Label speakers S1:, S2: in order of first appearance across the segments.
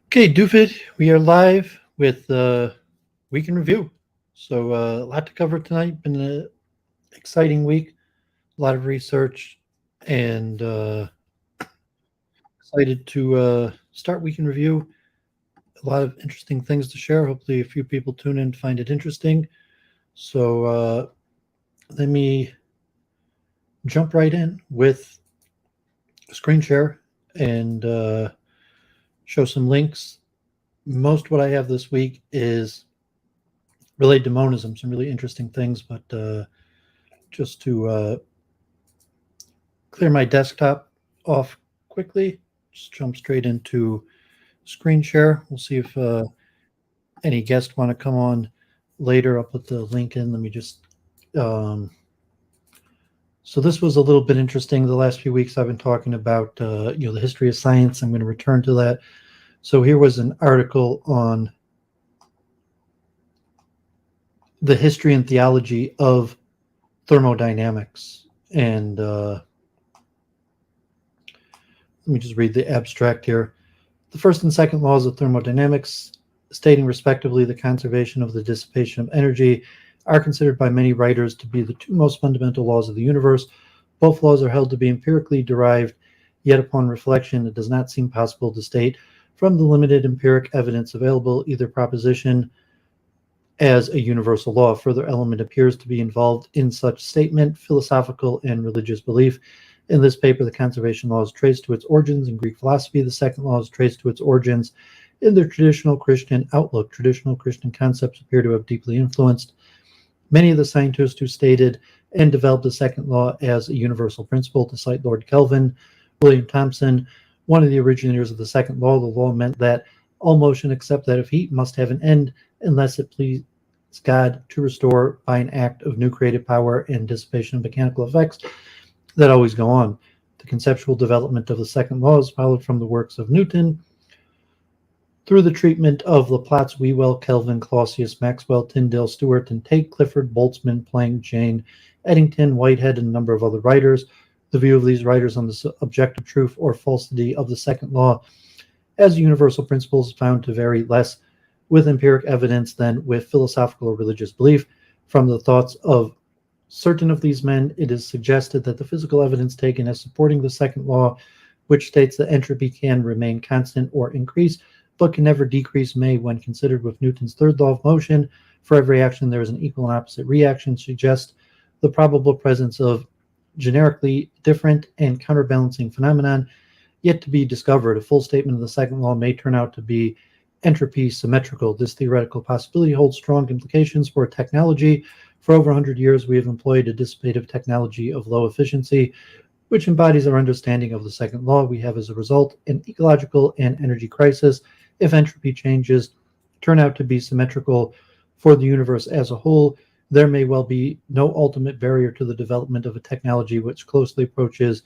S1: Okay, Doofit, we are live with Week in Review. So a lot to cover tonight. Been an exciting week, a lot of research, and excited to start Week in Review. A lot of interesting things to share. Hopefully a few people tune in to find it interesting. So let me jump right in with screen share and show some links. Most what I have this week is related to monism, some really interesting things, but just to clear my desktop off quickly, just jump straight into screen share. We'll see if any guests want to come on later. I'll put the link in. Let me just so this was a little bit interesting. The last few weeks I've been talking about the history of science. I'm going to return to that. So here was an article on the history and theology of thermodynamics. And let me just read the abstract here. The first and second laws of thermodynamics, stating respectively the conservation of the dissipation of energy, are considered by many writers to be the two most fundamental laws of the universe. Both laws are held to be empirically derived, yet upon reflection, it does not seem possible to state from the limited empiric evidence available either proposition as a universal law. A further element appears to be involved in such statement: philosophical and religious belief. In this paper, the conservation law is traced to its origins in Greek philosophy. The second law is traced to its origins in the traditional Christian outlook. Traditional Christian concepts appear to have deeply influenced many of the scientists who stated and developed the second law as a universal principle. To cite Lord Kelvin, William Thomson, one of the originators of the second law, the law meant that all motion except that of heat must have an end unless it pleased God to restore by an act of new creative power and dissipation of mechanical effects that always go on. The conceptual development of the second law is followed from the works of Newton through the treatment of Laplace, Whewell, Kelvin, Clausius, Maxwell, Tyndall, Stewart, and Tate, Clifford, Boltzmann, Planck, Jane, Eddington, Whitehead, and a number of other writers. The view of these writers on the objective truth or falsity of the second law as universal principles is found to vary less with empiric evidence than with philosophical or religious belief. From the thoughts of certain of these men, it is suggested that the physical evidence taken as supporting the second law, which states that entropy can remain constant or increase, but can never decrease, may, when considered with Newton's third law of motion, for every action there is an equal and opposite reaction, suggest the probable presence of generically different and counterbalancing phenomenon yet to be discovered. A full statement of the second law may turn out to be entropy symmetrical. This theoretical possibility holds strong implications for technology. For over 100 years, we have employed a dissipative technology of low efficiency, which embodies our understanding of the second law. We have, as a result, an ecological and energy crisis. If entropy changes turn out to be symmetrical for the universe as a whole, there may well be no ultimate barrier to the development of a technology which closely approaches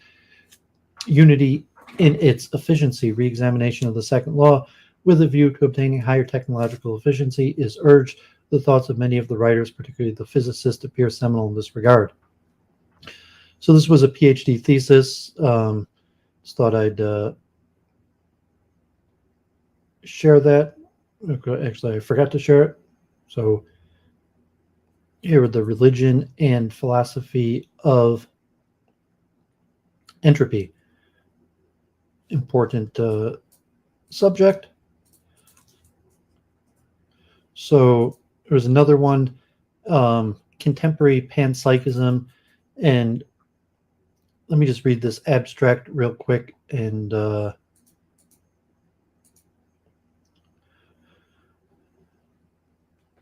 S1: unity in its efficiency. Re-examination of the second law with a view to obtaining higher technological efficiency is urged. The thoughts of many of the writers, particularly the physicists, appear seminal in this regard. So this was a PhD thesis. Just thought I'd share that. Okay, actually, I forgot to share it. So here are the religion and philosophy of entropy. Important subject. So there's another one, contemporary panpsychism, and let me just read this abstract real quick. And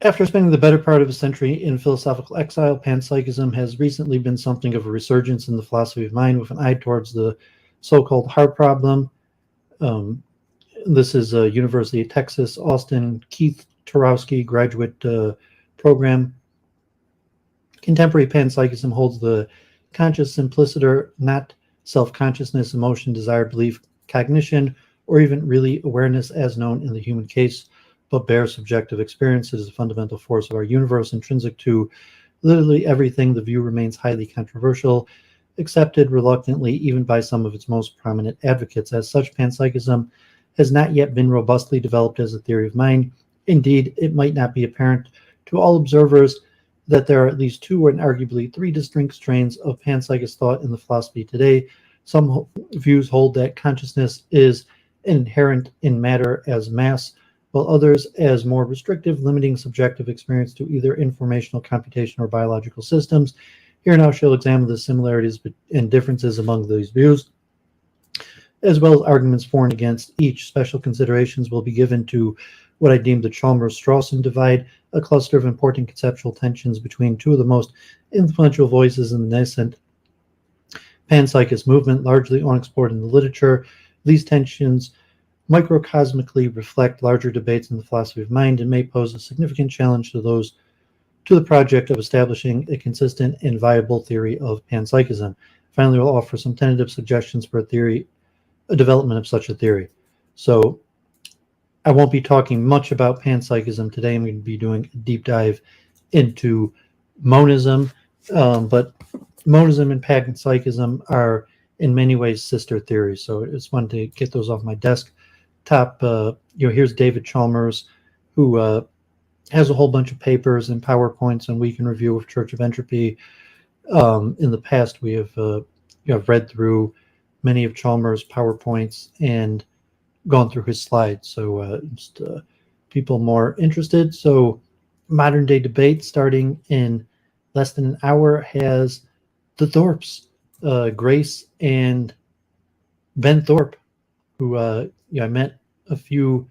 S1: after spending the better part of a century in philosophical exile, panpsychism has recently been something of a resurgence in the philosophy of mind with an eye towards the so-called heart problem. This is University of Texas, Austin, Keith Tarowski graduate program. Contemporary panpsychism holds the conscious simpliciter, not self-consciousness, emotion, desire, belief, cognition, or even really awareness as known in the human case, but bare subjective experience. It is a fundamental force of our universe, intrinsic to literally everything. The view remains highly controversial, accepted reluctantly even by some of its most prominent advocates. As such, panpsychism has not yet been robustly developed as a theory of mind. Indeed, it might not be apparent to all observers that there are at least two and arguably three distinct strains of panpsychist thought in the philosophy today. Some views hold that consciousness is inherent in matter as mass, while others as more restrictive, limiting subjective experience to either informational computation or biological systems. Here now shall examine the similarities and differences among these views, as well as arguments for and against each. Special considerations will be given to what I deem the Chalmers-Strawson divide, a cluster of important conceptual tensions between two of the most influential voices in the nascent panpsychist movement, largely unexplored in the literature. These tensions microcosmically reflect larger debates in the philosophy of mind and may pose a significant challenge to the project of establishing a consistent and viable theory of panpsychism. Finally, we'll offer some tentative suggestions for a development of such a theory. So I won't be talking much about panpsychism today. I'm going to be doing a deep dive into monism, but monism and panpsychism are in many ways sister theories. So I just wanted to get those off my desk. Here's David Chalmers, who has a whole bunch of papers and PowerPoints and week in review of Church of Entropy. In the past, we have read through many of Chalmers' PowerPoints and gone through his slides. So just people more interested. So modern day debate starting in less than an hour has the Thorpes, Grace and Ben Thorpe, who I met a few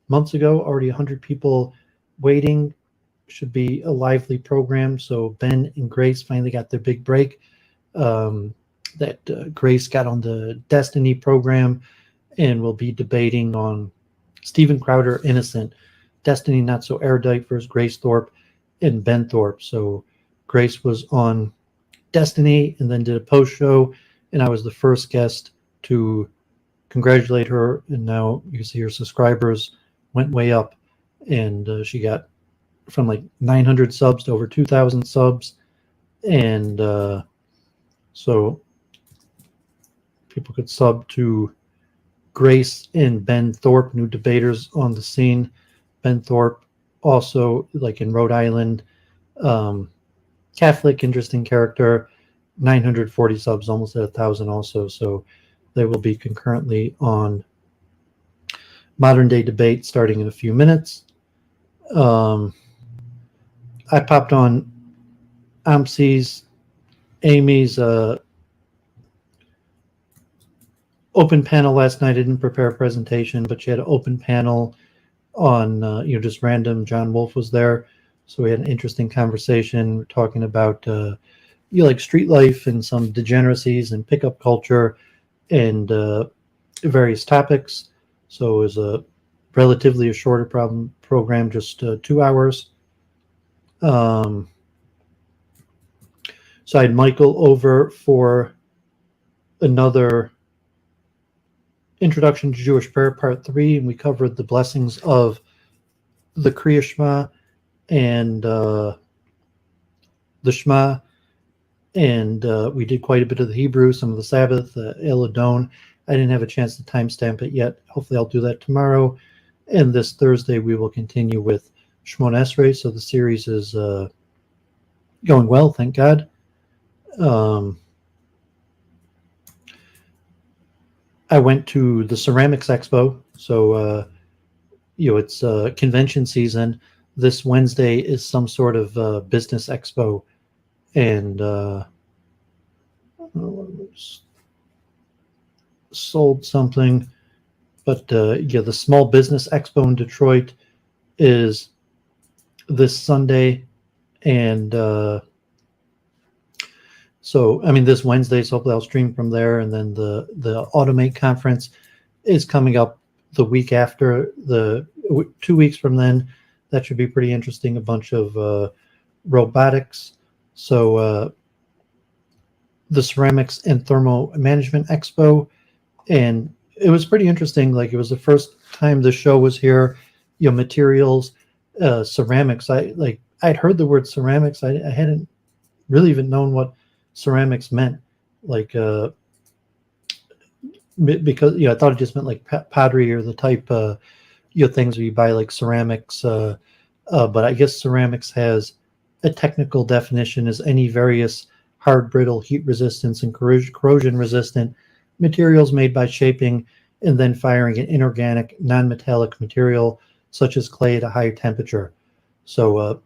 S1: months ago. Already 100 people waiting. Should be a lively program. So Ben and Grace finally got their big break. Grace got on the Destiny program and will be debating on Stephen Crowder, Innocent, Destiny Not So Erudite versus Grace Thorpe and Ben Thorpe. So Grace was on Destiny and then did a post show, and I was the first guest to congratulate her. And now you can see her subscribers went way up, and she got from like 900 subs to over 2,000 subs. And so people could sub to Grace and Ben Thorpe, new debaters on the scene. Ben Thorpe, also like in Rhode Island, Catholic, interesting character, 940 subs, almost at 1,000 also. So they will be concurrently on Modern Day Debate starting in a few minutes. I popped on Amy's open panel last night. I didn't prepare a presentation, but she had an open panel on, just random. John Wolfe was there. So we had an interesting conversation. We're talking about, like street life and some degeneracies and pickup culture and various topics. So it was a shorter program, just 2 hours. So I had Michael over for another Introduction to Jewish Prayer, Part 3, and we covered the blessings of the Kriya Shema and the Shema, and we did quite a bit of the Hebrew, some of the Sabbath, El Adon. I didn't have a chance to timestamp it yet. Hopefully I'll do that tomorrow. And this Thursday we will continue with Shmona Esrei, so the series is going well, thank God. I went to the Ceramics Expo, so it's convention season. This Wednesday is some sort of business expo, and sold something. But the Small Business Expo in Detroit is this Sunday, and this Wednesday, so hopefully I'll stream from there. And then the Automate conference is coming up the week after, 2 weeks from then. That should be pretty interesting. A bunch of robotics. So the Ceramics and Thermal Management Expo, and it was pretty interesting. Like, it was the first time the show was here. Materials, ceramics. I'd heard the word ceramics. I hadn't really even known what ceramics meant. Like because I thought it just meant like pottery or the type things where you buy like ceramics, but I guess ceramics has a technical definition as any various hard, brittle, heat resistance, and corrosion resistant materials made by shaping and then firing an inorganic, non-metallic material such as clay at a higher temperature. So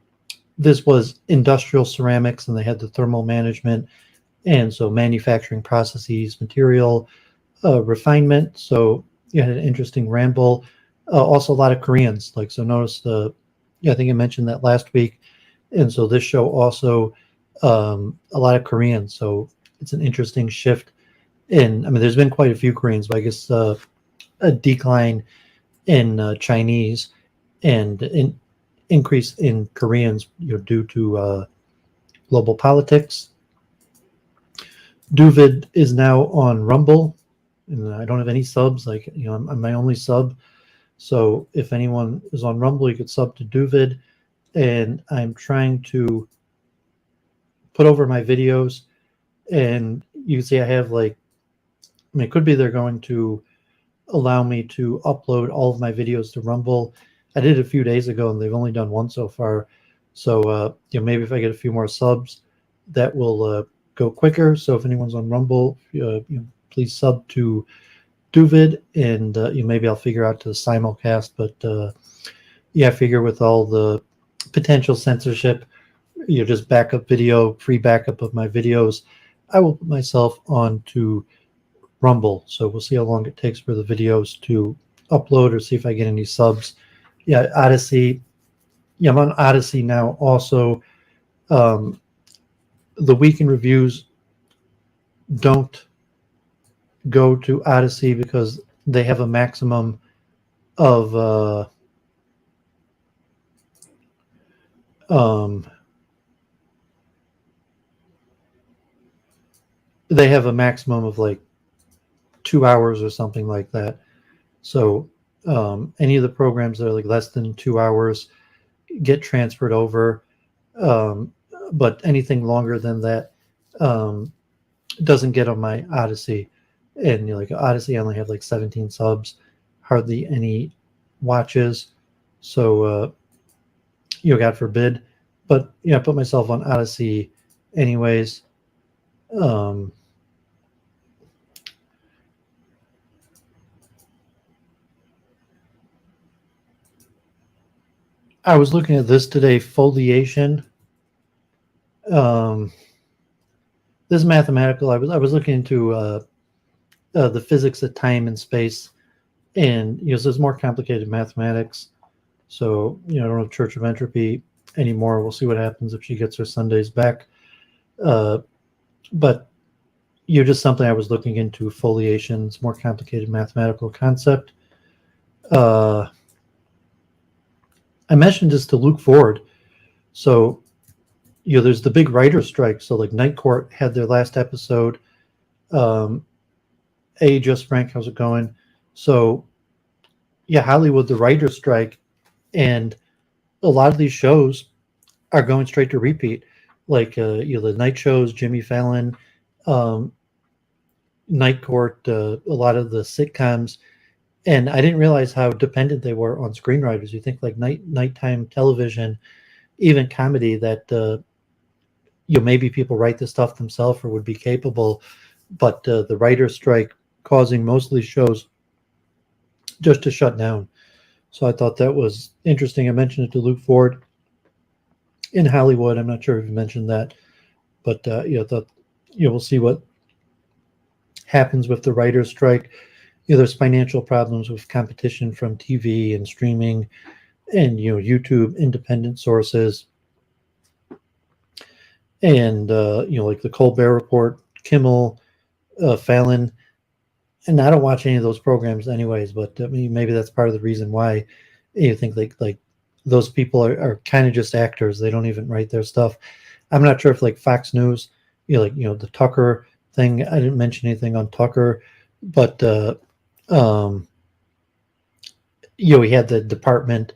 S1: this was industrial ceramics, and they had the thermal management, and so manufacturing processes, material refinement. So you had an interesting ramble. Also a lot of Koreans, so notice I think I mentioned that last week, and so this show also a lot of Koreans. So it's an interesting shift there's been quite a few Koreans, but I guess a decline in Chinese and an increase in Koreans due to global politics. Duvid is now on Rumble, and I don't have any subs. I'm my only sub. So if anyone is on Rumble, you could sub to Duvid. And I'm trying to put over my videos, and you can see I have it could be they're going to allow me to upload all of my videos to Rumble. I did it a few days ago, and they've only done one so far. So maybe if I get a few more subs, that will go quicker. So if anyone's on Rumble, please sub to Duvid, and maybe I'll figure out to the simulcast. But I figure with all the potential censorship, just backup video, free backup of my videos, I will put myself onto Rumble. So we'll see how long it takes for the videos to upload, or see if I get any subs. Odyssey. I'm on Odyssey now also. The weekend reviews don't go to Odyssey because they have a maximum of they have a maximum of 2 hours or something like that. So any of the programs that are less than 2 hours get transferred over, but anything longer than that doesn't get on my Odyssey. And Odyssey, I only have 17 subs, hardly any watches. So God forbid. But I put myself on Odyssey anyways. I was looking at this today, foliation. This is mathematical. I was looking into the physics of time and space, and so it's more complicated mathematics. So I don't have Church of Entropy anymore. We'll see what happens if she gets her Sundays back. But just something I was looking into, foliation. It's more complicated mathematical concept. I mentioned this to Luke Ford. So, there's the big writer's strike. So, Night Court had their last episode. Just Frank, how's it going? So, Hollywood, the writer's strike, and a lot of these shows are going straight to repeat. The night shows, Jimmy Fallon, Night Court, a lot of the sitcoms. And I didn't realize how dependent they were on screenwriters. You think nighttime television, even comedy, that maybe people write this stuff themselves or would be capable, but the writer's strike causing most of these shows just to shut down. So I thought that was interesting. I mentioned it to Luke Ford in Hollywood. I'm not sure if you mentioned that, but we'll see what happens with the writer's strike. There's financial problems with competition from TV and streaming and, YouTube, independent sources. And, the Colbert Report, Kimmel, Fallon. And I don't watch any of those programs anyways, but maybe that's part of the reason why you think those people are kind of just actors. They don't even write their stuff. I'm not sure if Fox News, the Tucker thing, I didn't mention anything on Tucker, but, we had the department,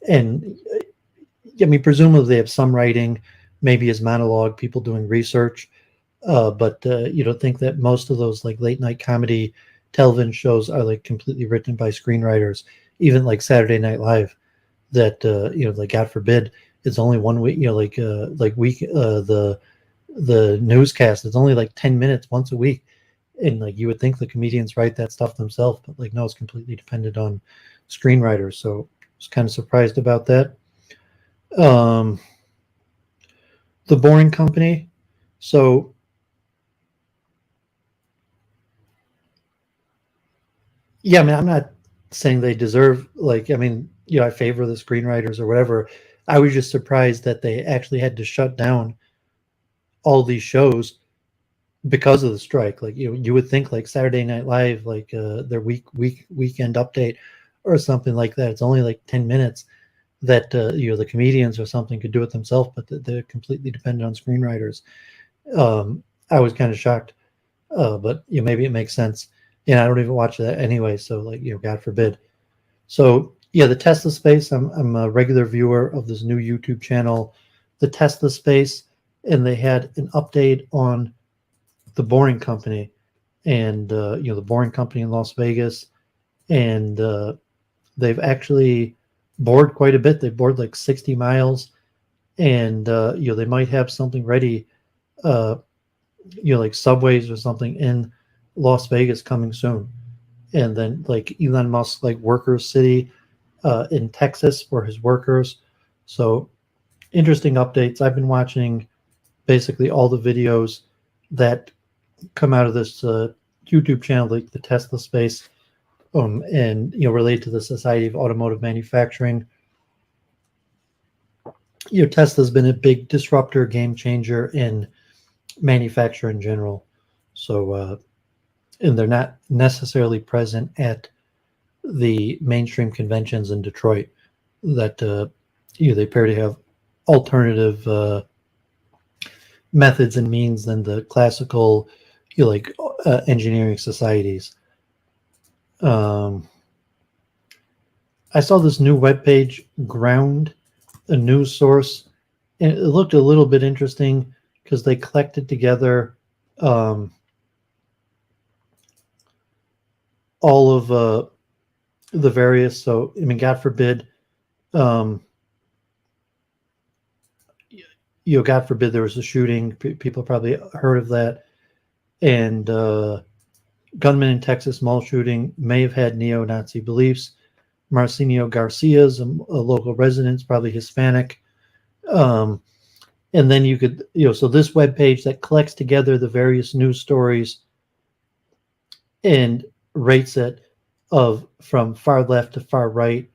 S1: and presumably they have some writing, maybe as monologue, people doing research, but you don't think that most of those late night comedy television shows are like completely written by screenwriters, even like Saturday Night Live, that like God forbid it's only 1 week, the newscast, it's only like 10 minutes once a week, and like you would think the comedians write that stuff themselves, but like no, it's completely dependent on screenwriters. So I was kind of surprised about that. The Boring Company. So yeah, I mean, I'm not saying they deserve, like, I mean, I favor the screenwriters or whatever. I was just surprised that they actually had to shut down all these shows because of the strike. Like, you would think like Saturday Night Live, like their weekend update or something like that. It's only like 10 minutes that the comedians or something could do it themselves, but they're completely dependent on screenwriters. I was kind of shocked, but maybe it makes sense. I don't even watch that anyway, so like God forbid. So yeah, the Tesla Space. I'm a regular viewer of this new YouTube channel, the Tesla Space, and they had an update on the Boring Company, and the Boring Company in Las Vegas, and they've actually bored quite a bit. They bored like 60 miles, and they might have something ready, like subways or something in Las Vegas coming soon. And then like Elon Musk, like Workers City in Texas for his workers. So interesting updates. I've been watching basically all the videos that come out of this YouTube channel, like the Tesla Space, and related to the Society of Automotive Manufacturing. Tesla's been a big disruptor, game changer in manufacture in general. So and they're not necessarily present at the mainstream conventions in Detroit. That they appear to have alternative methods and means than the classical engineering societies. I saw this new webpage, Ground, a news source, and it looked a little bit interesting because they collected together all of the various. So I mean, God forbid, God forbid there was a shooting. People probably heard of that, and gunman in Texas mall shooting may have had neo-Nazi beliefs. Marcinio Garcia's a local resident, probably Hispanic. And then you could, so this webpage that collects together the various news stories and rates it from far left to far right,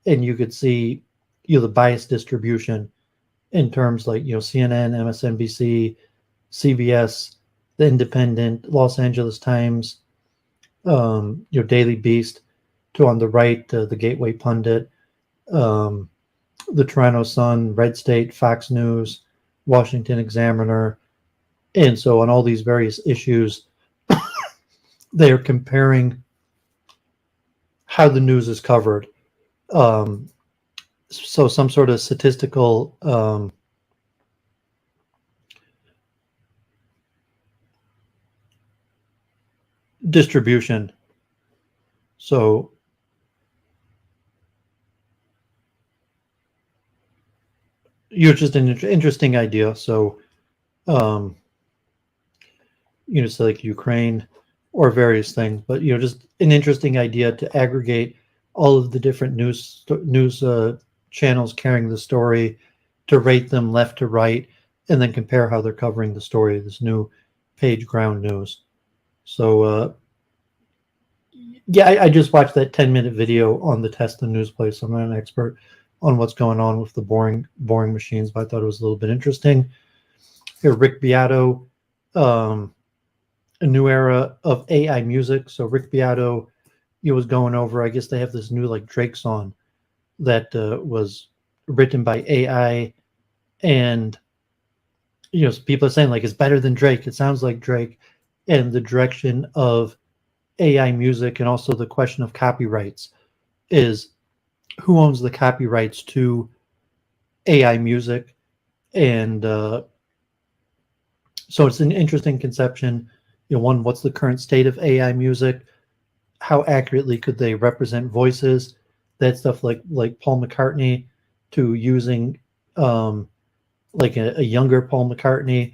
S1: and you could see the bias distribution in terms like CNN, MSNBC, CBS, The Independent, Los Angeles Times, Daily Beast, to on the right, the Gateway Pundit, the Toronto Sun, Red State, Fox News, Washington Examiner. And so on all these various issues, they are comparing how the news is covered. So some sort of statistical distribution. So just an interesting idea. So so like Ukraine or various things, but just an interesting idea to aggregate all of the different news channels carrying the story, to rate them left to right, and then compare how they're covering the story. This new page, Ground News. So yeah, I just watched that 10-minute video on the Tesla news place. So I'm not an expert on what's going on with the boring machines, but I thought it was a little bit interesting. Here, Rick Beato, a new era of AI music. So Rick Beato, was going over, I guess they have this new like Drake song that was written by AI, and people are saying like it's better than Drake. It sounds like Drake, and the direction of AI music, and also the question of copyrights is who owns the copyrights to AI music. And so it's an interesting conception. One, what's the current state of AI music? how accurately could they represent voices, that stuff, like Paul McCartney, to using like a younger Paul McCartney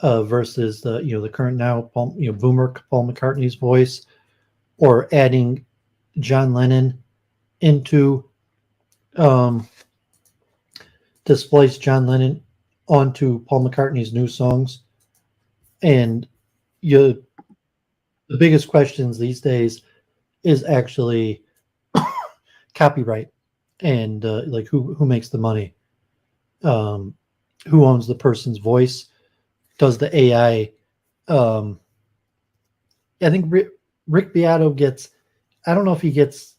S1: versus the current now boomer Paul McCartney's voice, or adding John Lennon into to splice John Lennon onto Paul McCartney's new songs. And the biggest questions these days is actually copyright and like who makes the money, who owns the person's voice, does the AI. I think Rick Beato gets, I don't know if he gets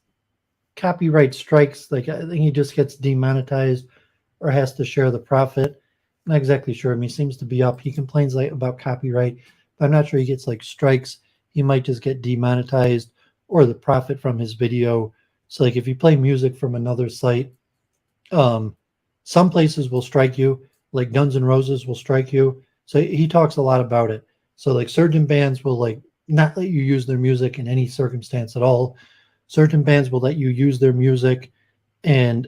S1: copyright strikes, like I think he just gets demonetized or has to share the profit. I'm not exactly sure. I mean, he seems to be up. He complains like about copyright, but I'm not sure he gets like strikes. He might just get demonetized or the profit from his video. So like if you play music from another site, some places will strike you, like Guns N' Roses will strike you. So he talks a lot about it. So like certain bands will like not let you use their music in any circumstance at all. Certain bands will let you use their music and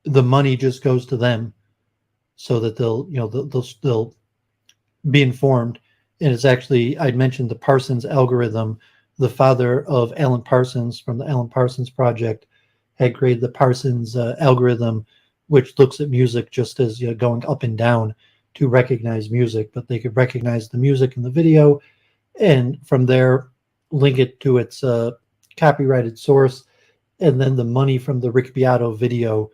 S1: the money just goes to them, so that they'll be informed. And it's actually, I'd mentioned the Parsons algorithm. The father of Alan Parsons from the Alan Parsons Project had created the Parsons algorithm, which looks at music just as going up and down to recognize music, but they could recognize the music in the video and from there link it to its copyrighted source. And then the money from the Rick Beato video,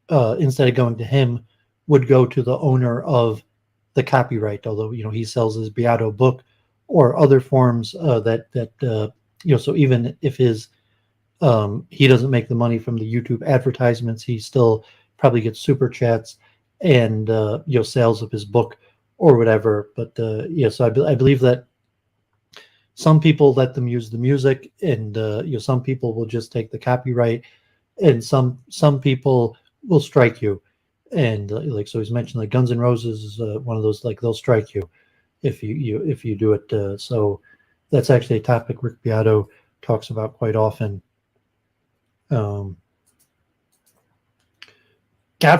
S1: instead of going to him, would go to the owner of the copyright, although he sells his Beato book or other forms so even if his he doesn't make the money from the YouTube advertisements, he still probably gets super chats and sales of his book or whatever. But so I believe that some people let them use the music, and some people will just take the copyright, and some people will strike you. And so he's mentioned like Guns N' Roses is one of those, like they'll strike you if you do it. So that's actually a topic Rick Beato talks about quite often. God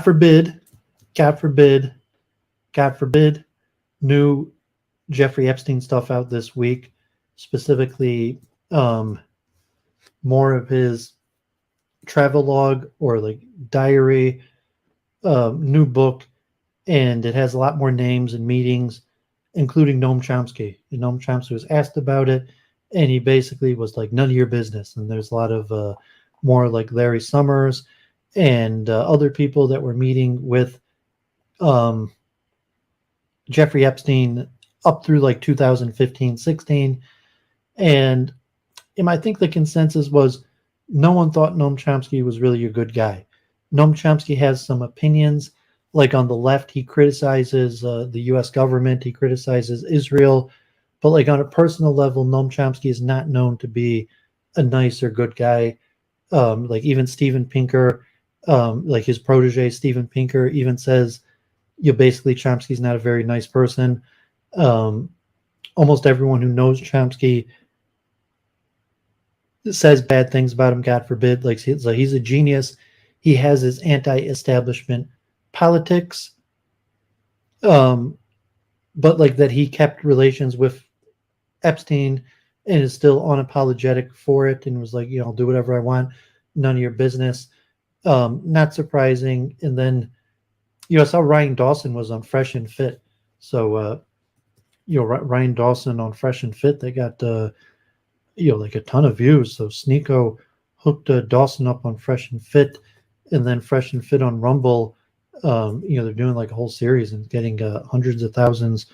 S1: forbid, new Jeffrey Epstein stuff out this week, specifically more of his travel log or like diary, new book, and it has a lot more names and meetings, including Noam Chomsky. And Noam Chomsky was asked about it, and he basically was like, none of your business. And there's a lot of more like Larry Summers and other people that were meeting with Jeffrey Epstein up through like 2015-16. And I think the consensus was no one thought Noam Chomsky was really a good guy. Noam Chomsky has some opinions, like on the left, he criticizes the U.S. government, he criticizes Israel, but like on a personal level, Noam Chomsky is not known to be a nice or good guy. Like even Steven Pinker, like his protege Steven Pinker, even says, basically Chomsky's not a very nice person. Almost everyone who knows Chomsky says bad things about him, God forbid. Like he's a genius. He has his anti-establishment politics, but like that he kept relations with Epstein and is still unapologetic for it and was like, I'll do whatever I want, none of your business. Not surprising. And then I saw Ryan Dawson was on Fresh and Fit. So Ryan Dawson on Fresh and Fit, they got like a ton of views. So Sneeko hooked Dawson up on Fresh and Fit, and then Fresh and Fit on Rumble. They're doing like a whole series and getting hundreds of thousands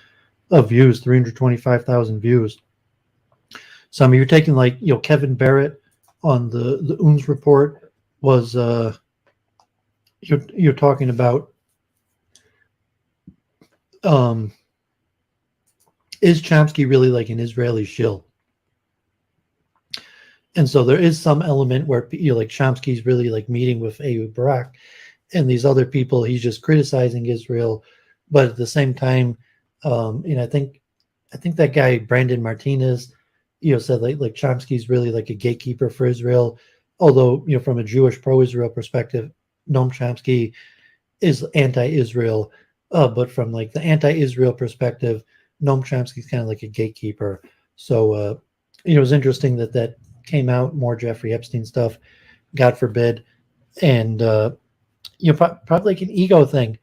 S1: of views, 325,000 views. So I mean, you're taking like Kevin Barrett on the Unz report was you're talking about is Chomsky really like an Israeli shill? And so there is some element where like Chomsky's really like meeting with Ehud Barak and these other people. He's just criticizing Israel, but at the same time, I think that guy Brandon Martinez said like Chomsky's really like a gatekeeper for Israel, although from a Jewish pro-Israel perspective, Noam Chomsky is anti-Israel, but from like the anti-Israel perspective, Noam Chomsky's kind of like a gatekeeper. So it was interesting that came out, more Jeffrey Epstein stuff, God forbid, and probably like an ego thing.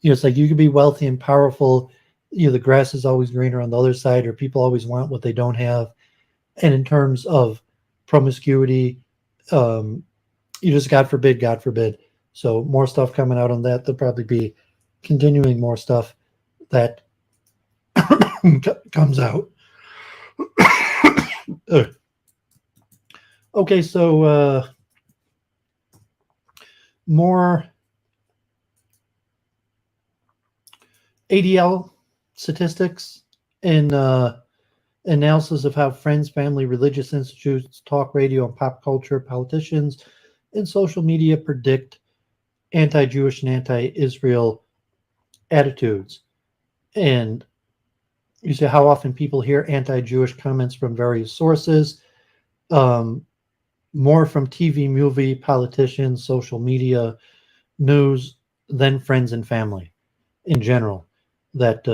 S1: It's like you could be wealthy and powerful. The grass is always greener on the other side, or people always want what they don't have. And in terms of promiscuity, just God forbid. So more stuff coming out on that. There'll probably be continuing more stuff that comes out. Okay, so more ADL statistics and analysis of how friends, family, religious institutes, talk radio, and pop culture, politicians, and social media predict anti-Jewish and anti-Israel attitudes. And you see how often people hear anti-Jewish comments from various sources, more from TV, movie, politicians, social media, news, than friends and family in general. That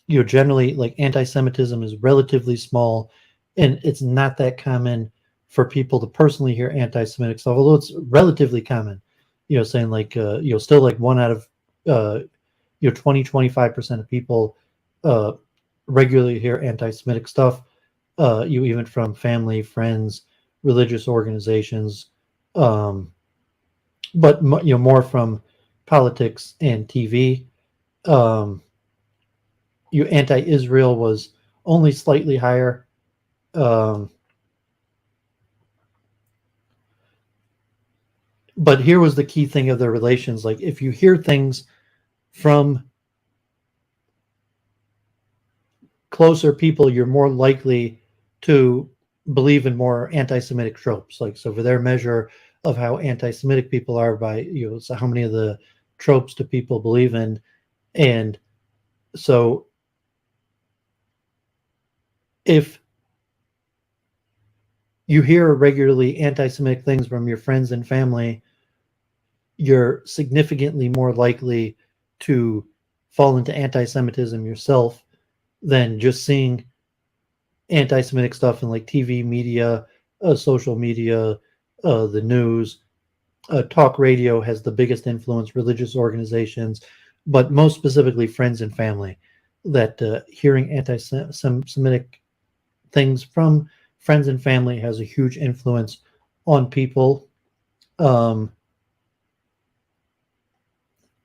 S1: generally, like, anti-Semitism is relatively small, and it's not that common for people to personally hear anti-Semitic stuff, although it's relatively common. Saying like still like 1 out of 20-25% of people regularly hear anti-Semitic stuff. Even from family, friends, religious organizations, but more from politics and TV. Anti-Israel was only slightly higher. But here was the key thing of the relations. Like, if you hear things from closer people, you're more likely to believe in more anti-Semitic tropes. Like, so for their measure of how anti-Semitic people are by, so how many of the tropes do people believe in? And so if you hear regularly anti-Semitic things from your friends and family, you're significantly more likely to fall into anti-Semitism yourself than just seeing anti-Semitic stuff in like TV, media, social media, the news. Talk radio has the biggest influence, religious organizations, but most specifically friends and family. That hearing anti-Semitic things from friends and family has a huge influence on people.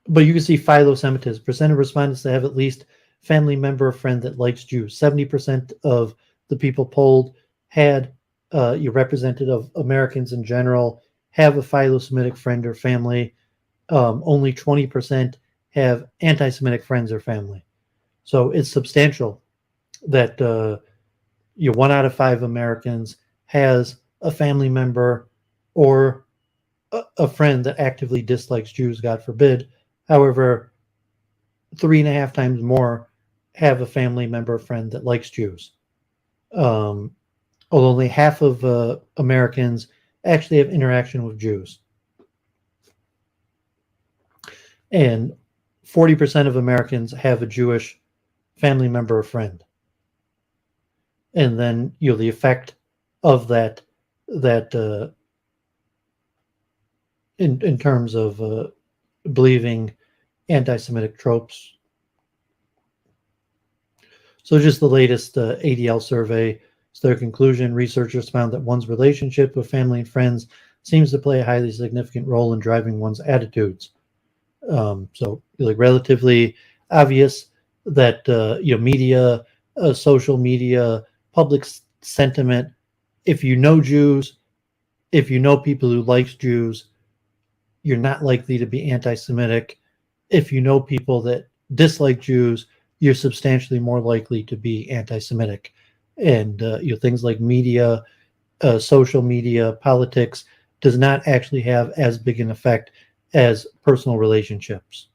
S1: But you can see philo-Semitism. Percent of respondents that have at least family member or friend that likes Jews. 70% of the people polled had, representative of Americans in general, have a philo-Semitic friend or family. Only 20% have anti-Semitic friends or family. So it's substantial that 1 out of 5 Americans has a family member or a friend that actively dislikes Jews, God forbid. However, 3.5 times more have a family member or friend that likes Jews. Although only half of Americans actually have interaction with Jews. And 40% of Americans have a Jewish family member or friend. And then, the effect of that in terms of believing anti-Semitic tropes. So just the latest ADL survey. So their conclusion, researchers found that one's relationship with family and friends seems to play a highly significant role in driving one's attitudes. So like relatively obvious that media, social media, public sentiment, if you know Jews, if you know people who like Jews, you're not likely to be anti-Semitic. If you know people that dislike Jews, you're substantially more likely to be anti-Semitic. And things like media, social media, politics does not actually have as big an effect as personal relationships.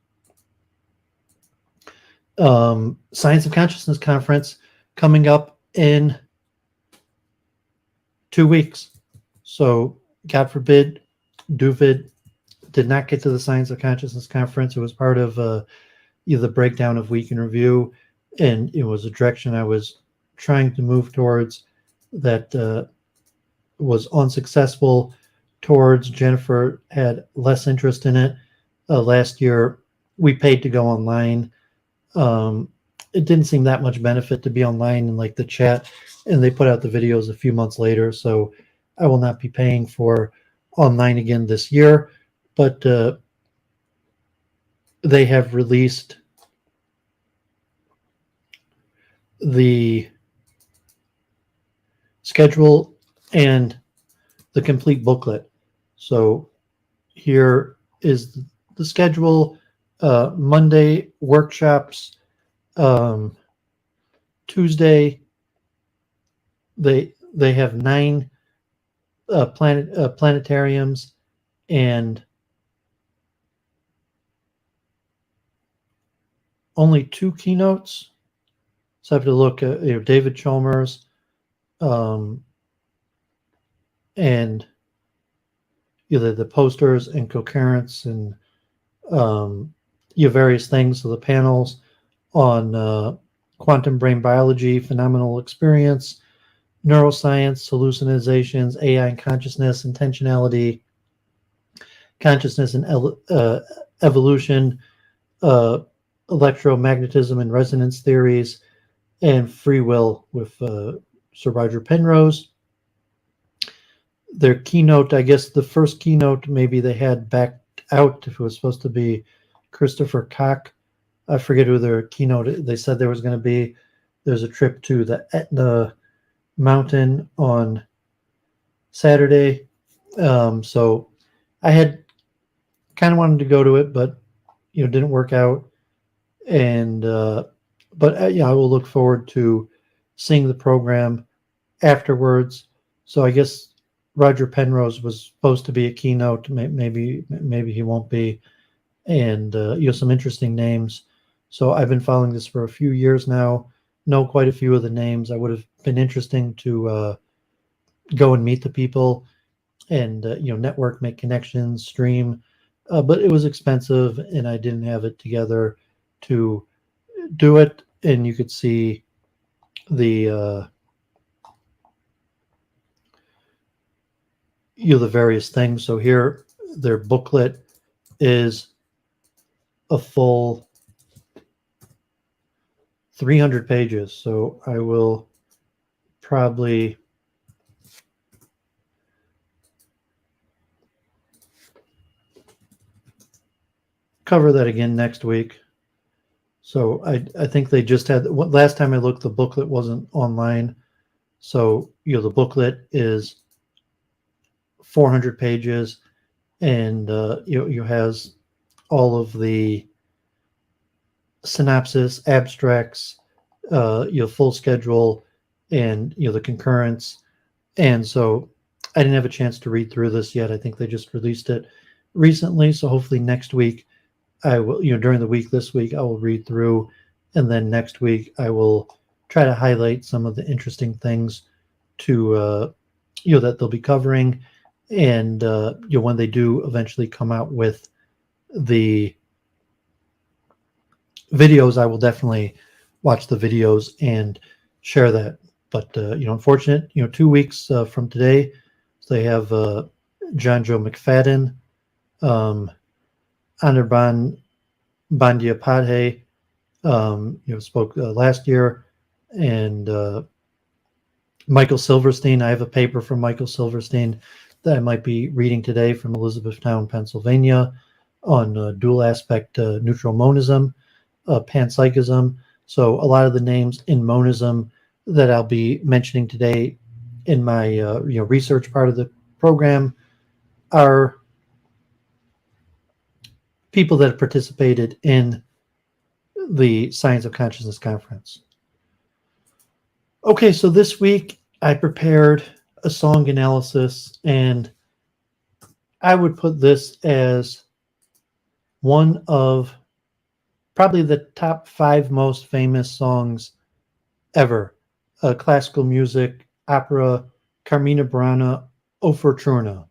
S1: Science of Consciousness conference coming up in 2 weeks. So God forbid, Duvid did not get to the Science of Consciousness conference. It was part of the breakdown of Week in Review, and it was a direction I was trying to move towards that was unsuccessful towards. Jennifer had less interest in it. Last year, we paid to go online. It didn't seem that much benefit to be online in like the chat, and they put out the videos a few months later. So I will not be paying for online again this year, but they have released the schedule and the complete booklet. So here is the schedule. Monday workshops. Tuesday they have 9 planetariums and only 2 keynotes. So I have to look at David Chalmers and the posters and coherence and various things. So the panels on quantum brain biology, phenomenal experience, neuroscience, hallucinations, AI and consciousness, intentionality, consciousness and evolution, electromagnetism and resonance theories, and free will with Sir Roger Penrose. Their keynote, I guess the first keynote maybe they had backed out if it was supposed to be Christopher Koch. I forget who their keynote, they said there was going to be. There's a trip to the Etna mountain on Saturday. So I had kind of wanted to go to it, but didn't work out. And but I will look forward to seeing the program afterwards. So I guess Roger Penrose was supposed to be a keynote. Maybe he won't be. And some interesting names. So I've been following this for a few years now. Know quite a few of the names. I would have been interesting to go and meet the people and network, make connections, stream. But it was expensive, and I didn't have it together to do it. And you could see the the various things. So here, their booklet is a full 300 pages. So I will probably cover that again next week. So I think they just had, last time I looked, the booklet wasn't online. So the booklet is 400 pages, and has all of the synopsis, abstracts, full schedule, and the concurrence. And so I didn't have a chance to read through this yet. I think they just released it recently. So hopefully next week I will, during the week this week, I will read through, and then next week I will try to highlight some of the interesting things to that they'll be covering. And when they do eventually come out with the videos, I will definitely watch the videos and share that. But unfortunate, 2 weeks from today, they have John Joe McFadden, Anirban Bandyopadhyay, spoke last year, and Michael Silberstein. I have a paper from Michael Silberstein that I might be reading today from Elizabethtown, Pennsylvania, on dual aspect neutral monism, panpsychism. So a lot of the names in monism that I'll be mentioning today in my research part of the program are people that have participated in the Science of Consciousness conference. Okay, so this week I prepared a song analysis, and I would put this as one of probably the top 5 most famous songs ever. Classical music, opera, Carmina Burana o Fortuna.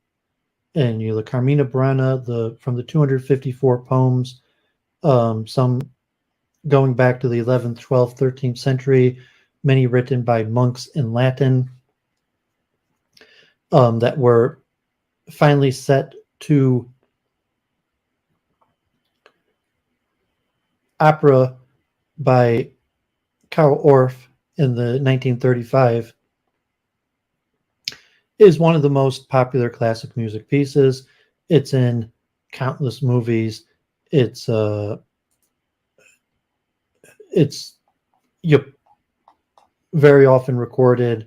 S1: And the Carmina Burana, from the 254 poems, some going back to the 11th, 12th, 13th century, many written by monks in Latin, that were finally set to opera by Karl Orff in the 1935, is one of the most popular classic music pieces. It's in countless movies. It's very often recorded.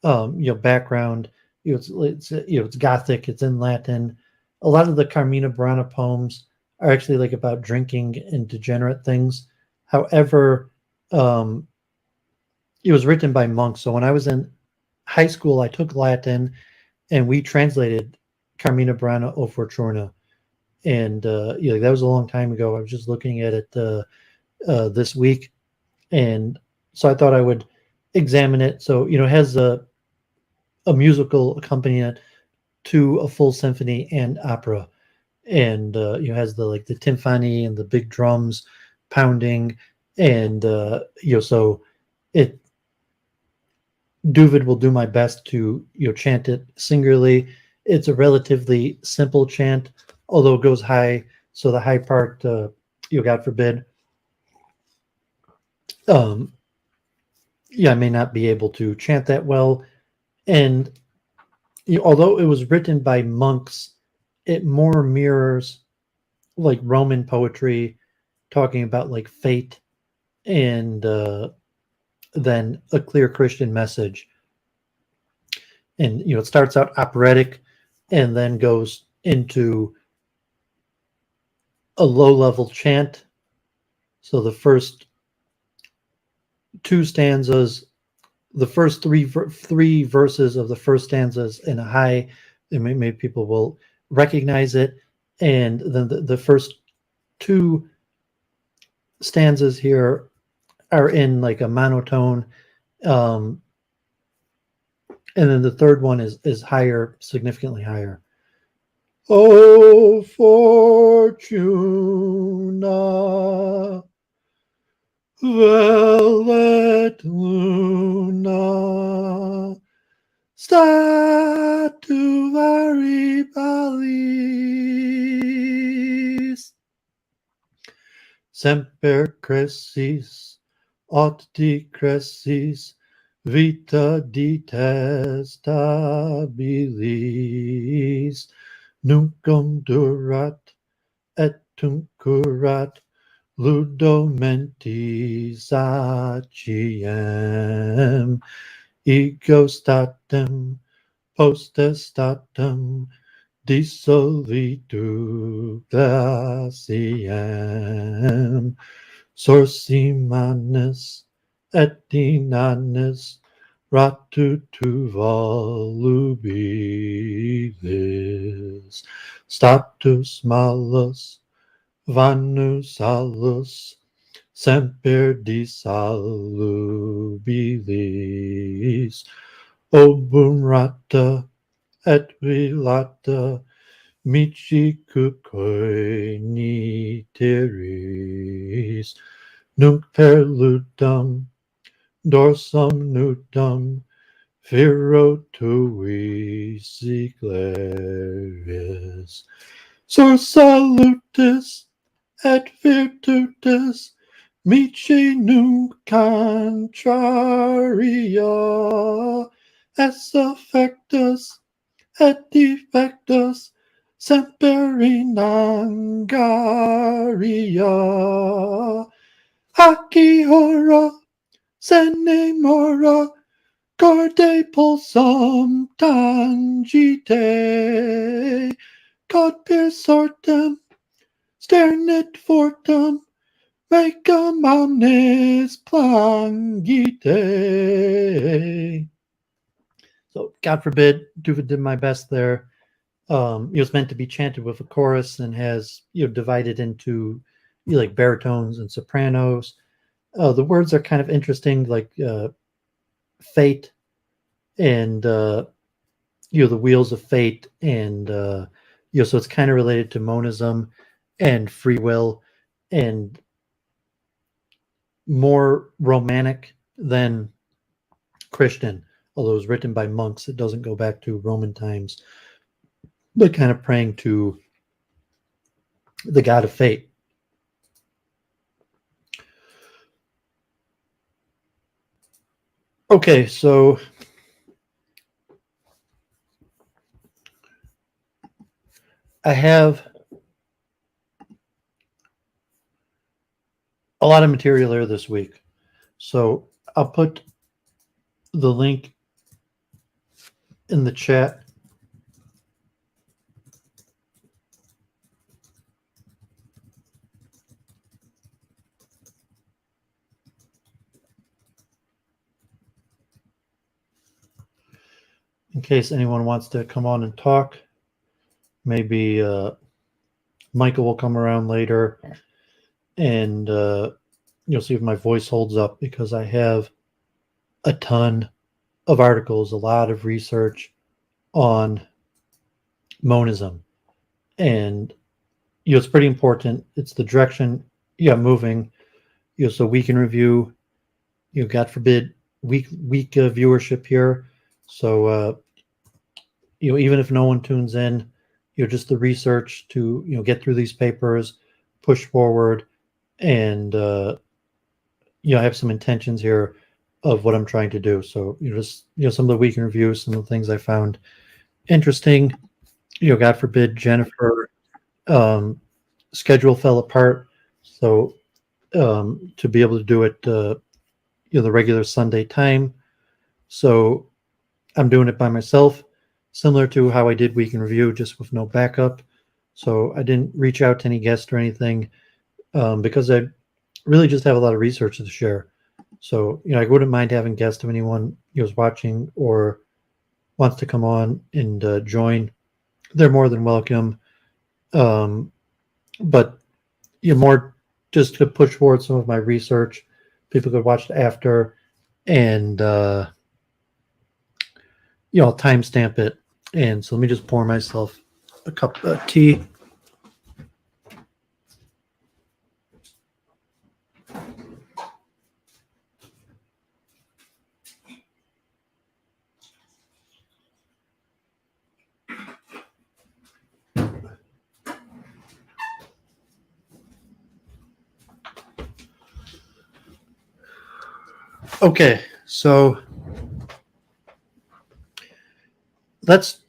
S1: Background. It's Gothic. It's in Latin. A lot of the Carmina Burana poems are actually like about drinking and degenerate things. However, it was written by monks. So when I was in high school, I took Latin, and we translated Carmina Burana o Fortuna. And that was a long time ago. I was just looking at it this week, and so I thought I would examine it. So it has a musical accompaniment to a full symphony and opera, and has the timpani and the big drums pounding, and so it. Duvid will do my best to chant it singularly. It's a relatively simple chant, although it goes high. So the high part, God forbid, I may not be able to chant that well. And although it was written by monks, it more mirrors like Roman poetry, talking about like fate, and than a clear Christian message. And it starts out operatic and then goes into a low-level chant. So the first two stanzas, the first three verses of the first stanzas in a high, and maybe people will recognize it. And then the first two stanzas here are in like a monotone, and then the third one is higher, significantly higher. O Fortuna, velet luna, statu varialis, semper crescis, aut decrescis, vita detestabilis, nunquam durat, et tuncurat, ludo mentis aciem, ego statem, potestatem, dissolitu glaciam, sorsimanis et inanis ratu tu volubilis, status malus, vanus alus, semper dissolubilis, obum rata et vilata, mici cucoe niteris, nunc per ludum, dorsum nudum, viro tui sigleris, sor salutis et virtutis, mici nunc contraria, es affectus et defectus, semper in angaria, aci hora, sene mora, corde pulsum tangite, cod per sortem, sternit fortem, mecum omnes plangite. So, God forbid, Duvid did my best there. It was meant to be chanted with a chorus and has divided into like baritones and sopranos. The words are kind of interesting, like fate and the wheels of fate, and so it's kind of related to monism and free will, and more romantic than Christian, although it was written by monks. It doesn't go back to Roman times, but kind of praying to the god of fate. Okay, so I have a lot of material here this week. So I'll put the link in the chat. In case anyone wants to come on and talk. Maybe Michael will come around later, and you'll see if my voice holds up, because I have a ton of articles, a lot of research on monism. And it's pretty important. It's the direction moving. So week in review, God forbid, week viewership here. So even if no one tunes in, just the research to get through these papers, push forward, and I have some intentions here of what I'm trying to do. So just some of the week in review, some of the things I found interesting. God forbid, Jennifer schedule fell apart, so to be able to do it the regular Sunday time. So I'm doing it by myself, similar to how I did week in review, just with no backup. So I didn't reach out to any guests or anything, because I really just have a lot of research to share. So I wouldn't mind having guests if anyone who's watching or wants to come on and join. They're more than welcome. But more just to push forward some of my research. People could watch it after, and I'll timestamp it. And so let me just pour myself a cup of tea. Okay, so let's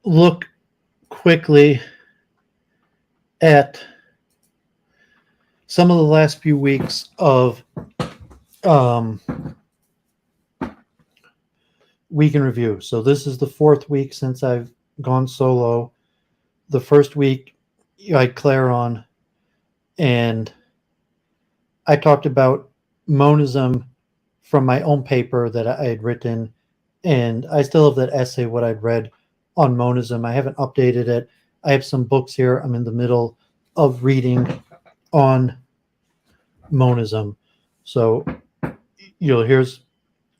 S1: look quickly at some of the last few weeks of week in review. So this is the 4th week since I've gone solo. The first week I had Claire on, and I talked about monism from my own paper that I had written, and I still have that essay, what I'd read on monism. I haven't updated it. I have some books here I'm in the middle of reading on monism. So here's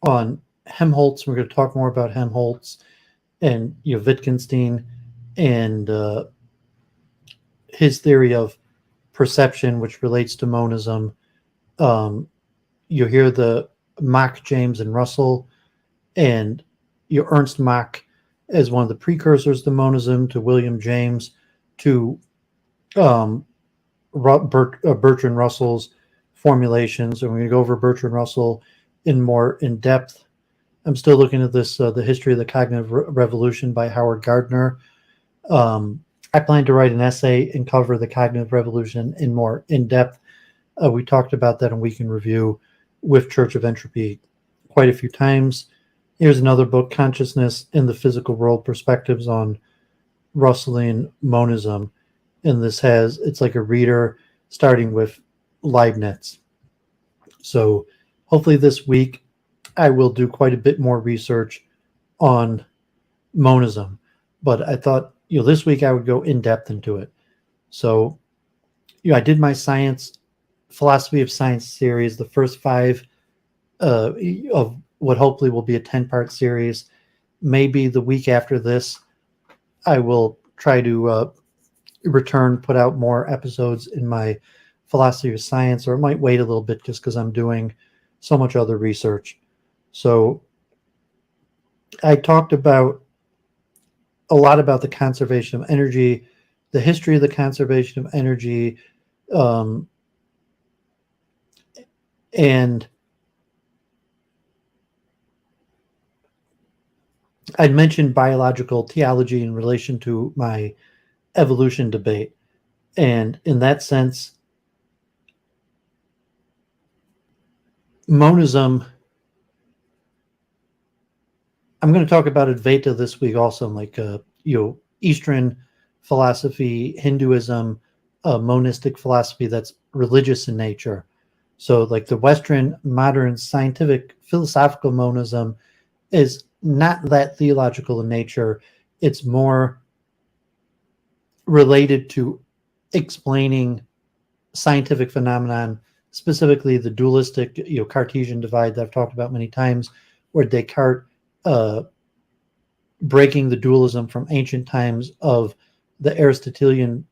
S1: on Helmholtz. We're going to talk more about Helmholtz and Wittgenstein and his theory of perception, which relates to monism. You hear the Mach, James, and Russell, and Ernst Mach as one of the precursors to monism, to William James, to Bertrand Russell's formulations. And we're going to go over Bertrand Russell in depth. I'm still looking at this, The History of the Cognitive Revolution by Howard Gardner. I plan to write an essay and cover the cognitive revolution in depth. We talked about that in Week in Review with Church of Entropy quite a few times. Here's another book, Consciousness in the Physical World, Perspectives on Russellian Monism. And it's like a reader starting with Leibniz. So hopefully this week I will do quite a bit more research on monism. But I thought, this week I would go in depth into it. So, I did my philosophy of science series, the first 5 of what hopefully will be a 10-part series. maybe the week after this, I will try to put out more episodes in my philosophy of science, or it might wait a little bit just because I'm doing so much other research. So I talked about a lot about the conservation of energy, the history of the conservation of energy, and I'd mentioned biological theology in relation to my evolution debate. And in that sense, monism, I'm going to talk about Advaita this week also, like, Eastern philosophy, Hinduism, monistic philosophy that's religious in nature. So like the Western modern scientific philosophical monism is not that theological in nature. It's more related to explaining scientific phenomenon, specifically the dualistic, Cartesian divide that I've talked about many times, where Descartes breaking the dualism from ancient times of the Aristotelian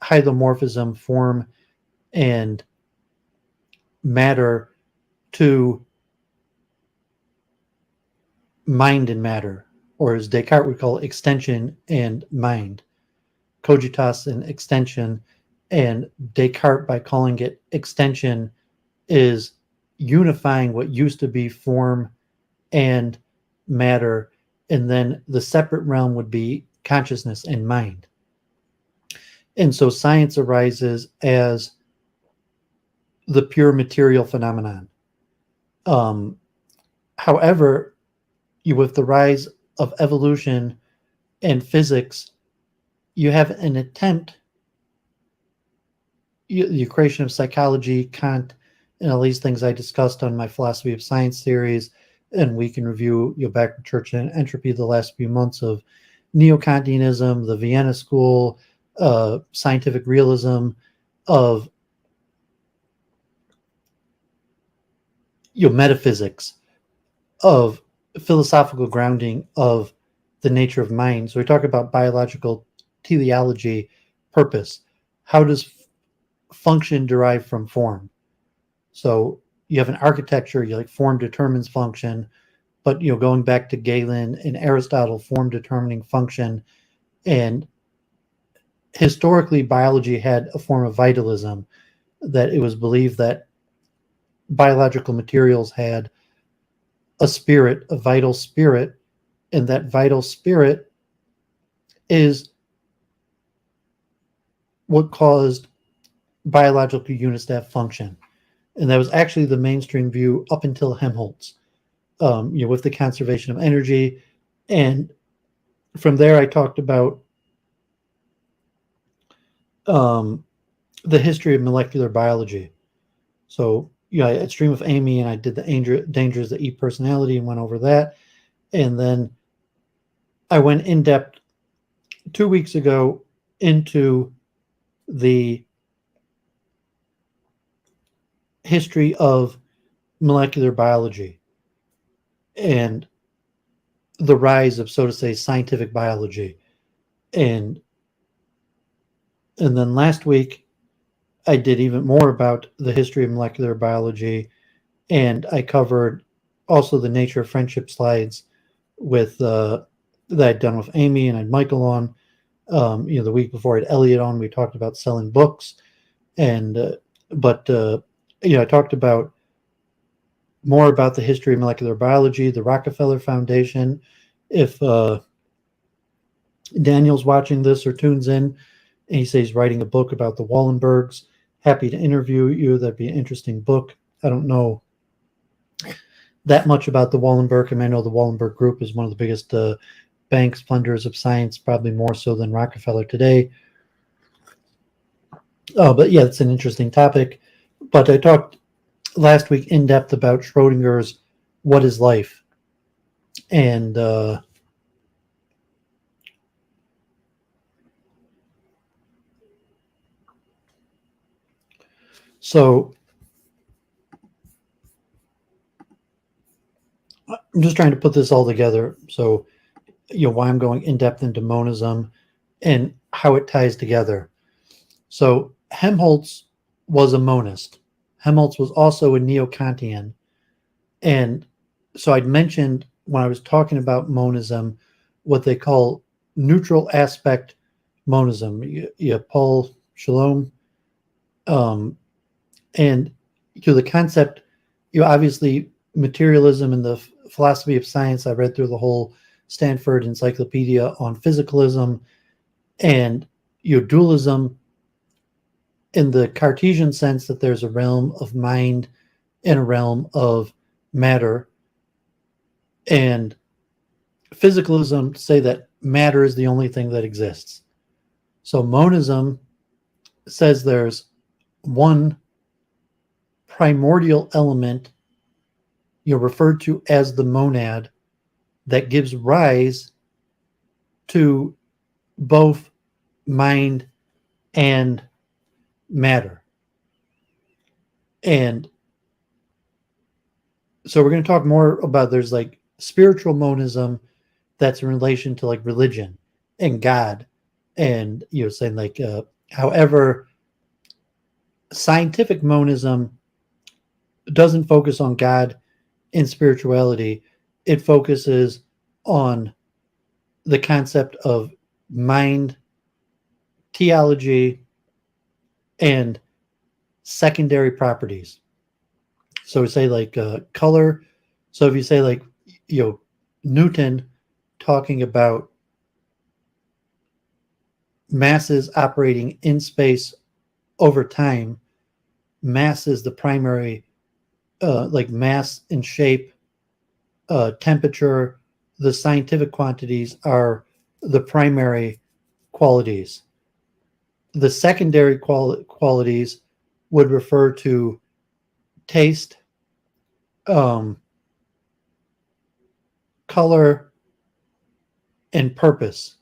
S1: hylomorphism, form and matter, to mind and matter, or as Descartes would call it, extension and mind, cogitas and extension. And Descartes, by calling it extension, is unifying what used to be form and matter, and then the separate realm would be consciousness and mind. And so science arises as the pure material phenomenon. However, with the rise of evolution and physics, you have an attempt, the creation of psychology, Kant, and all these things I discussed on my philosophy of science theories, and we can review backward church and entropy the last few months of neo-Kantianism, the Vienna School, scientific realism, of metaphysics, of philosophical grounding of the nature of mind. So we talk about biological teleology, purpose. How does function derive from form? So you have an architecture, form determines function, but going back to Galen and Aristotle, form determining function. And historically, biology had a form of vitalism, that it was believed that biological materials had a spirit, a vital spirit, and that vital spirit is what caused biological units to have function. And that was actually the mainstream view up until Helmholtz, with the conservation of energy. And from there, I talked about the history of molecular biology. So, I streamed with Amy, and I did the dangers of the E-personality and went over that. And then I went in depth 2 weeks ago into the history of molecular biology and the rise of, so to say, scientific biology. And then last week, I did even more about the history of molecular biology, and I covered also the nature of friendship slides with that I'd done with Amy, and I had Michael on. The week before I had Elliot on. We talked about selling books, and I talked about more about the history of molecular biology, the Rockefeller Foundation. If Daniel's watching this or tunes in, and he says he's writing a book about the Wallenbergs, happy to interview you. That'd be an interesting book. I don't know that much about the Wallenberg. I know the Wallenberg Group is one of the biggest banks, funders of science, probably more so than Rockefeller today. But yeah, it's an interesting topic. But I talked last week in depth about Schrodinger's "What is Life?" and so I'm just trying to put this all together. So why I'm going in depth into monism and how it ties together. So Helmholtz was a monist. Helmholtz was also a neo-Kantian. And so I'd mentioned when I was talking about monism, what they call neutral aspect monism. Paul Shalom. And the concept, obviously materialism and the philosophy of science. I read through the whole Stanford encyclopedia on physicalism, and dualism in the Cartesian sense that there's a realm of mind and a realm of matter, and physicalism to say that matter is the only thing that exists. So monism says there's one primordial element, referred to as the monad, that gives rise to both mind and matter. And so we're going to talk more about, there's like spiritual monism that's in relation to like religion and God, and saying like however scientific monism doesn't focus on God and spirituality. It focuses on the concept of mind, theology, and secondary properties. So we say like color. So if you say like, Newton talking about masses operating in space over time, mass is the primary, like mass and shape, temperature, the scientific quantities are the primary qualities. The secondary qualities would refer to taste, color, and purpose.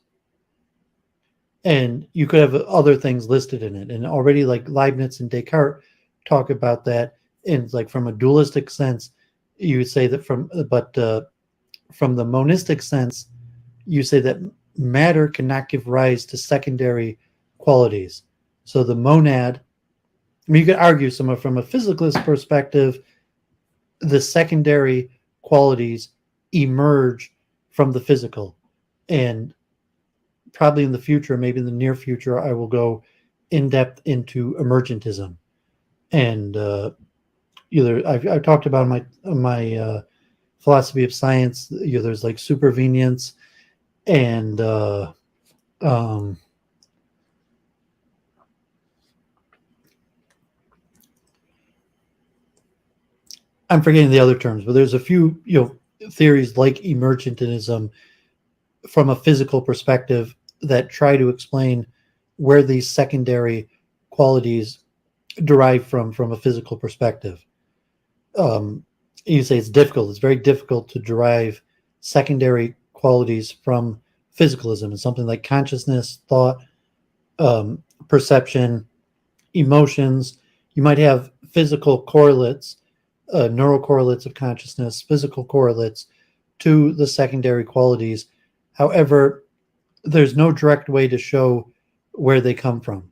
S1: And you could have other things listed in it. And already like Leibniz and Descartes talk about that in like from a dualistic sense. You would say that from the monistic sense, you say that matter cannot give rise to secondary qualities. So the monad, I mean, you could argue from a physicalist perspective, the secondary qualities emerge from the physical. And probably in the future, maybe in the near future, I will go in depth into emergentism. And I've talked about my philosophy of science. There's like supervenience and I'm forgetting the other terms, but there's a few theories like emergentism from a physical perspective that try to explain where these secondary qualities derive from a physical perspective. You say it's difficult. It's very difficult to derive secondary qualities from physicalism. And something like consciousness, thought, perception, emotions. You might have physical correlates, neural correlates of consciousness, physical correlates to the secondary qualities. However, there's no direct way to show where they come from.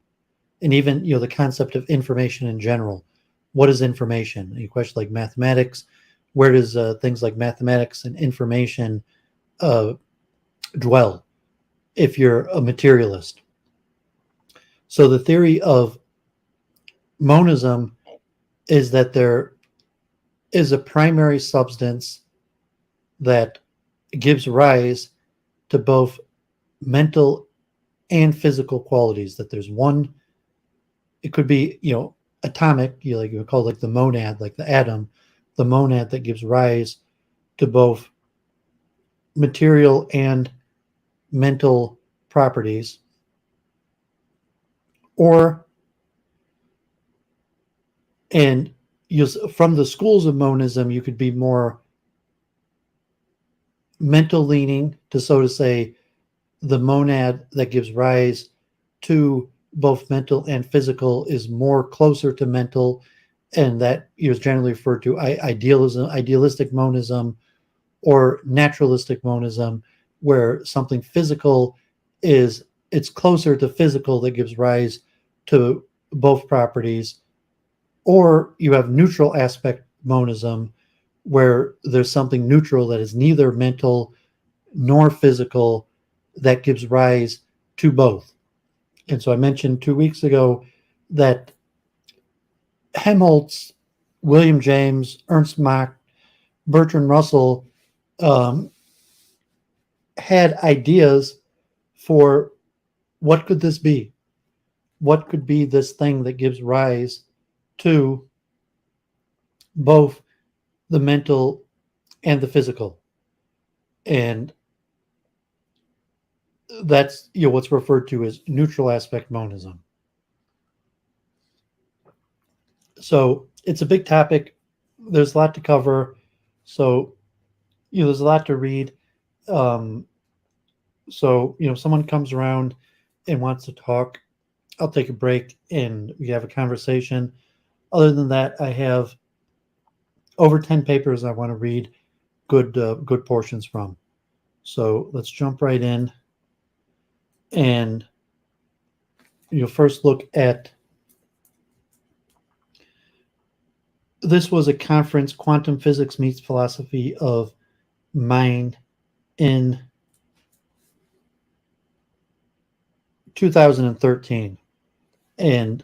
S1: And even, the concept of information in general. What is information? A question like mathematics, where does things like mathematics and information dwell if you're a materialist? So the theory of monism is that there is a primary substance that gives rise to both mental and physical qualities, that there's one, it could be, atomic, you would call it like the monad, like the atom, the monad that gives rise to both material and mental properties. And from the schools of monism, you could be more mental leaning to, so to say, the monad that gives rise to both mental and physical is more closer to mental, and that is generally referred to idealistic monism or naturalistic monism, where something physical it's closer to physical that gives rise to both properties, or you have neutral aspect monism, where there's something neutral that is neither mental nor physical that gives rise to both. And so I mentioned 2 weeks ago that Helmholtz, William James, Ernst Mach, Bertrand Russell had ideas for what could this be? What could be this thing that gives rise to both the mental and the physical? And that's what's referred to as neutral aspect monism. So it's a big topic. There's a lot to cover. So there's a lot to read. So someone comes around and wants to talk, I'll take a break and we have a conversation. Other than that, I have over 10 papers I want to read good portions from. So let's jump right in. And you'll first look at, this was a conference, Quantum Physics Meets Philosophy of Mind, in 2013. And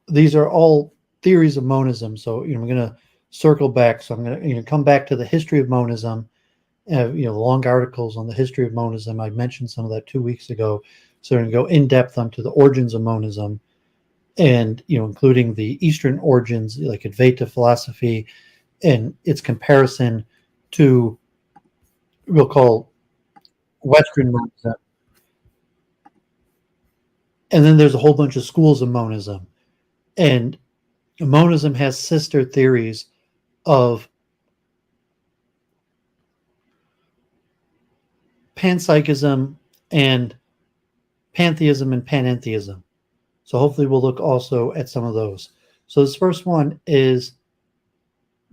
S1: these are all theories of monism. So, I'm going to circle back. So I'm going to come back to the history of monism. Long articles on the history of monism. I mentioned some of that 2 weeks ago. So we're going to go in depth onto the origins of monism, and including the Eastern origins like Advaita philosophy and its comparison to we'll call Western monism. And then there's a whole bunch of schools of monism, and monism has sister theories of panpsychism and pantheism and panentheism. So hopefully we'll look also at some of those. So this first one is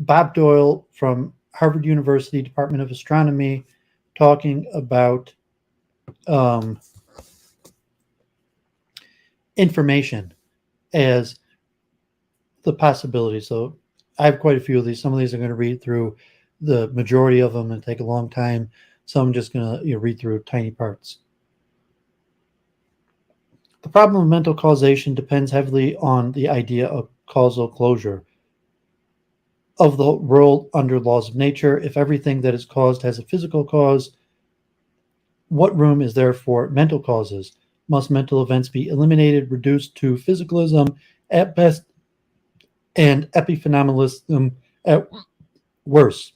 S1: Bob Doyle from Harvard University Department of Astronomy talking about information as the possibility. So I have quite a few of these. Some of these I'm going to read through the majority of them and take a long time. So I'm just going to read through tiny parts. The problem of mental causation depends heavily on the idea of causal closure of the world under laws of nature. If everything that is caused has a physical cause, what room is there for mental causes? Must mental events be eliminated, reduced to physicalism at best, and epiphenomenalism at worst?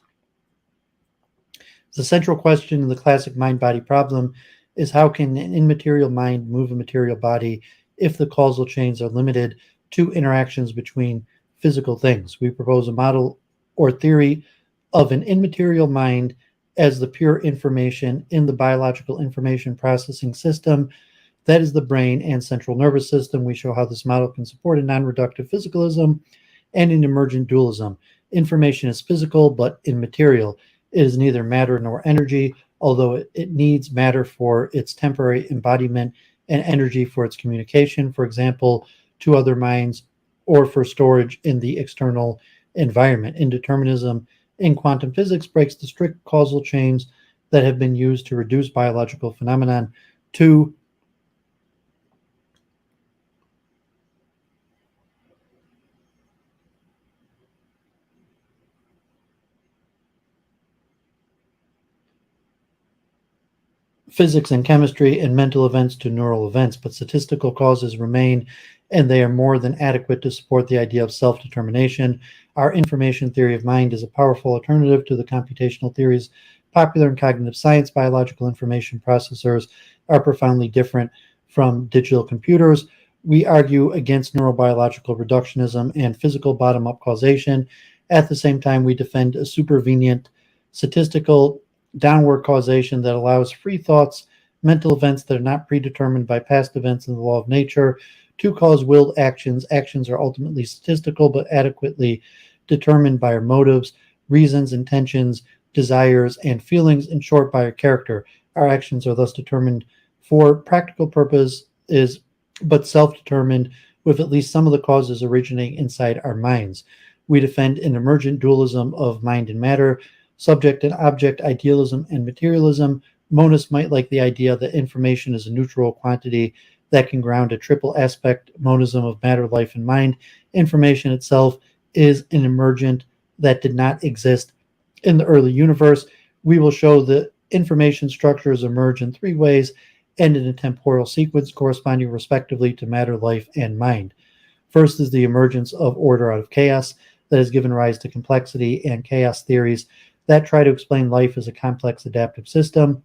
S1: The central question in the classic mind-body problem is how can an immaterial mind move a material body if the causal chains are limited to interactions between physical things? We propose a model or theory of an immaterial mind as the pure information in the biological information processing system that is the brain and central nervous system. We show how this model can support a non-reductive physicalism and an emergent dualism. Information is physical but immaterial. It is neither matter nor energy, although it needs matter for its temporary embodiment and energy for its communication, for example, to other minds, or for storage in the external environment. Indeterminism in quantum physics breaks the strict causal chains that have been used to reduce biological phenomenon to physics and chemistry and mental events to neural events, but statistical causes remain, and they are more than adequate to support the idea of self-determination. Our information theory of mind is a powerful alternative to the computational theories popular in cognitive science. Biological information processors are profoundly different from digital computers. We argue against neurobiological reductionism and physical bottom-up causation. At the same time, we defend a supervenient statistical downward causation that allows free thoughts, mental events that are not predetermined by past events in the law of nature, to cause willed actions. Actions are ultimately statistical but adequately determined by our motives, reasons, intentions, desires, and feelings, in short, by our character. Our actions are thus determined for practical purposes, but self-determined, with at least some of the causes originating inside our minds. We defend an emergent dualism of mind and matter, subject and object, idealism and materialism. Monists might like the idea that information is a neutral quantity that can ground a triple aspect monism of matter, life, and mind. Information itself is an emergent that did not exist in the early universe. We will show that information structures emerge in three ways and in a temporal sequence corresponding respectively to matter, life, and mind. First is the emergence of order out of chaos that has given rise to complexity and chaos theories that try to explain life as a complex adaptive system.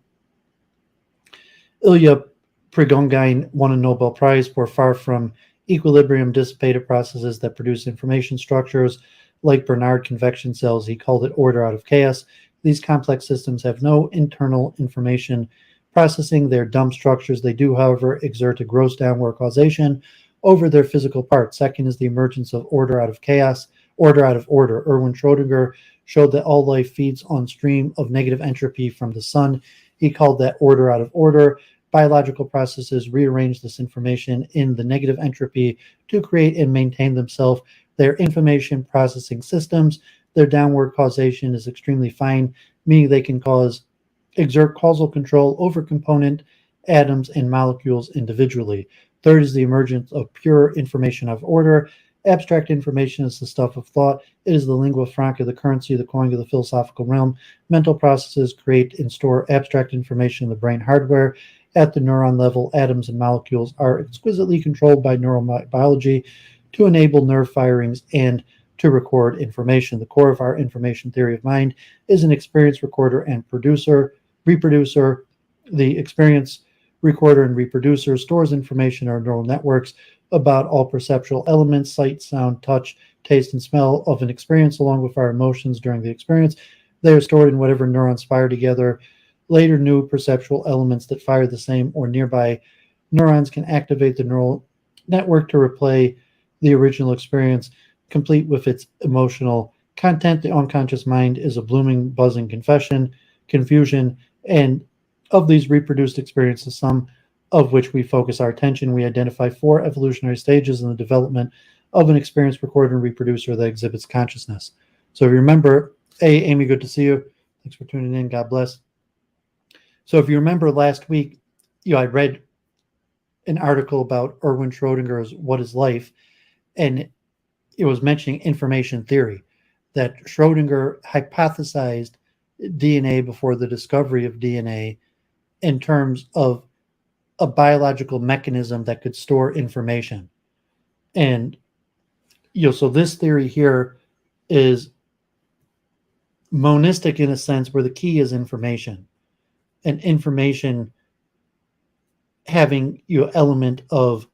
S1: Ilya Prigogine won a Nobel Prize for far from equilibrium dissipated processes that produce information structures like Bernard convection cells. He called it order out of chaos. These complex systems have no internal information processing. They're dumb structures. They do, however, exert a gross downward causation over their physical parts. Second is the emergence of order out of chaos, order out of order. Erwin Schrödinger showed that all life feeds on stream of negative entropy from the sun. He called that order out of order. Biological processes rearrange this information in the negative entropy to create and maintain themselves. Their information processing systems, their downward causation is extremely fine, meaning they can exert causal control over component atoms and molecules individually. Third is the emergence of pure information of order. Abstract information is the stuff of thought. It is the lingua franca, the currency, the coin of the philosophical realm. Mental processes create and store abstract information in the brain hardware. At the neuron level, atoms and molecules are exquisitely controlled by neurobiology to enable nerve firings and to record information. The core of our information theory of mind is an experience recorder and reproducer. The experience recorder and reproducer stores information in our neural networks about all perceptual elements, sight, sound, touch, taste, and smell of an experience, along with our emotions during the experience. They are stored in whatever neurons fire together. Later, new perceptual elements that fire the same or nearby neurons can activate the neural network to replay the original experience, complete with its emotional content. The unconscious mind is a blooming, buzzing confusion, and of these reproduced experiences, some of which we focus our attention, we identify four evolutionary stages in the development of an experience recorder and reproducer that exhibits consciousness. So if you remember, Amy, good to see you. Thanks for tuning in. God bless. So if you remember last week, I read an article about Erwin Schrödinger's What is Life, and it was mentioning information theory, that Schrödinger hypothesized DNA before the discovery of DNA in terms of a biological mechanism that could store information. And, so this theory here is monistic in a sense where the key is information. And information having element of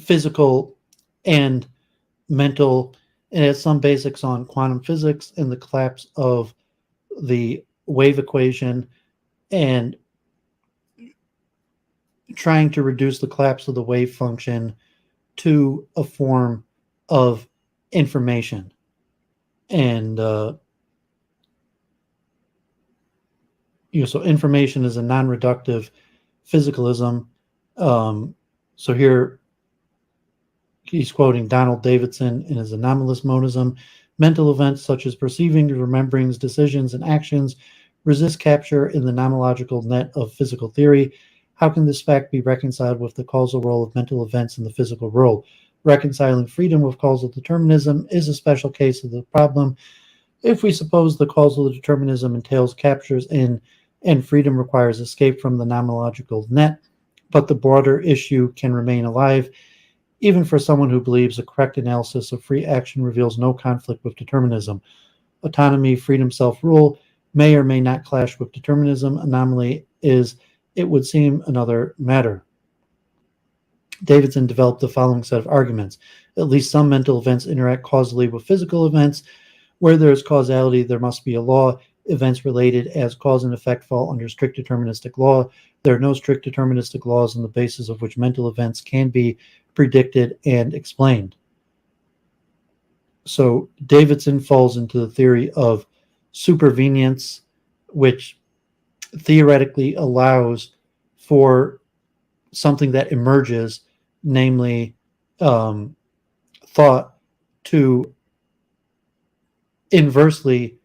S1: physical and mental, and it has some basics on quantum physics and the collapse of the wave equation and trying to reduce the collapse of the wave function to a form of information. And so information is a non-reductive physicalism. So here he's quoting Donald Davidson in his Anomalous Monism. Mental events such as perceiving, rememberings, decisions, and actions resist capture in the nomological net of physical theory. How can this fact be reconciled with the causal role of mental events in the physical world? Reconciling freedom with causal determinism is a special case of the problem. If we suppose the causal determinism entails captures in and freedom requires escape from the nomological net, but the broader issue can remain alive, even for someone who believes a correct analysis of free action reveals no conflict with determinism. Autonomy, freedom, self-rule may or may not clash with determinism. Anomaly is, it would seem, another matter. Davidson developed the following set of arguments. At least some mental events interact causally with physical events. Where there is causality, there must be a law. Events related as cause and effect fall under strict deterministic law. There are no strict deterministic laws on the basis of which mental events can be predicted and explained. So Davidson falls into the theory of supervenience, which theoretically allows for something that emerges, namely thought, to inversely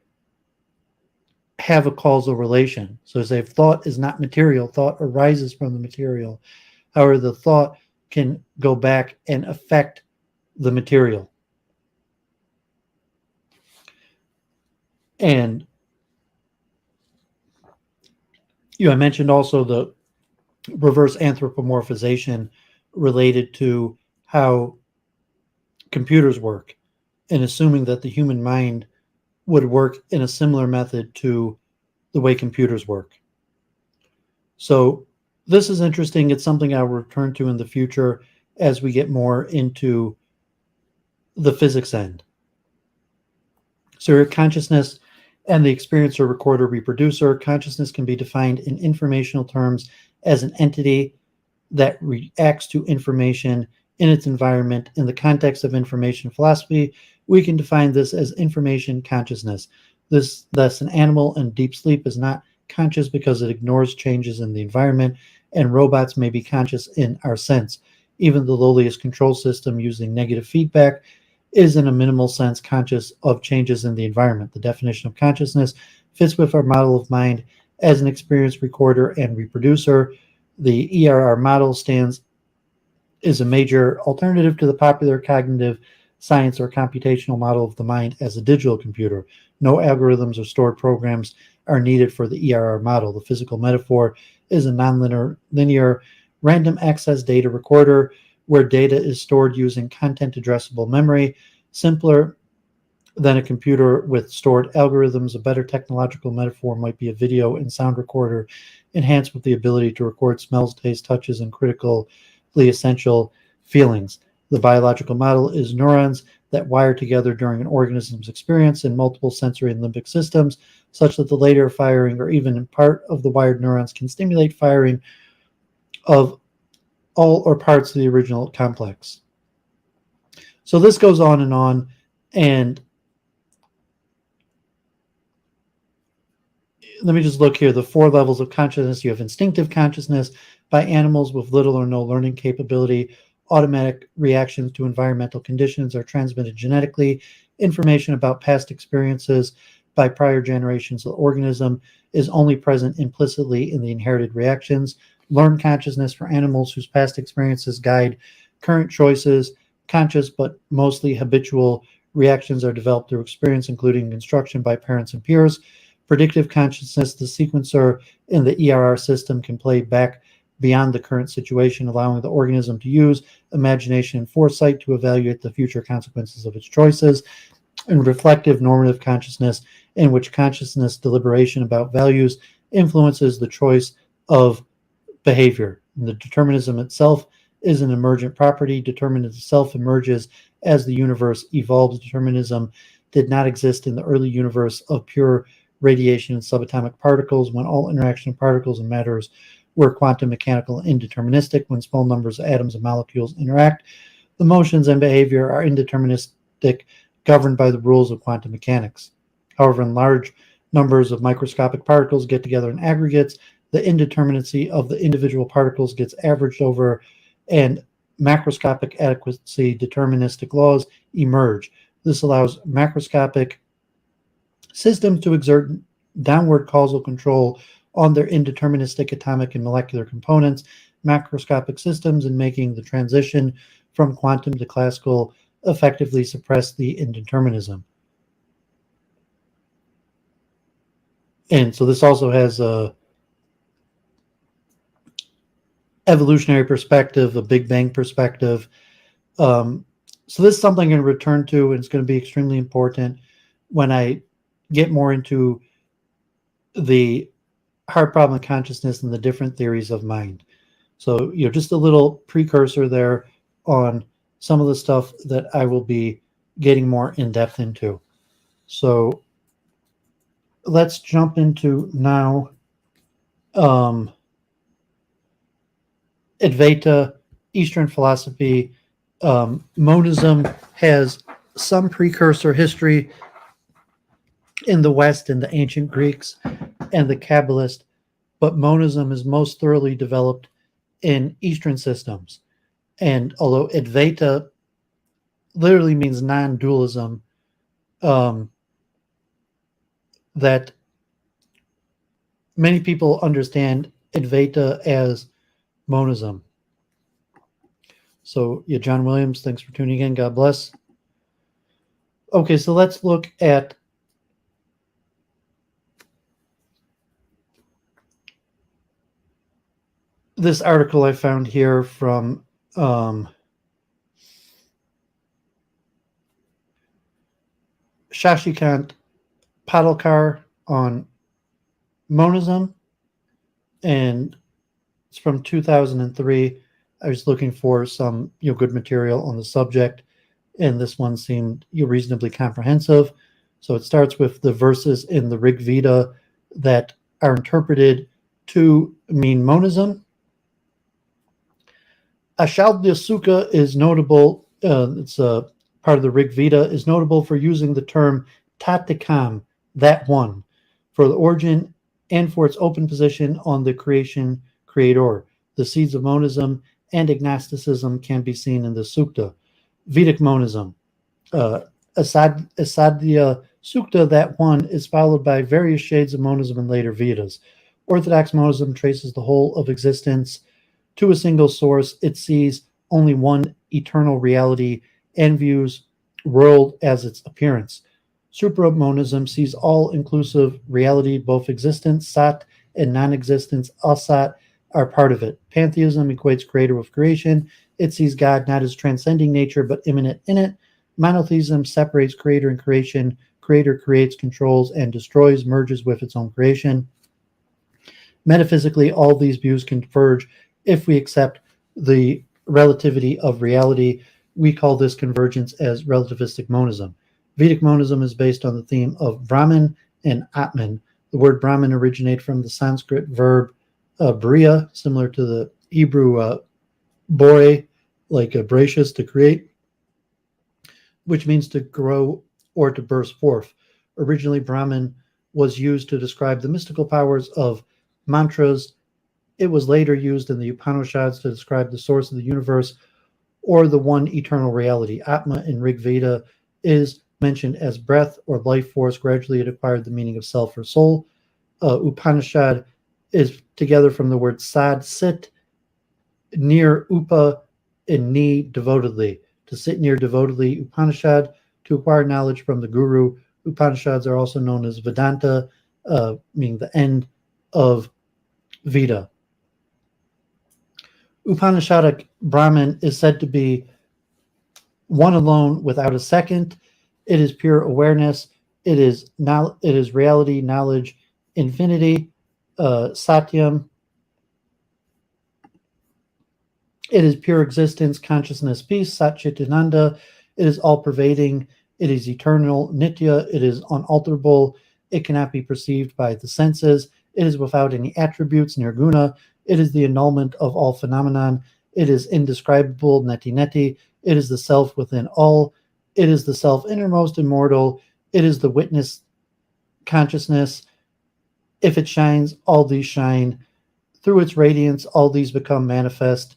S1: have a causal relation. So say if thought is not material, thought arises from the material. However, the thought can go back and affect the material. And I mentioned also the reverse anthropomorphization related to how computers work, and assuming that the human mind would work in a similar method to the way computers work. So this is interesting. It's something I'll return to in the future as we get more into the physics end. So your consciousness and the experiencer, recorder, reproducer. Consciousness can be defined in informational terms as an entity that reacts to information in its environment. In the context of information philosophy, we can define this as information consciousness. Thus, an animal in deep sleep is not conscious because it ignores changes in the environment, and robots may be conscious in our sense. Even the lowliest control system using negative feedback is in a minimal sense conscious of changes in the environment. The definition of consciousness fits with our model of mind as an experience recorder and reproducer. The ERR model is a major alternative to the popular cognitive science or computational model of the mind as a digital computer. No algorithms or stored programs are needed for the ERR model. The physical metaphor is a nonlinear random access data recorder where data is stored using content addressable memory, simpler than a computer with stored algorithms. A better technological metaphor might be a video and sound recorder enhanced with the ability to record smells, tastes, touches, and critically essential feelings. The biological model is neurons that wire together during an organism's experience in multiple sensory and limbic systems, such that the later firing or even in part of the wired neurons can stimulate firing of all or parts of the original complex. So this goes on, and let me just look here. The 4 levels of consciousness. You have instinctive consciousness by animals with little or no learning capability. Automatic reactions to environmental conditions are transmitted genetically. Information about past experiences by prior generations of the organism is only present implicitly in the inherited reactions. Learned consciousness for animals whose past experiences guide current choices. Conscious but mostly habitual reactions are developed through experience, including instruction by parents and peers. Predictive consciousness, the sequencer in the ERR system can play back beyond the current situation, allowing the organism to use imagination and foresight to evaluate the future consequences of its choices. And reflective normative consciousness, in which consciousness deliberation about values influences the choice of behavior. And the determinism itself is an emergent property. Determinism itself emerges as the universe evolves. Determinism did not exist in the early universe of pure radiation and subatomic particles, when all interaction of particles and matters were quantum mechanical and indeterministic. When small numbers of atoms and molecules interact, the motions and behavior are indeterministic, governed by the rules of quantum mechanics. However, when large numbers of microscopic particles get together in aggregates, the indeterminacy of the individual particles gets averaged over, and macroscopic adequacy deterministic laws emerge. This allows macroscopic systems to exert downward causal control on their indeterministic atomic and molecular components. Macroscopic systems, in making the transition from quantum to classical, effectively suppress the indeterminism. And so this also has a evolutionary perspective, a Big Bang perspective. So this is something I'm going to return to, and it's going to be extremely important when I get more into the hard problem of consciousness and the different theories of mind. So, just a little precursor there on some of the stuff that I will be getting more in depth into. So let's jump into now Advaita, Eastern philosophy. Monism has some precursor history in the West, in the ancient Greeks and the Kabbalists, but monism is most thoroughly developed in Eastern systems. And although Advaita literally means non-dualism, that many people understand Advaita as monism. So, yeah, John Williams, thanks for tuning in. God bless. Okay, so let's look at this article I found here from Shashikant Padalkar on monism, and it's from 2003. I was looking for some good material on the subject, and this one seemed reasonably comprehensive. So it starts with the verses in the Rig Veda that are interpreted to mean monism. Ashaldya Sukha is notable, it's a part of the Rig Veda, is notable for using the term Tatikam, that one, for the origin and for its open position on the creation creator. The seeds of monism and agnosticism can be seen in the Sukta. Vedic Monism. Asadhya Sukta, that one, is followed by various shades of monism in later Vedas. Orthodox monism traces the whole of existence to a single source. It sees only one eternal reality and views world as its appearance. Supra-monism sees all-inclusive reality, both existence, sat, and non-existence, asat, are part of it. Pantheism equates creator with creation. It sees God not as transcending nature, but immanent in it. Monotheism separates creator and creation. Creator creates, controls, and destroys, merges with its own creation. Metaphysically, all these views converge if we accept the relativity of reality. We call this convergence as relativistic monism. Vedic monism is based on the theme of Brahman and Atman. The word Brahman originates from the Sanskrit verb bria, similar to the Hebrew bore, like bracious, to create, which means to grow or to burst forth. Originally, Brahman was used to describe the mystical powers of mantras. It was later used in the Upanishads to describe the source of the universe or the one eternal reality. Atma in Rig Veda is mentioned as breath or life force. Gradually, it acquired the meaning of self or soul. Upanishad is together from the word sad, sit, near upa, and ni, devotedly. To sit near devotedly. Upanishad, to acquire knowledge from the guru. Upanishads are also known as Vedanta, meaning the end of Veda. Upanishadic Brahman is said to be one alone without a second. It is pure awareness. It is reality, knowledge, infinity, satyam. It is pure existence, consciousness, peace, Satchitananda. It is all-pervading. It is eternal, nitya. It is unalterable. It cannot be perceived by the senses. It is without any attributes, nirguna. It is the annulment of all phenomenon. It is indescribable, neti neti. It is the self within all. It is the self innermost, immortal. It is the witness consciousness. If it shines, all these shine. Through its radiance, all these become manifest.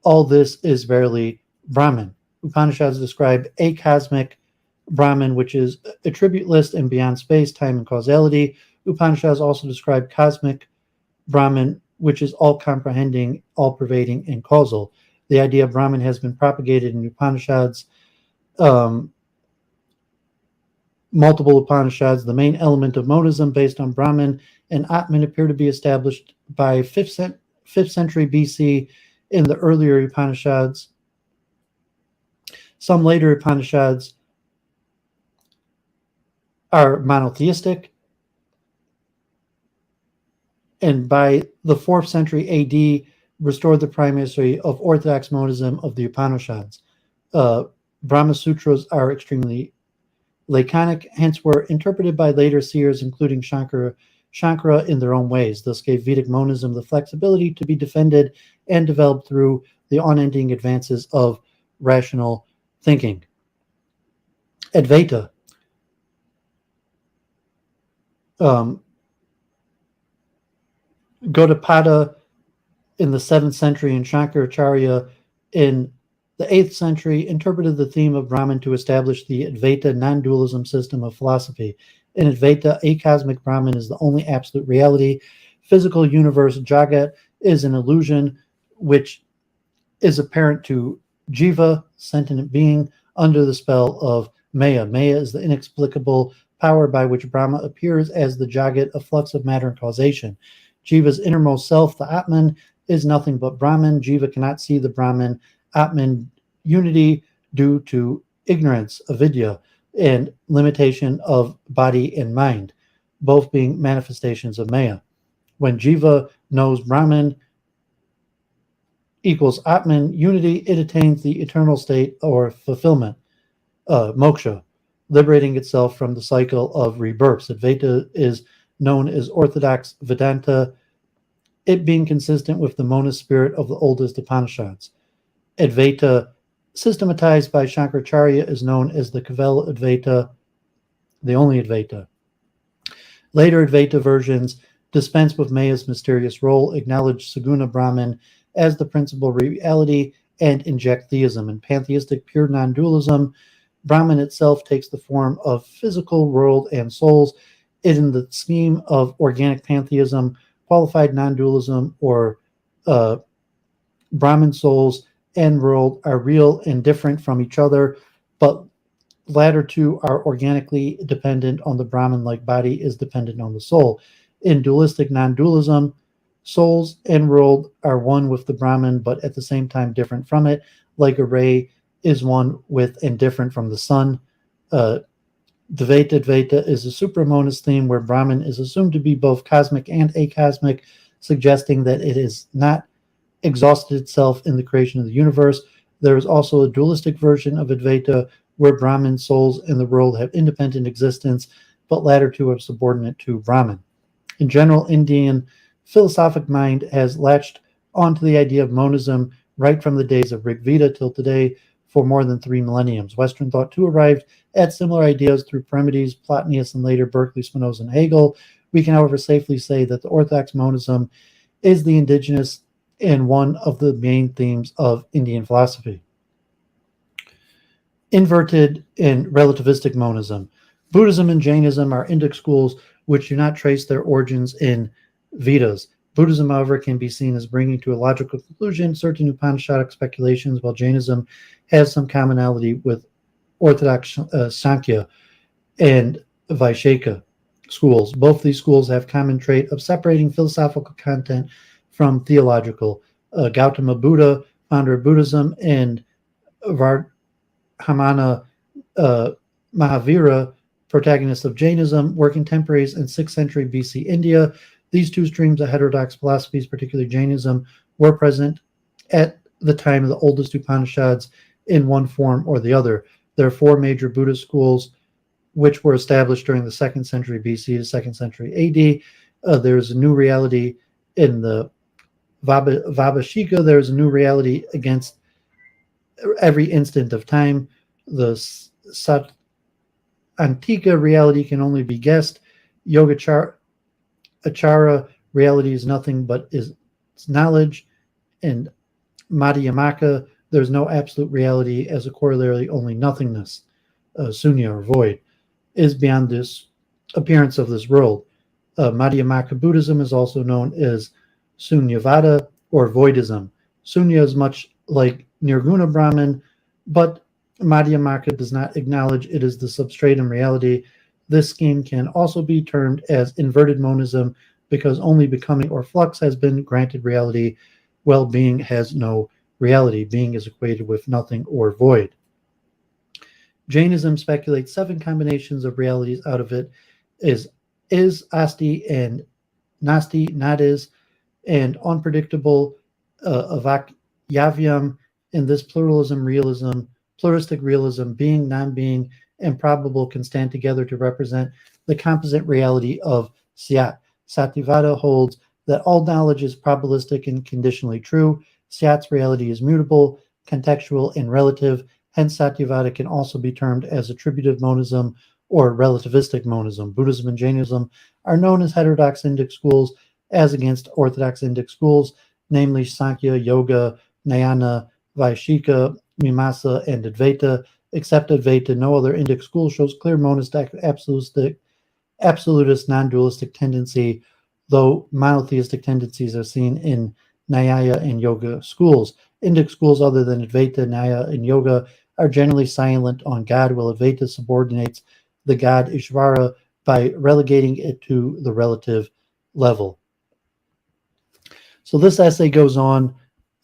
S1: All this is verily Brahman. Upanishads describe a cosmic Brahman, which is attributeless and beyond space, time, and causality. Upanishads also describe cosmic Brahman, which is all-comprehending, all-pervading, and causal. The idea of Brahman has been propagated in Upanishads, multiple Upanishads. The main element of monism based on Brahman and Atman appear to be established by 5th century BC in the earlier Upanishads. Some later Upanishads are monotheistic, and by the 4th century AD restored the primacy of orthodox monism of the Upanishads. Brahma Sutras are extremely laconic, hence were interpreted by later seers, including Shankara, in their own ways. Thus gave Vedic monism the flexibility to be defended and developed through the unending advances of rational thinking. Advaita. Gaudapada in the 7th century and Shankaracharya in the 8th century interpreted the theme of Brahman to establish the Advaita non-dualism system of philosophy. In Advaita, a cosmic Brahman is the only absolute reality. Physical universe, Jagat, is an illusion which is apparent to Jiva, sentient being, under the spell of Maya. Maya is the inexplicable power by which Brahma appears as the Jagat, a flux of matter and causation. Jiva's innermost self, the Atman, is nothing but Brahman. Jiva cannot see the Brahman Atman unity due to ignorance, avidya, and limitation of body and mind, both being manifestations of Maya. When Jiva knows Brahman equals Atman unity, it attains the eternal state or fulfillment, moksha, liberating itself from the cycle of rebirths. Advaita is known as Orthodox Vedanta, it being consistent with the monist spirit of the oldest Upanishads. Advaita, systematized by Shankaracharya, is known as the Kavel Advaita, the only Advaita. Later Advaita versions dispense with Maya's mysterious role, acknowledge Saguna Brahman as the principal reality, and inject theism. In pantheistic pure non-dualism, Brahman itself takes the form of physical world and souls. In the scheme of organic pantheism, qualified non-dualism, or Brahman souls and world are real and different from each other, but latter two are organically dependent on the Brahman-like body is dependent on the soul. In dualistic non-dualism, souls and world are one with the Brahman, but at the same time different from it, like a ray is one with and different from the sun. Dvaita is a supramonist theme where Brahman is assumed to be both cosmic and acosmic, suggesting that it has not exhausted itself in the creation of the universe. There is also a dualistic version of Advaita where Brahman, souls, and the world have independent existence, but latter two are subordinate to Brahman. In general, Indian philosophic mind has latched onto the idea of monism right from the days of Rig Veda till today for more than 3 millenniums. Western thought too arrived at similar ideas through Parmenides, Plotinus, and later Berkeley, Spinoza, and Haeckel. We can, however, safely say that the Orthodox monism is the indigenous and one of the main themes of Indian philosophy. Inverted and relativistic monism. Buddhism and Jainism are Indic schools which do not trace their origins in Vedas. Buddhism, however, can be seen as bringing to a logical conclusion certain Upanishadic speculations, while Jainism has some commonality with Orthodox Sankhya and Vaisheshika schools. Both these schools have common trait of separating philosophical content from theological. Gautama Buddha, founder of Buddhism, and Vardhamana Mahavira, protagonist of Jainism, were contemporaries in 6th century BC India. These two streams of heterodox philosophies, particularly Jainism, were present at the time of the oldest Upanishads in one form or the other. There are 4 major Buddhist schools which were established during the 2nd century BC to 2nd century AD. There's a new reality in the Vaibhashika. There's a new reality against every instant of time. The Satantika reality can only be guessed. Yogacara reality is nothing but is knowledge. And Madhyamaka, there's no absolute reality, as a corollary, only nothingness, sunya or void, is beyond this appearance of this world. Madhyamaka Buddhism is also known as Sunyavada or voidism. Sunya is much like Nirguna Brahman, but Madhyamaka does not acknowledge it is the substratum reality. This scheme can also be termed as inverted monism because only becoming or flux has been granted reality, while being has no reality. Being is equated with nothing or void. Jainism speculates 7 combinations of realities out of it is, asti, and nasti, not is, and unpredictable, avakyavyam. In this pluralistic realism, being, non-being, and probable can stand together to represent the composite reality of Syat. Satyavada holds that all knowledge is probabilistic and conditionally true. Syat's reality is mutable, contextual, and relative. Hence, Satyavada can also be termed as attributive monism or relativistic monism. Buddhism and Jainism are known as heterodox Indic schools as against orthodox Indic schools, namely Sankhya, Yoga, Jnana, Vaishika, Mimamsa, and Advaita. Except Advaita, no other Indic school shows clear monist absolutist non-dualistic tendency, though monotheistic tendencies are seen in Nyaya and Yoga schools. Indic schools other than Advaita, Nyaya, and Yoga are generally silent on God, while Advaita subordinates the God Ishvara by relegating it to the relative level. So this essay goes on,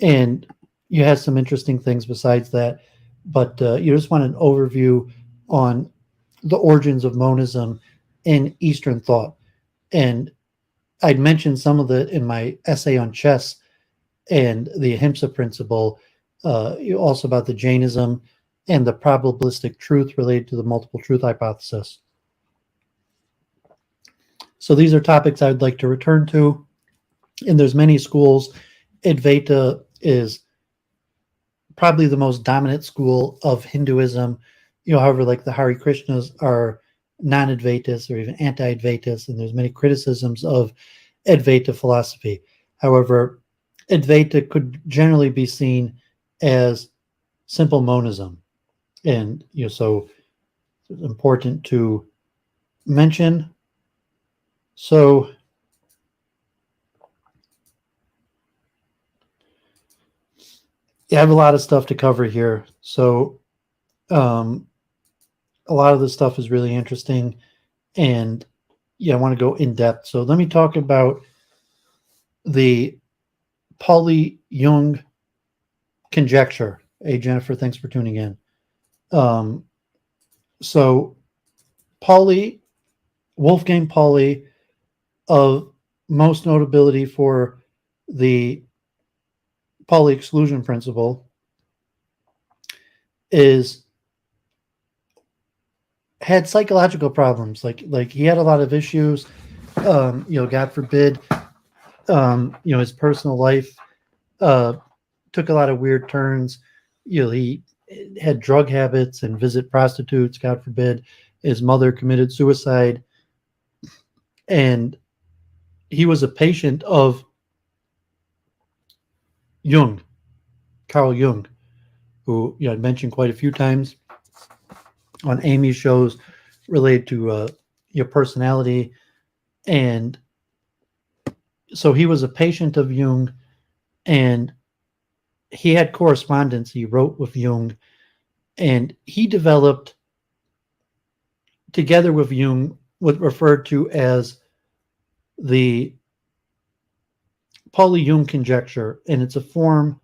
S1: and you have some interesting things besides that, but you just want an overview on the origins of monism in Eastern thought. And I'd mentioned some of it in my essay on chess and the Ahimsa principle, also about the Jainism and the probabilistic truth related to the multiple truth hypothesis. So these are topics I'd like to return to, and there's many schools. Advaita is probably the most dominant school of Hinduism. However, like the Hare Krishnas are non-Advaitas or even anti-Advaitas, and there's many criticisms of Advaita philosophy. However, Advaita could generally be seen as simple monism, and so it's important to mention. So I have a lot of stuff to cover here. So a lot of this stuff is really interesting, and I want to go in depth. So let me talk about the Pauli Jung conjecture. Hey, Jennifer, thanks for tuning in. So Pauli, Wolfgang Pauli, of most notability for the Pauli exclusion principle, had psychological problems. Like he had a lot of issues. God forbid, his personal life took a lot of weird turns. He had drug habits and visit prostitutes. God forbid, his mother committed suicide, and he was a patient of Jung, Carl Jung, who I mentioned quite a few times on Amy's shows related to your personality. And so he was a patient of Jung, and he had correspondence. He wrote with Jung, and he developed, together with Jung, what referred to as the Pauli Jung conjecture, and it's a form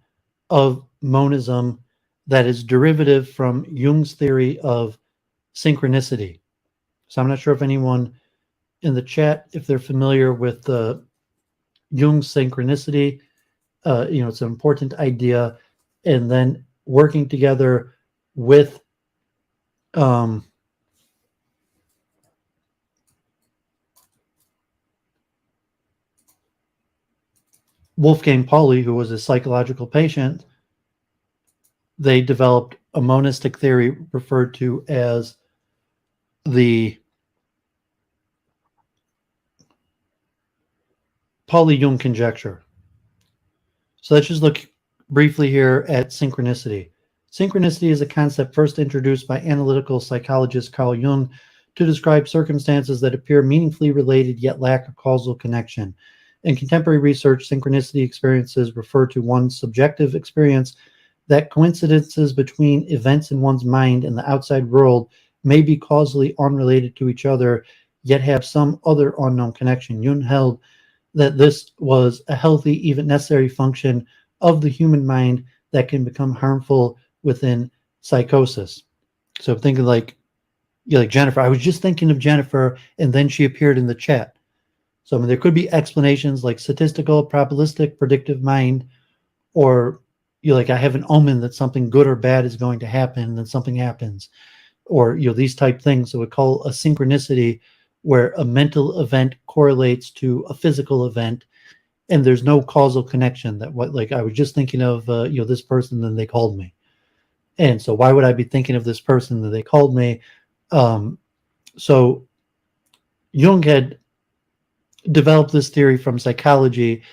S1: of monism that is derivative from Jung's theory of synchronicity. So I'm not sure if anyone in the chat, if they're familiar with Jung's synchronicity. It's an important idea, and then working together with Wolfgang Pauli, who was a psychological patient, they developed a monistic theory referred to as the Pauli Jung conjecture. So let's just look briefly here at synchronicity. Synchronicity is a concept first introduced by analytical psychologist Carl Jung to describe circumstances that appear meaningfully related yet lack a causal connection. In contemporary research, synchronicity experiences refer to one's subjective experience that coincidences between events in one's mind and the outside world may be causally unrelated to each other, yet have some other unknown connection. Jung held that this was a healthy, even necessary function of the human mind that can become harmful within psychosis. So I'm thinking like Jennifer. I was just thinking of Jennifer, and then she appeared in the chat. So there could be explanations like statistical, probabilistic, predictive mind, or I have an omen that something good or bad is going to happen, and then something happens, or these type things. So we call a synchronicity, where a mental event correlates to a physical event, and there's no causal connection. That I was just thinking of this person, then they called me. And so why would I be thinking of this person that they called me? So Jung had developed this theory from psychology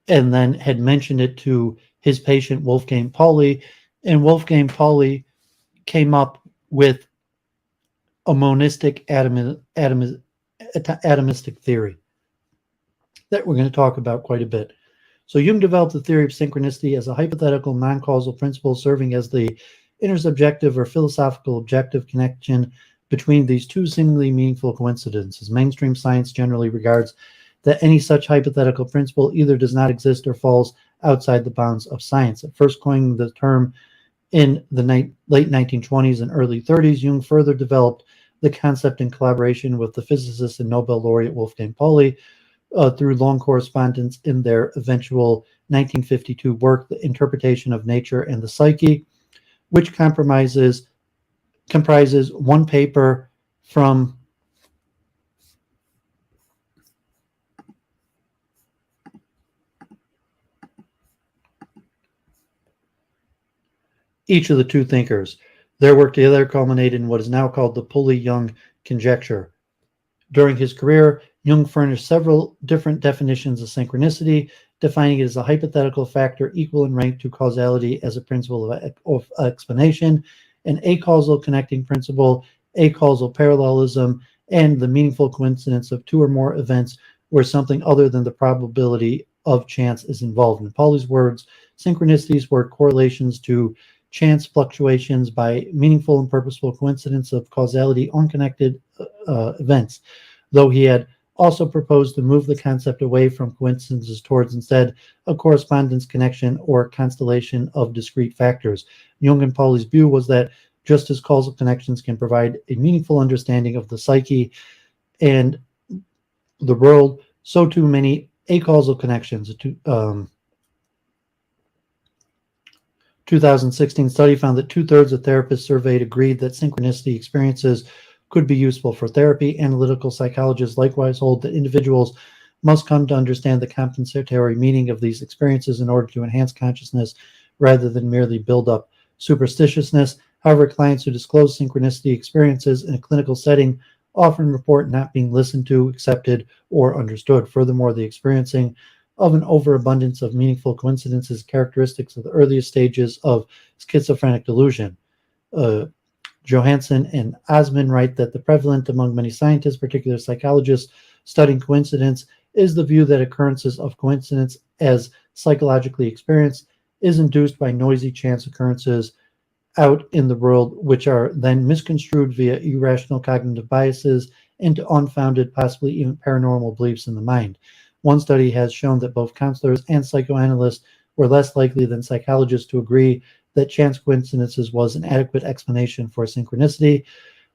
S1: and then had mentioned it to his patient Wolfgang Pauli, and Wolfgang Pauli came up with a monistic atomistic theory that we're going to talk about quite a bit. So Jung developed the theory of synchronicity as a hypothetical non-causal principle serving as the intersubjective or philosophical objective connection between these two seemingly meaningful coincidences. Mainstream science generally regards that any such hypothetical principle either does not exist or falls outside the bounds of science. At first coining the term in the late 1920s and early 30s, Jung further developed the concept in collaboration with the physicist and Nobel laureate Wolfgang Pauli through long correspondence in their eventual 1952 work, The Interpretation of Nature and the Psyche, which comprises one paper from each of the two thinkers. Their work together culminated in what is now called the Pauli-Jung conjecture. During his career, Jung furnished several different definitions of synchronicity, defining it as a hypothetical factor equal in rank to causality as a principle of explanation, an acausal connecting principle, acausal parallelism, and the meaningful coincidence of two or more events where something other than the probability of chance is involved. In Pauli's words, synchronicities were correlations to chance fluctuations by meaningful and purposeful coincidence of causality unconnected events, though he had also proposed to move the concept away from coincidences towards instead a correspondence connection or constellation of discrete factors. Jung and Pauli's view was that just as causal connections can provide a meaningful understanding of the psyche and the world, so too many acausal connections. 2016 study found that 2/3 of therapists surveyed agreed that synchronicity experiences could be useful for therapy. Analytical psychologists likewise hold that individuals must come to understand the compensatory meaning of these experiences in order to enhance consciousness rather than merely build up superstitiousness. However, clients who disclose synchronicity experiences in a clinical setting often report not being listened to, accepted, or understood. Furthermore, the experiencing of an overabundance of meaningful coincidences characteristics of the earliest stages of schizophrenic delusion. Johansson and Osman write that the prevalent among many scientists, particularly psychologists studying coincidence, is the view that occurrences of coincidence as psychologically experienced is induced by noisy chance occurrences out in the world, which are then misconstrued via irrational cognitive biases into unfounded, possibly even paranormal beliefs in the mind. One study has shown that both counselors and psychoanalysts were less likely than psychologists to agree that chance coincidences was an adequate explanation for synchronicity,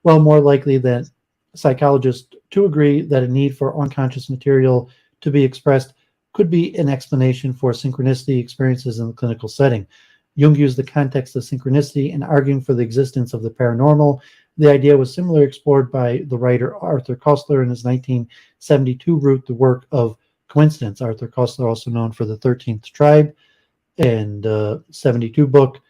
S1: while more likely than psychologists to agree that a need for unconscious material to be expressed could be an explanation for synchronicity experiences in the clinical setting. Jung used the context of synchronicity in arguing for the existence of the paranormal. The idea was similarly explored by the writer Arthur Koestler in his 1972 root, The Work of Coincidence. Arthur Koestler, also known for The 13th Tribe, and 72 book,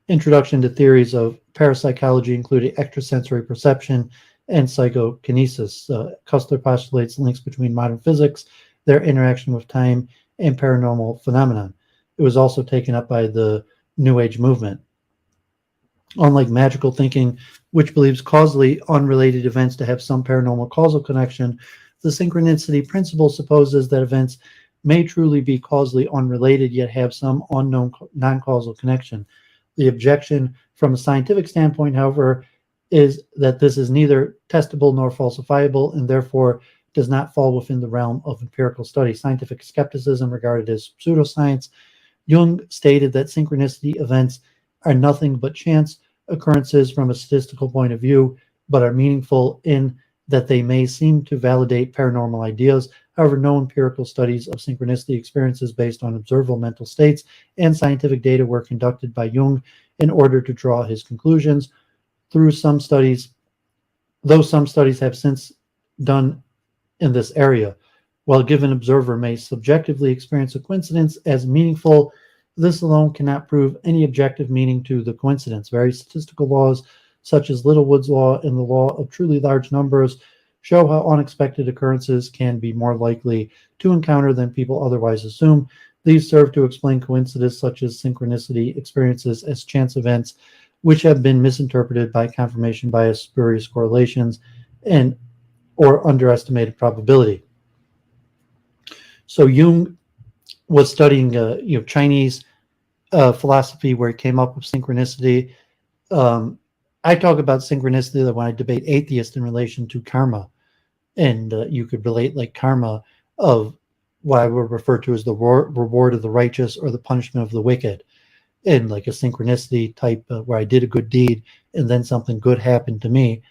S1: Introduction to Theories of Parapsychology, including extrasensory perception and psychokinesis. Koestler postulates links between modern physics, their interaction with time, and paranormal phenomenon. It was also taken up by the New Age movement. Unlike magical thinking, which believes causally unrelated events to have some paranormal causal connection, the synchronicity principle supposes that events may truly be causally unrelated, yet have some unknown non-causal connection. The objection from a scientific standpoint, however, is that this is neither testable nor falsifiable, and therefore does not fall within the realm of empirical study. Scientific skepticism regarded as pseudoscience. Jung stated that synchronicity events are nothing but chance occurrences from a statistical point of view, but are meaningful in that they may seem to validate paranormal ideas. However, no empirical studies of synchronicity experiences based on observable mental states and scientific data were conducted by Jung in order to draw his conclusions. Though some studies have since done in this area, while a given observer may subjectively experience a coincidence as meaningful, This alone cannot prove any objective meaning to the coincidence. Various statistical laws, such as Littlewood's law and the law of truly large numbers, show how unexpected occurrences can be more likely to encounter than people otherwise assume. These serve to explain coincidences such as synchronicity experiences as chance events, which have been misinterpreted by confirmation bias, spurious correlations, and or underestimated probability. So Jung was studying, Chinese philosophy, where he came up with synchronicity. I talk about synchronicity when I debate atheists in relation to karma, and you could relate like karma of what I would refer to as the reward of the righteous or the punishment of the wicked, and like a synchronicity type where I did a good deed and then something good happened to me,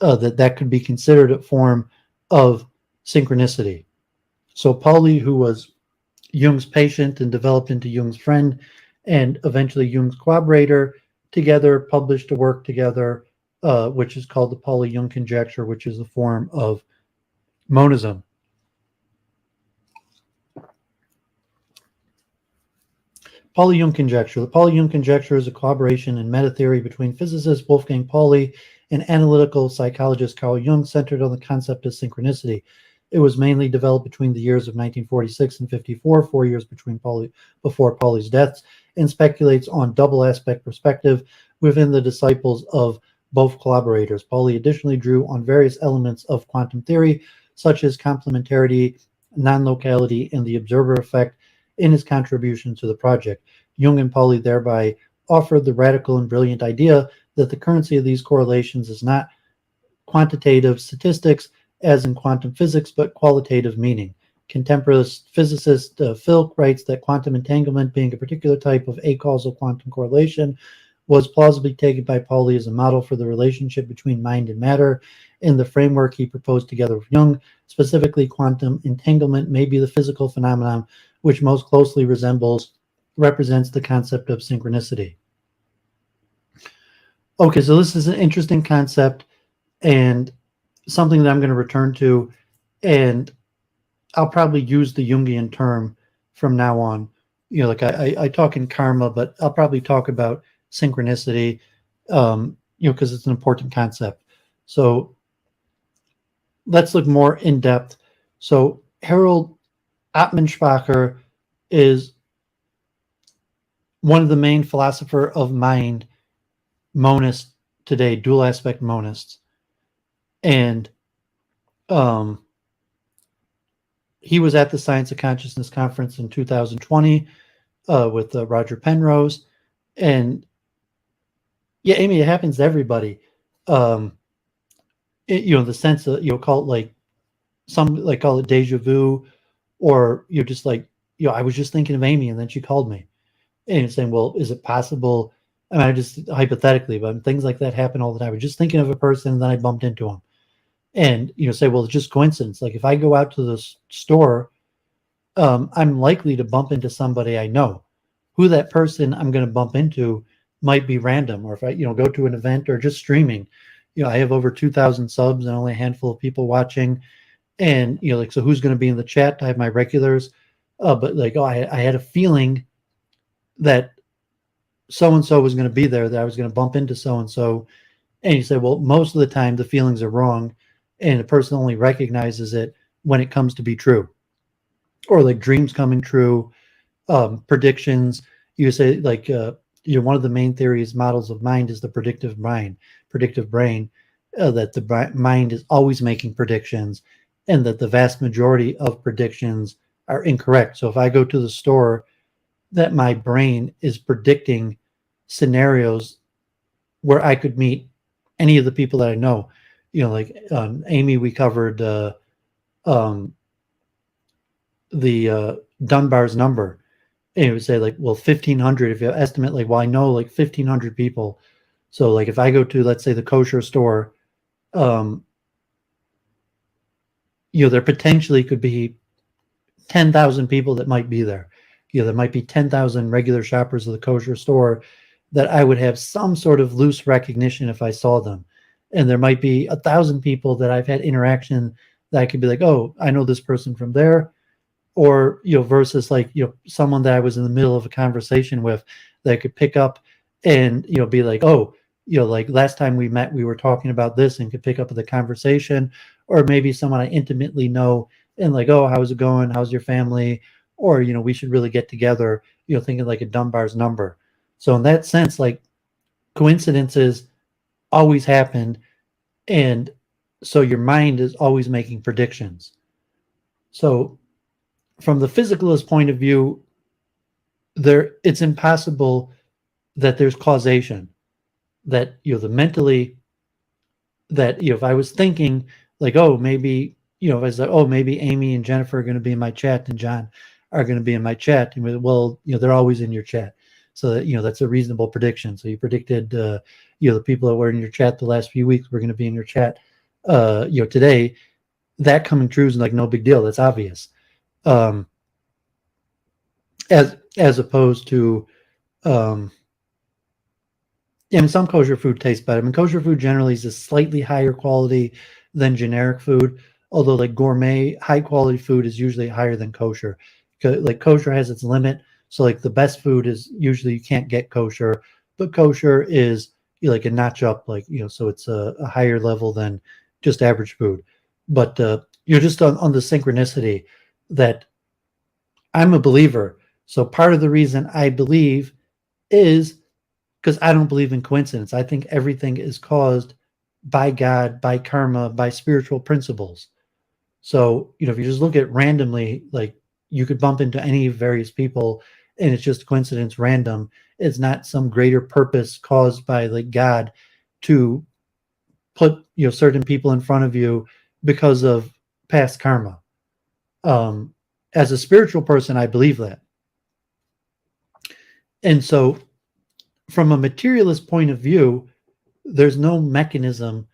S1: that could be considered a form of synchronicity. So Pauli, who was Jung's patient and developed into Jung's friend and eventually Jung's collaborator, together published a work together, which is called the Pauli-Jung Conjecture, which is a form of monism. Pauli-Jung Conjecture. The Pauli-Jung Conjecture is a collaboration in meta-theory between physicist Wolfgang Pauli and analytical psychologist Carl Jung, centered on the concept of synchronicity. It was mainly developed between the years of 1946 and 54, 4 years before Pauli's death, and speculates on double aspect perspective within the disciples of both collaborators. Pauli additionally drew on various elements of quantum theory, such as complementarity, non-locality, and the observer effect in his contribution to the project. Jung and Pauli thereby offered the radical and brilliant idea that the currency of these correlations is not quantitative statistics, as in quantum physics, but qualitative meaning. Contemporary physicist Phil writes that quantum entanglement, being a particular type of acausal quantum correlation, was plausibly taken by Pauli as a model for the relationship between mind and matter. In the framework he proposed together with Jung, specifically quantum entanglement may be the physical phenomenon which most closely represents the concept of synchronicity. Okay, so this is an interesting concept and something that I'm going to return to, and I'll probably use the Jungian term from now on. Like I talk in karma, but I'll probably talk about synchronicity, because it's an important concept. So let's look more in depth. So Harald Atmanspacher is one of the main philosopher of mind monists today, dual aspect monists. And he was at the Science of Consciousness conference in 2020 with Roger Penrose. And yeah, Amy, it happens to everybody. The sense of, call it like call it deja vu, or you're just like, I was just thinking of Amy and then she called me. And you're saying, well, is it possible? I mean, I just hypothetically, but things like that happen all the time. I was just thinking of a person and then I bumped into him. And say, well, it's just coincidence. Like if I go out to the store, I'm likely to bump into somebody I know. Who that person I'm going to bump into might be random. Or if I go to an event or just streaming, I have over 2,000 subs and only a handful of people watching. And so who's going to be in the chat? I have my regulars, but I had a feeling that so and so was going to be there, that I was going to bump into so and so. And you say, well, most of the time the feelings are wrong, and the person only recognizes it when it comes to be true, or like dreams coming true, predictions. You say one of the main theories models of mind is the predictive brain, that the mind is always making predictions, and that the vast majority of predictions are incorrect. So if I go to the store, that my brain is predicting scenarios where I could meet any of the people that I know. Amy, we covered the Dunbar's number, and it would say 1,500. If you estimate I know 1,500 people. So if I go to, let's say, the kosher store, there potentially could be 10,000 people that might be there. There might be 10,000 regular shoppers of the kosher store that I would have some sort of loose recognition if I saw them. And there might be 1,000 people that I've had interaction that I could be like, oh, I know this person from there. or versus like someone that I was in the middle of a conversation with that I could pick up and be like, oh, like last time we met we were talking about this, and could pick up the conversation. Or maybe someone I intimately know and like, oh, how's it going, how's your family, or we should really get together, thinking like a Dunbar's number. So in that sense, like, coincidences always happen, and so your mind is always making predictions. So from the physicalist point of view, it's impossible that there's causation, that the mentally, that if I was thinking like, oh, maybe if I said, oh, maybe Amy and Jennifer are going to be in my chat and John are going to be in my chat, and well, they're always in your chat, so that that's a reasonable prediction. So you predicted the people that were in your chat the last few weeks were going to be in your chat today. That coming true is like no big deal. That's obvious. As opposed to some kosher food tastes better. I mean, kosher food generally is a slightly higher quality than generic food, although like gourmet high quality food is usually higher than kosher. Like kosher has its limit, so like the best food is usually you can't get kosher, but kosher is like a notch up, like so it's a higher level than just average food. But you're just on the synchronicity that I'm a believer. So part of the reason I believe is because I don't believe in coincidence. I think everything is caused by God, by karma, by spiritual principles. So, if you just look at randomly, like you could bump into any various people and it's just coincidence, random. It's not some greater purpose caused by like God to put, certain people in front of you because of past karma. As a spiritual person, I believe that. And so from a materialist point of view, there's no mechanism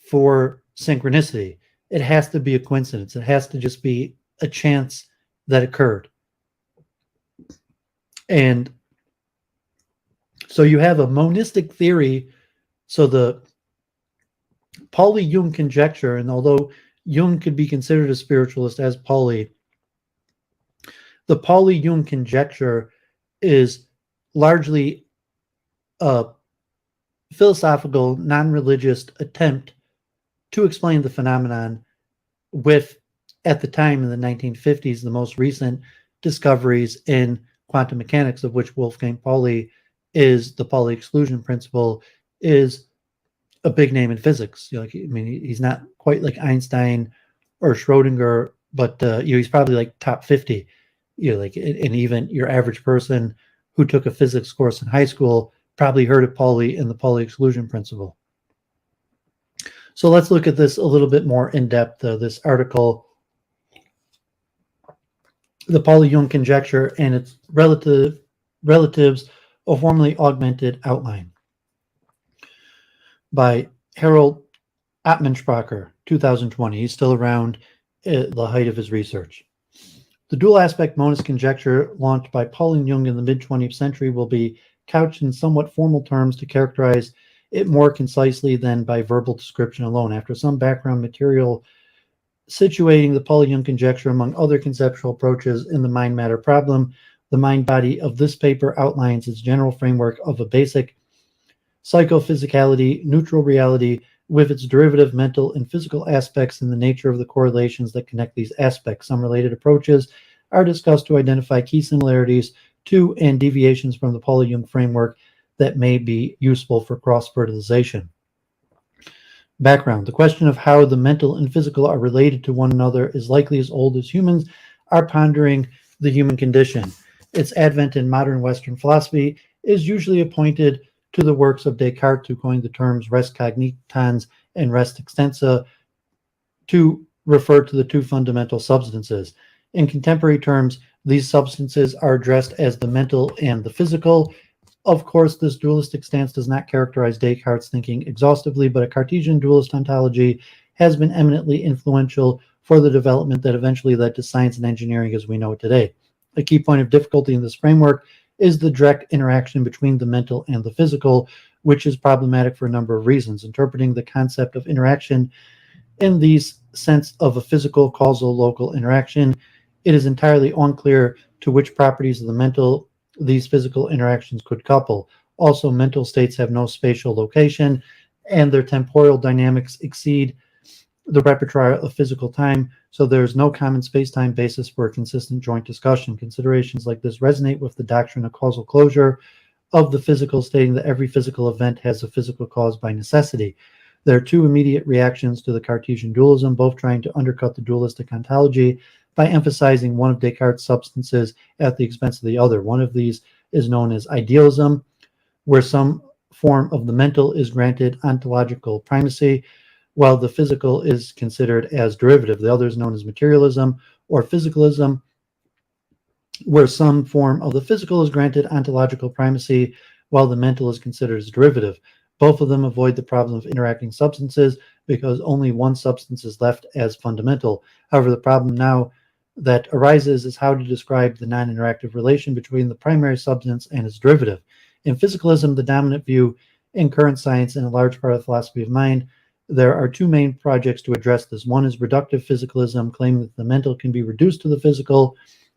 S1: for synchronicity. It has to be a coincidence. It has to just be a chance that occurred. And so you have a monistic theory. So the Pauli Jung conjecture, and although Jung could be considered a spiritualist as Pauli, the Pauli Jung conjecture is largely a philosophical, non-religious attempt to explain the phenomenon with, at the time in the 1950s, the most recent discoveries in quantum mechanics, of which Wolfgang Pauli is the Pauli exclusion principle, is a big name in physics. He's not quite like Einstein or Schrodinger, but he's probably like top 50. And even your average person who took a physics course in high school probably heard of Pauli and the Pauli exclusion principle. So let's look at this a little bit more in depth. This article, The Pauli Jung Conjecture and its Relatives, a Formally Augmented Outline, by Harald Atmanspacher, 2020. He's still around at the height of his research. The dual aspect monist conjecture launched by Pauli Jung in the mid-20th century will be couched in somewhat formal terms to characterize it more concisely than by verbal description alone. After some background material situating the Pauli Jung conjecture among other conceptual approaches in the mind-matter problem, the mind body of this paper outlines its general framework of a basic psychophysicality, neutral reality, with its derivative mental and physical aspects and the nature of the correlations that connect these aspects. Some related approaches are discussed to identify key similarities to and deviations from the Pauli Jung framework that may be useful for cross-fertilization. Background. The question of how the mental and physical are related to one another is likely as old as humans are pondering the human condition. Its advent in modern Western philosophy is usually appointed to the works of Descartes, who coined the terms res cognitans and res extensa to refer to the two fundamental substances. In contemporary terms, these substances are addressed as the mental and the physical. Of course, this dualistic stance does not characterize Descartes' thinking exhaustively, but a Cartesian dualist ontology has been eminently influential for the development that eventually led to science and engineering as we know it today. A key point of difficulty in this framework is the direct interaction between the mental and the physical, which is problematic for a number of reasons. Interpreting the concept of interaction in the sense of a physical causal local interaction it is entirely unclear to which properties of the mental these physical interactions could couple. Also, mental states have no spatial location, and their temporal dynamics exceed the repertoire of physical time, so there is no common space-time basis for a consistent joint discussion. Considerations like this resonate with the doctrine of causal closure of the physical, stating that every physical event has a physical cause by necessity. There are two immediate reactions to the Cartesian dualism, both trying to undercut the dualistic ontology by emphasizing one of Descartes' substances at the expense of the other. One of these is known as idealism, where some form of the mental is granted ontological primacy, while the physical is considered as derivative. The other is known as materialism or physicalism, where some form of the physical is granted ontological primacy, while the mental is considered as derivative. Both of them avoid the problem of interacting substances because only one substance is left as fundamental. However, the problem now that arises is how to describe the non-interactive relation between the primary substance and its derivative. In physicalism, the dominant view in current science and a large part of the philosophy of mind, there are two main projects to address this. One is reductive physicalism, claiming that the mental can be reduced to the physical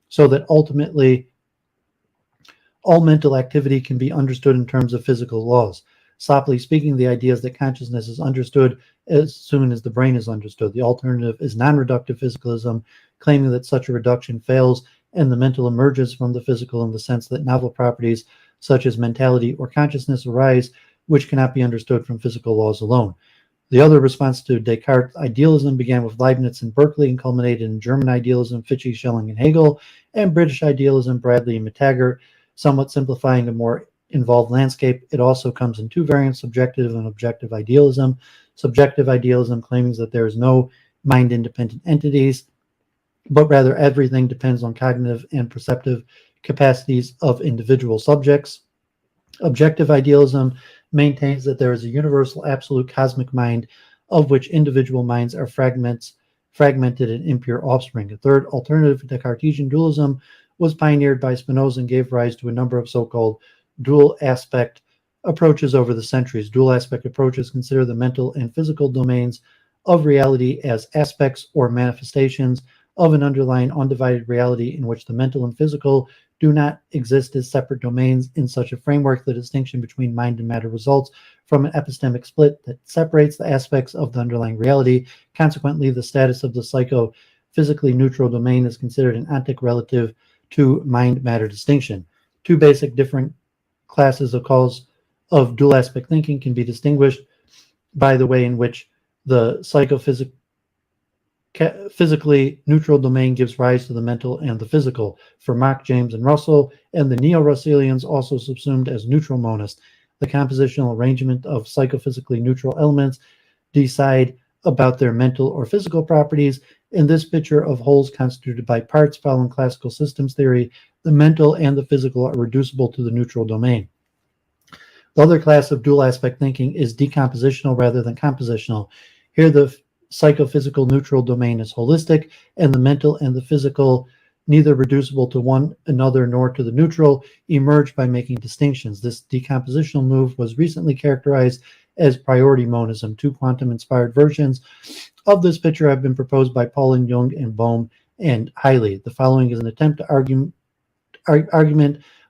S1: so that ultimately all mental activity can be understood in terms of physical laws. Softly speaking, the idea is that consciousness is understood as soon as the brain is understood. The alternative is non-reductive physicalism, claiming that such a reduction fails and the mental emerges from the physical in the sense that novel properties such as mentality or consciousness arise, which cannot be understood from physical laws alone. The other response to Descartes' idealism began with Leibniz and Berkeley and culminated in German idealism, Fichte, Schelling, and Hegel, and British idealism, Bradley and McTaggart, somewhat simplifying a more involved landscape. It also comes in two variants, subjective and objective idealism. Subjective idealism claiming that there is no mind-independent entities, but rather everything depends on cognitive and perceptive capacities of individual subjects. Objective idealism maintains that there is a universal absolute cosmic mind of which individual minds are fragmented and impure offspring. A third alternative to Cartesian dualism was pioneered by Spinoza and gave rise to a number of so-called dual aspect approaches over the centuries. Dual aspect approaches consider the mental and physical domains of reality as aspects or manifestations of an underlying undivided reality in which the mental and physical do not exist as separate domains. In such a framework, the distinction between mind and matter results from an epistemic split that separates the aspects of the underlying reality. Consequently, the status of the psychophysically neutral domain is considered an ontic relative to mind-matter distinction. Two basic different classes of dual aspect thinking can be distinguished by the way in which the physically neutral domain gives rise to the mental and the physical. For Mach, James, and Russell, and the neo-Russellians, also subsumed as neutral monists, the compositional arrangement of psychophysically neutral elements decide about their mental or physical properties. In this picture of wholes constituted by parts following classical systems theory, the mental and the physical are reducible to the neutral domain. The other class of dual aspect thinking is decompositional rather than compositional. Here, the psychophysical neutral domain is holistic, and the mental and the physical, neither reducible to one another nor to the neutral, emerge by making distinctions. This decompositional move was recently characterized as priority monism. Two quantum-inspired versions of this picture have been proposed by Pauli, Jung, and Bohm and Haeckel. The following is an attempt to argument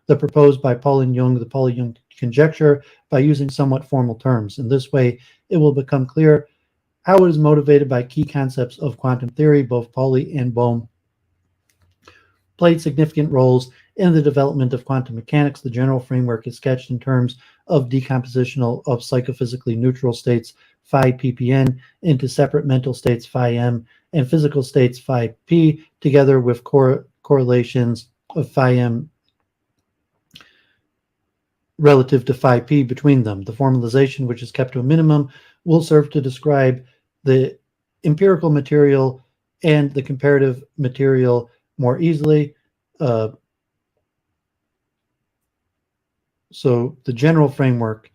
S1: the proposed by Pauli and Jung, the Pauli-Jung conjecture, by using somewhat formal terms. In this way, it will become clear how it is motivated by key concepts of quantum theory. Both Pauli and Bohm played significant roles in the development of quantum mechanics. The general framework is sketched in terms of decompositional of psychophysically neutral states phi ppn into separate mental states phi m and physical states phi p, together with correlations of phi m relative to phi p between them. The formalization, which is kept to a minimum, will serve to describe the empirical material and the comparative material more easily. So the general framework,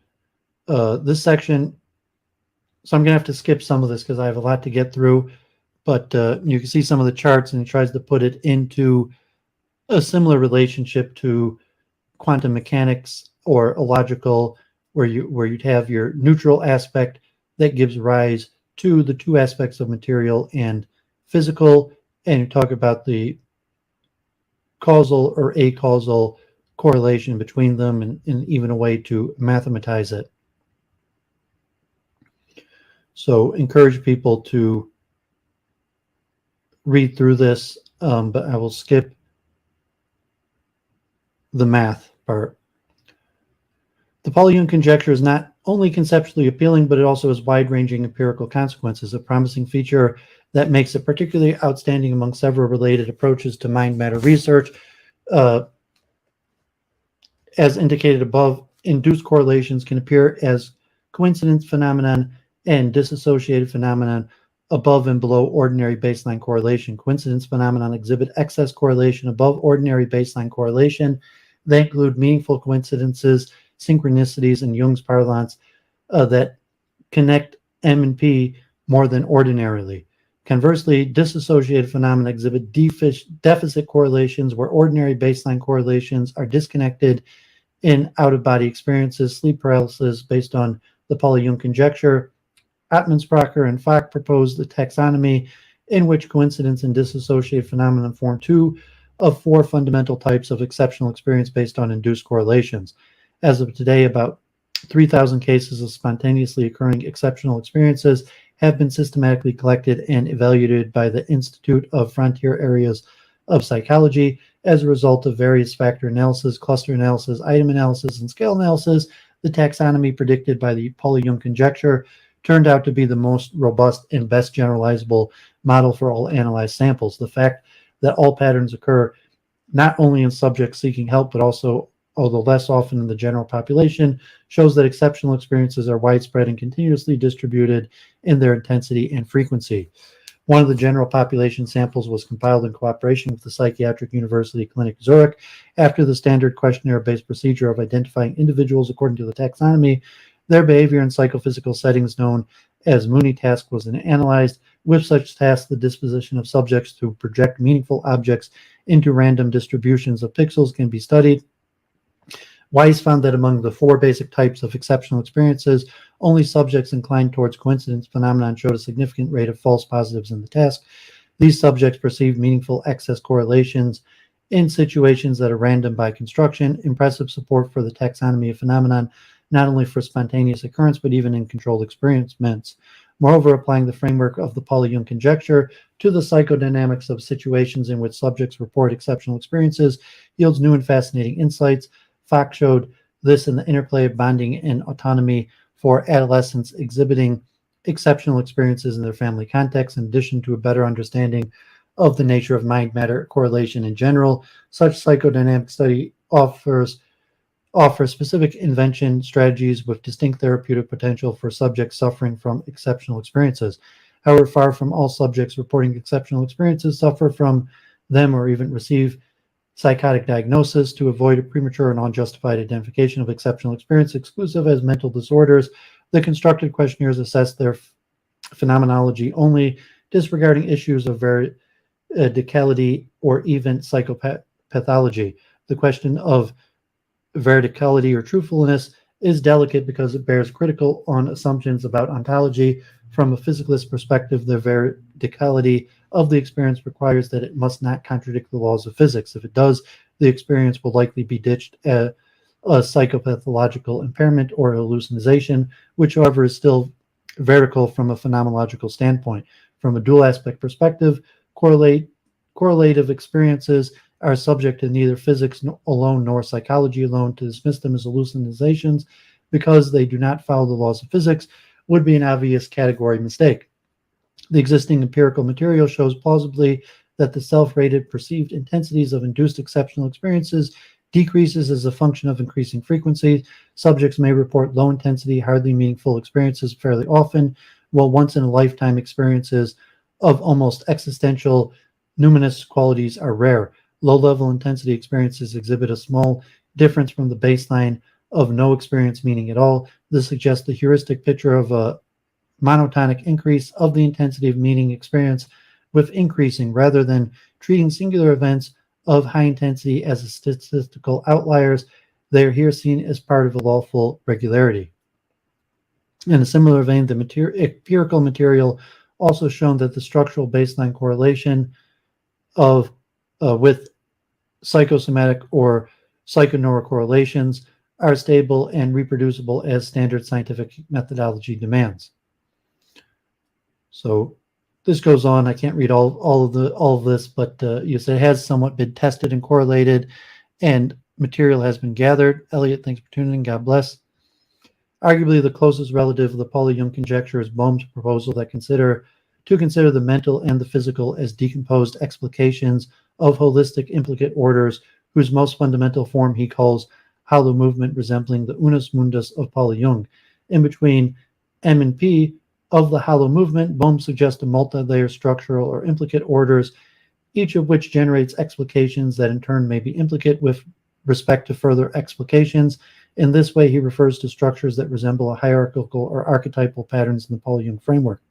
S1: this section, so I'm going to have to skip some of this because I have a lot to get through, but you can see some of the charts, and he tries to put it into a similar relationship to quantum mechanics or a logical, where you'd have your neutral aspect that gives rise to the two aspects of material and physical, and you talk about the causal or acausal correlation between them, and even a way to mathematize it. So encourage people to read through this, but I will skip the math part. The Pauli-Jung conjecture is not only conceptually appealing, but it also has wide-ranging empirical consequences, a promising feature that makes it particularly outstanding among several related approaches to mind-matter research. As indicated above, induced correlations can appear as coincidence phenomenon and dissociated phenomenon above and below ordinary baseline correlation. Coincidence phenomenon exhibit excess correlation above ordinary baseline correlation. They include meaningful coincidences, synchronicities, and Jung's parlance that connect M and P more than ordinarily. Conversely, dissociated phenomena exhibit deficit correlations where ordinary baseline correlations are disconnected in out-of-body experiences, sleep paralysis based on the Pauli-Jung conjecture. Atmanspacher and Fock proposed a taxonomy in which coincidence and dissociated phenomena form two of four fundamental types of exceptional experience based on induced correlations. As of today, about 3,000 cases of spontaneously occurring exceptional experiences have been systematically collected and evaluated by the Institute of Frontier Areas of Psychology. As a result of various factor analysis, cluster analysis, item analysis, and scale analysis, the taxonomy predicted by the Pauli-Jung conjecture turned out to be the most robust and best generalizable model for all analyzed samples. The fact that all patterns occur not only in subjects seeking help, but also, although less often in the general population, shows that exceptional experiences are widespread and continuously distributed in their intensity and frequency. One of the general population samples was compiled in cooperation with the Psychiatric University Clinic Zurich. After the standard questionnaire-based procedure of identifying individuals according to the taxonomy, their behavior in psychophysical settings known as Mooney task was analyzed. With such tasks, the disposition of subjects to project meaningful objects into random distributions of pixels can be studied. Weiss found that among the four basic types of exceptional experiences, only subjects inclined towards coincidence phenomenon showed a significant rate of false positives in the task. These subjects perceived meaningful excess correlations in situations that are random by construction. Impressive support for the taxonomy of phenomenon, not only for spontaneous occurrence, but even in controlled experiments. Moreover, applying the framework of the Pauli-Jung conjecture to the psychodynamics of situations in which subjects report exceptional experiences yields new and fascinating insights. Fock showed this in the interplay of bonding and autonomy for adolescents exhibiting exceptional experiences in their family context, in addition to a better understanding of the nature of mind-matter correlation in general. Such psychodynamic study offers specific intervention strategies with distinct therapeutic potential for subjects suffering from exceptional experiences. However, far from all subjects reporting exceptional experiences suffer from them or even receive psychotic diagnosis. To avoid a premature and unjustified identification of exceptional experience exclusive as mental disorders, the constructed questionnaires assess their phenomenology only, disregarding issues of veridicality or even psychopathology. The question of veridicality or truthfulness is delicate because it bears critical on assumptions about ontology. From a physicalist perspective, the veridicality of the experience requires that it must not contradict the laws of physics. If it does, the experience will likely be ditched as a psychopathological impairment or hallucination, which, however, is still veridical from a phenomenological standpoint. From a dual aspect perspective, correlative experiences are subject to neither physics alone nor psychology alone. To dismiss them as hallucinations because they do not follow the laws of physics would be an obvious category mistake. The existing empirical material shows plausibly that the self-rated perceived intensities of induced exceptional experiences decreases as a function of increasing frequency. Subjects may report low-intensity, hardly meaningful experiences fairly often, while once-in-a-lifetime experiences of almost existential numinous qualities are rare. Low-level intensity experiences exhibit a small difference from the baseline of no experience meaning at all. This suggests the heuristic picture of a monotonic increase of the intensity of meaning experience with increasing, rather than treating singular events of high intensity as statistical outliers. They are here seen as part of a lawful regularity. In a similar vein, the empirical material also shown that the structural baseline correlation of with psychosomatic or psychoneural correlations are stable and reproducible as standard scientific methodology demands. So this goes on. I can't read all of this, but you say it has somewhat been tested and correlated, and material has been gathered. Elliot, thanks for tuning in. God bless. Arguably, the closest relative of the Pauli-Jung conjecture is Bohm's proposal that consider the mental and the physical as decomposed explications of holistic implicate orders, whose most fundamental form he calls hollow movement, resembling the unus mundus of Pauli-Jung. In between M and P of the hollow movement, Bohm suggests a multi-layer structural or implicate orders, each of which generates explications that in turn may be implicate with respect to further explications. In this way, he refers to structures that resemble a hierarchical or archetypal patterns in the Pauli-Jung framework.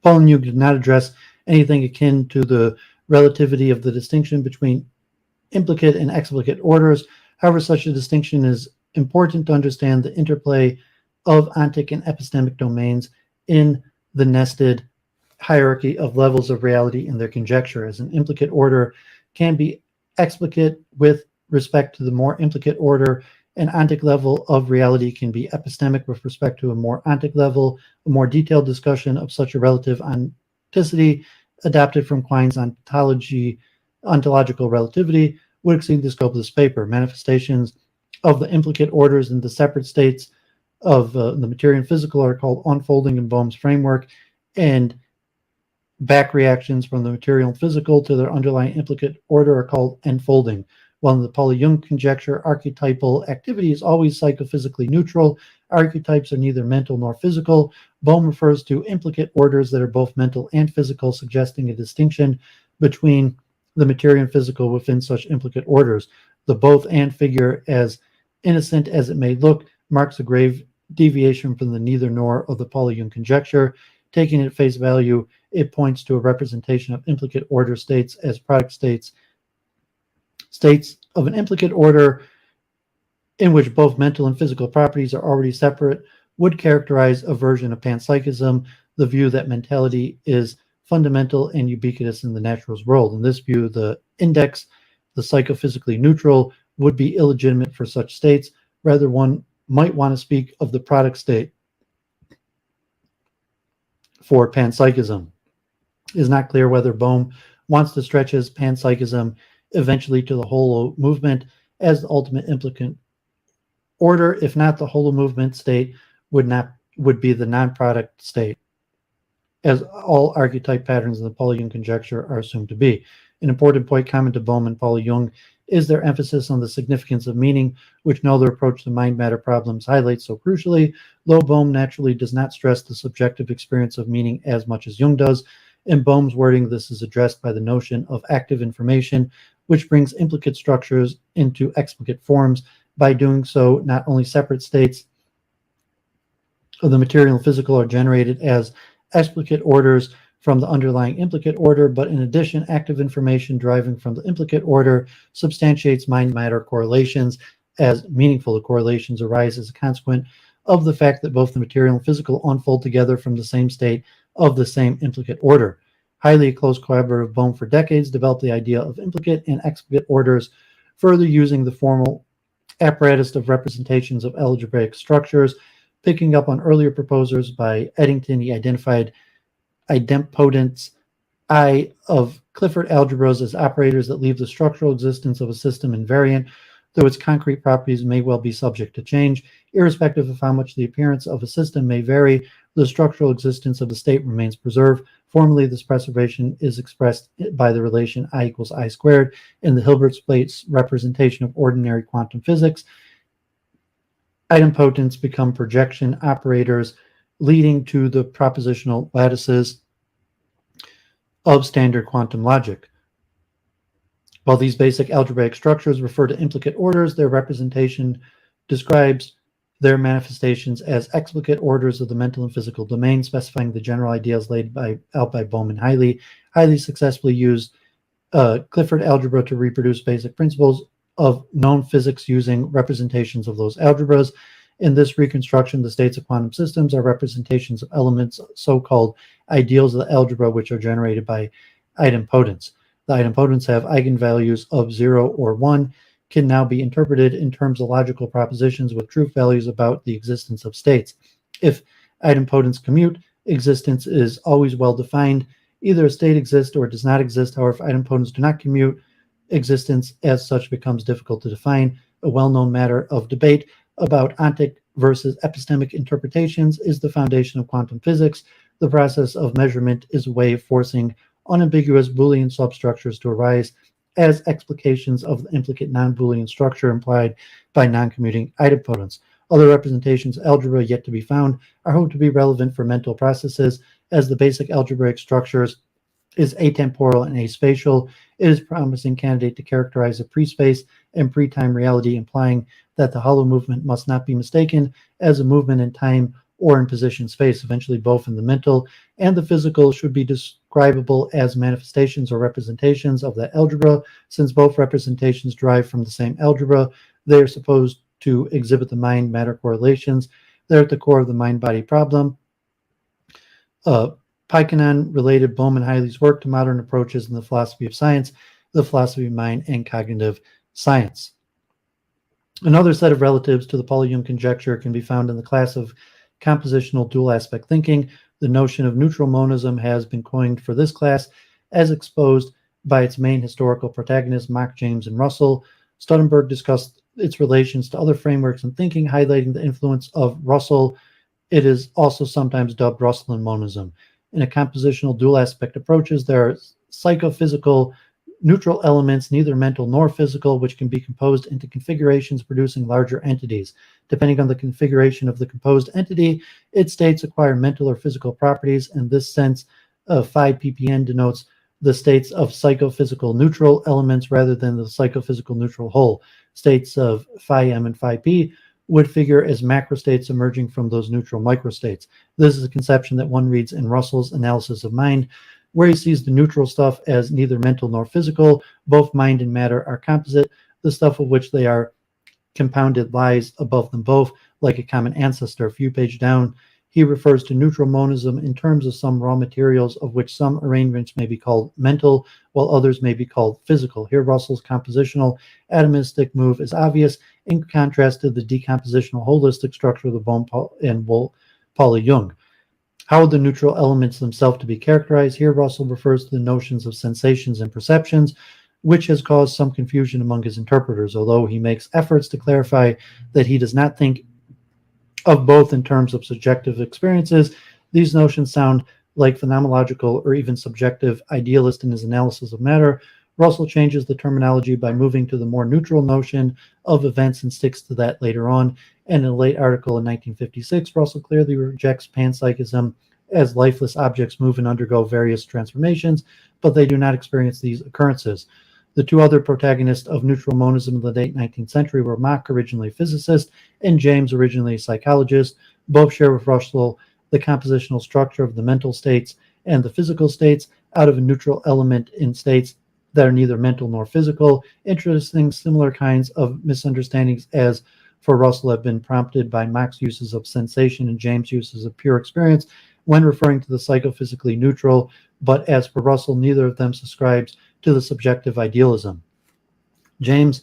S1: Pauli-Jung did not address anything akin to the relativity of the distinction between implicate and explicate orders. However, such a distinction is important to understand the interplay of ontic and epistemic domains in the nested hierarchy of levels of reality in their conjecture, as an implicate order can be explicate with respect to the more implicate order. An ontic level of reality can be epistemic with respect to a more ontic level. A more detailed discussion of such a relative onticity adapted from Quine's ontological relativity would exceed the scope of this paper. Manifestations of the implicate orders in the separate states of the material and physical are called unfolding in Bohm's framework, and back reactions from the material and physical to their underlying implicate order are called enfolding. While in the Pauli-Jung conjecture, archetypal activity is always psychophysically neutral, archetypes are neither mental nor physical. Bohm refers to implicate orders that are both mental and physical, suggesting a distinction between the material and physical within such implicate orders. The both and figure, as innocent as it may look, marks a grave deviation from the neither nor of the Pauli-Jung conjecture. Taking it at face value, it points to a representation of implicate order states as product states of an implicate order in which both mental and physical properties are already separate would characterize a version of panpsychism, the view that mentality is fundamental and ubiquitous in the naturalist world. In this view, the index, the psychophysically neutral, would be illegitimate for such states. Rather, one might want to speak of the product state for panpsychism. It is not clear whether Bohm wants to stretch his panpsychism eventually to the hollow movement as the ultimate implicate order. If not, the hollow movement state would be the non-product state, as all archetype patterns in the Pauli-Jung conjecture are assumed to be. An important point common to Bohm and Pauli-Jung is their emphasis on the significance of meaning, which no other approach to mind-matter problems highlights so crucially. Though Bohm naturally does not stress the subjective experience of meaning as much as Jung does, in Bohm's wording, this is addressed by the notion of active information, which brings implicate structures into explicate forms. By doing so, not only separate states of the material and physical are generated as explicate orders from the underlying implicate order, but in addition, active information deriving from the implicate order substantiates mind-matter correlations as meaningful. The correlations arise as a consequence of the fact that both the material and physical unfold together from the same state of the same implicate order. Highly close collaborator of Bohm for decades developed the idea of implicate and explicate orders, further using the formal apparatus of representations of algebraic structures. Picking up on earlier proposers by Eddington, he identified idempotents I of Clifford algebras as operators that leave the structural existence of a system invariant, though its concrete properties may well be subject to change. Irrespective of how much the appearance of a system may vary, the structural existence of the state remains preserved. Formally, this preservation is expressed by the relation I equals I squared in the Hilbert-Space representation of ordinary quantum physics. Idempotents become projection operators, leading to the propositional lattices of standard quantum logic. While these basic algebraic structures refer to implicate orders, their representation describes their manifestations as explicate orders of the mental and physical domain, specifying the general ideas laid out by Bohm and Haeckel. Haeckel successfully used Clifford algebra to reproduce basic principles of known physics using representations of those algebras. In this reconstruction, the states of quantum systems are representations of elements, so-called ideals of the algebra, which are generated by idempotents. the idempotents have eigenvalues of 0 or 1, can now be interpreted in terms of logical propositions with truth values about the existence of states. If idempotents commute, existence is always well defined. Either a state exists or it does not exist. However, if idempotents do not commute, existence as such becomes difficult to define. A well-known matter of debate about ontic versus epistemic interpretations is the foundation of quantum physics. The process of measurement is a way of forcing unambiguous Boolean substructures to arise as explications of the implicate non-Boolean structure implied by non-commuting idempotents. Other representations of algebra yet to be found are hoped to be relevant for mental processes, as the basic algebraic structures is atemporal and aspatial. It is a promising candidate to characterize a pre-space and pre-time reality, implying that the hollow movement must not be mistaken as a movement in time or in position space. Eventually, both in the mental and the physical should be describable as manifestations or representations of the algebra. Since both representations derive from the same algebra, they are supposed to exhibit the mind-matter correlations. They're at the core of the mind-body problem. Paikanen related Bohm and Hiley's work to modern approaches in the philosophy of science, the philosophy of mind, and cognitive science. Another set of relatives to the Pauli-Jung conjecture can be found in the class of compositional dual aspect thinking. The notion of neutral monism has been coined for this class, as exposed by its main historical protagonists, Mach, James, and Russell. Studenberg discussed its relations to other frameworks in thinking, highlighting the influence of Russell. It is also sometimes dubbed Russellian monism. In a compositional dual aspect approaches, there are psychophysical neutral elements, neither mental nor physical, which can be composed into configurations producing larger entities. Depending on the configuration of the composed entity, its states acquire mental or physical properties. In this sense, phi ppn denotes the states of psychophysical neutral elements rather than the psychophysical neutral whole. States of phi m and phi p would figure as macrostates emerging from those neutral microstates. This is a conception that one reads in Russell's analysis of mind, where he sees the neutral stuff as neither mental nor physical. Both mind and matter are composite. The stuff of which they are compounded lies above them both, like a common ancestor. A few pages down, he refers to neutral monism in terms of some raw materials, of which some arrangements may be called mental, while others may be called physical. Here, Russell's compositional atomistic move is obvious, in contrast to the decompositional holistic structure of the Bohm and Pauli-Jung. How are the neutral elements themselves to be characterized? Here, Russell refers to the notions of sensations and perceptions, which has caused some confusion among his interpreters, although he makes efforts to clarify that he does not think of both in terms of subjective experiences. These notions sound like phenomenological or even subjective idealist in his analysis of matter. Russell changes the terminology by moving to the more neutral notion of events and sticks to that later on. And in a late article in 1956, Russell clearly rejects panpsychism, as lifeless objects move and undergo various transformations, but they do not experience these occurrences. The two other protagonists of neutral monism in the late 19th century were Mach, originally a physicist, and James, originally a psychologist. Both share with Russell the compositional structure of the mental states and the physical states out of a neutral element in states that are neither mental nor physical. Interesting, similar kinds of misunderstandings as for Russell have been prompted by Mach's uses of sensation and James' uses of pure experience when referring to the psychophysically neutral, but as for Russell, neither of them subscribes to the subjective idealism. James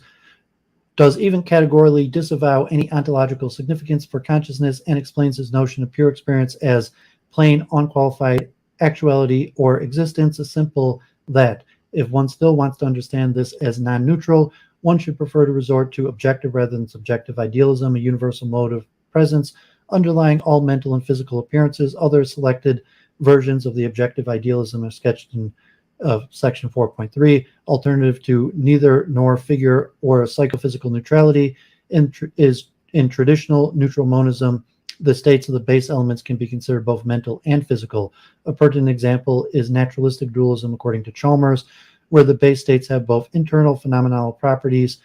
S1: does even categorically disavow any ontological significance for consciousness and explains his notion of pure experience as plain, unqualified actuality or existence, as simple that if one still wants to understand this as non-neutral, one should prefer to resort to objective rather than subjective idealism, a universal mode of presence underlying all mental and physical appearances. Other selected versions of the objective idealism are sketched in section 4.3. Alternative to neither nor figure or psychophysical neutrality is in traditional neutral monism. The states of the base elements can be considered both mental and physical. A pertinent example is naturalistic dualism according to Chalmers, where the base states have both internal phenomenal properties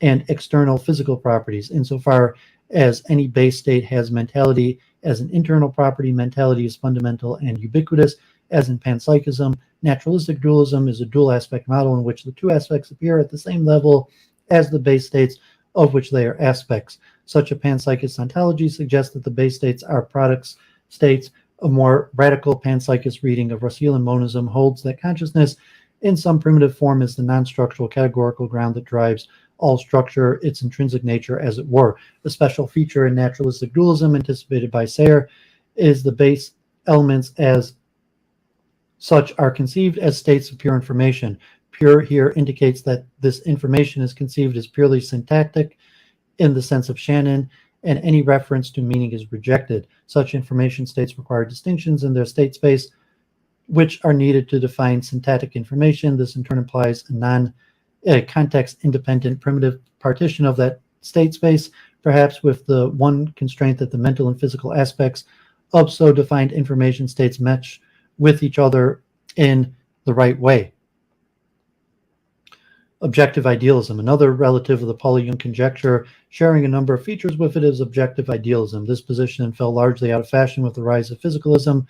S1: and external physical properties. Insofar as any base state has mentality as an internal property, mentality is fundamental and ubiquitous, as in panpsychism. Naturalistic dualism is a dual aspect model in which the two aspects appear at the same level as the base states of which they are aspects. Such a panpsychist ontology suggests that the base states are products states. A more radical panpsychist reading of Russellian monism holds that consciousness in some primitive form is the non-structural categorical ground that drives all structure, its intrinsic nature, as it were. A special feature in naturalistic dualism anticipated by Sayre is the base elements as such are conceived as states of pure information. Pure here indicates that this information is conceived as purely syntactic in the sense of Shannon, and any reference to meaning is rejected. Such information states require distinctions in their state space, which are needed to define syntactic information. This in turn implies a context-independent primitive partition of that state space, perhaps with the one constraint that the mental and physical aspects of so defined information states match with each other in the right way. Objective idealism, another relative of the Pauli-Jung conjecture, sharing a number of features with it, is objective idealism. This position fell largely out of fashion with the rise of physicalism,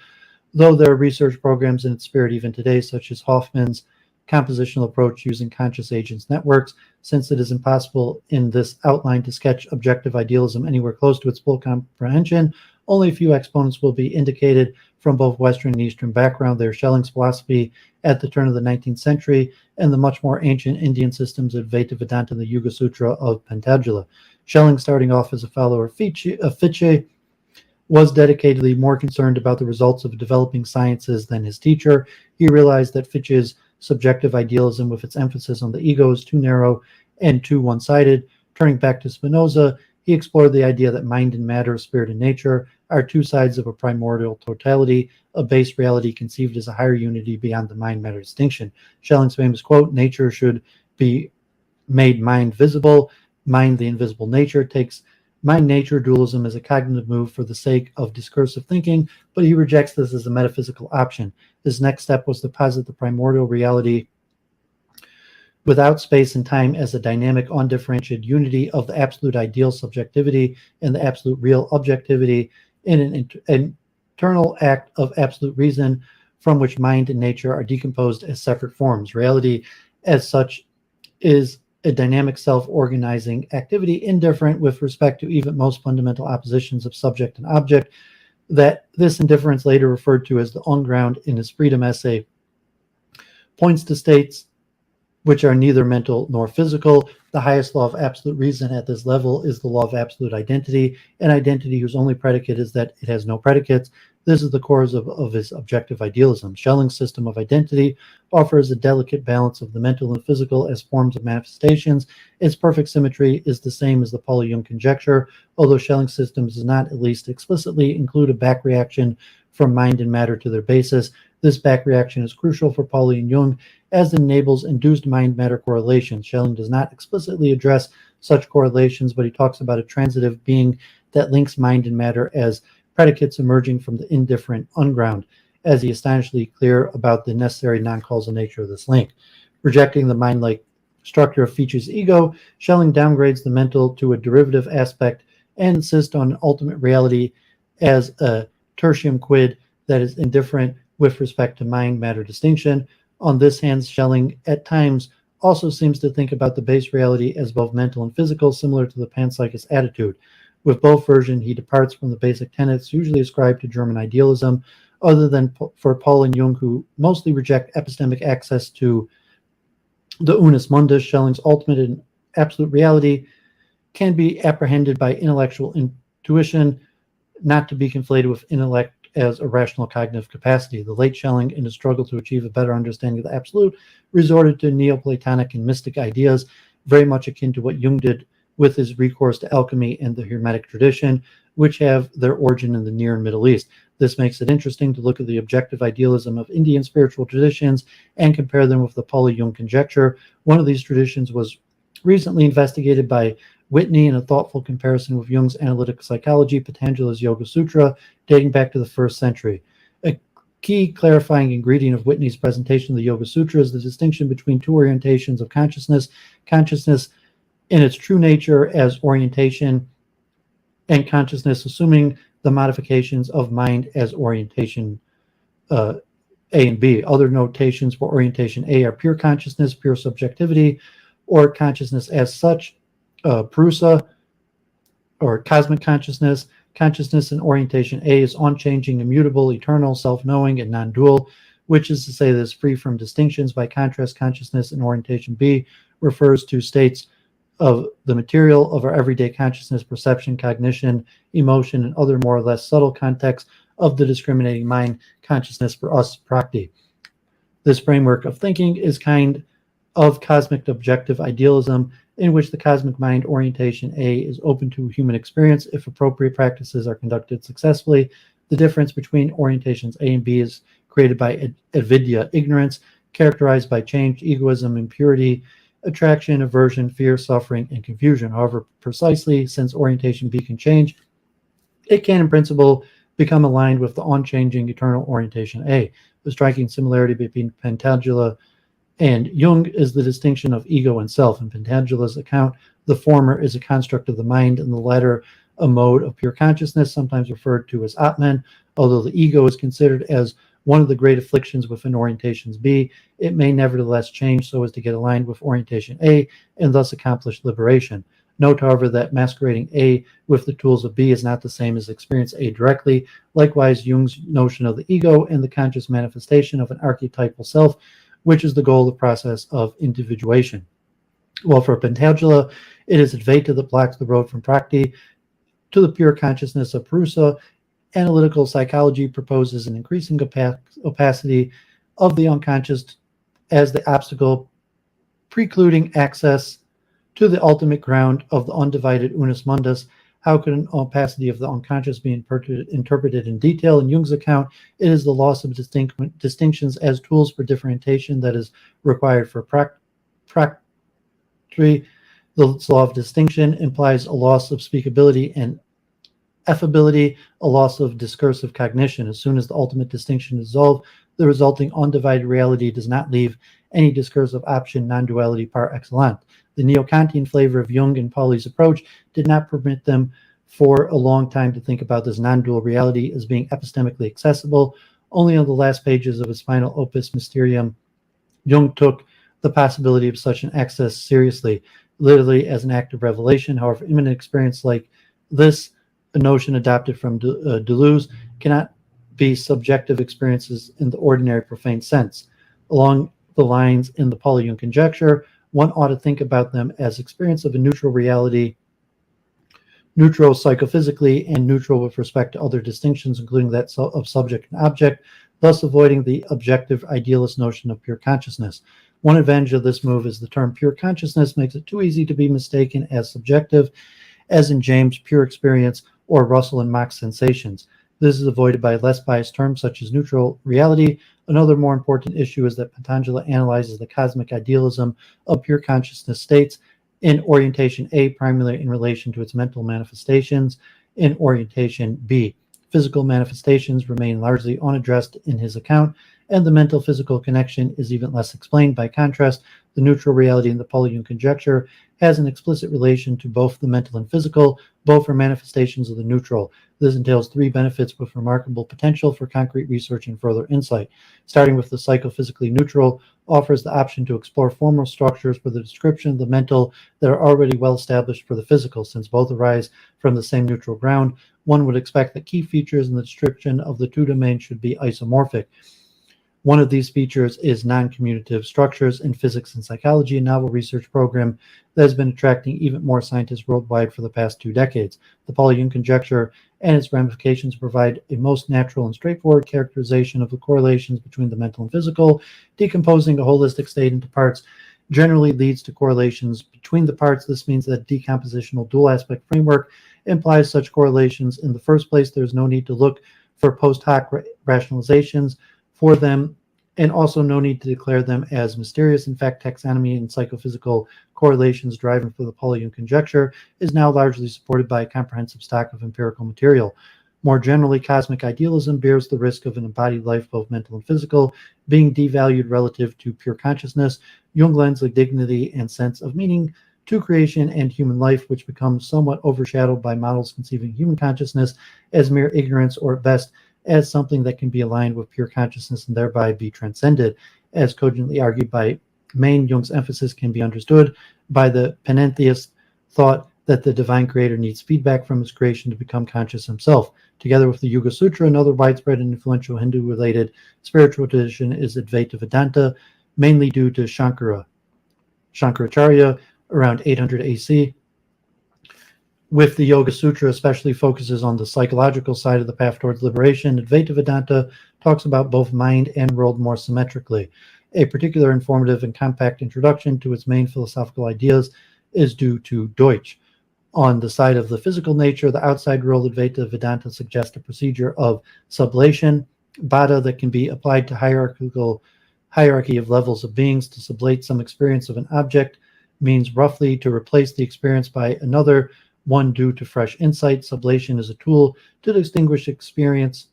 S1: though there are research programs in its spirit even today, such as Hoffman's compositional approach using conscious agents networks. Since it is impossible in this outline to sketch objective idealism anywhere close to its full comprehension, only a few exponents will be indicated from both Western and Eastern background. They are Schelling's philosophy at the turn of the 19th century and the much more ancient Indian systems of Advaita Vedanta and the Yuga Sutra of Pantenjala. Schelling, starting off as a follower of Fichte, was dedicatedly more concerned about the results of developing sciences than his teacher. He realized that Fichte's subjective idealism, with its emphasis on the ego, is too narrow and too one-sided. Turning back to Spinoza, he explored the idea that mind and matter, spirit and nature, are two sides of a primordial totality, a base reality conceived as a higher unity beyond the mind-matter distinction. Schelling's famous quote, "Nature should be made mind visible, mind the invisible nature," takes mind-nature dualism as a cognitive move for the sake of discursive thinking, but he rejects this as a metaphysical option. His next step was to posit the primordial reality without space and time as a dynamic, undifferentiated unity of the absolute ideal subjectivity and the absolute real objectivity in an internal act of absolute reason from which mind and nature are decomposed as separate forms. Reality as such is a dynamic self-organizing activity, indifferent with respect to even most fundamental oppositions of subject and object. That this indifference, later referred to as the unground in his freedom essay, points to states which are neither mental nor physical. The highest law of absolute reason at this level is the law of absolute identity, an identity whose only predicate is that it has no predicates. This is the cause of his objective idealism. Schelling's system of identity offers a delicate balance of the mental and physical as forms of manifestations. Its perfect symmetry is the same as the Pauli-Jung conjecture, although Schelling's system does not, at least explicitly, include a back reaction from mind and matter to their basis. This back reaction is crucial for Pauli and Jung, as it enables induced mind-matter correlations. Schelling does not explicitly address such correlations, but he talks about a transitive being that links mind and matter as predicates emerging from the indifferent unground, as he astonishingly clear about the necessary non-causal nature of this link. Rejecting the mind-like structure of Fichte's ego, Schelling downgrades the mental to a derivative aspect and insists on an ultimate reality as a tertium quid that is indifferent with respect to mind-matter distinction. On this hand, Schelling at times also seems to think about the base reality as both mental and physical, similar to the panpsychist attitude. With both versions, he departs from the basic tenets usually ascribed to German idealism, other than for Paul and Jung, who mostly reject epistemic access to the unus mundus. Schelling's ultimate and absolute reality can be apprehended by intellectual intuition, not to be conflated with intellect as a rational cognitive capacity. The late Schelling, in his struggle to achieve a better understanding of the absolute, resorted to Neoplatonic and mystic ideas, very much akin to what Jung did with his recourse to alchemy and the Hermetic tradition, which have their origin in the Near and Middle East. This makes it interesting to look at the objective idealism of Indian spiritual traditions and compare them with the Pauli-Jung conjecture. One of these traditions was recently investigated by Whitney in a thoughtful comparison with Jung's analytic psychology, Patanjali's Yoga Sutra, dating back to the 1st century. A key clarifying ingredient of Whitney's presentation of the Yoga Sutra is the distinction between two orientations of consciousness: consciousness in its true nature as orientation, and consciousness assuming the modifications of mind as orientation A and B. Other notations for orientation A are pure consciousness, pure subjectivity, or consciousness as such, Prusa, or cosmic consciousness. Consciousness in orientation A is unchanging, immutable, eternal, self-knowing, and non-dual. which is to say that it's free from distinctions. By contrast, consciousness in orientation B refers to states of the material of our everyday consciousness, perception, cognition, emotion, and other more or less subtle contexts of the discriminating mind consciousness, for us, prakti. This framework of thinking is kind of cosmic objective idealism, in which the cosmic mind orientation A is open to human experience if appropriate practices are conducted successfully. The difference between orientations A and B is created by avidya, ignorance, characterized by change, egoism, impurity, attraction, aversion, fear, suffering, and confusion. However, precisely since orientation B can change, it can in principle become aligned with the unchanging eternal orientation A. The striking similarity between Pentagula and Jung is the distinction of ego and self. In Pentagula's account, the former is a construct of the mind, and the latter a mode of pure consciousness, sometimes referred to as Atman. Although the ego is considered as one of the great afflictions within orientations B, it may nevertheless change so as to get aligned with orientation A and thus accomplish liberation. Note, however, that masquerading A with the tools of B is not the same as experience A directly. Likewise, Jung's notion of the ego and the conscious manifestation of an archetypal self, which is the goal of the process of individuation. Well, for Pentagula, it is Advaita that blocks the road from Prakti to the pure consciousness of Purusa. Analytical psychology proposes an increasing opacity of the unconscious as the obstacle precluding access to the ultimate ground of the undivided unus mundus. How could an opacity of the unconscious be interpreted in detail? In Jung's account, it is the loss of distinctions as tools for differentiation that is required for praktri. The law of distinction implies a loss of speakability and affability, a loss of discursive cognition. As soon as the ultimate distinction is dissolved, the resulting undivided reality does not leave any discursive option, non-duality par excellence. The neo-Kantian flavor of Jung and Pauli's approach did not permit them for a long time to think about this non-dual reality as being epistemically accessible. Only on the last pages of his final opus Mysterium, Jung took the possibility of such an access seriously, literally as an act of revelation. However, immanent experience like this, a notion adopted from Deleuze, cannot be subjective experiences in the ordinary profane sense. Along the lines in the Pauli Jung conjecture, one ought to think about them as experience of a neutral reality, neutral psychophysically and neutral with respect to other distinctions, including that of subject and object, thus avoiding the objective idealist notion of pure consciousness. One advantage of this move is the term pure consciousness makes it too easy to be mistaken as subjective, as in James' pure experience or Russell and Mach's sensations. This is avoided by less biased terms such as neutral reality. Another more important issue is that Pentagula analyzes the cosmic idealism of pure consciousness states in orientation A, primarily in relation to its mental manifestations. In orientation B, physical manifestations remain largely unaddressed in his account, and the mental-physical connection is even less explained. By contrast, the neutral reality in the Pauli Jung conjecture has an explicit relation to both the mental and physical. Both are manifestations of the neutral. This entails three benefits with remarkable potential for concrete research and further insight. Starting with the psychophysically neutral, offers the option to explore formal structures for the description of the mental that are already well established for the physical. Since both arise from the same neutral ground, one would expect that key features in the description of the two domains should be isomorphic. One of these features is non-commutative structures. In physics and psychology, a novel research program that has been attracting even more scientists worldwide for the past 2 decades. The Pauli Jung conjecture and its ramifications provide a most natural and straightforward characterization of the correlations between the mental and physical. Decomposing a holistic state into parts generally leads to correlations between the parts. This means that decompositional dual aspect framework implies such correlations. In the first place, there's no need to look for post hoc rationalizations for them, and also no need to declare them as mysterious. In fact, taxonomy and psychophysical correlations driving for the Pauli Jung conjecture is now largely supported by a comprehensive stock of empirical material. More generally, cosmic idealism bears the risk of an embodied life, both mental and physical, being devalued relative to pure consciousness. Jung lends a dignity and sense of meaning to creation and human life, which becomes somewhat overshadowed by models conceiving human consciousness as mere ignorance, or at best as something that can be aligned with pure consciousness and thereby be transcended. As cogently argued by Maine, Jung's emphasis can be understood by the panentheist thought that the divine creator needs feedback from his creation to become conscious himself. Together with the Yoga Sutra, another widespread and influential Hindu-related spiritual tradition is Advaita Vedanta, mainly due to Shankaracharya around 800 AC. With the Yoga Sutra especially focuses on the psychological side of the path towards liberation, Advaita Vedanta talks about both mind and world more symmetrically. A particular informative and compact introduction to its main philosophical ideas is due to Deutsch. On the side of the physical nature, the outside world, Advaita Vedanta suggests a procedure of sublation, bada, that can be applied to hierarchy of levels of beings. To sublate some experience of an object means roughly to replace the experience by another one due to fresh insight. Sublation is a tool to distinguish appearance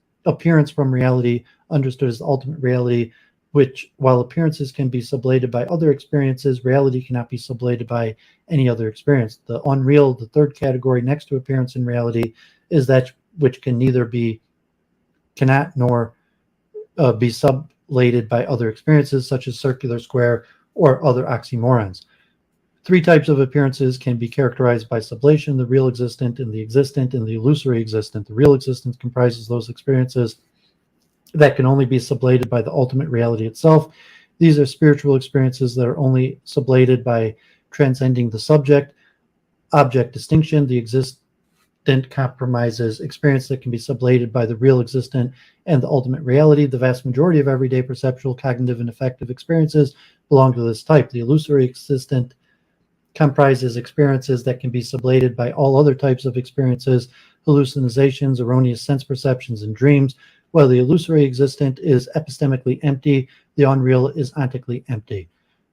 S1: from reality, understood as the ultimate reality, which, while appearances can be sublated by other experiences, reality cannot be sublated by any other experience. The unreal, the third category next to appearance and reality, is that which cannot nor be sublated by other experiences, such as circular, square, or other oxymorons. Three types of appearances can be characterized by sublation: the real existent, and the illusory existent. The real existence comprises those experiences that can only be sublated by the ultimate reality itself. These are spiritual experiences that are only sublated by transcending the subject-object distinction. The existent compromises experience that can be sublated by the real existent and the ultimate reality. The vast majority of everyday perceptual, cognitive, and affective experiences belong to this type. The illusory existent comprises experiences that can be sublated by all other types of experiences, hallucinations, erroneous sense perceptions, and dreams. While the illusory existent is epistemically empty, the unreal is ontically empty.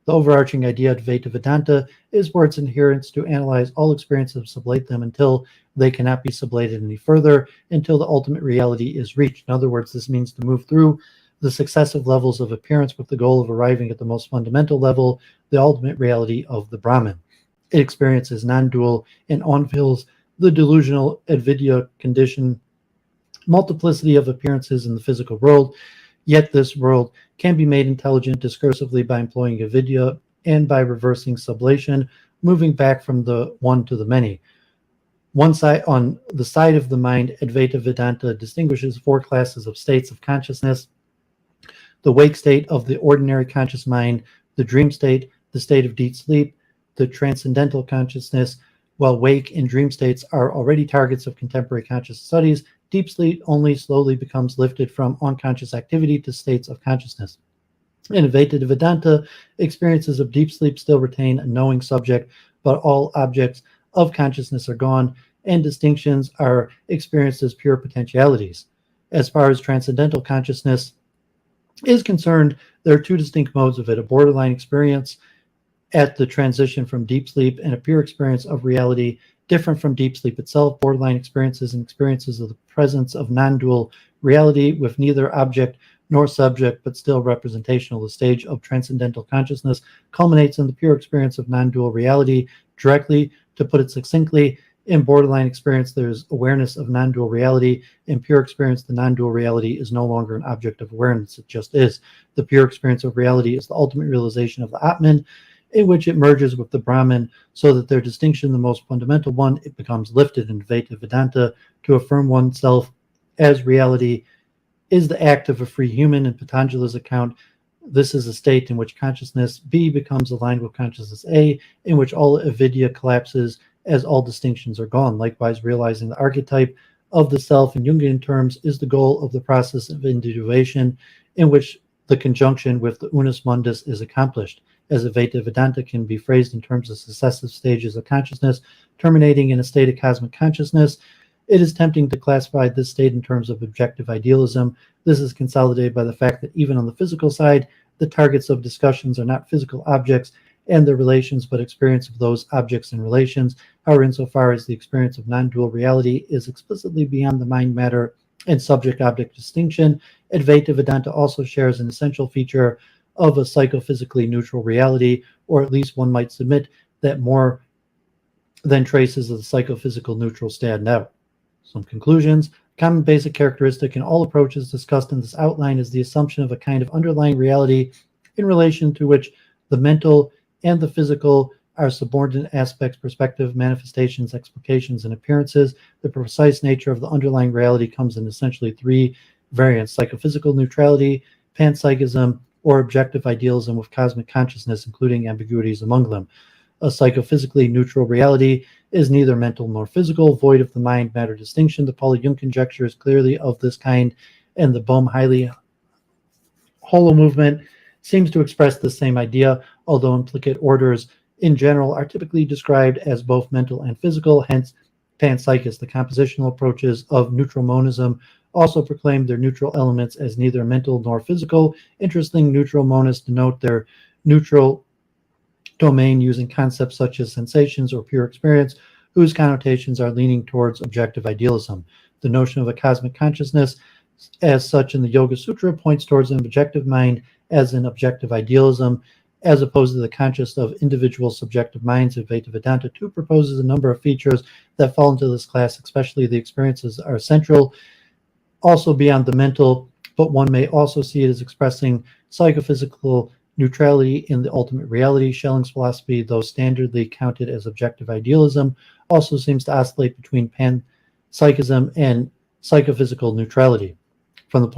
S1: The overarching idea of Advaita Vedanta is for its adherents to analyze all experiences, sublate them until they cannot be sublated any further, until the ultimate reality is reached. In other words, this means to move through the successive levels of appearance with the goal of arriving at the most fundamental level, the ultimate reality of the Brahman. It experiences non-dual and unveils the delusional avidya condition multiplicity of appearances in the physical world, yet this world can be made intelligent discursively by employing avidya and by reversing sublation, moving back from the one to the many. On the side of the mind, Advaita Vedanta distinguishes four classes of states of consciousness: the wake state of the ordinary conscious mind, the dream state, the state of deep sleep, the transcendental consciousness. While wake and dream states are already targets of contemporary conscious studies, deep sleep only slowly becomes lifted from unconscious activity to states of consciousness. In Advaita Vedanta, experiences of deep sleep still retain a knowing subject, but all objects of consciousness are gone, and distinctions are experienced as pure potentialities. As far as transcendental consciousness is concerned, there are two distinct modes of it: a borderline experience at the transition from deep sleep and a pure experience of reality different from deep sleep itself. Borderline experiences and experiences of the presence of non-dual reality with neither object nor subject, but still representational. The stage of transcendental consciousness culminates in the pure experience of non-dual reality. Directly, to put it succinctly, in borderline experience, there's awareness of non-dual reality. In pure experience, the non-dual reality is no longer an object of awareness. It just is. The pure experience of reality is the ultimate realization of the Atman, in which it merges with the Brahman, so that their distinction, the most fundamental one, it becomes lifted. In Advaita Vedanta, to affirm oneself as reality is the act of a free human. In Patanjali's account, this is a state in which consciousness B becomes aligned with consciousness A, in which all avidya collapses as all distinctions are gone. Likewise, realizing the archetype of the self in Jungian terms is the goal of the process of individuation, in which the conjunction with the unus mundus is accomplished. As Advaita Vedanta can be phrased in terms of successive stages of consciousness, terminating in a state of cosmic consciousness, it is tempting to classify this state in terms of objective idealism. This is consolidated by the fact that even on the physical side, the targets of discussions are not physical objects and their relations, but experience of those objects and relations. However, insofar as the experience of non-dual reality is explicitly beyond the mind-matter and subject-object distinction, Advaita Vedanta also shares an essential feature of a psychophysically neutral reality, or at least one might submit that more than traces of the psychophysical neutral stand out. Some conclusions. Common basic characteristic in all approaches discussed in this outline is the assumption of a kind of underlying reality in relation to which the mental and the physical are subordinate aspects, perspective, manifestations, explications, and appearances. The precise nature of the underlying reality comes in essentially three variants: psychophysical neutrality, panpsychism, or objective idealism with cosmic consciousness, including ambiguities among them. A psychophysically neutral reality is neither mental nor physical, void of the mind-matter distinction. The Pauli-Jung conjecture is clearly of this kind, and the Bohm-Hailey holo movement seems to express the same idea, although implicate orders in general are typically described as both mental and physical, hence panpsychist. The compositional approaches of neutral monism also proclaim their neutral elements as neither mental nor physical. Interesting, neutral monists denote their neutral domain using concepts such as sensations or pure experience, whose connotations are leaning towards objective idealism. The notion of a cosmic consciousness, as such in the Yoga Sutra, points towards an objective mind as an objective idealism, as opposed to the conscious of individual subjective minds. Advaita Vedanta too proposes a number of features that fall into this class, especially the experiences are central, also beyond the mental, but one may also see it as expressing psychophysical neutrality in the ultimate reality. Schelling's philosophy, though standardly counted as objective idealism, also seems to oscillate between panpsychism and psychophysical neutrality. From a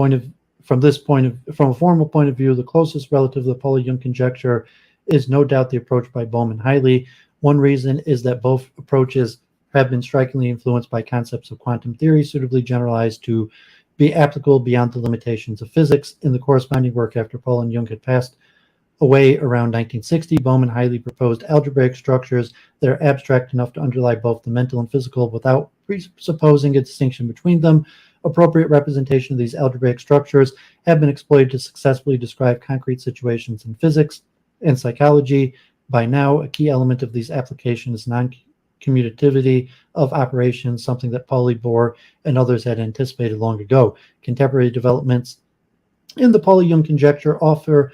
S1: formal point of view, the closest relative to the Pauli-Jung conjecture is no doubt the approach by Bohm and Hailey. One reason is that both approaches have been strikingly influenced by concepts of quantum theory, suitably generalized to be applicable beyond the limitations of physics. In the corresponding work after Paul and Jung had passed away around 1960, Bohm and Hailey proposed algebraic structures that are abstract enough to underlie both the mental and physical without presupposing a distinction between them. Appropriate representation of these algebraic structures have been exploited to successfully describe concrete situations in physics and psychology. By now, a key element of these applications is non-commutativity of operations, something that Pauli, Bohr, and others had anticipated long ago. Contemporary developments in the Pauli-Jung conjecture offer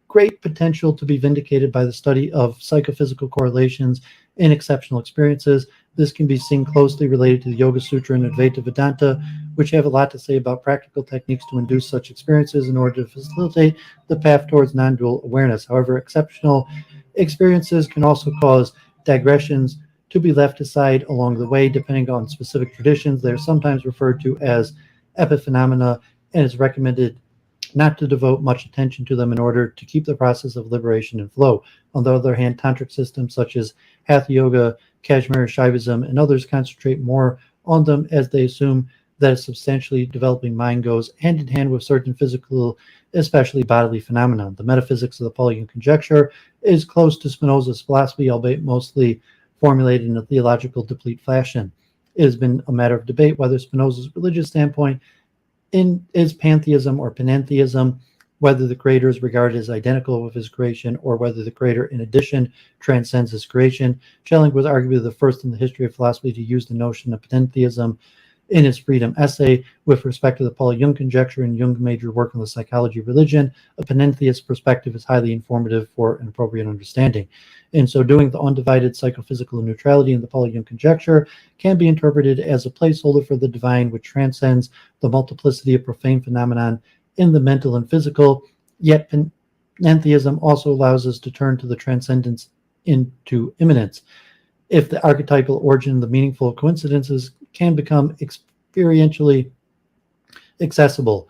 S1: great potential to be vindicated by the study of psychophysical correlations in exceptional experiences. This can be seen closely related to the Yoga Sutra and Advaita Vedanta, which have a lot to say about practical techniques to induce such experiences in order to facilitate the path towards non-dual awareness. However, exceptional experiences can also cause digressions to be left aside along the way, depending on specific traditions. They are sometimes referred to as epiphenomena, and it's recommended not to devote much attention to them in order to keep the process of liberation in flow. On the other hand, tantric systems such as Hatha Yoga, Kashmiri Shaivism, and others concentrate more on them, as they assume that a substantially developing mind goes hand in hand with certain physical, especially bodily phenomena. The metaphysics of the Pauli-Jung conjecture is close to Spinoza's philosophy, albeit mostly formulated in a theological deplete fashion. It has been a matter of debate whether Spinoza's religious standpoint is pantheism or panentheism, whether the creator is regarded as identical with his creation, or whether the creator, in addition, transcends his creation. Schelling was arguably the first in the history of philosophy to use the notion of panentheism in his Freedom essay. With respect to the Pauli-Jung conjecture and Jung's major work on the psychology of religion, a panentheist perspective is highly informative for an appropriate understanding. In so doing, the undivided psychophysical neutrality in the Pauli-Jung conjecture can be interpreted as a placeholder for the divine, which transcends the multiplicity of profane phenomenon in the mental and physical. Yet panentheism also allows us to turn to the transcendence into immanence. If the archetypal origin, the meaningful coincidences, can become experientially accessible,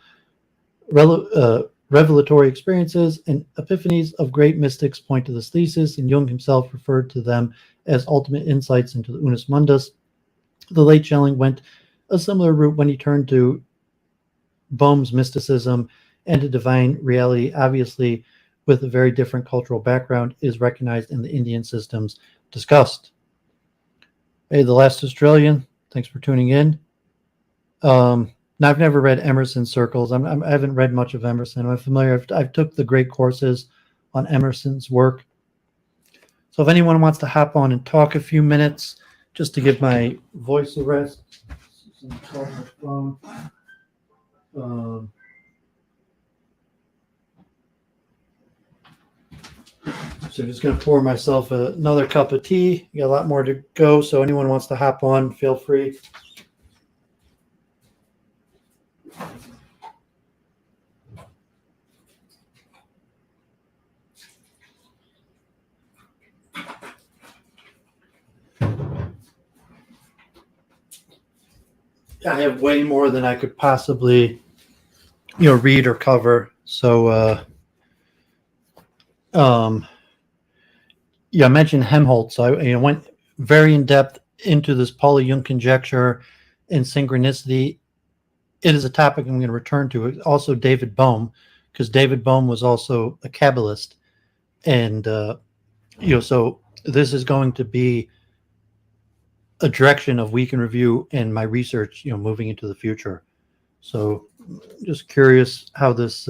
S1: revelatory experiences and epiphanies of great mystics point to this thesis, and Jung himself referred to them as ultimate insights into the unus mundus. The late Schelling went a similar route when he turned to Bohm's mysticism and to divine reality, obviously with a very different cultural background, is recognized in the Indian systems discussed. Hey, the last Australian, thanks for tuning in. Now, I've never read Emerson's Circles. I haven't read much of Emerson. I'm familiar. I've took the great courses on Emerson's work. So if anyone wants to hop on and talk a few minutes, just to give my voice a rest. So I'm just going to pour myself another cup of tea. Got a lot more to go, so anyone wants to hop on, feel free. I have way more than I could possibly, read or cover. So, I mentioned Helmholtz. I went very in depth into this Pauli Jung conjecture and synchronicity. It is a topic I'm going to return to. Also, David Bohm, because David Bohm was also a Kabbalist, and so this is going to be a direction of week in review and my research, moving into the future. So, just curious how this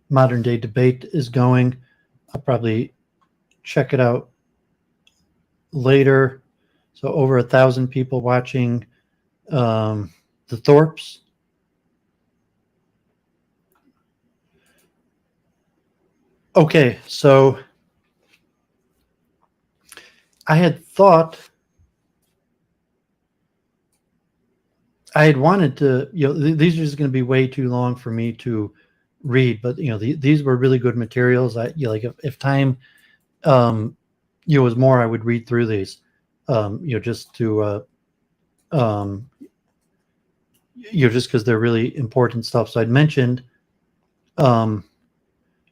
S1: modern day debate is going. I'll probably check it out later. So, over 1,000 people watching the Thorpes. Okay, so I had thought, I had wanted to, these are just going to be way too long for me to read, but these were really good materials. If time was more, I would read through these, just to just because they're really important stuff. So I'd mentioned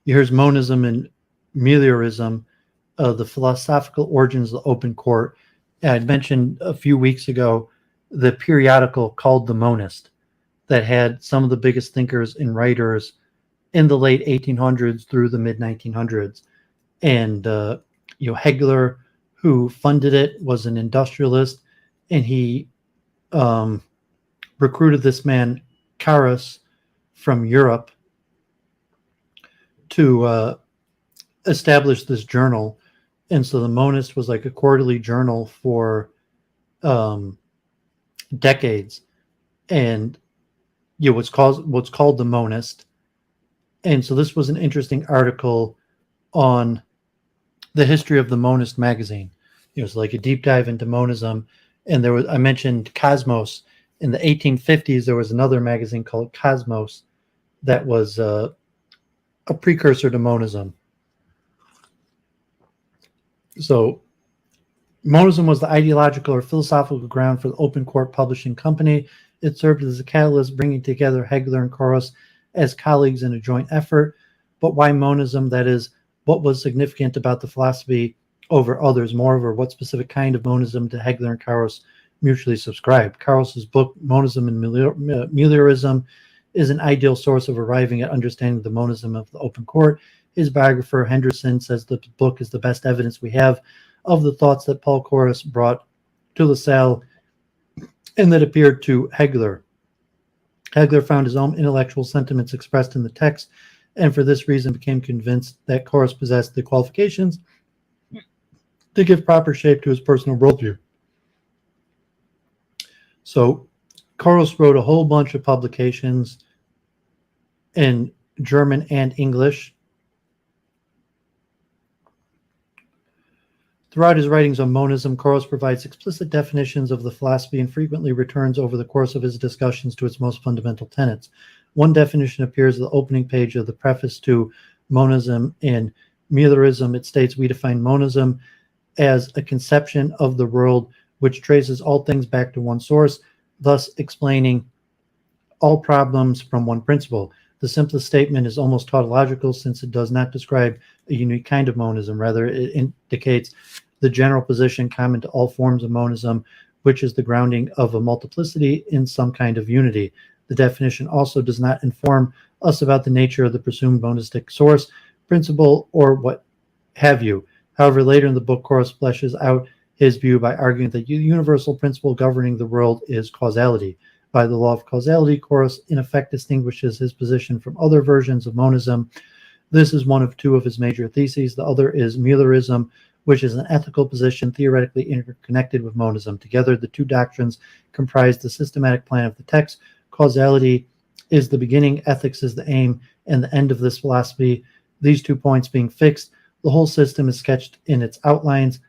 S1: here's monism and meliorism, the philosophical origins of the open court. And I'd mentioned a few weeks ago the periodical called the Monist that had some of the biggest thinkers and writers in the late 1800s through the mid 1900s. And Hegler, who funded it, was an industrialist, and he recruited this man Carus from Europe to establish this journal. And so the Monist was like a quarterly journal for decades, and what's called the Monist. And so this was an interesting article on the history of the Monist magazine. It's like a deep dive into monism. And I mentioned Cosmos. In the 1850s, there was another magazine called Cosmos that was a precursor to monism. So monism was the ideological or philosophical ground for the Open Court Publishing Company. It served as a catalyst, bringing together Hegler and Carus as colleagues in a joint effort. But why monism? That is, what was significant about the philosophy over others? Moreover, what specific kind of monism did Hegler and Carus mutually subscribe? Carus's book, Monism and Meliorism, is an ideal source of arriving at understanding the monism of the open court. His biographer, Henderson, says that the book is the best evidence we have of the thoughts that Paul Carus brought to LaSalle and that appeared to Hegler. Hegler found his own intellectual sentiments expressed in the text, and for this reason became convinced that Carus possessed the qualifications to give proper shape to his personal worldview. So Carus wrote a whole bunch of publications in German and English. Throughout his writings on monism, Carus provides explicit definitions of the philosophy and frequently returns over the course of his discussions to its most fundamental tenets. One definition appears at the opening page of the preface to Monism and Meliorism. It states, "We define monism as a conception of the world which traces all things back to one source, thus explaining all problems from one principle. The simplest statement is almost tautological since it does not describe a unique kind of monism. Rather, it indicates the general position common to all forms of monism, which is the grounding of a multiplicity in some kind of unity. The definition also does not inform us about the nature of the presumed monistic source, principle, or what have you. However, later in the book, Carus fleshes out his view by arguing that the universal principle governing the world is causality. By the law of causality, Carus in effect distinguishes his position from other versions of monism. This is one of two of his major theses. The other is Meliorism, which is an ethical position theoretically interconnected with monism. Together, the two doctrines comprise the systematic plan of the text. Causality is the beginning, ethics is the aim and the end of this philosophy. These 2 points being fixed, the whole system is sketched in its outlines.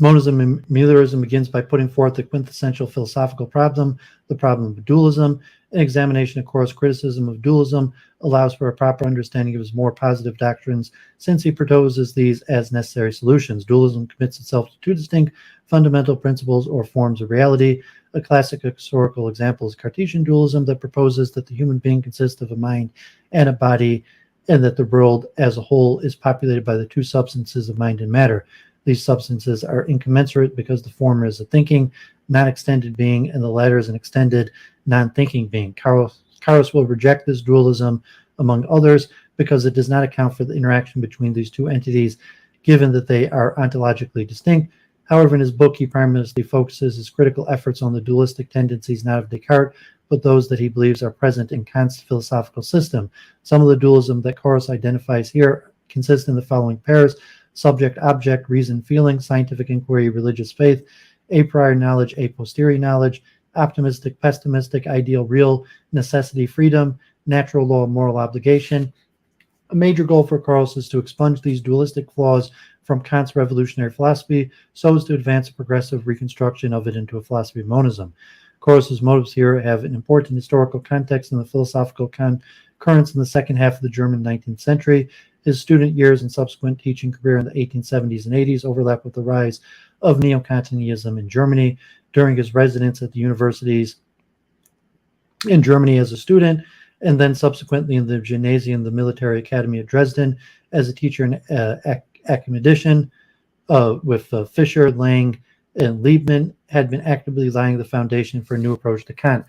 S1: Monism and Müllerism begins by putting forth the quintessential philosophical problem, the problem of dualism. An examination of Carl's criticism of dualism allows for a proper understanding of his more positive doctrines, since he proposes these as necessary solutions. Dualism commits itself to two distinct fundamental principles or forms of reality. A classic historical example is Cartesian dualism, that proposes that the human being consists of a mind and a body, and that the world as a whole is populated by the two substances of mind and matter. These substances are incommensurate because the former is a thinking, non-extended being, and the latter is an extended, non-thinking being. Carus will reject this dualism, among others, because it does not account for the interaction between these two entities, given that they are ontologically distinct. However, in his book, he primarily focuses his critical efforts on the dualistic tendencies not of Descartes, but those that he believes are present in Kant's philosophical system. Some of the dualism that Carus identifies here consist in the following pairs: subject, object, reason, feeling, scientific inquiry, religious faith, a priori knowledge, a posteriori knowledge, optimistic, pessimistic, ideal, real, necessity, freedom, natural law, moral obligation. A major goal for Carus is to expunge these dualistic flaws from Kant's revolutionary philosophy so as to advance a progressive reconstruction of it into a philosophy of monism. Carus's motives here have an important historical context in the philosophical currents in the second half of the German 19th century. His student years and subsequent teaching career in the 1870s and 80s overlap with the rise of Neo-Kantianism in Germany. During his residence at the universities in Germany as a student, and then subsequently in the Gymnasium, the Military Academy at Dresden, as a teacher and academician with Fischer, Lang, and Liebman, had been actively laying the foundation for a new approach to Kant.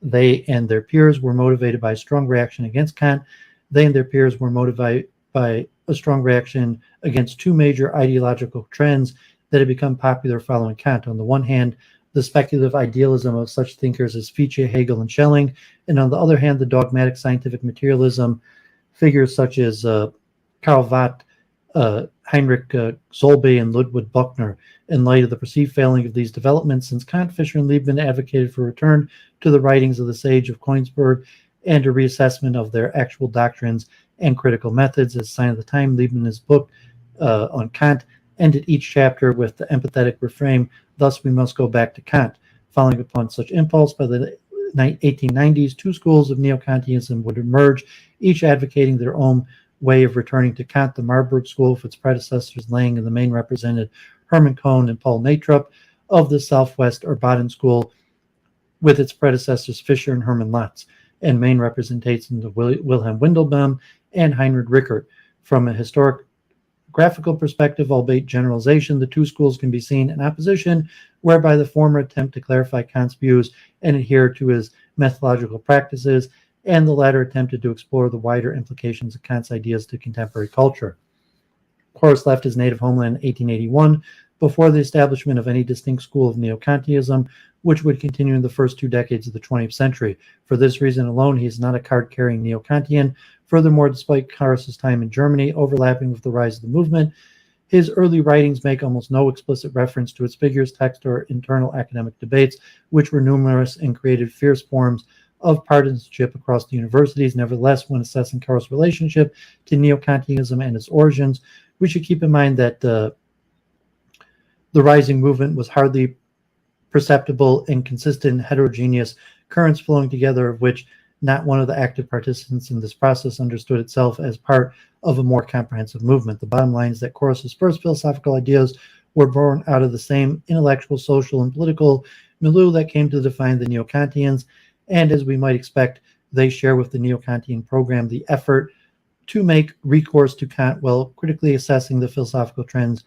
S1: They and their peers were motivated by a strong reaction against Kant. They and their peers were motivated by a strong reaction against two major ideological trends that had become popular following Kant. On the one hand, the speculative idealism of such thinkers as Fichte, Hegel, and Schelling, and on the other hand, the dogmatic scientific materialism figures such as Karl Vatt, Heinrich Solbe, and Ludwig Buchner. In light of the perceived failing of these developments, since Kant, Fischer, and Liebman advocated for return to the writings of the sage of Königsberg and a reassessment of their actual doctrines and critical methods. As a sign of the time, Liebman, in his book on Kant, ended each chapter with the empathetic refrain, "Thus we must go back to Kant." Following upon such impulse, by the 1890s, two schools of Neo-Kantianism would emerge, each advocating their own way of returning to Kant. The Marburg School, with its predecessors Lang and the main represented Hermann Cohn and Paul Natrup, of the Southwest or Baden School, with its predecessors Fischer and Hermann Lotz, and main representations of Wilhelm Windelbaum and Heinrich Rickert. From a historiographical perspective, albeit generalization, the two schools can be seen in opposition, whereby the former attempt to clarify Kant's views and adhere to his methodological practices, and the latter attempted to explore the wider implications of Kant's ideas to contemporary culture. Carus left his native homeland in 1881 before the establishment of any distinct school of Neo-Kantianism, which would continue in the first 2 decades of the 20th century. For this reason alone, he is not a card-carrying Neo-Kantian. Furthermore, despite Carus's time in Germany overlapping with the rise of the movement, his early writings make almost no explicit reference to its figures, text, or internal academic debates, which were numerous and created fierce forms of partisanship across the universities. Nevertheless, when assessing Carus's relationship to Neo-Kantianism and its origins, we should keep in mind that the rising movement was hardly perceptible and consistent heterogeneous currents flowing together, of which not one of the active participants in this process understood itself as part of a more comprehensive movement. The bottom line is that Carus's first philosophical ideas were born out of the same intellectual, social, and political milieu that came to define the Neo-Kantians, and as we might expect, they share with the Neo-Kantian program the effort to make recourse to Kant while critically assessing the philosophical trends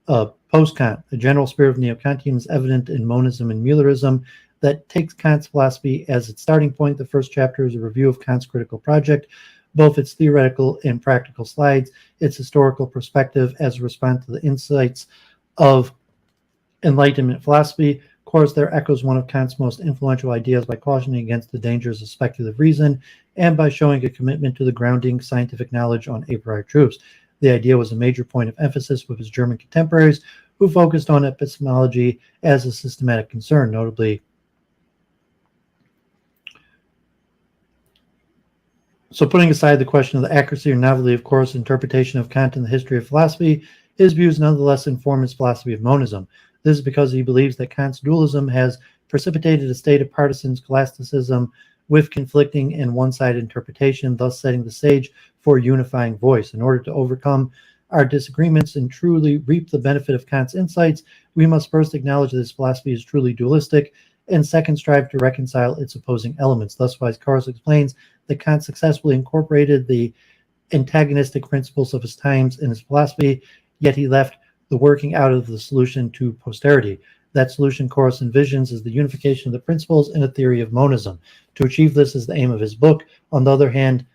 S1: post-Kant. The general spirit of Neo-Kantianism is evident in monism and Müllerism that takes Kant's philosophy as its starting point. The first chapter is a review of Kant's critical project, both its theoretical and practical slides, its historical perspective as a response to the insights of Enlightenment philosophy. Carus there echoes one of Kant's most influential ideas by cautioning against the dangers of speculative reason and by showing a commitment to the grounding scientific knowledge on a priori truths. The idea was a major point of emphasis with his German contemporaries, who focused on epistemology as a systematic concern, notably. So putting aside the question of the accuracy or novelty of Carus's interpretation of Kant in the history of philosophy, His views nonetheless inform his philosophy of monism. This is because he believes that Kant's dualism has precipitated a state of partisan scholasticism with conflicting and one-sided interpretation, thus setting the stage for a unifying voice. In order to overcome our disagreements and truly reap the benefit of Kant's insights, we must first acknowledge that his philosophy is truly dualistic, and second, strive to reconcile its opposing elements. Thus, Carus explains that Kant successfully incorporated the antagonistic principles of his times in his philosophy, yet he left the working out of the solution to posterity. That solution Carus envisions is the unification of the principles in a theory of monism. To achieve this is the aim of his book. On the other hand,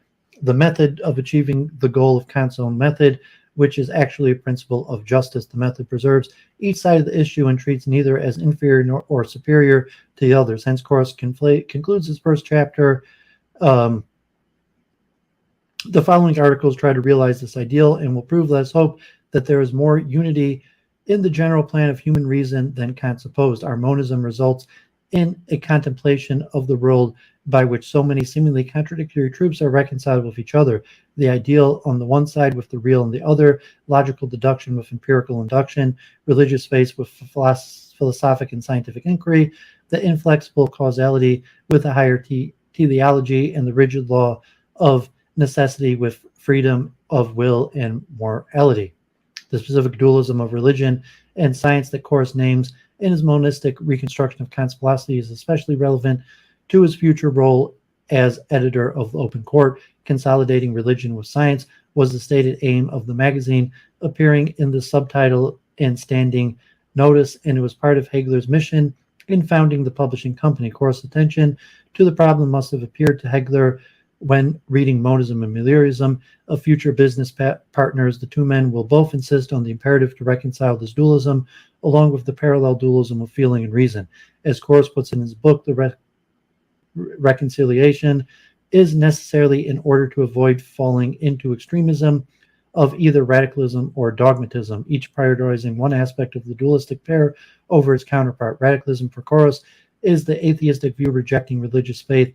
S1: the method of achieving the goal of Kant's own method, which is actually a principle of justice. The method preserves each side of the issue and treats neither as inferior nor or superior to the others. Hence, Carus concludes his first chapter. The following articles try to realize this ideal and will prove, let us hope, that there is more unity in the general plan of human reason than Kant supposed. Our monism results in a contemplation of the world by which so many seemingly contradictory truths are reconciled with each other. The ideal on the one side with the real on the other, logical deduction with empirical induction, religious faith with philosophic and scientific inquiry, the inflexible causality with a higher teleology, and the rigid law of necessity with freedom of will and morality. The specific dualism of religion and science that Carus names in his monistic reconstruction of Kant's philosophy is especially relevant to his future role as editor of the Open Court. Consolidating religion with science was the stated aim of the magazine, appearing in the subtitle and standing notice, and it was part of Hegler's mission in founding the publishing company. Carus' attention to the problem must have appeared to Hegler when reading Monism and Materialism of future business partners. The two men will both insist on the imperative to reconcile this dualism, along with the parallel dualism of feeling and reason. As Carus puts in his book, the reconciliation is necessarily in order to avoid falling into extremism of either radicalism or dogmatism, each prioritizing one aspect of the dualistic pair over its counterpart. Radicalism for Carus is the atheistic view rejecting religious faith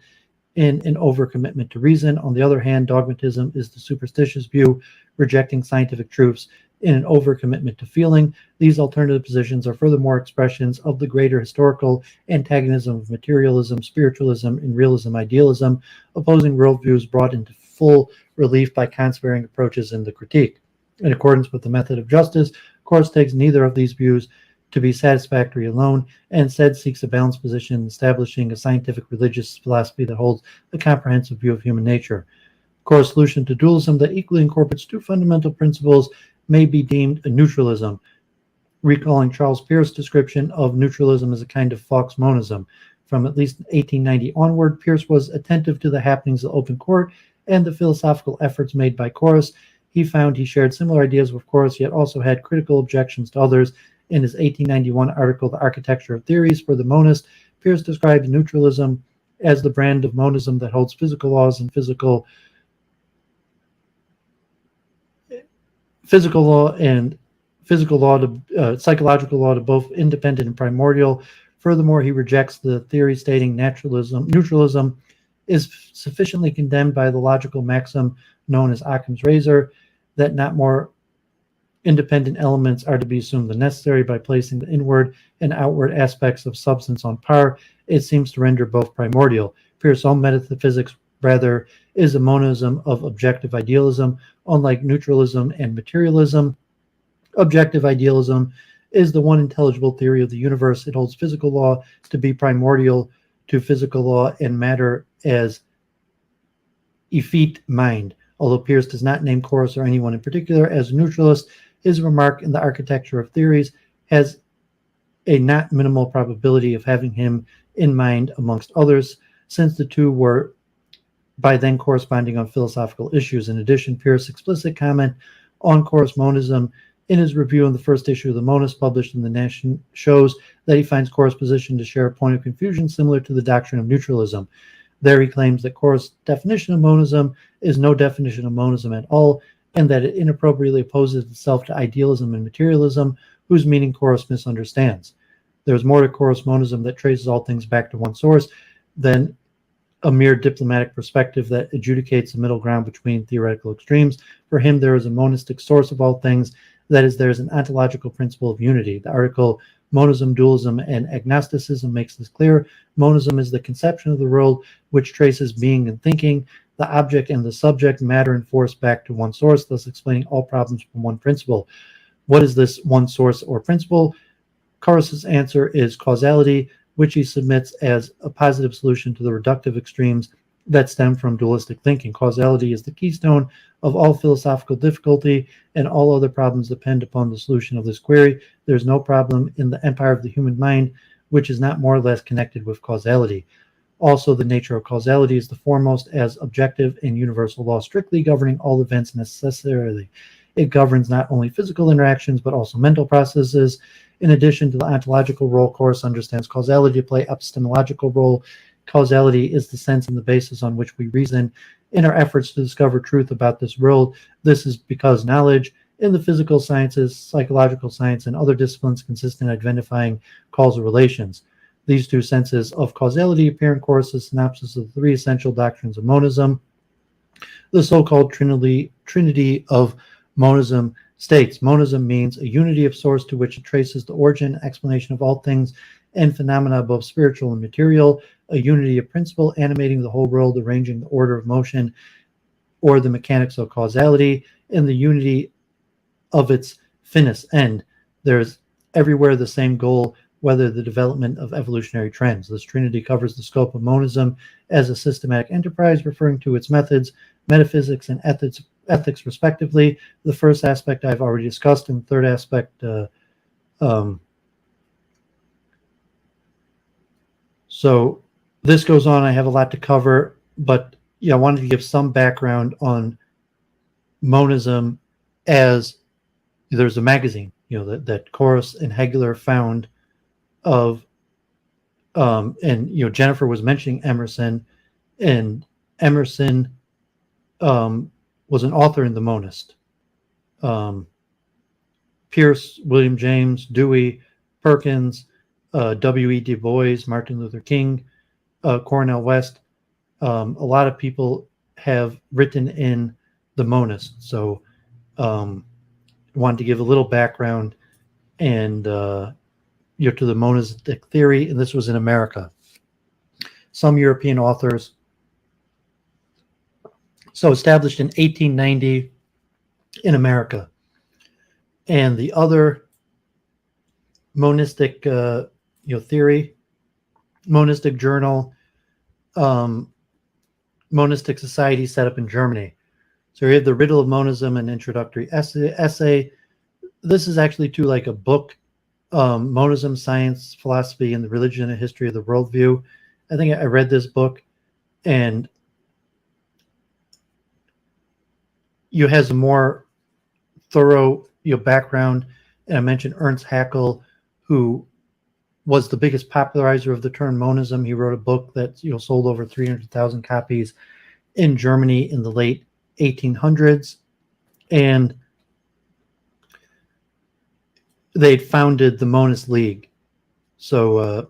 S1: in an overcommitment to reason. On the other hand, dogmatism is the superstitious view rejecting scientific truths in an overcommitment to feeling. These alternative positions are furthermore expressions of the greater historical antagonism of materialism, spiritualism, and realism idealism, opposing worldviews brought into full relief by Kant's varying approaches in the Critique. In accordance with the method of justice, Carus takes neither of these views to be satisfactory alone, and instead seeks a balanced position in establishing a scientific religious philosophy that holds a comprehensive view of human nature. Carus' solution to dualism that equally incorporates two fundamental principles may be deemed a neutralism, recalling Charles Peirce's description of neutralism as a kind of Fox monism. From at least 1890 onward, Peirce was attentive to the happenings of the Open Court and the philosophical efforts made by Carus. He found he shared similar ideas with Carus, yet also had critical objections to others. In his 1891 article, The Architecture of Theories for the Monist, Peirce describes neutralism as the brand of monism that holds physical laws and physical law to psychological law to both independent and primordial. Furthermore, he rejects the theory stating neutralism is sufficiently condemned by the logical maxim known as Occam's razor, that not more independent elements are to be assumed than necessary. By placing the inward and outward aspects of substance on par, it seems to render both primordial. Peirce's own metaphysics, rather, is a monism of objective idealism. Unlike neutralism and materialism, objective idealism is the one intelligible theory of the universe. It holds physical law to be primordial to physical law and matter as effete mind. Although Peirce does not name Carus or anyone in particular as a neutralist, his remark in The Architecture of Theories has a not minimal probability of having him in mind amongst others, since the two were by then corresponding on philosophical issues. In addition, Peirce's explicit comment on Carus monism in his review in the first issue of the Monist, published in the Nation, shows that he finds Carus' position to share a point of confusion similar to the doctrine of neutralism. There he claims that Carus' definition of monism is no definition of monism at all, and that it inappropriately opposes itself to idealism and materialism, whose meaning Carus misunderstands. There is more to Carus monism that traces all things back to one source than a mere diplomatic perspective that adjudicates the middle ground between theoretical extremes. For him, there is a monistic source of all things That is, there is an ontological principle of unity. The article Monism, Dualism, and Agnosticism makes this clear. Monism is the conception of the world which traces being and thinking, the object and the subject, matter and force back to one source, thus explaining all problems from one principle. What is this one source or principle? Carus's answer is causality, which he submits as a positive solution to the reductive extremes that stem from dualistic thinking. Causality is the keystone of all philosophical difficulty, and all other problems depend upon the solution of this query. There is no problem in the empire of the human mind which is not more or less connected with causality. Also, the nature of causality is the foremost as objective and universal law, strictly governing all events necessarily. It governs not only physical interactions, but also mental processes. In addition to the ontological role, Carus understands causality to play epistemological role. Causality is the sense and the basis on which we reason in our efforts to discover truth about this world. This is because knowledge in the physical sciences, psychological science, and other disciplines consists in identifying causal relations. These two senses of causality appear in Carus's synopsis of the three essential doctrines of monism. The so-called Trinity of Monism states, monism means a unity of source to which it traces the origin, explanation of all things and phenomena both spiritual and material, a unity of principle animating the whole world, arranging the order of motion or the mechanics of causality, and the unity of its finis end. There's everywhere the same goal, whether the development of evolutionary trends. This trinity covers the scope of monism as a systematic enterprise, referring to its methods, metaphysics, and ethics respectively. The first aspect I've already discussed, and the third aspect so this goes on. I have a lot to cover, but yeah, I wanted to give some background on monism. As there's a magazine, that Carus and Hegler found of, and Jennifer was mentioning Emerson, and Emerson was an author in the Monist. Pierce, William James, Dewey, Perkins, W.E. Du Bois, Martin Luther King, Cornel West. A lot of people have written in the Monist. So wanted to give a little background and to the monistic theory, and this was in America. Some European authors. So established in 1890 in America. And the other monistic theory, monistic journal, monistic society set up in Germany. So we have the Riddle of Monism, an introductory essay. This is actually like a book, Monism, Science, Philosophy, and the Religion and History of the Worldview. I think I read this book, and it has a more thorough background. And I mentioned Ernst Haeckel, who was the biggest popularizer of the term monism. He wrote a book that sold over 300,000 copies in Germany in the late 1800s, and they'd founded the Monist League. So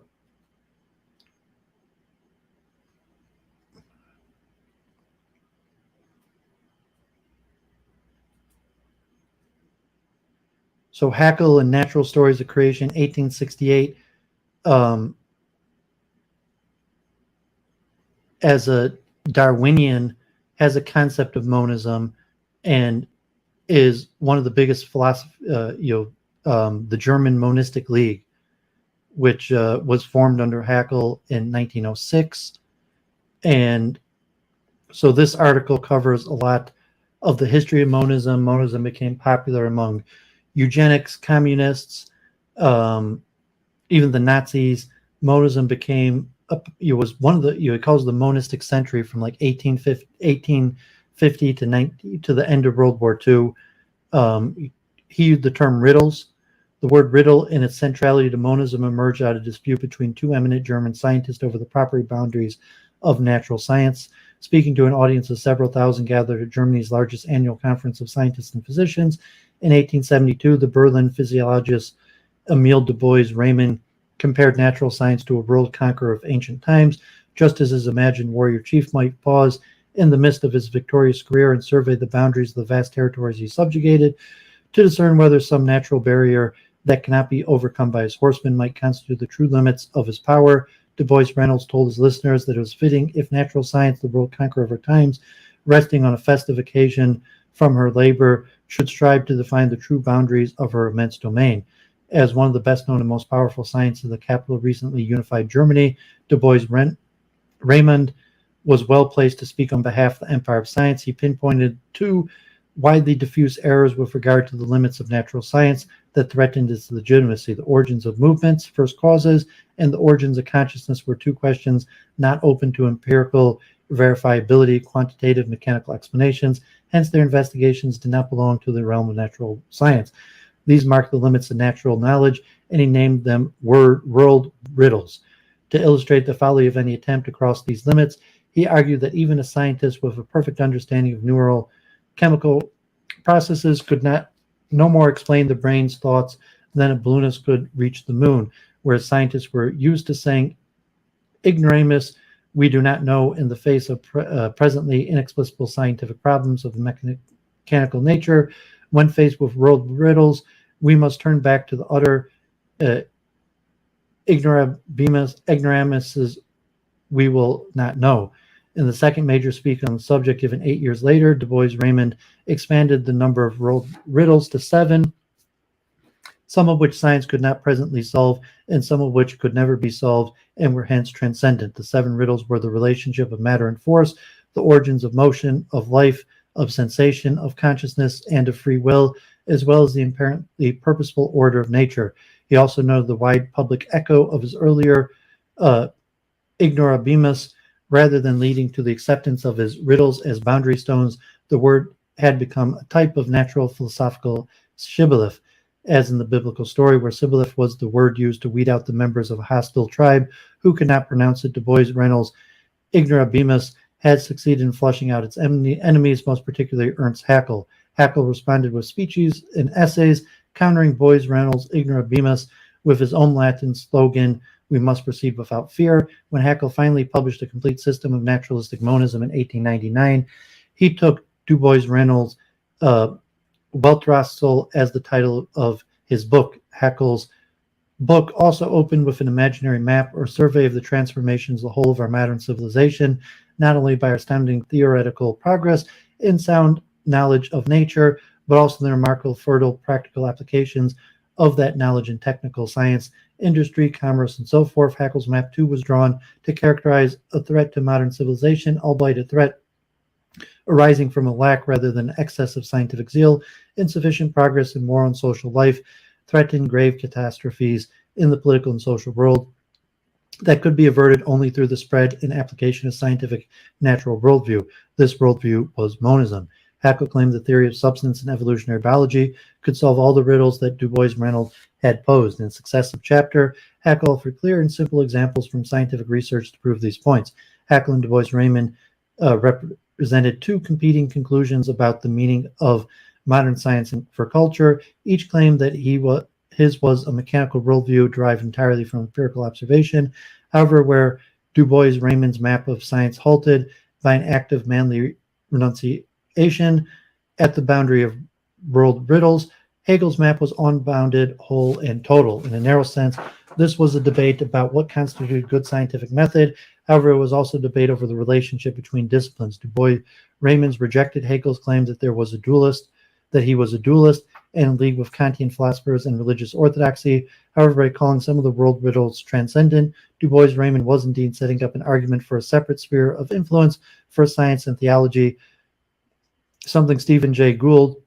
S1: Haeckel and Natural Stories of Creation, 1868, as a Darwinian, has a concept of monism and is one of the biggest the German Monistic League, which was formed under Haeckel in 1906. And so this article covers a lot of the history of monism. Monism became popular among eugenics, communists, even the Nazis. Monism became was one of the it calls the monistic century from like 1850 to the end of World War II. He used the term riddles. The word riddle and its centrality to monism emerged out of dispute between two eminent German scientists over the proper boundaries of natural science. Speaking to an audience of several thousand gathered at Germany's largest annual conference of scientists and physicians in 1872, the Berlin physiologist Emile Du Bois Raymond compared natural science to a world conqueror of ancient times, just as his imagined warrior chief might pause in the midst of his victorious career and survey the boundaries of the vast territories he subjugated. to discern whether some natural barrier that cannot be overcome by his horsemen might constitute the true limits of his power. Du Bois-Reynolds told his listeners that it was fitting if natural science, the world conqueror of our times, resting on a festive occasion from her labor, should strive to define the true boundaries of her immense domain. As one of the best known and most powerful scientists of the capital of recently unified Germany, Du Bois-Reymond was well placed to speak on behalf of the empire of science. He pinpointed two widely diffuse errors with regard to the limits of natural science that threatened its legitimacy. The origins of movements, first causes, and the origins of consciousness were two questions not open to empirical verifiability, quantitative mechanical explanations. Hence, their investigations did not belong to the realm of natural science. These mark the limits of natural knowledge, and he named them world riddles. To illustrate the folly of any attempt to cross these limits, he argued that even a scientist with a perfect understanding of neural chemical processes could no more explain the brain's thoughts than a balloonist could reach the moon, whereas scientists were used to saying ignoramus, we do not know, in the face of presently inexplicable scientific problems of mechanical nature. When faced with world riddles, we must turn back to the utter ignoramuses we will not know. In the second major speech on the subject given 8 years later, Du Bois-Reymond expanded the number of world riddles to 7, some of which science could not presently solve, and some of which could never be solved and were hence transcendent. The 7 riddles were the relationship of matter and force, the origins of motion, of life, of sensation, of consciousness, and of free will, as well as the apparently purposeful order of nature. He also noted the wide public echo of his earlier ignorabimus. Rather than leading to the acceptance of his riddles as boundary stones, the word had become a type of natural philosophical shibboleth, as in the biblical story where shibboleth was the word used to weed out the members of a hostile tribe who could not pronounce it. Du Bois-Reynolds' ignorabimus had succeeded in flushing out its enemies, most particularly Ernst Haeckel. Haeckel responded with speeches and essays countering Bois-Reynolds' ignorabimus with his own Latin slogan, "We must proceed without fear." When Haeckel finally published a complete system of naturalistic monism in 1899, he took Du Bois-Reynolds' Weltrassel as the title of his book. Haeckel's book also opened with an imaginary map or survey of the transformations of the whole of our modern civilization, not only by our astounding theoretical progress in sound knowledge of nature, but also the remarkable fertile practical applications of that knowledge in technical science, industry, commerce, and so forth. Haeckel's map, too, was drawn to characterize a threat to modern civilization, albeit a threat arising from a lack rather than excess of scientific zeal, insufficient progress in moral and social life, threatening grave catastrophes in the political and social world that could be averted only through the spread and application of scientific natural worldview. This worldview was monism. Haeckel claimed the theory of substance and evolutionary biology could solve all the riddles that Du Bois-Reynolds had posed. In a successive chapter, Haeckel offered clear and simple examples from scientific research to prove these points. Haeckel and Du Bois-Reymond represented two competing conclusions about the meaning of modern science for culture. Each claimed that his was a mechanical worldview derived entirely from empirical observation. However, where Du Bois-Reymond's map of science halted by an active manly renunciation at the boundary of world riddles, Hegel's map was unbounded, whole, and total. In a narrow sense, this was a debate about what constituted good scientific method. However, it was also a debate over the relationship between disciplines. Du Bois-Reymond rejected Hegel's claim that he was a dualist, and in league with Kantian philosophers and religious orthodoxy. However, by calling some of the world riddles transcendent, Du Bois-Reymond was indeed setting up an argument for a separate sphere of influence for science and theology, something Stephen Jay Gould,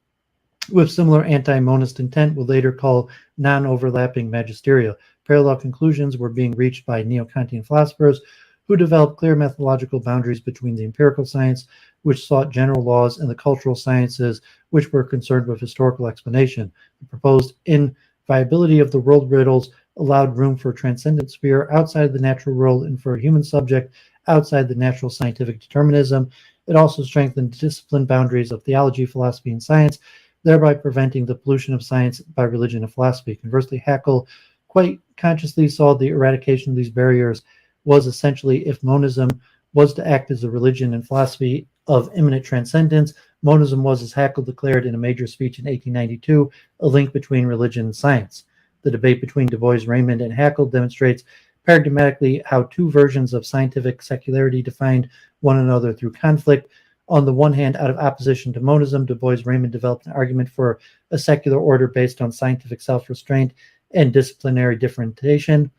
S1: with similar anti-monist intent, would later call non-overlapping magisteria. Parallel conclusions were being reached by neo-Kantian philosophers who developed clear methodological boundaries between the empirical science, which sought general laws, and the cultural sciences, which were concerned with historical explanation. The proposed inviolability of the world riddles allowed room for a transcendent sphere outside the natural world and for a human subject outside the natural scientific determinism. It also strengthened discipline boundaries of theology, philosophy, and science, thereby preventing the pollution of science by religion and philosophy. Conversely, Haeckel quite consciously saw the eradication of these barriers was essentially if monism was to act as a religion and philosophy of immanent transcendence. Monism was, as Haeckel declared in a major speech in 1892, a link between religion and science. The debate between Du Bois, Raymond, and Haeckel demonstrates paradigmatically how two versions of scientific secularity defined one another through conflict. On the one hand, out of opposition to monism, Du Bois, Raymond developed an argument for a secular order based on scientific self-restraint and disciplinary differentiation.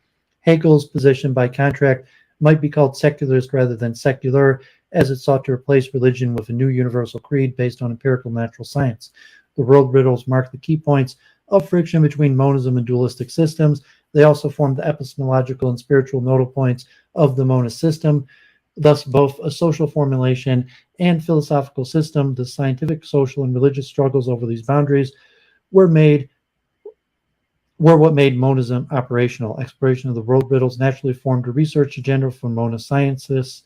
S1: Haeckel's position, by contrast, might be called secularist rather than secular, as it sought to replace religion with a new universal creed based on empirical natural science. The world riddles mark the key points of friction between monism and dualistic systems. They also form the epistemological and spiritual nodal points of the monist system. Thus, both a social formulation and philosophical system, the scientific, social, and religious struggles over these boundaries were what made monism operational. Exploration of the world riddles naturally formed a research agenda for monist scientists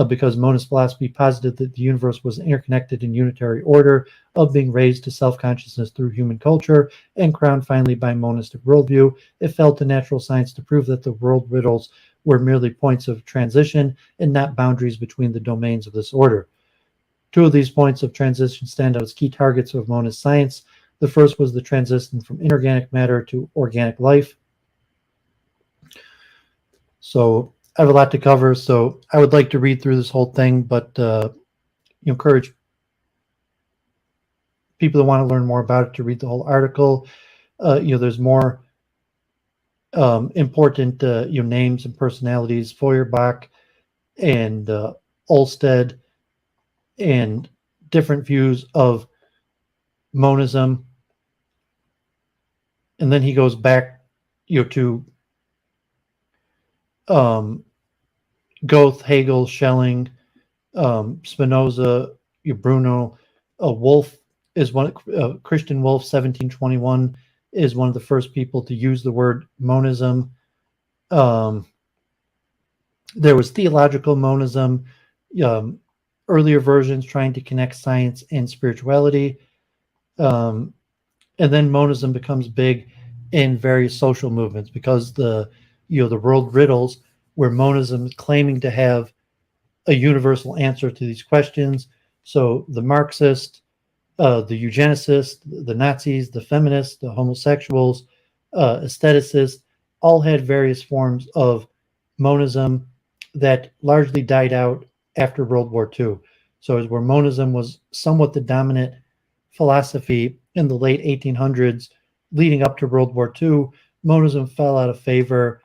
S1: because monist philosophy posited that the universe was an interconnected and unitary order of being raised to self-consciousness through human culture, and crowned finally by monistic worldview. It fell to natural science to prove that the world riddles were merely points of transition and not boundaries between the domains of this order. Two of these points of transition stand out as key targets of monist science. The first was the transition from inorganic matter to organic life. So I have a lot to cover, so I would like to read through this whole thing, but encourage people that want to learn more about it to read the whole article. There's more important names and personalities: Feuerbach and Olsted, and different views of monism. And then he goes back to Goethe, Hegel, Schelling, Spinoza, Bruno. Wolff is one. Christian Wolff, 1721, is one of the first people to use the word monism. There was theological monism, earlier versions trying to connect science and spirituality. And then monism becomes big in various social movements because the world riddles, where monism is claiming to have a universal answer to these questions. So the Marxists, the eugenicists, the Nazis, the feminists, the homosexuals, aestheticists, all had various forms of monism that largely died out after World War II. So as where monism was somewhat the dominant philosophy in the late 1800s, leading up to World War II, monism fell out of favor.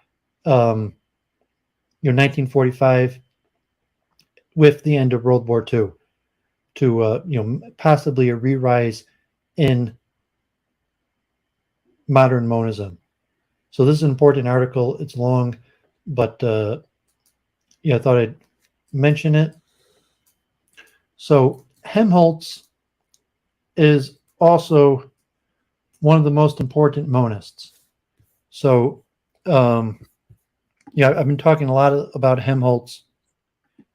S1: 1945, with the end of World War II, to possibly a re-rise in modern monism. So this is an important article. It's long, but I thought I'd mention it. So Helmholtz is also one of the most important monists. So I've been talking a lot about Helmholtz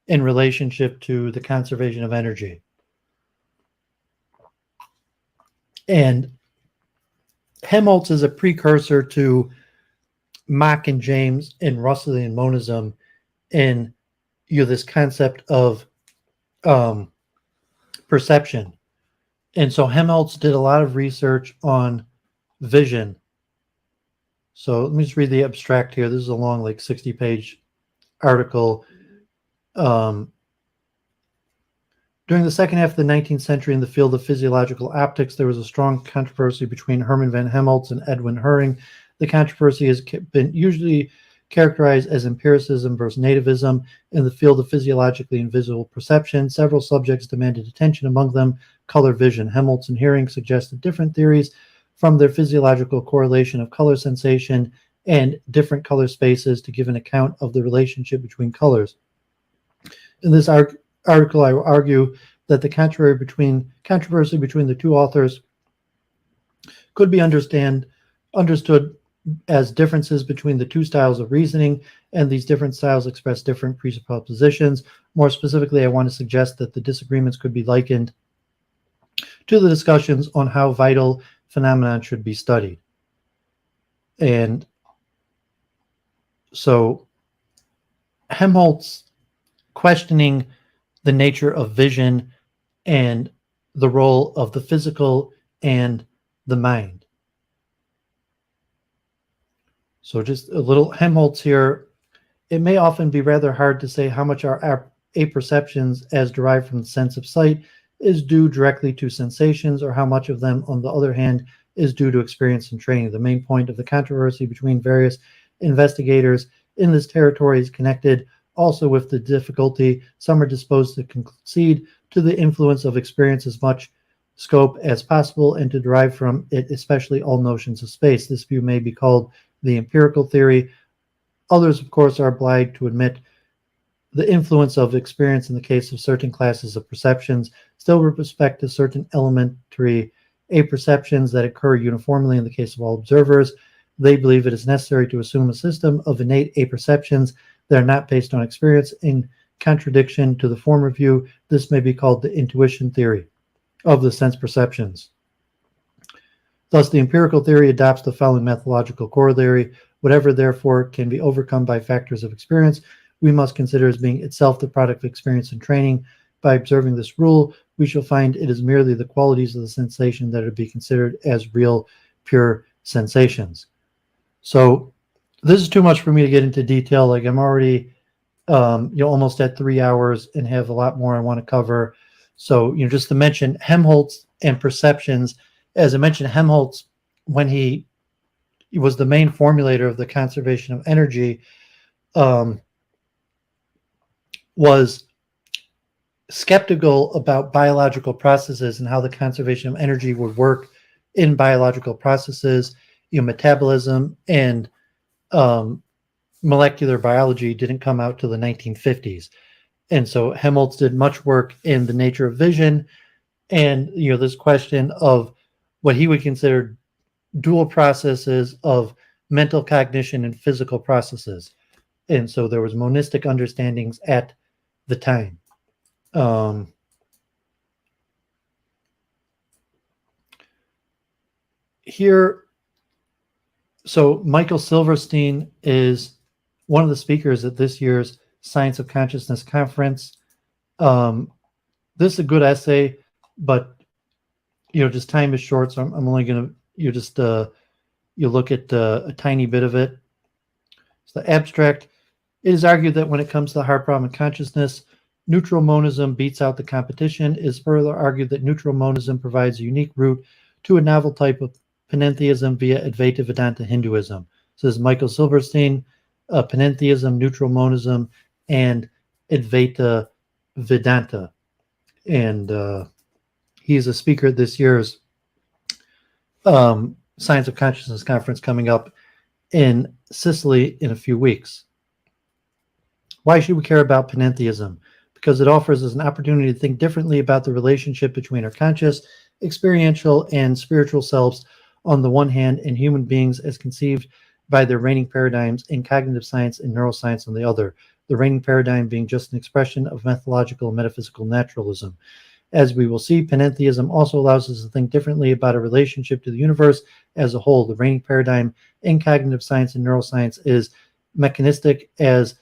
S1: in relationship to the conservation of energy. And Helmholtz is a precursor to Mach and James and Russellian monism in this concept of perception. And so Helmholtz did a lot of research on vision. So let me just read the abstract here. This is a long, 60-page article. During the second half of the 19th century in the field of physiological optics, there was a strong controversy between Hermann von Helmholtz and Edwin Hering. The controversy has been usually characterized as empiricism versus nativism. In the field of physiologically invisible perception, several subjects demanded attention, among them color vision. Helmholtz and Hering suggested different theories from their physiological correlation of color sensation and different color spaces to give an account of the relationship between colors. In this article, I will argue that the controversy between the two authors could be understood as differences between the two styles of reasoning, and these different styles express different presuppositions. More specifically, I want to suggest that the disagreements could be likened to the discussions on how vital phenomena should be studied. And so Helmholtz questioning the nature of vision and the role of the physical and the mind. So just a little Helmholtz here. It may often be rather hard to say how much our apperceptions as derived from the sense of sight is due directly to sensations, or how much of them, on the other hand, is due to experience and training. The main point of the controversy between various investigators in this territory is connected also with the difficulty some are disposed to concede to the influence of experience as much scope as possible, and to derive from it especially all notions of space. This view may be called the empirical theory. Others, of course, are obliged to admit the influence of experience in the case of certain classes of perceptions, still with respect to certain elementary apperceptions that occur uniformly in the case of all observers. They believe it is necessary to assume a system of innate apperceptions that are not based on experience. In contradiction to the former view, this may be called the intuition theory of the sense perceptions. Thus, the empirical theory adopts the following methodological corollary: whatever, therefore, can be overcome by factors of experience, we must consider as being itself the product of experience and training. By observing this rule, we shall find it is merely the qualities of the sensation that are to be considered as real, pure sensations. So this is too much for me to get into detail. Like, I'm already almost at 3 hours and have a lot more I want to cover. So, just to mention Helmholtz and perceptions, as I mentioned, Helmholtz, when he was the main formulator of the conservation of energy, was skeptical about biological processes and how the conservation of energy would work in biological processes. Metabolism and molecular biology didn't come out till the 1950s. And so Helmholtz did much work in the nature of vision and, this question of what he would consider dual processes of mental cognition and physical processes. And so there was monistic understandings at the time. Here, so Michael Silberstein is one of the speakers at this year's Science of Consciousness conference. This is a good essay, but just time is short, so I'm only going to you look at a tiny bit of it. So the abstract: it is argued that when it comes to the hard problem of consciousness, neutral monism beats out the competition. It is further argued that neutral monism provides a unique route to a novel type of panentheism via Advaita Vedanta Hinduism. So this is Michael Silberstein, panentheism, neutral monism, and Advaita Vedanta. And he's a speaker at this year's Science of Consciousness conference coming up in Sicily in a few weeks. Why should we care about panentheism? Because it offers us an opportunity to think differently about the relationship between our conscious, experiential, and spiritual selves on the one hand, and human beings as conceived by their reigning paradigms in cognitive science and neuroscience on the other, the reigning paradigm being just an expression of methodological and metaphysical naturalism. As we will see, panentheism also allows us to think differently about a relationship to the universe as a whole. The reigning paradigm in cognitive science and neuroscience is mechanistic, as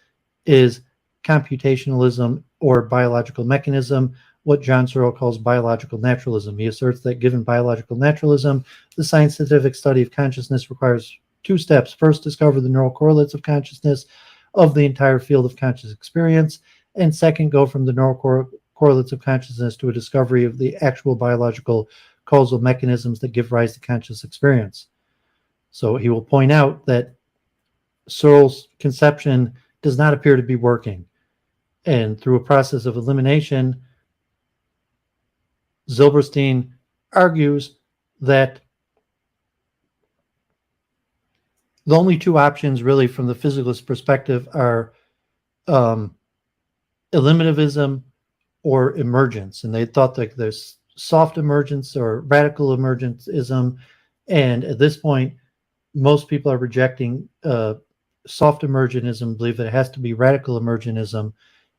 S1: is computationalism or biological mechanism, what John Searle calls biological naturalism. He asserts that given biological naturalism, the scientific study of consciousness requires two steps. First, discover the neural correlates of consciousness of the entire field of conscious experience, and second, go from the neural correlates of consciousness to a discovery of the actual biological causal mechanisms that give rise to conscious experience. So he will point out that Searle's conception does not appear to be working. And through a process of elimination, Silberstein argues that the only two options really from the physicalist perspective are eliminativism or emergence. And they thought that there's soft emergence or radical emergentism. And at this point, most people are rejecting soft emergentism, believe that it has to be radical emergentism.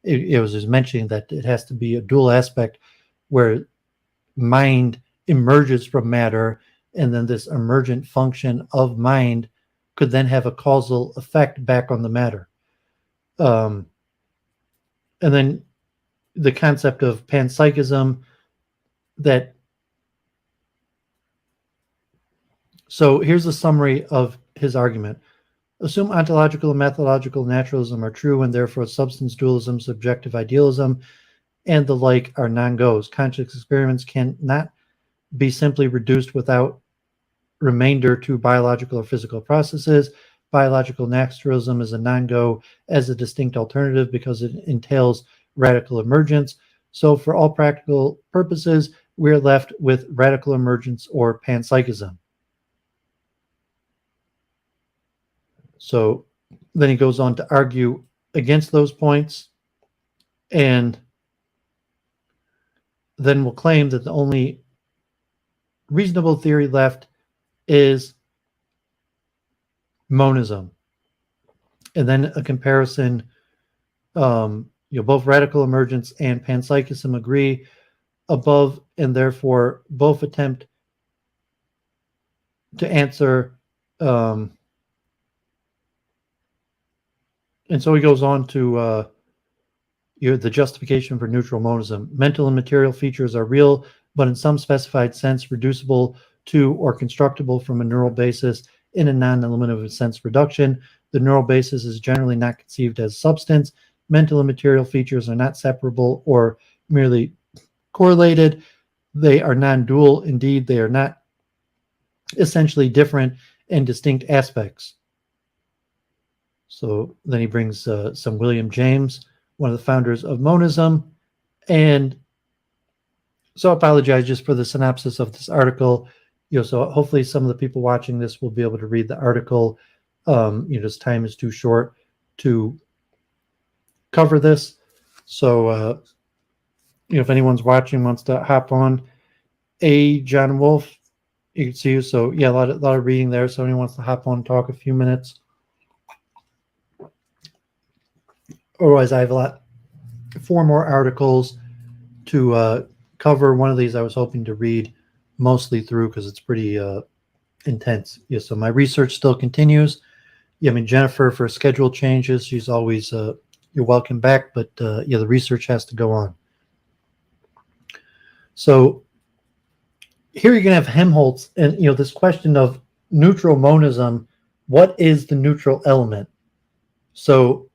S1: It was just mentioning that it has to be a dual aspect where mind emerges from matter, and then this emergent function of mind could then have a causal effect back on the matter. And then the concept of panpsychism that. So here's a summary of his argument. Assume ontological and methodological naturalism are true, and therefore substance dualism, subjective idealism, and the like are non-goes. Conscious experiments cannot be simply reduced without remainder to biological or physical processes. Biological naturalism is a non-go as a distinct alternative because it entails radical emergence. So for all practical purposes, we're left with radical emergence or panpsychism. So then he goes on to argue against those points, and then will claim that the only reasonable theory left is monism. And then a comparison, both radical emergence and panpsychism agree above, and therefore both attempt to answer. And so he goes on to the justification for neutral monism. Mental and material features are real, but in some specified sense reducible to or constructible from a neural basis in a non-eliminative sense reduction. The neural basis is generally not conceived as substance. Mental and material features are not separable or merely correlated. They are non-dual. Indeed, they are not essentially different and distinct aspects. So then he brings some William James, one of the founders of monism. And so I apologize just for the synopsis of this article. So hopefully some of the people watching this will be able to read the article. This time is too short to cover this. So, if anyone's watching wants to hop on, John Wolf, you can see you. So yeah, a lot of reading there. So anyone wants to hop on and talk a few minutes. Otherwise, I have 4 more articles to cover. One of these I was hoping to read mostly through because it's pretty intense. Yeah, so my research still continues. Yeah, I mean, Jennifer, for schedule changes, she's always, you're welcome back, but the research has to go on. So here you're going to have Helmholtz and, this question of neutral monism. What is the neutral element? So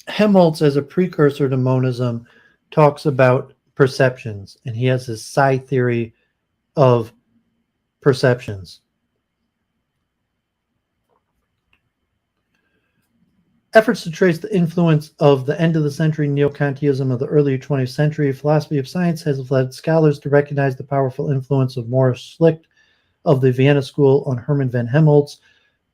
S1: Helmholtz, as a precursor to monism, talks about perceptions, and he has his psi theory of perceptions. Efforts to trace the influence of the end of the century neo-Kantianism of the early 20th century philosophy of science has led scholars to recognize the powerful influence of Morris Schlick of the Vienna School on Hermann von Helmholtz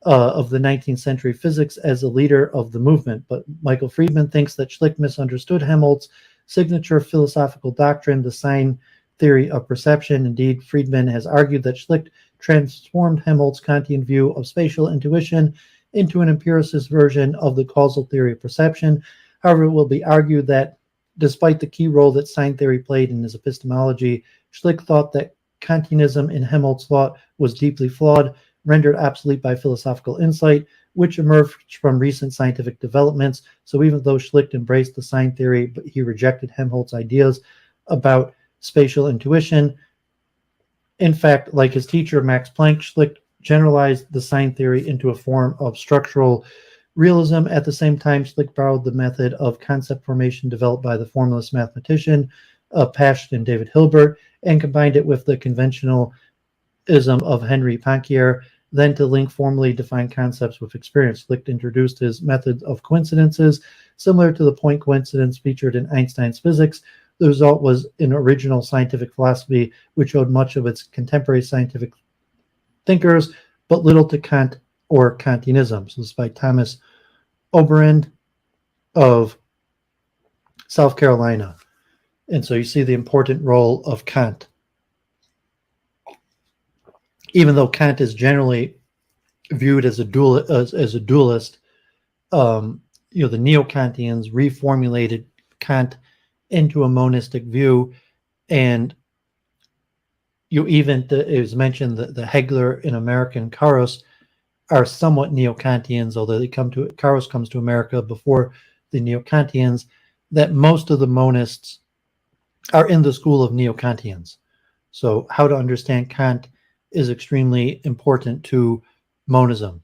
S1: of the 19th century physics as a leader of the movement. But Michael Friedman thinks that Schlick misunderstood Helmholtz's signature philosophical doctrine, the sign theory of perception. Indeed, Friedman has argued that Schlick transformed Helmholtz's Kantian view of spatial intuition into an empiricist version of the causal theory of perception. However, it will be argued that despite the key role that sign theory played in his epistemology, Schlick thought that Kantianism in Helmholtz's thought was deeply flawed, rendered obsolete by philosophical insight, which emerged from recent scientific developments. So even though Schlick embraced the sign theory, but he rejected Helmholtz's ideas about spatial intuition. In fact, like his teacher Max Planck, Schlick generalized the sign theory into a form of structural realism. At the same time, Schlick borrowed the method of concept formation developed by the formalist mathematician Pasch and David Hilbert and combined it with the conventionalism of Henri Poincaré. Then to link formally defined concepts with experience, Schlick introduced his method of coincidences, similar to the point coincidence featured in Einstein's physics. The result was an original scientific philosophy, which owed much of its contemporary scientific thinkers, but little to Kant or Kantianism. So this is by Thomas Oberdan of South Carolina. And so you see the important role of Kant. Even though Kant is generally viewed as a dualist, the neo-Kantians reformulated Kant into a monistic view, and it was mentioned that the Hegler and American Carus are somewhat neo-Kantians, although Carus comes to America before the neo-Kantians, that most of the monists are in the school of Neo-Kantians. So how to understand Kant is extremely important to monism.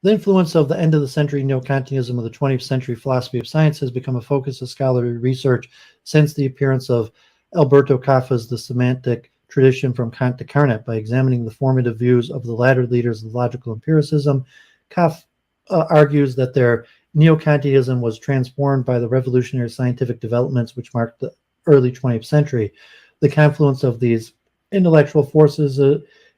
S1: The influence of the end of the century Neo-Kantianism of the 20th century philosophy of science has become a focus of scholarly research since the appearance of Alberto Kafka's The Semantic Tradition from Kant to Carnot. By examining the formative views of the latter leaders of logical empiricism, Kafka argues that their Neo-Kantianism was transformed by the revolutionary scientific developments which marked the early 20th century. The confluence of these intellectual forces,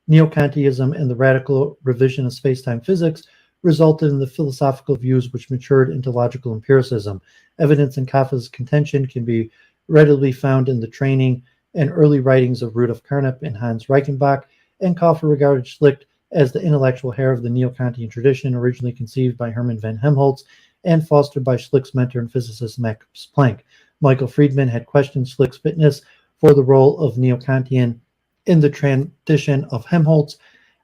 S1: Neo-Kantianism and the radical revision of space-time physics, resulted in the philosophical views which matured into logical empiricism. Evidence in Kafka's contention can be readily found in the training and early writings of Rudolf Carnap and Hans Reichenbach, and Kafka regarded Schlick as the intellectual heir of the Neo-Kantian tradition, originally conceived by Hermann von Helmholtz and fostered by Schlick's mentor and physicist Max Planck. Michael Friedman had questioned Schlick's fitness for the role of Neo-Kantian in the tradition of Helmholtz,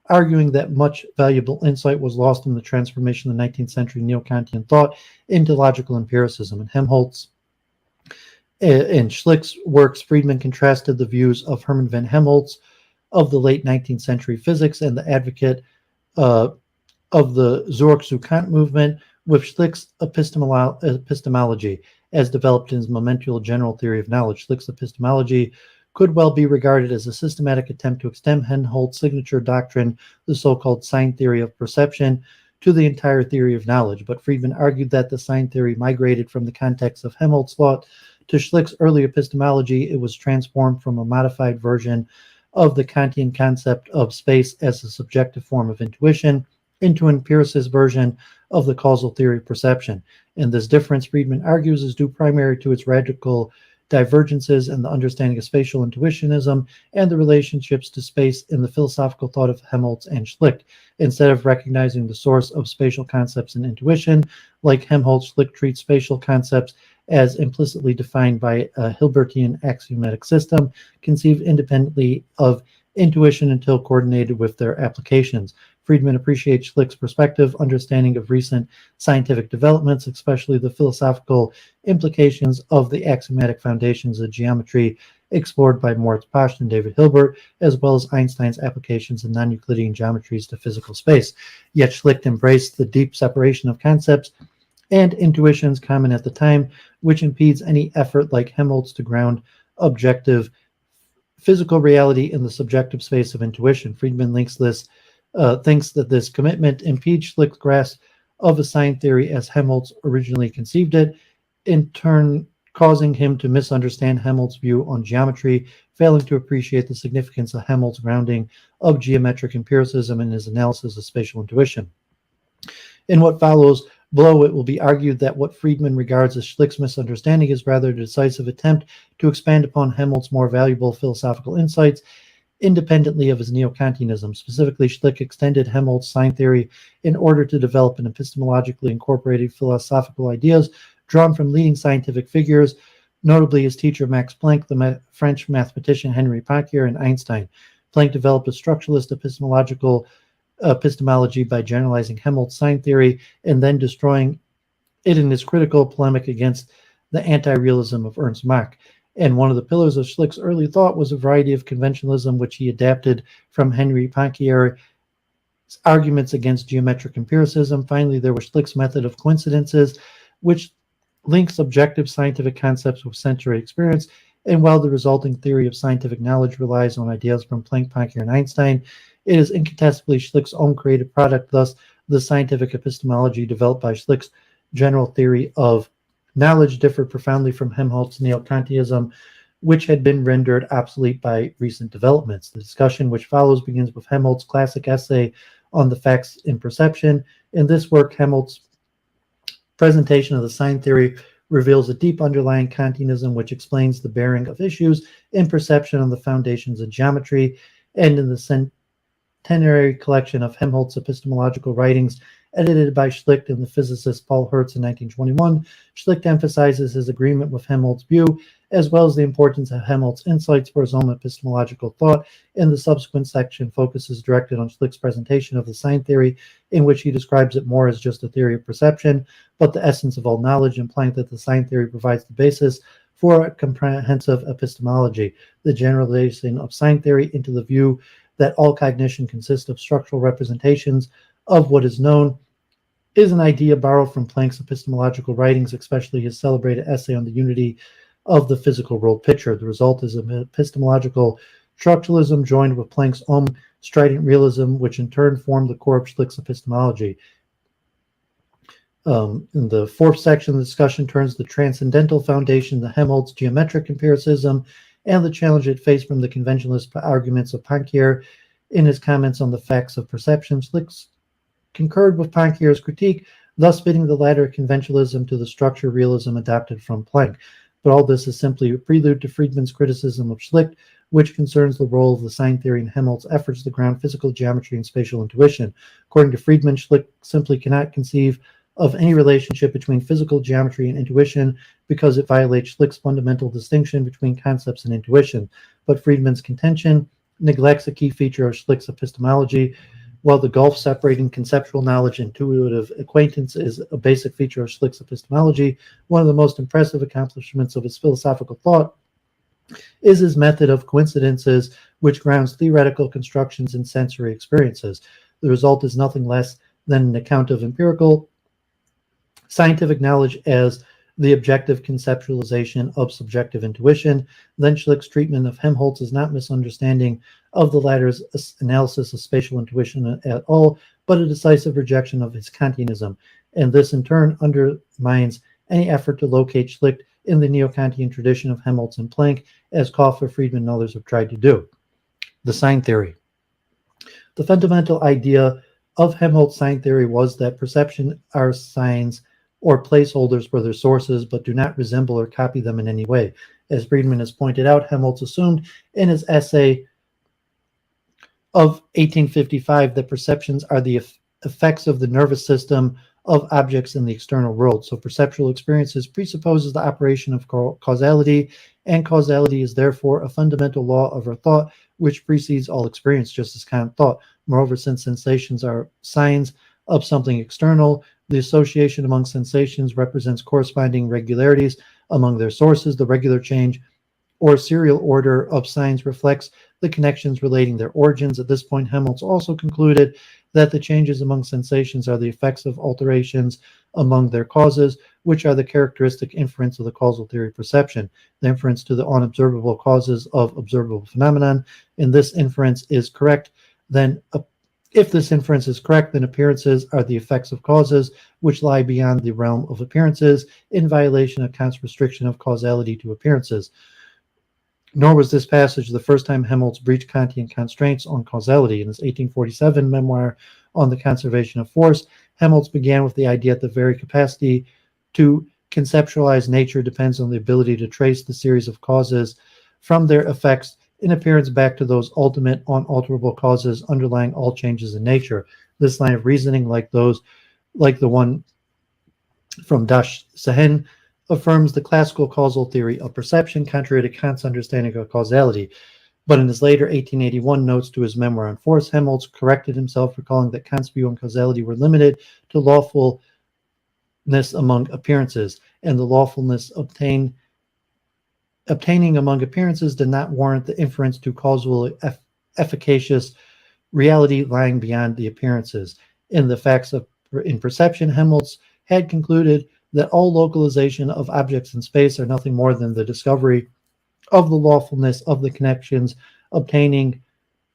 S1: arguing that much valuable insight was lost in the transformation of the 19th century Neo-Kantian thought into logical empiricism. In Helmholtz, in Schlick's works, Friedman contrasted the views of Hermann von Helmholtz of the late 19th century physics and the advocate of the Zurich zu Kant movement with Schlick's epistemology, as developed in his monumental general theory of knowledge. Schlick's epistemology could well be regarded as a systematic attempt to extend Helmholtz's signature doctrine, the so-called sign theory of perception, to the entire theory of knowledge. But Friedman argued that the sign theory migrated from the context of Helmholtz's thought to Schlick's early epistemology. It was transformed from a modified version of the Kantian concept of space as a subjective form of intuition into an empiricist version of the causal theory of perception. And this difference, Friedman argues, is due primarily to its radical divergences in the understanding of spatial intuitionism and the relationships to space in the philosophical thought of Helmholtz and Schlick. Instead of recognizing the source of spatial concepts in intuition, like Helmholtz, Schlick treats spatial concepts as implicitly defined by a Hilbertian axiomatic system, conceived independently of intuition until coordinated with their applications. Friedman appreciates Schlick's perspective, understanding of recent scientific developments, especially the philosophical implications of the axiomatic foundations of geometry explored by Moritz Pasch and David Hilbert, as well as Einstein's applications of non-Euclidean geometries to physical space. Yet Schlick embraced the deep separation of concepts and intuitions common at the time, which impedes any effort like Helmholtz to ground objective physical reality in the subjective space of intuition. Friedman thinks that this commitment impedes Schlick's grasp of a sign theory as Helmholtz originally conceived it, in turn causing him to misunderstand Helmholtz's view on geometry, failing to appreciate the significance of Helmholtz's grounding of geometric empiricism in his analysis of spatial intuition. In what follows below, it will be argued that what Friedman regards as Schlick's misunderstanding is rather a decisive attempt to expand upon Helmholtz's more valuable philosophical insights independently of his Neo-Kantianism. Specifically, Schlick extended Helmholtz's sign theory in order to develop an epistemologically incorporated philosophical ideas drawn from leading scientific figures, notably his teacher Max Planck, the French mathematician Henri Poincaré, and Einstein. Planck developed a structuralist epistemology by generalizing Helmholtz's sign theory and then destroying it in his critical polemic against the anti-realism of Ernst Mach. And one of the pillars of Schlick's early thought was a variety of conventionalism, which he adapted from Henri Poincaré's arguments against geometric empiricism. Finally, there was Schlick's method of coincidences, which links objective scientific concepts with sensory experience. And while the resulting theory of scientific knowledge relies on ideas from Planck, Poincaré, and Einstein, it is incontestably Schlick's own creative product. Thus, the scientific epistemology developed by Schlick's general theory of knowledge differed profoundly from Helmholtz's Neo-Kantianism, which had been rendered obsolete by recent developments. The discussion which follows begins with Helmholtz's classic essay on the facts in perception. In this work, Helmholtz's presentation of the sign theory reveals a deep underlying Kantianism which explains the bearing of issues in perception on the foundations of geometry. And in the centenary collection of Helmholtz epistemological writings, edited by Schlick and the physicist Paul Hertz in 1921, Schlick emphasizes his agreement with Helmholtz's view, as well as the importance of Helmholtz's insights for his own epistemological thought. In the subsequent section, focuses directed on Schlick's presentation of the sign theory, in which he describes it more as just a theory of perception, but the essence of all knowledge, implying that the sign theory provides the basis for a comprehensive epistemology, the generalization of sign theory into the view that all cognition consists of structural representations of what is known, is an idea borrowed from Planck's epistemological writings, especially his celebrated essay on the unity of the physical world picture. The result is an epistemological structuralism joined with Planck's own strident realism, which in turn formed the core of Schlick's epistemology. In the fourth section, the discussion turns the transcendental foundation, the Helmholtz geometric empiricism, and the challenge it faced from the conventionalist arguments of Poincare in his comments on the facts of perception. Schlick concurred with Poincare's critique, thus fitting the latter conventionalism to the structure realism adopted from Planck. But all this is simply a prelude to Friedman's criticism of Schlick, which concerns the role of the sign theory in Helmholtz's efforts to ground physical geometry and spatial intuition. According to Friedman, Schlick simply cannot conceive of any relationship between physical geometry and intuition because it violates Schlick's fundamental distinction between concepts and intuition. But Friedman's contention neglects a key feature of Schlick's epistemology. While the gulf separating conceptual knowledge and intuitive acquaintance is a basic feature of Schlick's epistemology, one of the most impressive accomplishments of his philosophical thought is his method of coincidences, which grounds theoretical constructions in sensory experiences. The result is nothing less than an account of empirical scientific knowledge as the objective conceptualization of subjective intuition. Then Schlick's treatment of Helmholtz is not misunderstanding of the latter's analysis of spatial intuition at all, but a decisive rejection of his Kantianism. And this in turn undermines any effort to locate Schlick in the neo-Kantian tradition of Helmholtz and Planck, as Kauffer, Friedman, and others have tried to do. The sign theory. The fundamental idea of Helmholtz sign theory was that perception are signs or placeholders for their sources, but do not resemble or copy them in any way. As Friedman has pointed out, Helmholtz assumed in his essay of 1855 that perceptions are the effects of the nervous system of objects in the external world. So perceptual experiences presupposes the operation of causality, and causality is therefore a fundamental law of our thought, which precedes all experience, just as Kant thought. Moreover, since sensations are signs of something external, the association among sensations represents corresponding regularities among their sources. The regular change or serial order of signs reflects the connections relating their origins. At this point, Helmholtz also concluded that the changes among sensations are the effects of alterations among their causes, which are the characteristic inference of the causal theory of perception, the inference to the unobservable causes of observable phenomenon. And this inference is correct, then if this inference is correct, then appearances are the effects of causes, which lie beyond the realm of appearances, in violation of Kant's restriction of causality to appearances. Nor was this passage the first time Helmholtz breached Kantian constraints on causality. In his 1847 memoir on the conservation of force, Helmholtz began with the idea that the very capacity to conceptualize nature depends on the ability to trace the series of causes from their effects in appearance back to those ultimate unalterable causes underlying all changes in nature. This line of reasoning, like the one from Das Sehen, affirms the classical causal theory of perception, contrary to Kant's understanding of causality. But in his later 1881 notes to his memoir on force, Helmholtz corrected himself, recalling that Kant's view on causality were limited to lawfulness among appearances, and the lawfulness obtaining among appearances did not warrant the inference to causal efficacious reality lying beyond the appearances. In the facts in perception, Helmholtz had concluded that all localization of objects in space are nothing more than the discovery of the lawfulness of the connections obtaining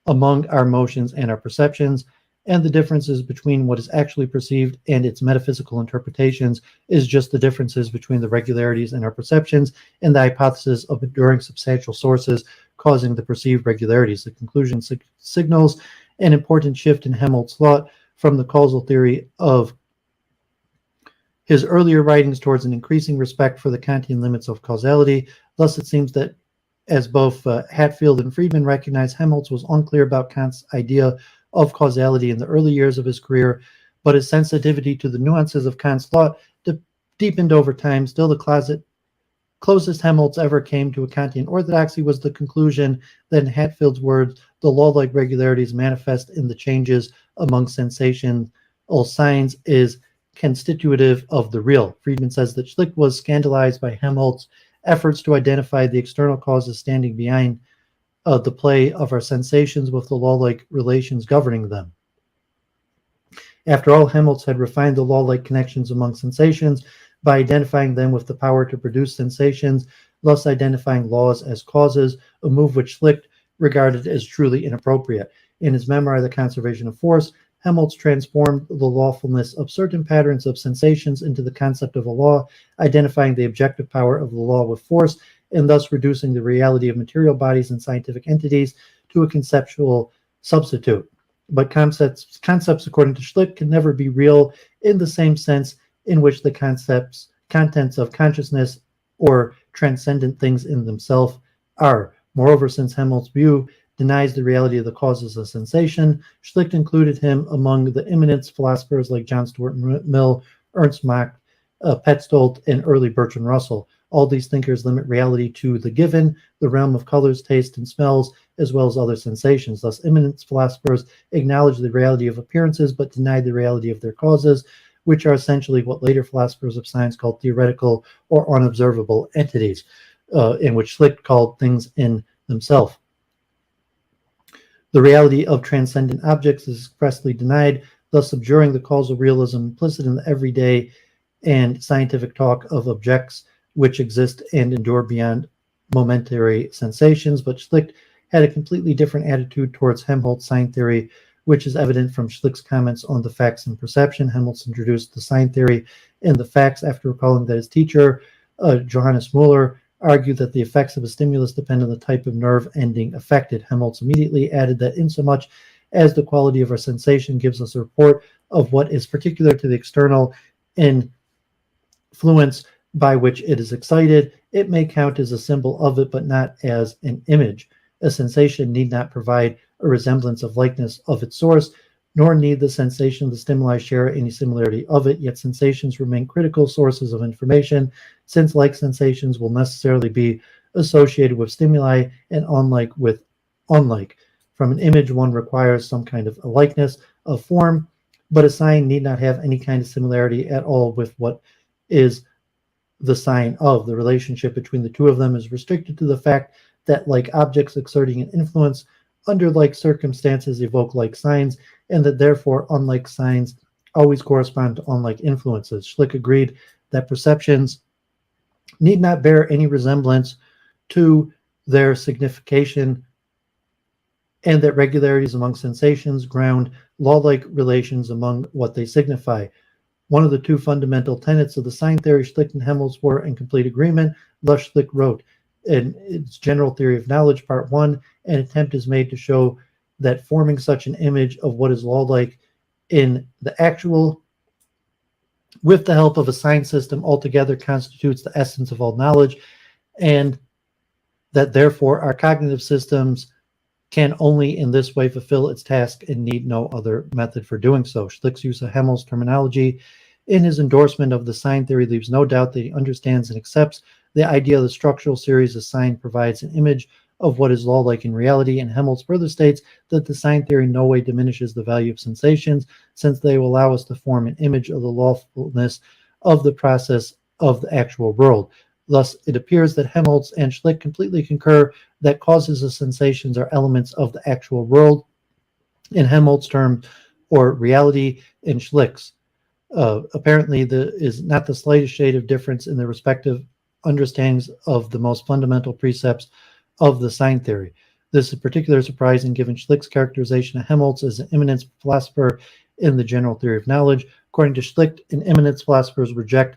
S1: among our motions and our perceptions, and the differences between what is actually perceived and its metaphysical interpretations is just the differences between the regularities in our perceptions and the hypothesis of enduring substantial sources causing the perceived regularities. The conclusion signals an important shift in Helmholtz's thought from the causal theory of his earlier writings towards an increasing respect for the Kantian limits of causality. Thus, it seems that, as both Hatfield and Friedman recognize, Helmholtz was unclear about Kant's idea of causality in the early years of his career, but his sensitivity to the nuances of Kant's thought deepened over time. Still, the closest Helmholtz ever came to a Kantian orthodoxy was the conclusion that, in Hatfield's words, the law-like regularities manifest in the changes among sensational signs is constitutive of the real. Friedman says that Schlick was scandalized by Helmholtz's efforts to identify the external causes standing behind the play of our sensations with the law-like relations governing them. After all, Helmholtz had refined the law-like connections among sensations by identifying them with the power to produce sensations, thus identifying laws as causes, a move which Schlick regarded as truly inappropriate. In his memoir, The Conservation of Force, Helmholtz transformed the lawfulness of certain patterns of sensations into the concept of a law, identifying the objective power of the law with force, and thus reducing the reality of material bodies and scientific entities to a conceptual substitute. But concepts, according to Schlick, can never be real in the same sense in which the contents of consciousness or transcendent things in themselves are. Moreover, since Helmholtz's view denies the reality of the causes of sensation, Schlick included him among the eminent philosophers like John Stuart Mill, Ernst Mach, Petzold, and early Bertrand Russell. All these thinkers limit reality to the given, the realm of colors, taste, and smells, as well as other sensations. Thus, eminent philosophers acknowledge the reality of appearances, but deny the reality of their causes, which are essentially what later philosophers of science called theoretical or unobservable entities, in which Schlick called things in themselves. The reality of transcendent objects is expressly denied, thus abjuring the causal realism implicit in the everyday and scientific talk of objects which exist and endure beyond momentary sensations. But Schlick had a completely different attitude towards Helmholtz sign theory, which is evident from Schlick's comments on the facts and perception. Helmholtz introduced the sign theory in the facts after recalling that his teacher, Johannes Müller, argued that the effects of a stimulus depend on the type of nerve ending affected. Helmholtz immediately added that insomuch as the quality of our sensation gives us a report of what is particular to the external influence by which it is excited, it may count as a symbol of it, but not as an image. A sensation need not provide a resemblance of likeness of its source, nor need the sensation of the stimuli share any similarity of it, yet sensations remain critical sources of information, since like sensations will necessarily be associated with stimuli and unlike with unlike. From an image, one requires some kind of a likeness of form, but a sign need not have any kind of similarity at all with what is the sign of. The relationship between the two of them is restricted to the fact that like objects exerting an influence under like circumstances evoke like signs, and that therefore unlike signs always correspond to unlike influences. Schlick agreed that perceptions need not bear any resemblance to their signification, and that regularities among sensations ground law-like relations among what they signify. One of the two fundamental tenets of the sign theory, Schlick and Helmholtz were in complete agreement. Thus, Schlick wrote in its General Theory of Knowledge, Part 1, an attempt is made to show that forming such an image of what is law-like in the actual, with the help of a sign system, altogether constitutes the essence of all knowledge, and that therefore our cognitive systems can only in this way fulfill its task and need no other method for doing so. Schlick's use of Helmholtz terminology in his endorsement of the sign theory leaves no doubt that he understands and accepts the idea of the structural series of sign provides an image of what is law-like in reality, and Helmholtz further states that the sign theory in no way diminishes the value of sensations, since they will allow us to form an image of the lawfulness of the process of the actual world. Thus, it appears that Helmholtz and Schlick completely concur that causes of sensations are elements of the actual world, in Helmholtz's term, or reality in Schlick's. Apparently, there is not the slightest shade of difference in the respective understandings of the most fundamental precepts of the sign theory. This is particularly surprising given Schlick's characterization of Helmholtz as an eminent philosopher in the General Theory of Knowledge. According to Schlick, an eminent philosophers reject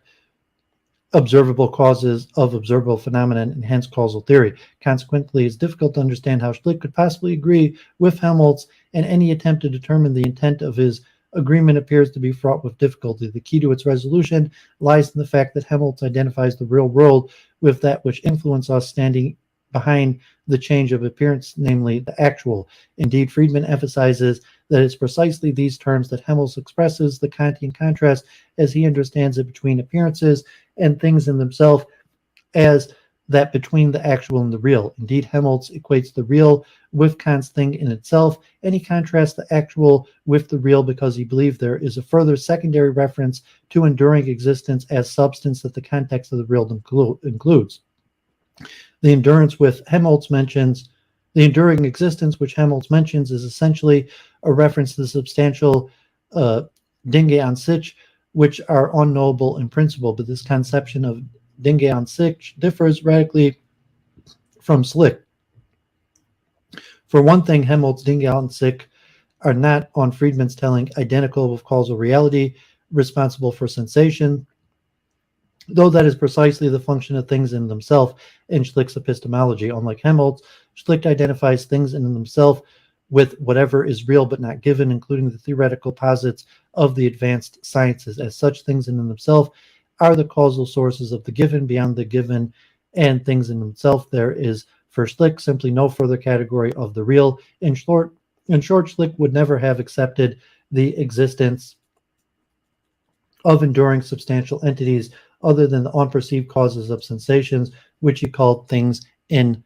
S1: observable causes of observable phenomena and hence causal theory. Consequently, it's difficult to understand how Schlick could possibly agree with Helmholtz, and any attempt to determine the intent of his agreement appears to be fraught with difficulty. The key to its resolution lies in the fact that Helmholtz identifies the real world with that which influences us standing behind the change of appearance, namely the actual. Indeed, Friedman emphasizes that it's precisely these terms that Helmholtz expresses the Kantian contrast as he understands it between appearances and things in themselves as that between the actual and the real. Indeed, Helmholtz equates the real with Kant's thing in itself, and he contrasts the actual with the real because he believes there is a further secondary reference to enduring existence as substance that the context of the real includes. The endurance which Helmholtz mentions, the enduring existence which Helmholtz mentions is essentially a reference to the substantial Dinge an sich, which are unknowable in principle, but this conception of Dinge an sich differs radically from Schlick. For one thing, Helmholtz Dinge an sich are not, on Friedman's telling, identical with causal reality, responsible for sensation, though that is precisely the function of things in themselves in Schlick's epistemology. Unlike Helmholtz, Schlick identifies things in themselves with whatever is real but not given, including the theoretical posits of the advanced sciences. As such, things in themselves are the causal sources of the given. Beyond the given and things in themselves, there is, for Schlick, simply no further category of the real. In short, Schlick would never have accepted the existence of enduring substantial entities other than the unperceived causes of sensations, which he called things in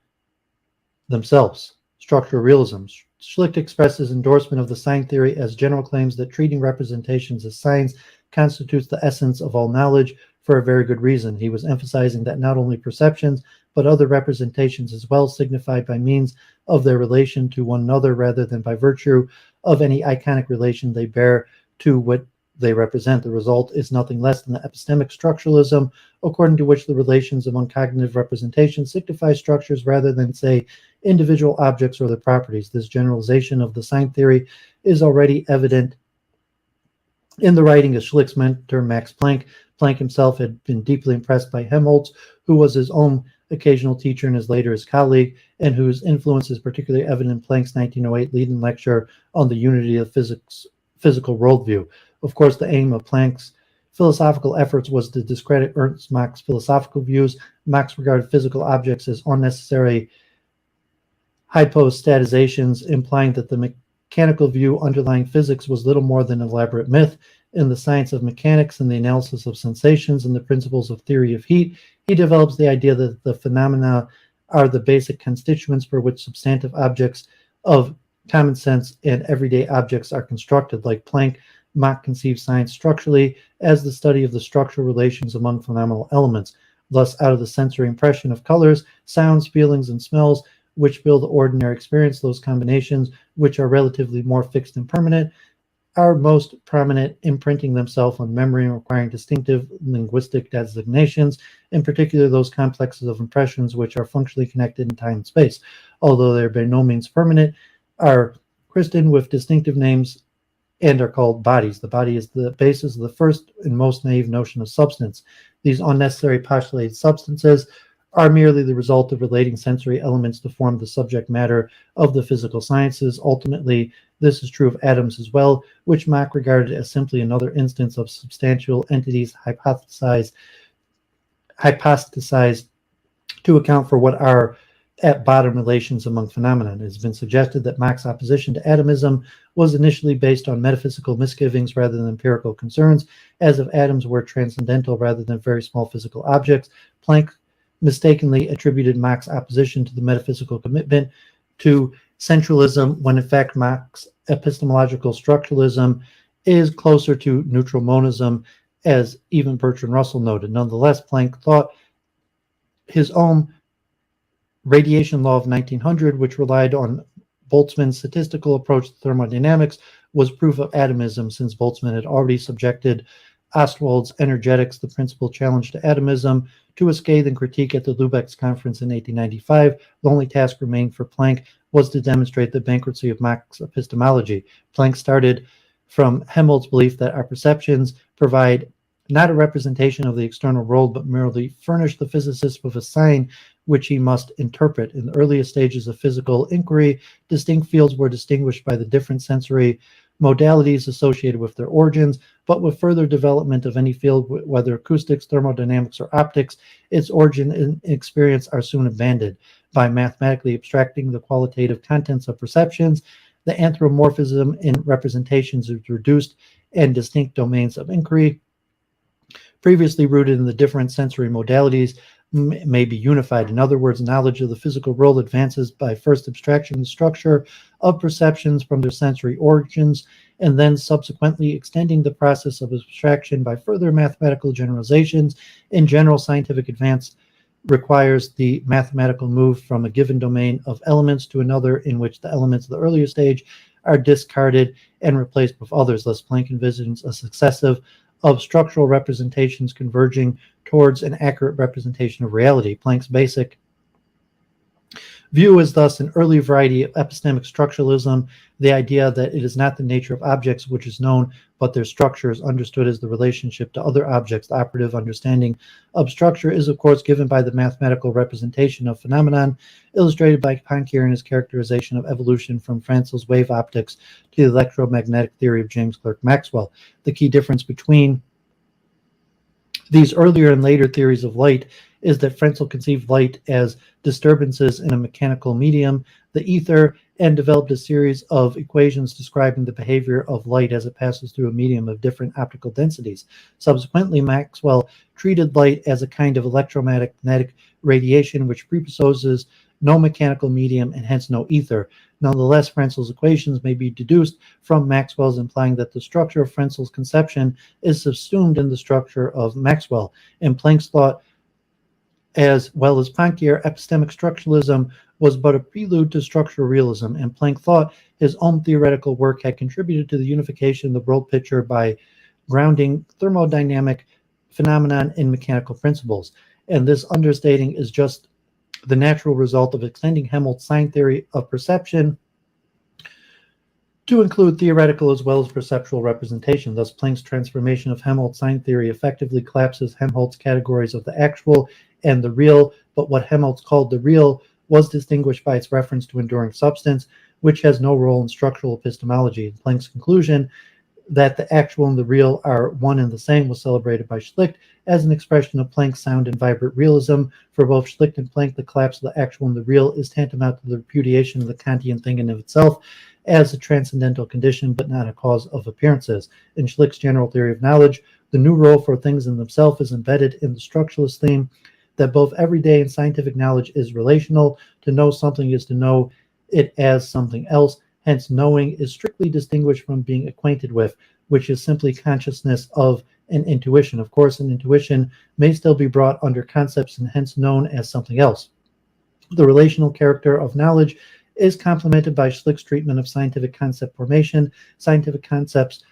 S1: themselves. Structural realism. Schlick expresses endorsement of the sign theory as general claims that treating representations as signs constitutes the essence of all knowledge for a very good reason. He was emphasizing that not only perceptions, but other representations as well, signified by means of their relation to one another rather than by virtue of any iconic relation they bear to what they represent. The result is nothing less than the epistemic structuralism, according to which the relations among cognitive representations signify structures rather than, say, individual objects or their properties. This generalization of the sign theory is already evident in the writing of Schlick's mentor, Max Planck. Planck himself had been deeply impressed by Helmholtz, who was his own occasional teacher and his later his colleague, and whose influence is particularly evident in Planck's 1908 leading lecture on the unity of physical worldview. Of course, the aim of Planck's philosophical efforts was to discredit Ernst Mach's philosophical views. Mach regarded physical objects as unnecessary hypostatizations, implying that the mechanical view underlying physics was little more than an elaborate myth. In the science of mechanics and the analysis of sensations and the principles of theory of heat, he develops the idea that the phenomena are the basic constituents for which substantive objects of common sense and everyday objects are constructed. Like Planck, Mach conceived science structurally as the study of the structural relations among phenomenal elements. Thus, out of the sensory impression of colors, sounds, feelings, and smells, which build ordinary experience, those combinations, which are relatively more fixed and permanent, are most prominent, imprinting themselves on memory and requiring distinctive linguistic designations, in particular those complexes of impressions which are functionally connected in time and space, although they are by no means permanent, are christened with distinctive names and are called bodies. The body is the basis of the first and most naive notion of substance. These unnecessary postulated substances are merely the result of relating sensory elements to form the subject matter of the physical sciences. Ultimately, this is true of atoms as well, which Mach regarded as simply another instance of substantial entities hypothesized to account for what are at bottom relations among phenomena. It has been suggested that Mach's opposition to atomism was initially based on metaphysical misgivings rather than empirical concerns, as if atoms were transcendental rather than very small physical objects. Planck mistakenly attributed Mach's opposition to the metaphysical commitment to centralism, when in fact Mach's epistemological structuralism is closer to neutral monism, as even Bertrand Russell noted. Nonetheless, Planck thought his own radiation law of 1900, which relied on Boltzmann's statistical approach to thermodynamics, was proof of atomism, since Boltzmann had already subjected Ostwald's energetics, the principal challenge to atomism, to a scathing critique at the Lübeck conference in 1895. The only task remained for Planck was to demonstrate the bankruptcy of Mach's epistemology. Planck started from Helmholtz's belief that our perceptions provide not a representation of the external world, but merely furnish the physicist with a sign which he must interpret. In the earliest stages of physical inquiry, distinct fields were distinguished by the different sensory modalities associated with their origins, but with further development of any field, whether acoustics, thermodynamics, or optics, its origin and experience are soon abandoned. By mathematically abstracting the qualitative contents of perceptions, the anthropomorphism in representations is reduced, and distinct domains of inquiry, previously rooted in the different sensory modalities, may be unified. In other words, knowledge of the physical world advances by first abstraction the structure of perceptions from their sensory origins, and then subsequently extending the process of abstraction by further mathematical generalizations. In general, scientific advance requires the mathematical move from a given domain of elements to another in which the elements of the earlier stage are discarded and replaced with others. Thus, Planck envisions a successive of structural representations converging towards an accurate representation of reality. Planck's basic view is thus an early variety of epistemic structuralism, the idea that it is not the nature of objects which is known, but their structure is understood as the relationship to other objects. The operative understanding of structure is, of course, given by the mathematical representation of phenomenon, illustrated by Poincare in his characterization of evolution from Francel's wave optics to the electromagnetic theory of James Clerk Maxwell. The key difference between these earlier and later theories of light is that Frenzel conceived light as disturbances in a mechanical medium, the ether, and developed a series of equations describing the behavior of light as it passes through a medium of different optical densities. Subsequently, Maxwell treated light as a kind of electromagnetic radiation which presupposes no mechanical medium and hence no ether. Nonetheless, Frenzel's equations may be deduced from Maxwell's, implying that the structure of Frenzel's conception is subsumed in the structure of Maxwell. In Planck's thought, as well as Poincare, epistemic structuralism was but a prelude to structural realism, and Planck thought his own theoretical work had contributed to the unification of the world picture by grounding thermodynamic phenomenon in mechanical principles. And this understating is just the natural result of extending Helmholtz's sign theory of perception to include theoretical as well as perceptual representation. Thus, Planck's transformation of Helmholtz sign theory effectively collapses Helmholtz's categories of the actual and the real, but what Helmholtz called the real was distinguished by its reference to enduring substance, which has no role in structural epistemology. Planck's conclusion that the actual and the real are one and the same was celebrated by Schlick as an expression of Planck's sound and vibrant realism. For both Schlick and Planck, the collapse of the actual and the real is tantamount to the repudiation of the Kantian thing in of itself as a transcendental condition, but not a cause of appearances. In Schlick's general theory of knowledge, the new role for things in themselves is embedded in the structuralist theme that both everyday and scientific knowledge is relational. To know something is to know it as something else. Hence, knowing is strictly distinguished from being acquainted with, which is simply consciousness of an intuition. Of course, an intuition may still be brought under concepts and hence known as something else. The relational character of knowledge is complemented by Schlick's treatment of scientific concept formation. Scientific concepts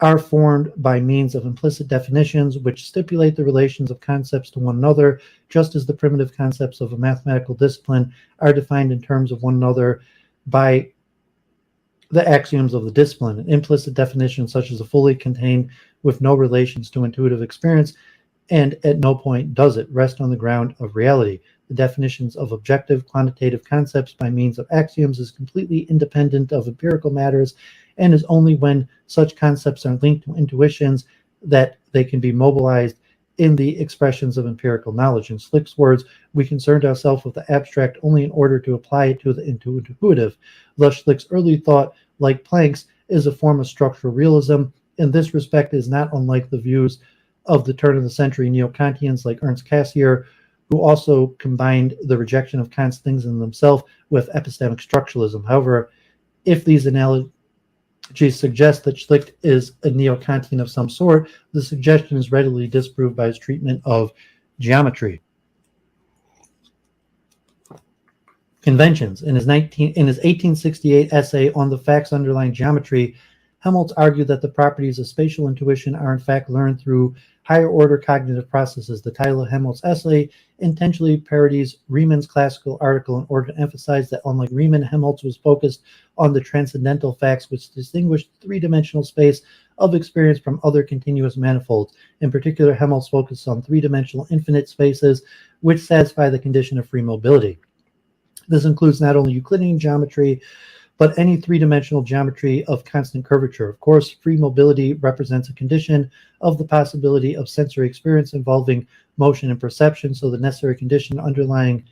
S1: are formed by means of implicit definitions which stipulate the relations of concepts to one another, just as the primitive concepts of a mathematical discipline are defined in terms of one another by the axioms of the discipline. An implicit definition such as a fully contained with no relations to intuitive experience and at no point does it rest on the ground of reality. The definitions of objective quantitative concepts by means of axioms is completely independent of empirical matters and is only when such concepts are linked to intuitions that they can be mobilized in the expressions of empirical knowledge. In Schlick's words, we concerned ourselves with the abstract only in order to apply it to the intuitive. Thus, Schlick's early thought, like Planck's, is a form of structural realism. In this respect, is not unlike the views of the turn of the century neo-Kantians like Ernst Cassirer, who also combined the rejection of Kant's things in themselves with epistemic structuralism. However, if these analogies suggest that Schlick is a neo-Kantian of some sort, the suggestion is readily disproved by his treatment of geometry. Conventions. In his 1868 essay on the facts underlying geometry, Helmholtz argued that the properties of spatial intuition are in fact learned through higher order cognitive processes. The title of Helmholtz's essay intentionally parodies Riemann's classical article in order to emphasize that unlike Riemann, Helmholtz was focused on the transcendental facts which distinguish three-dimensional space of experience from other continuous manifolds. In particular, Helmholtz focused on three-dimensional infinite spaces which satisfy the condition of free mobility. This includes not only Euclidean geometry, but any three-dimensional geometry of constant curvature. Of course, free mobility represents a condition of the possibility of sensory experience involving motion and perception, so the necessary condition underlying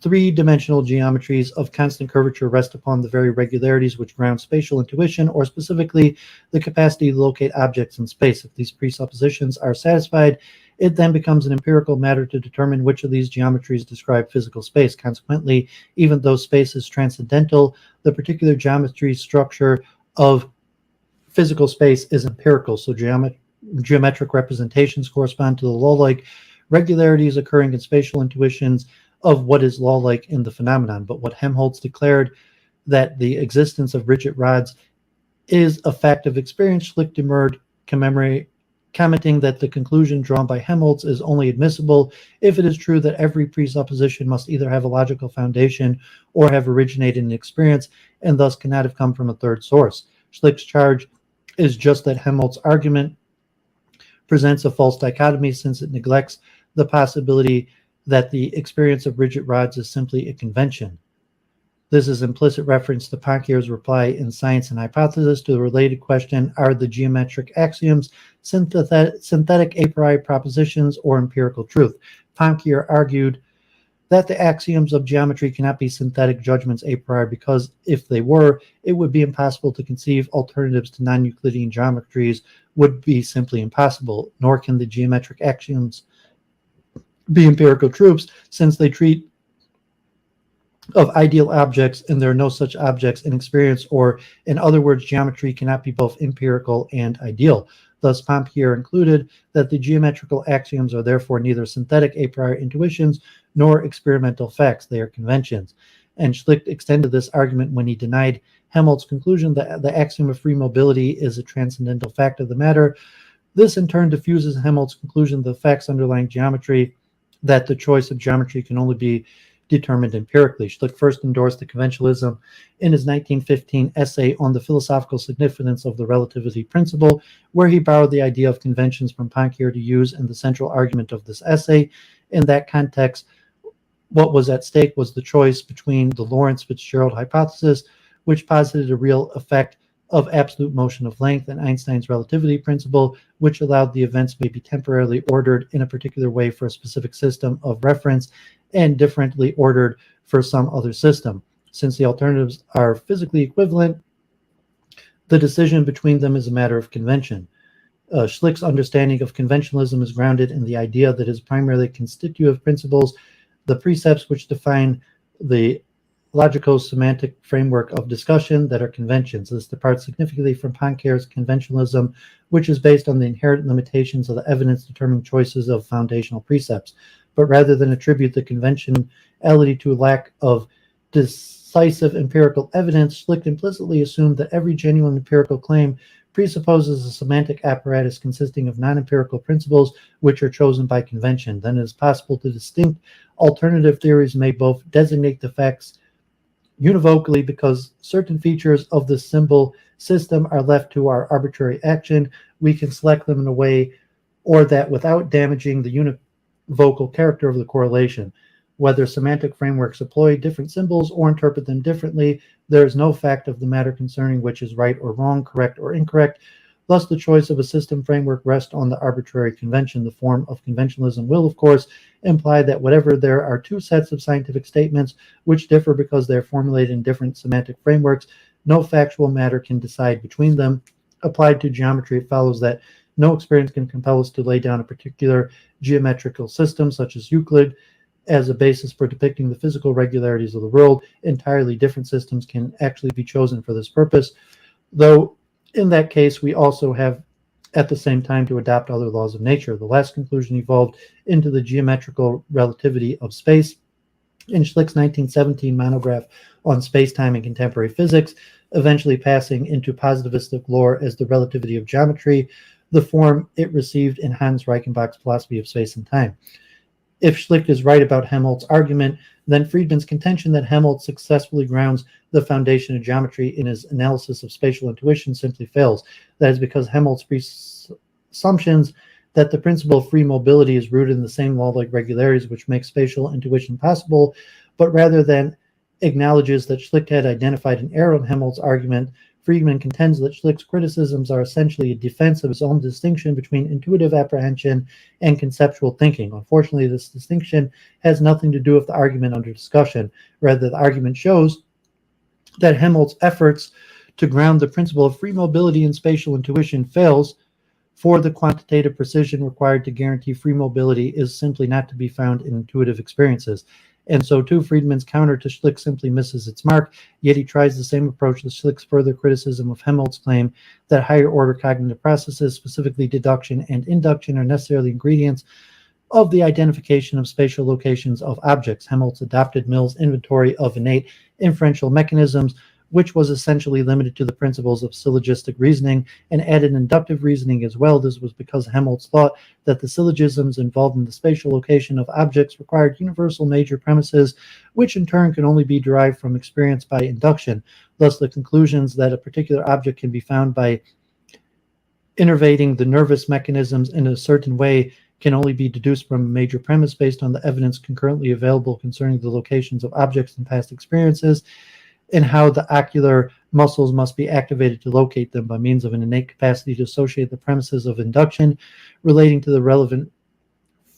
S1: three-dimensional geometries of constant curvature rest upon the very regularities which ground spatial intuition, or specifically the capacity to locate objects in space. If these presuppositions are satisfied, it then becomes an empirical matter to determine which of these geometries describe physical space. Consequently, even though space is transcendental, the particular geometry structure of physical space is empirical. So geometric representations correspond to the law-like regularities occurring in spatial intuitions of what is law-like in the phenomenon. But what Helmholtz declared, that the existence of rigid rods is a fact of experience, Schlick demurred, commenting that the conclusion drawn by Helmholtz is only admissible if it is true that every presupposition must either have a logical foundation or have originated in experience, and thus cannot have come from a third source. Schlick's charge is just that Helmholtz's argument presents a false dichotomy, since it neglects the possibility that the experience of rigid rods is simply a convention. This is implicit reference to Poincaré's reply in Science and Hypothesis to the related question, are the geometric axioms synthetic a priori propositions or empirical truth? Poincare argued that the axioms of geometry cannot be synthetic judgments a priori, because if they were, it would be impossible to conceive alternatives to non-Euclidean geometries would be simply impossible, nor can the geometric axioms be empirical truths, since they treat of ideal objects, and there are no such objects in experience, or in other words, geometry cannot be both empirical and ideal. Thus, Poincare included that the geometrical axioms are therefore neither synthetic a priori intuitions nor experimental facts, they are conventions. And Schlick extended this argument when he denied Helmholtz's conclusion that the axiom of free mobility is a transcendental fact of the matter. This in turn diffuses Helmholtz's conclusion that the facts underlying geometry, that the choice of geometry can only be determined empirically. Schlick first endorsed the conventionalism in his 1915 essay on the philosophical significance of the relativity principle, where he borrowed the idea of conventions from Poincare to use in the central argument of this essay. In that context, what was at stake was the choice between the Lorentz-Fitzgerald hypothesis, which posited a real effect of absolute motion of length, and Einstein's relativity principle, which allowed the events may be temporarily ordered in a particular way for a specific system of reference and differently ordered for some other system. Since the alternatives are physically equivalent, the decision between them is a matter of convention. Schlick's understanding of conventionalism is grounded in the idea that his primarily constitutive principles, the precepts which define the logico-semantic framework of discussion, that are conventions. This departs significantly from Poincaré's conventionalism, which is based on the inherent limitations of the evidence-determining choices of foundational precepts. But rather than attribute the conventionality to a lack of decisive empirical evidence, Schlick implicitly assumed that every genuine empirical claim presupposes a semantic apparatus consisting of non-empirical principles which are chosen by convention. Then it is possible to distinct alternative theories may both designate the facts univocally because certain features of the symbol system are left to our arbitrary action. We can select them in a way or that without damaging the univocal character of the correlation. Whether semantic frameworks employ different symbols or interpret them differently, there is no fact of the matter concerning which is right or wrong, correct or incorrect. Thus, the choice of a system framework rests on the arbitrary convention. The form of conventionalism will, of course, imply that whatever there are two sets of scientific statements which differ because they are formulated in different semantic frameworks, no factual matter can decide between them. Applied to geometry, it follows that no experience can compel us to lay down a particular geometrical system, such as Euclid, as a basis for depicting the physical regularities of the world. Entirely different systems can actually be chosen for this purpose, though in that case we also have at the same time to adopt other laws of nature. The last conclusion evolved into the geometrical relativity of space. In Schlick's 1917 monograph on space-time and contemporary physics, eventually passing into positivistic lore as the relativity of geometry, the form it received in Hans Reichenbach's philosophy of space and time. If Schlick is right about Helmholtz's argument, then Friedman's contention that Helmholtz successfully grounds the foundation of geometry in his analysis of spatial intuition simply fails. That is because Helmholtz's presumptions that the principle of free mobility is rooted in the same law-like regularities which make spatial intuition possible, but rather than acknowledges that Schlick had identified an error in Helmholtz's argument, Friedman contends that Schlick's criticisms are essentially a defense of his own distinction between intuitive apprehension and conceptual thinking. Unfortunately, this distinction has nothing to do with the argument under discussion. Rather, the argument shows that Helmholtz's efforts to ground the principle of free mobility in spatial intuition fails, for the quantitative precision required to guarantee free mobility is simply not to be found in intuitive experiences. And so too, Friedman's counter to Schlick simply misses its mark, yet he tries the same approach to Schlick's further criticism of Helmholtz's claim that higher order cognitive processes, specifically deduction and induction, are necessarily ingredients of the identification of spatial locations of objects. Helmholtz adopted Mill's inventory of innate inferential mechanisms, which was essentially limited to the principles of syllogistic reasoning, and added inductive reasoning as well. This was because Helmholtz thought that the syllogisms involved in the spatial location of objects required universal major premises, which in turn can only be derived from experience by induction. Thus, the conclusions that a particular object can be found by innervating the nervous mechanisms in a certain way can only be deduced from a major premise based on the evidence concurrently available concerning the locations of objects in past experiences, and how the ocular muscles must be activated to locate them by means of an innate capacity to associate the premises of induction relating to the relevant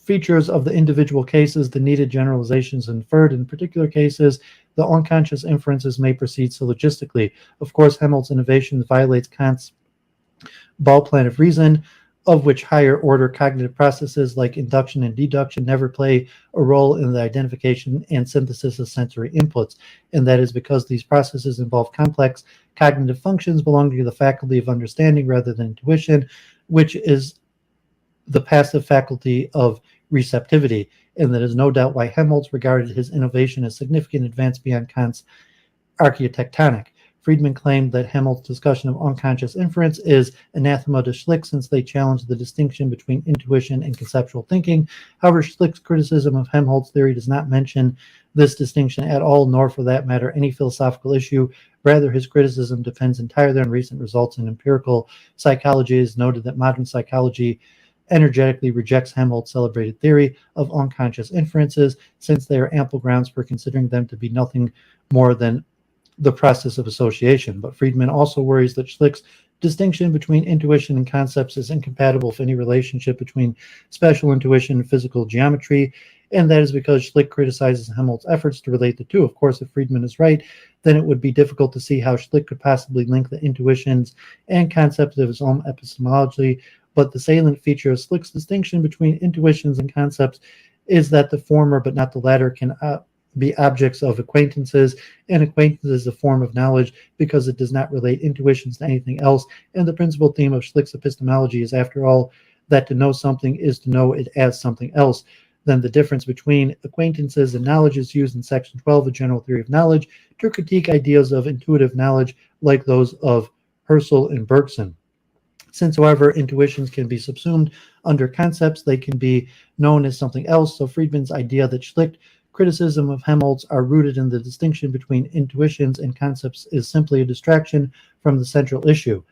S1: features of the individual cases. The needed generalizations inferred in particular cases, the unconscious inferences may proceed syllogistically. Of course, Helmholtz's innovation violates Kant's ball plan of reason, of which higher order cognitive processes like induction and deduction never play a role in the identification and synthesis of sensory inputs. And that is because these processes involve complex cognitive functions belonging to the faculty of understanding rather than intuition, which is the passive faculty of receptivity. And that is no doubt why Helmholtz regarded his innovation as significant advance beyond Kant's architectonic. Friedman claimed that Helmholtz's discussion of unconscious inference is anathema to Schlick, since they challenge the distinction between intuition and conceptual thinking. However, Schlick's criticism of Helmholtz's theory does not mention this distinction at all, nor for that matter any philosophical issue. Rather, his criticism depends entirely on recent results in empirical psychology. It is noted that modern psychology energetically rejects Helmholtz's celebrated theory of unconscious inferences, since there are ample grounds for considering them to be nothing more than the process of association. But Friedman also worries that Schlick's distinction between intuition and concepts is incompatible with any relationship between special intuition and physical geometry, and that is because Schlick criticizes Helmholtz's efforts to relate the two. Of course, if Friedman is right, then it would be difficult to see how Schlick could possibly link the intuitions and concepts of his own epistemology, but the salient feature of Schlick's distinction between intuitions and concepts is that the former, but not the latter, can be objects of acquaintances, and acquaintance is a form of knowledge because it does not relate intuitions to anything else. And the principal theme of Schlick's epistemology is, after all, that to know something is to know it as something else. Then the difference between acquaintances and knowledge is used in section 12 of General Theory of Knowledge to critique ideas of intuitive knowledge like those of Husserl and Bergson. Since, however, intuitions can be subsumed under concepts, they can be known as something else. So Friedman's idea that Schlick criticism of Helmholtz are rooted in the distinction between intuitions and concepts is simply a distraction from the central issue.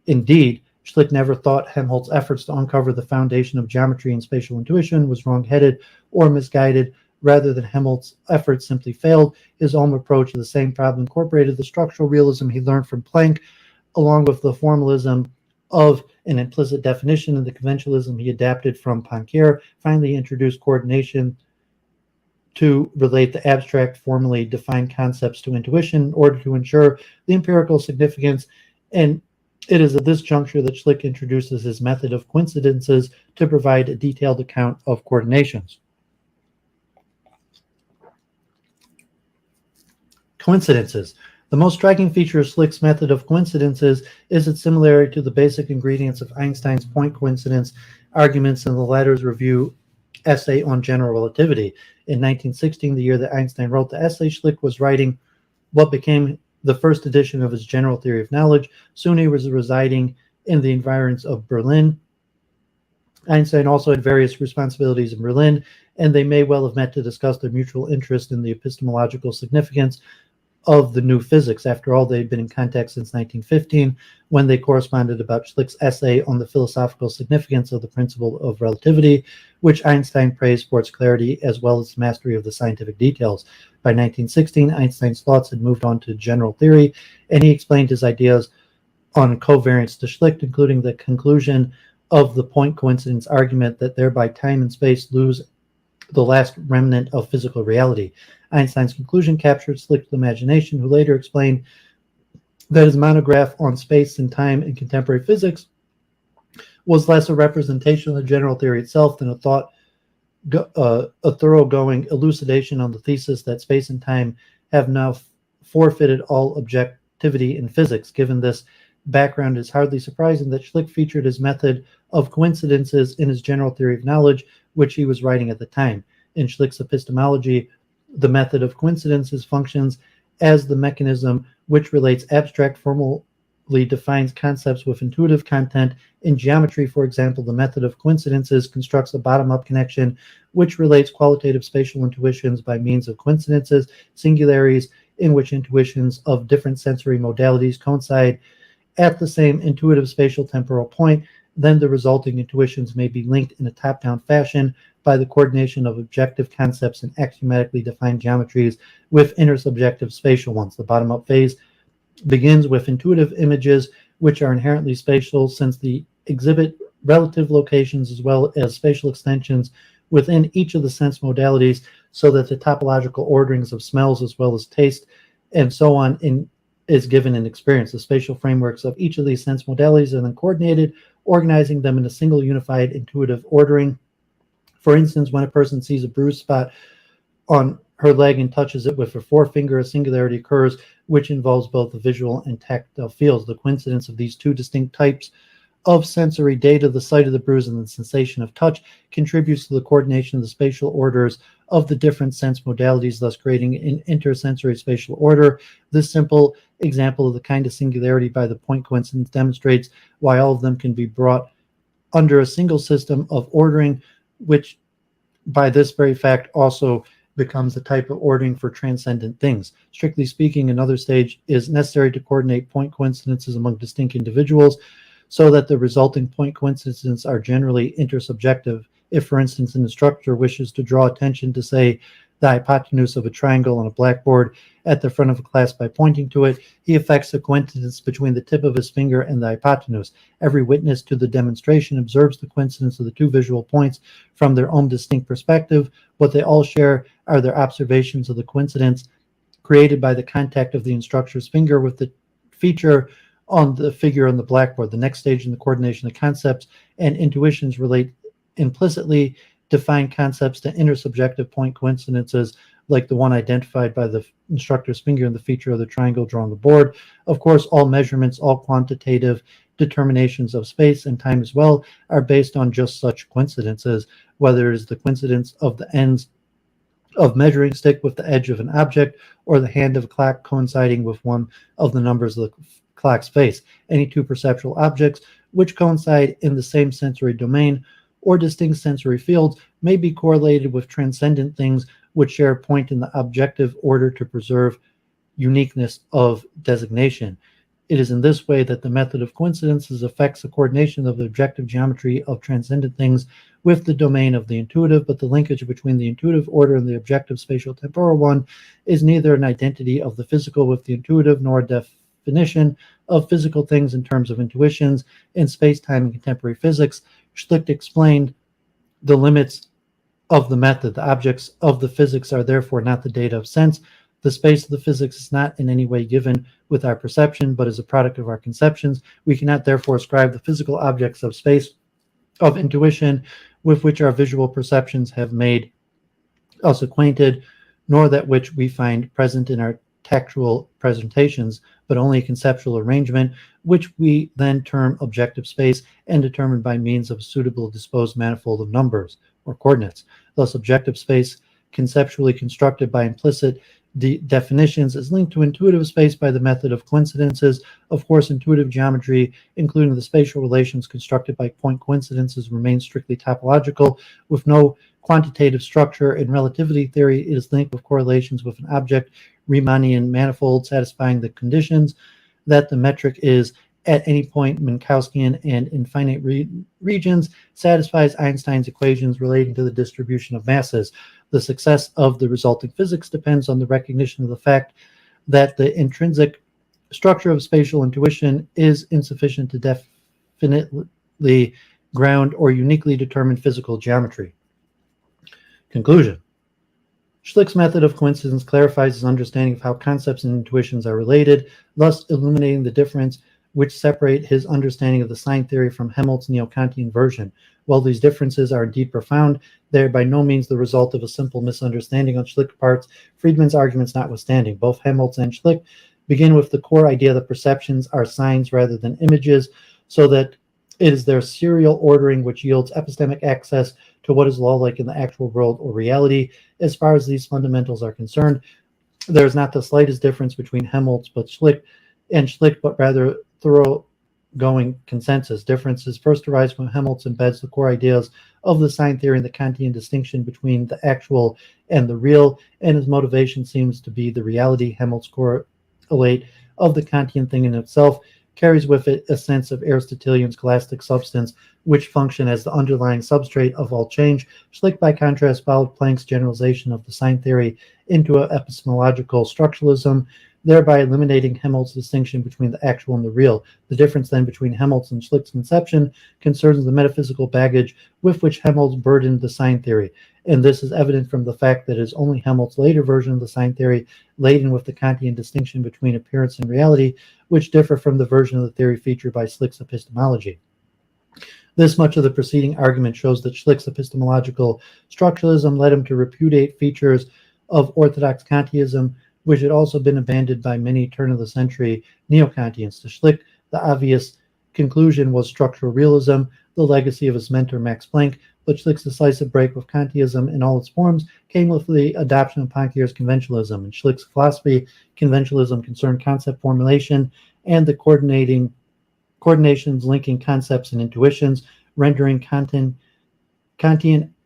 S1: Indeed, Schlick never thought Helmholtz's efforts to uncover the foundation of geometry and spatial intuition was wrong-headed or misguided. Rather than Helmholtz's efforts simply failed, his own approach to the same problem incorporated the structural realism he learned from Planck, along with the formalism of an implicit definition and the conventionalism he adapted from Poincare. Finally, he introduced coordination to relate the abstract, formally defined concepts to intuition in order to ensure the empirical significance. And it is at this juncture that Schlick introduces his method of coincidences to provide a detailed account of coordinations. Coincidences. The most striking feature of Schlick's method of coincidences is its similarity to the basic ingredients of Einstein's point coincidence arguments in the latter's review essay on general relativity. In 1916, the year that Einstein wrote the essay, Schlick was writing what became the first edition of his General Theory of Knowledge. Soon he was residing in the environs of Berlin. Einstein also had various responsibilities in Berlin, and they may well have met to discuss their mutual interest in the epistemological significance of the new physics. After all, they had been in contact since 1915, when they corresponded about Schlick's essay on the philosophical significance of the principle of relativity, which Einstein praised for its clarity as well as mastery of the scientific details. By 1916, Einstein's thoughts had moved on to general theory, and he explained his ideas on covariance to Schlick, including the conclusion of the point coincidence argument that thereby time and space lose the last remnant of physical reality. Einstein's conclusion captured Schlick's imagination, who later explained that his monograph on space and time in contemporary physics was less a representation of the general theory itself than a thoroughgoing elucidation on the thesis that space and time have now forfeited all objectivity in physics. Given this background, it's hardly surprising that Schlick featured his method of coincidences in his General Theory of Knowledge, which he was writing at the time. In Schlick's epistemology, the method of coincidences functions as the mechanism which relates abstract, formally defines concepts with intuitive content. In geometry, for example, the method of coincidences constructs a bottom-up connection which relates qualitative spatial intuitions by means of coincidences, singularities, in which intuitions of different sensory modalities coincide at the same intuitive spatial temporal point. Then the resulting intuitions may be linked in a top-down fashion by the coordination of objective concepts and axiomatically defined geometries with intersubjective spatial ones. The bottom-up phase begins with intuitive images, which are inherently spatial since they exhibit relative locations as well as spatial extensions within each of the sense modalities, so that the topological orderings of smells as well as taste and so on is given in experience. The spatial frameworks of each of these sense modalities are then coordinated, organizing them in a single unified intuitive ordering. For instance, when a person sees a bruise spot on her leg and touches it with her forefinger, a singularity occurs, which involves both the visual and tactile fields. The coincidence of these two distinct types of sensory data, the sight of the bruise and the sensation of touch, contributes to the coordination of the spatial orders of the different sense modalities, thus creating an intersensory spatial order. This simple example of the kind of singularity by the point coincidence demonstrates why all of them can be brought under a single system of ordering, which by this very fact also becomes the type of ordering for transcendent things. Strictly speaking, another stage is necessary to coordinate point coincidences among distinct individuals so that the resulting point coincidences are generally intersubjective. If, for instance, an instructor wishes to draw attention to, say, the hypotenuse of a triangle on a blackboard at the front of a class by pointing to it, he effects the coincidence between the tip of his finger and the hypotenuse. Every witness to the demonstration observes the coincidence of the two visual points from their own distinct perspective. What they all share are their observations of the coincidence created by the contact of the instructor's finger with the feature on the figure on the blackboard. The next stage in the coordination of concepts and intuitions relate implicitly defined concepts to intersubjective point coincidences, like the one identified by the instructor's finger and the feature of the triangle drawn on the board. Of course, all measurements, all quantitative determinations of space and time as well, are based on just such coincidences, whether it is the coincidence of the ends of measuring stick with the edge of an object, or the hand of a clock coinciding with one of the numbers of the clock's face. Any two perceptual objects which coincide in the same sensory domain or distinct sensory fields may be correlated with transcendent things which share a point in the objective order to preserve uniqueness of designation. It is in this way that the method of coincidences affects the coordination of the objective geometry of transcendent things with the domain of the intuitive, but the linkage between the intuitive order and the objective spatial temporal one is neither an identity of the physical with the intuitive nor a definition of physical things in terms of intuitions. In space-time and contemporary physics, Schlick explained the limits of the method. The objects of the physics are therefore not the data of sense. The space of the physics is not in any way given with our perception, but is a product of our conceptions. We cannot therefore ascribe the physical objects of space of intuition with which our visual perceptions have made us acquainted, nor that which we find present in our tactual presentations, but only a conceptual arrangement, which we then term objective space and determine by means of a suitable disposed manifold of numbers or coordinates. Thus, objective space, conceptually constructed by implicit definitions, is linked to intuitive space by the method of coincidences. Of course, intuitive geometry, including the spatial relations constructed by point coincidences, remains strictly topological with no quantitative structure. In relativity theory, it is linked with correlations with an object Riemannian manifold satisfying the conditions that the metric is at any point Minkowskian and infinite regions satisfies Einstein's equations relating to the distribution of masses. The success of the resulting physics depends on the recognition of the fact that the intrinsic structure of spatial intuition is insufficient to definitely ground or uniquely determine physical geometry. Conclusion. Schlick's method of coincidence clarifies his understanding of how concepts and intuitions are related, thus illuminating the difference which separate his understanding of the sign theory from Helmholtz's Neo-Kantian version. While these differences are indeed profound, they are by no means the result of a simple misunderstanding on Schlick's part, Friedman's arguments notwithstanding. Both Helmholtz and Schlick begin with the core idea that perceptions are signs rather than images, so that it is their serial ordering which yields epistemic access to what is law-like in the actual world or reality. As far as these fundamentals are concerned, there is not the slightest difference between Helmholtz but Schlick, but rather thoroughgoing consensus. Differences first arise when Helmholtz embeds the core ideas of the sign theory and the Kantian distinction between the actual and the real, and his motivation seems to be the reality. Helmholtz correlate of the Kantian thing in itself carries with it a sense of Aristotelian scholastic substance, which function as the underlying substrate of all change. Schlick, by contrast, followed Planck's generalization of the sign theory into an epistemological structuralism, thereby eliminating Helmholtz's distinction between the actual and the real. The difference then between Helmholtz and Schlick's conception concerns the metaphysical baggage with which Helmholtz burdened the sign theory, and this is evident from the fact that it is only Helmholtz's later version of the sign theory, laden with the Kantian distinction between appearance and reality, which differ from the version of the theory featured by Schlick's epistemology. This much of the preceding argument shows that Schlick's epistemological structuralism led him to repudiate features of orthodox Kantianism, which had also been abandoned by many turn-of-the-century neo-Kantians. To Schlick, the obvious conclusion was structural realism, the legacy of his mentor Max Planck, but Schlick's decisive break with Kantianism in all its forms came with the adoption of Poincaré's conventionalism. In Schlick's philosophy, conventionalism concerned concept formulation and the coordinations linking concepts and intuitions, rendering Kantian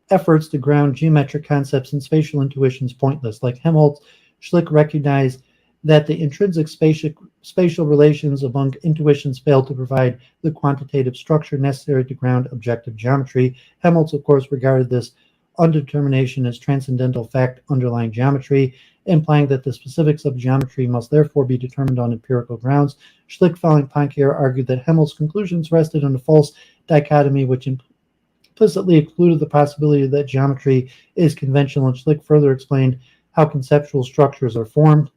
S1: efforts to ground geometric concepts and spatial intuitions pointless. Like Helmholtz, Schlick recognized that the intrinsic spatial relations among intuitions failed to provide the quantitative structure necessary to ground objective geometry. Helmholtz, of course, regarded this undetermination as transcendental fact underlying geometry, implying that the specifics of geometry must therefore be determined on empirical grounds. Schlick, following Poincaré, argued that Helmholtz's conclusions rested on a false dichotomy which implicitly excluded the possibility that geometry is conventional, and Schlick further explained how conceptual structures are formed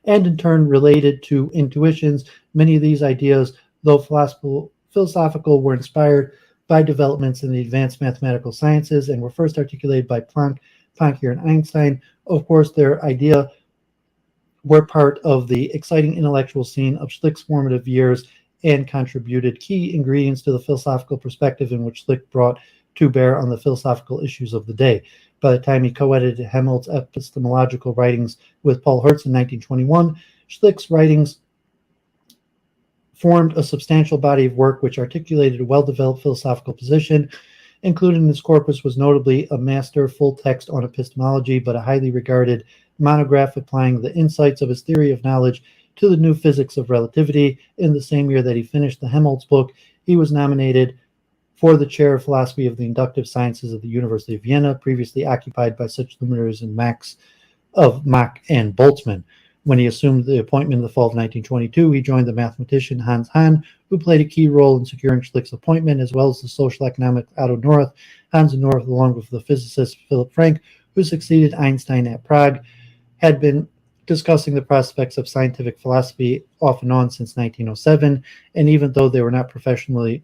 S1: and in turn related to intuitions. Many of these ideas, though philosophical, were inspired by developments in the advanced mathematical sciences and were first articulated by Planck, Poincaré, and Einstein. Of course, their idea were part of the exciting intellectual scene of Schlick's formative years and contributed key ingredients to the philosophical perspective in which Schlick brought to bear on the philosophical issues of the day. By the time he co-edited Helmholtz's epistemological writings with Paul Hertz in 1921, Schlick's writings formed a substantial body of work which articulated a well-developed philosophical position. Included in his corpus was notably a master full text on epistemology, but a highly regarded monograph applying the insights of his theory of knowledge to the new physics of relativity. In the same year that he finished the Helmholtz book, he was nominated for the chair of philosophy of the inductive sciences of the University of Vienna, previously occupied by such luminaries as Mach and Boltzmann. When he assumed the appointment in the fall of 1922, he joined the mathematician Hans Hahn, who played a key role in securing Schlick's appointment, as well as the social economic Otto North. Hans North, along with the physicist Philipp Frank, who succeeded Einstein at Prague, had been discussing the prospects of scientific philosophy off and on since 1907, and even though they were not professionally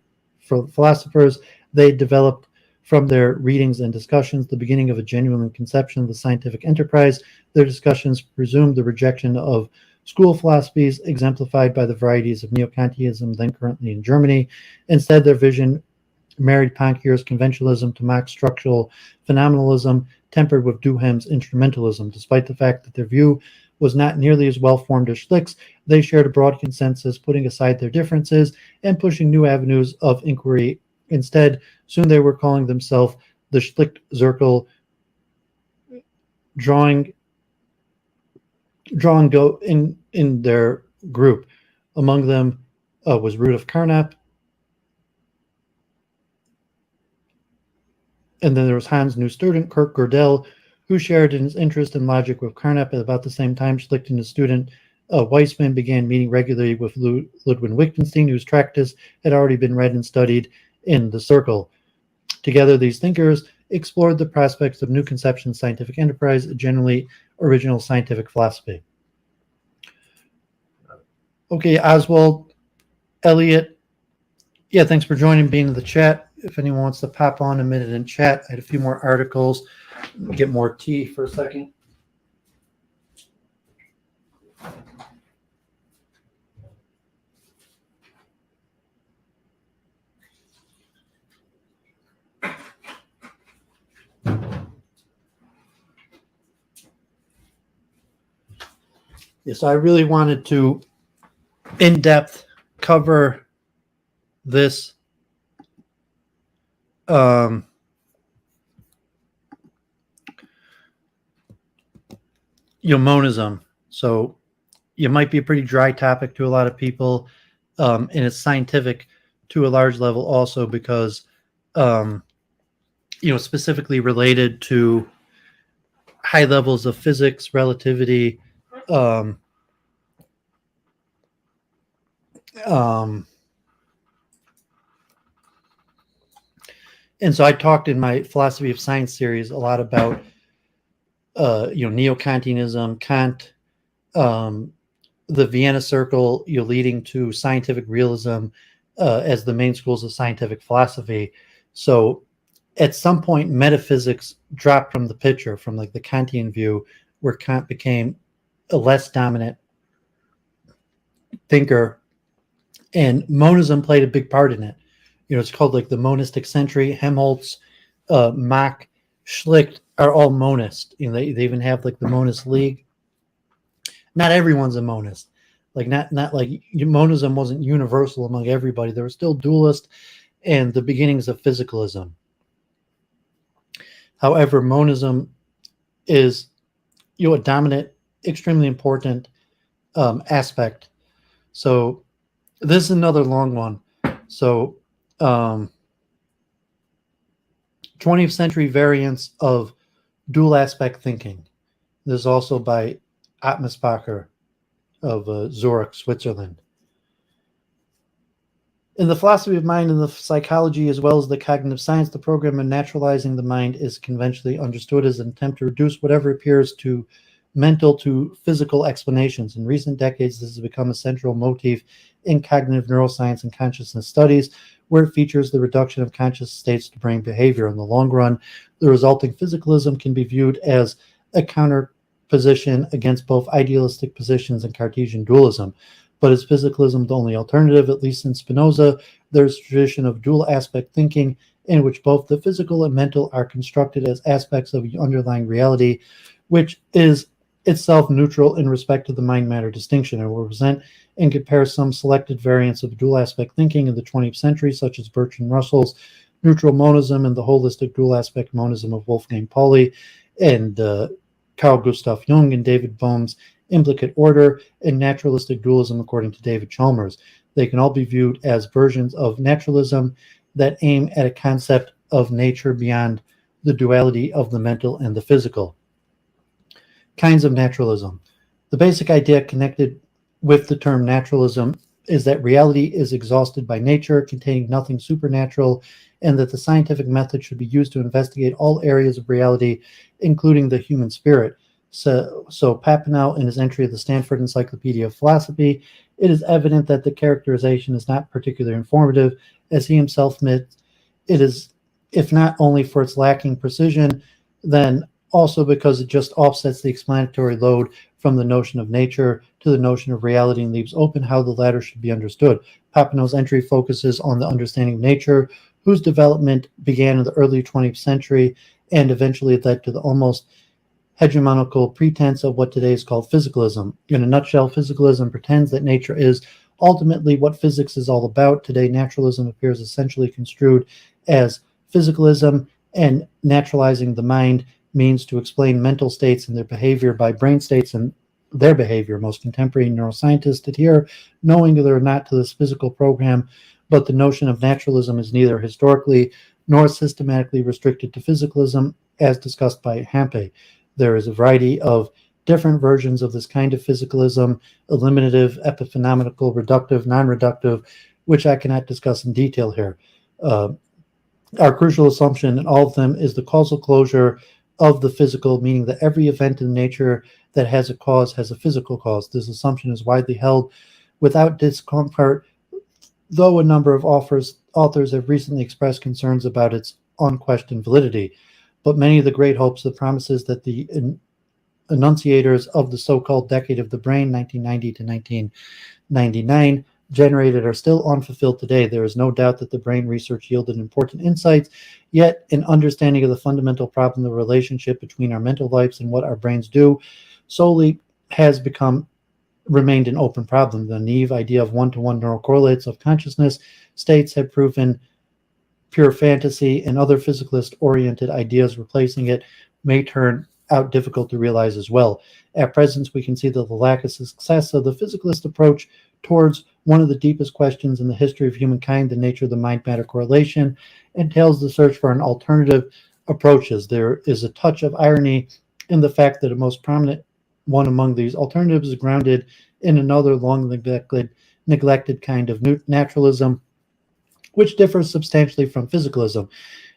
S1: philosophers, they developed from their readings and discussions the beginning of a genuine conception of the scientific enterprise. Their discussions presumed the rejection of school philosophies exemplified by the varieties of neo-Kantianism then currently in Germany. Instead, their vision married Poincaré's conventionalism to Mach's structural phenomenalism, tempered with Duhem's instrumentalism. Despite the fact that their view was not nearly as well formed as Schlick's, they shared a broad consensus, putting aside their differences and pushing new avenues of inquiry. Instead, soon they were calling themselves the Schlick Circle, drawing go in their group. Among them was Rudolf Carnap, and then there was Hans' new student, Kurt Gödel, who shared his interest in logic with Carnap. At about the same time, Schlick and his student Weissman began meeting regularly with Ludwig Wittgenstein, whose treatise had already been read and studied in the circle. Together, these thinkers explored the prospects of new conceptions, scientific enterprise, a generally original scientific philosophy. Okay, Oswald, Elliot, yeah, thanks for joining, being in the chat. If anyone wants to pop on a minute and chat, I had a few more articles. Get more tea for a second. Yes, I really wanted to in depth cover this monism. So it might be a pretty dry topic to a lot of people, and it's scientific to a large level also because specifically related to high levels of physics, relativity, and so I talked in my philosophy of science series a lot about neo-Kantianism, Kant, the Vienna Circle, leading to scientific realism as the main schools of scientific philosophy. So at some point, metaphysics dropped from the picture, from like the Kantian view, where Kant became a less dominant thinker, and monism played a big part in it. It's called like the monistic century. Helmholtz, Mach, Schlick are all monist. They even have like the monist league. Not everyone's a monist. Like not like monism wasn't universal among everybody. There were still dualists and the beginnings of physicalism. However, monism is a dominant, extremely important aspect. So this is another long one. So 20th century variants of dual aspect thinking. This is also by Atmanspacher of Zurich, Switzerland. In the philosophy of mind and the psychology, as well as the cognitive science, the program of naturalizing the mind is conventionally understood as an attempt to reduce whatever appears to mental to physical explanations. In recent decades, this has become a central motif in cognitive neuroscience and consciousness studies, where it features the reduction of conscious states to brain behavior. In the long run, the resulting physicalism can be viewed as a counterposition against both idealistic positions and Cartesian dualism. But is physicalism the only alternative? At least in Spinoza, there's a tradition of dual aspect thinking in which both the physical and mental are constructed as aspects of the underlying reality, which is itself neutral in respect to the mind-matter distinction. I will present and compare some selected variants of dual aspect thinking in the 20th century, such as Bertrand Russell's neutral monism and the holistic dual aspect monism of Wolfgang Pauli and Carl Gustav Jung and David Bohm's implicate order and naturalistic dualism according to David Chalmers. They can all be viewed as versions of naturalism that aim at a concept of nature beyond the duality of the mental and the physical. Kinds of naturalism. The basic idea connected with the term naturalism is that reality is exhausted by nature, containing nothing supernatural, and that the scientific method should be used to investigate all areas of reality, including the human spirit. So Papineau, in his entry of the Stanford Encyclopedia of Philosophy, it is evident that the characterization is not particularly informative, as he himself admits. It is, if not only for its lacking precision, then also because it just offsets the explanatory load from the notion of nature to the notion of reality and leaves open how the latter should be understood. Papineau's entry focuses on the understanding of nature, whose development began in the early 20th century and eventually led to the almost hegemonical pretense of what today is called physicalism. In a nutshell, physicalism pretends that nature is ultimately what physics is all about. Today, naturalism appears essentially construed as physicalism, and naturalizing the mind means to explain mental states and their behavior by brain states and their behavior. Most contemporary neuroscientists adhere, knowing whether or not to this physical program, but the notion of naturalism is neither historically nor systematically restricted to physicalism, as discussed by Hampe. There is a variety of different versions of this kind of physicalism: eliminative, epiphenomenal, reductive, non-reductive, which I cannot discuss in detail here. Our crucial assumption in all of them is the causal closure of the physical, meaning that every event in nature that has a cause has a physical cause. This assumption is widely held without discomfort, though a number of authors have recently expressed concerns about its unquestioned validity. But many of the great hopes, the promises that the enunciators of the so-called decade of the brain, 1990 to 1999, generated are still unfulfilled today. There is no doubt that the brain research yielded important insights, yet an understanding of the fundamental problem, the relationship between our mental lives and what our brains do, solely has become remained an open problem. The naive idea of one-to-one neural correlates of consciousness states had proven pure fantasy, and other physicalist-oriented ideas replacing it may turn out difficult to realize as well. At present, we can see that the lack of success of the physicalist approach towards one of the deepest questions in the history of humankind, the nature of the mind-matter correlation, entails the search for an alternative approaches. There is a touch of irony in the fact that a most prominent one among these alternatives is grounded in another long neglected kind of naturalism, which differs substantially from physicalism.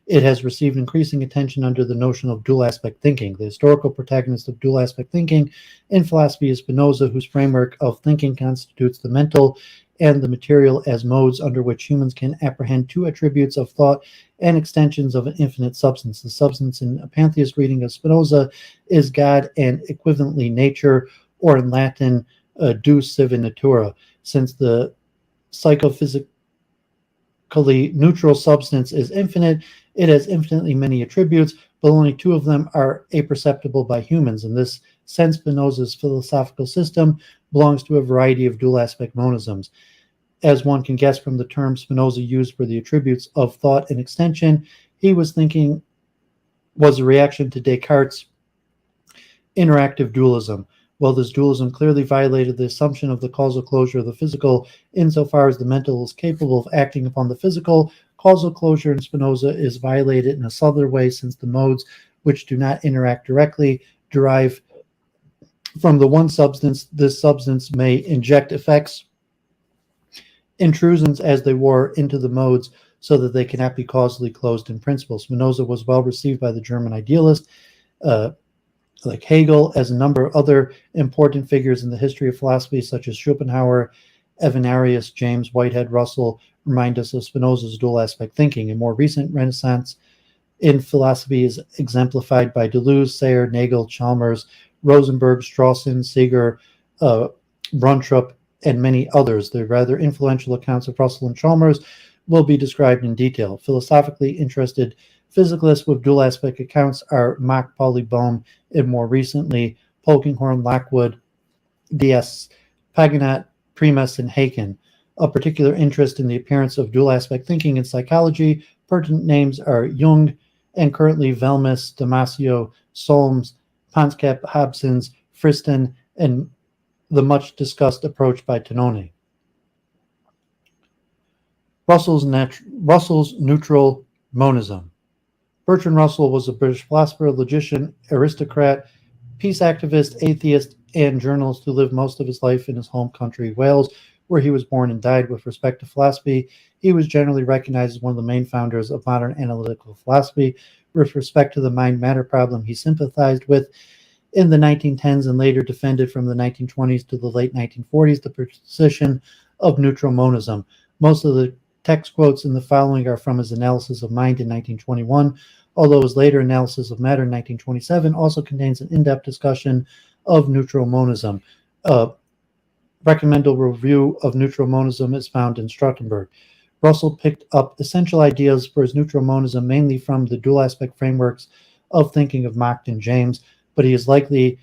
S1: It has received increasing attention under the notion of dual aspect thinking. The historical protagonist of dual aspect thinking in philosophy is Spinoza, whose framework of thinking constitutes the mental and the material as modes under which humans can apprehend two attributes of thought and extensions of an infinite substance. The substance in a pantheist reading of Spinoza is God and equivalently nature, or in Latin, deus sive natura. Since the psychophysically neutral substance is infinite, it has infinitely many attributes, but only two of them are apperceptible by humans. In this sense, Spinoza's philosophical system belongs to a variety of dual aspect monisms. As one can guess from the term Spinoza used for the attributes of thought and extension, he was thinking was a reaction to Descartes' interactive dualism. While this dualism clearly violated the assumption of the causal closure of the physical, insofar as the mental is capable of acting upon the physical, causal closure in Spinoza is violated in a subtler way, since the modes which do not interact directly derive from the one substance. This substance may inject effects, intrusions as they were, into the modes, so that they cannot be causally closed in principle. Spinoza was well received by the German idealists, like Haeckel, as a number of other important figures in the history of philosophy, such as Schopenhauer, Avenarius, James, Whitehead, Russell, remind us of Spinoza's dual aspect thinking. A more recent renaissance in philosophy is exemplified by Deleuze, Sayre, Nagel, Chalmers, Rosenberg, Strawson, Seeger, Bruntrup, and many others. The rather influential accounts of Russell and Chalmers will be described in detail. Philosophically interested physicalists with dual aspect accounts are Mach, Pauli, Bohm, and more recently Polkinghorne, Lockwood, D.S. Paganat, Primus, and Haeckel. Of particular interest in the appearance of dual aspect thinking in psychology, pertinent names are Jung and currently Velmis, Damasio, Solms, Panskep, Hobsons, Friston, and the much discussed approach by Tononi. Russell's neutral monism. Bertrand Russell was a British philosopher, logician, aristocrat, peace activist, atheist, and journalist who lived most of his life in his home country, Wales, where he was born and died. With respect to philosophy, he was generally recognized as one of the main founders of modern analytical philosophy. With respect to the mind-matter problem, he sympathized with in the 1910s and later defended from the 1920s to the late 1940s the position of neutral monism. Most of the text quotes in the following are from his analysis of mind in 1921, although his later analysis of matter in 1927 also contains an in-depth discussion of neutral monism. Recommendable review of neutral monism is found in Strautenberg. Russell picked up essential ideas for his neutral monism mainly from the dual aspect frameworks of thinking of Mach and James, but he is likely